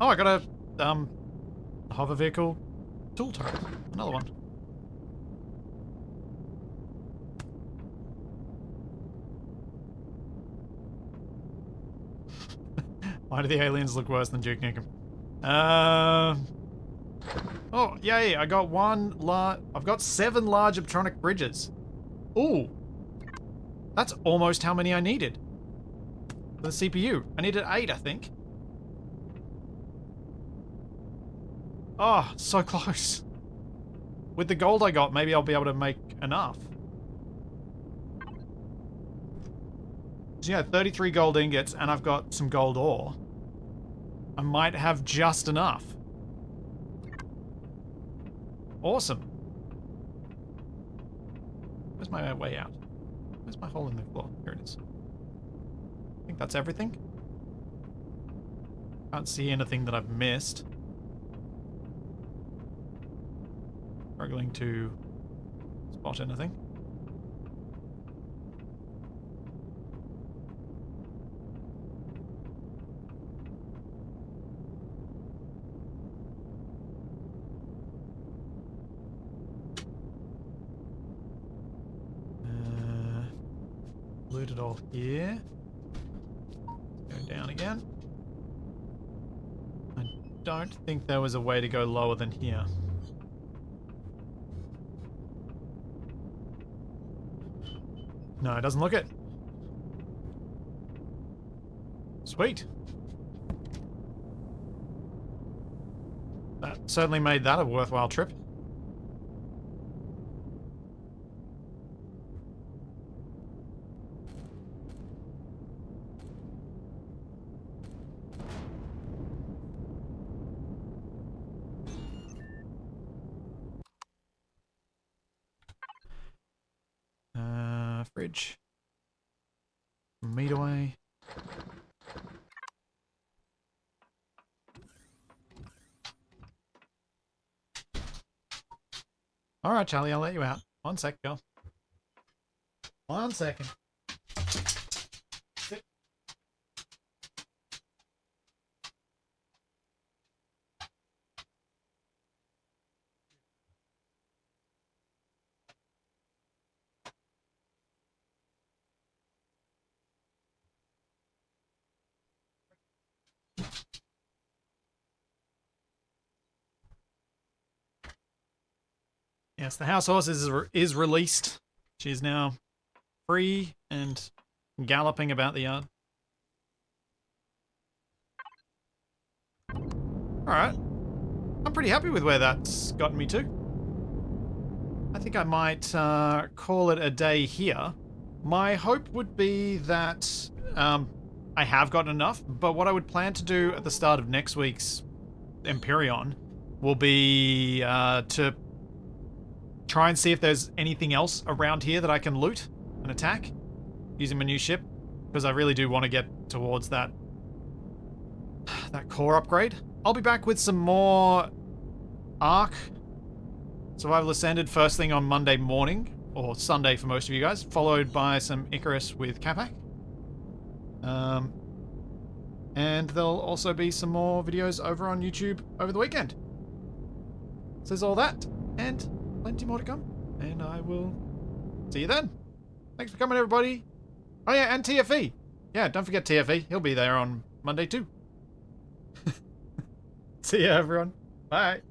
Speaker 1: Oh, I got a hover vehicle tool turret. Another one. Why do the aliens look worse than Duke Nukem? Oh, yay, I got I've got 7 large optronic bridges. Ooh. That's almost how many I needed. For the CPU. I needed 8, I think. Oh, so close. With the gold I got, maybe I'll be able to make enough. So yeah, 33 gold ingots, and I've got some gold ore. I might have just enough. Awesome. Where's my way out? Where's my hole in the floor? Here it is. I think that's everything. Can't see anything that I've missed. Struggling to spot anything. Loot it all here. Go down again. I don't think there was a way to go lower than here. No, it doesn't look it. Sweet. That certainly made that a worthwhile trip. Fridge. Meat away. Alright, Charlie, I'll let you out. 1 sec, girl. 1 second. Sit. Yes, the house horse is released. She's now free and galloping about the yard. Alright. I'm pretty happy with where that's gotten me to. I think I might call it a day here. My hope would be that I have gotten enough, but what I would plan to do at the start of next week's Empyrion will be to try and see if there's anything else around here that I can loot and attack using my new ship, because I really do want to get towards that core upgrade. I'll be back with some more Ark Survival Ascended first thing on Monday morning, or Sunday for most of you guys, followed by some Icarus with Capac. And there'll also be some more videos over on YouTube over the weekend. So there's all that, and plenty more to come, and I will see you then. Thanks for coming, everybody. Oh yeah, and TFE. Yeah, don't forget TFE. He'll be there on Monday too. See ya, everyone. Bye.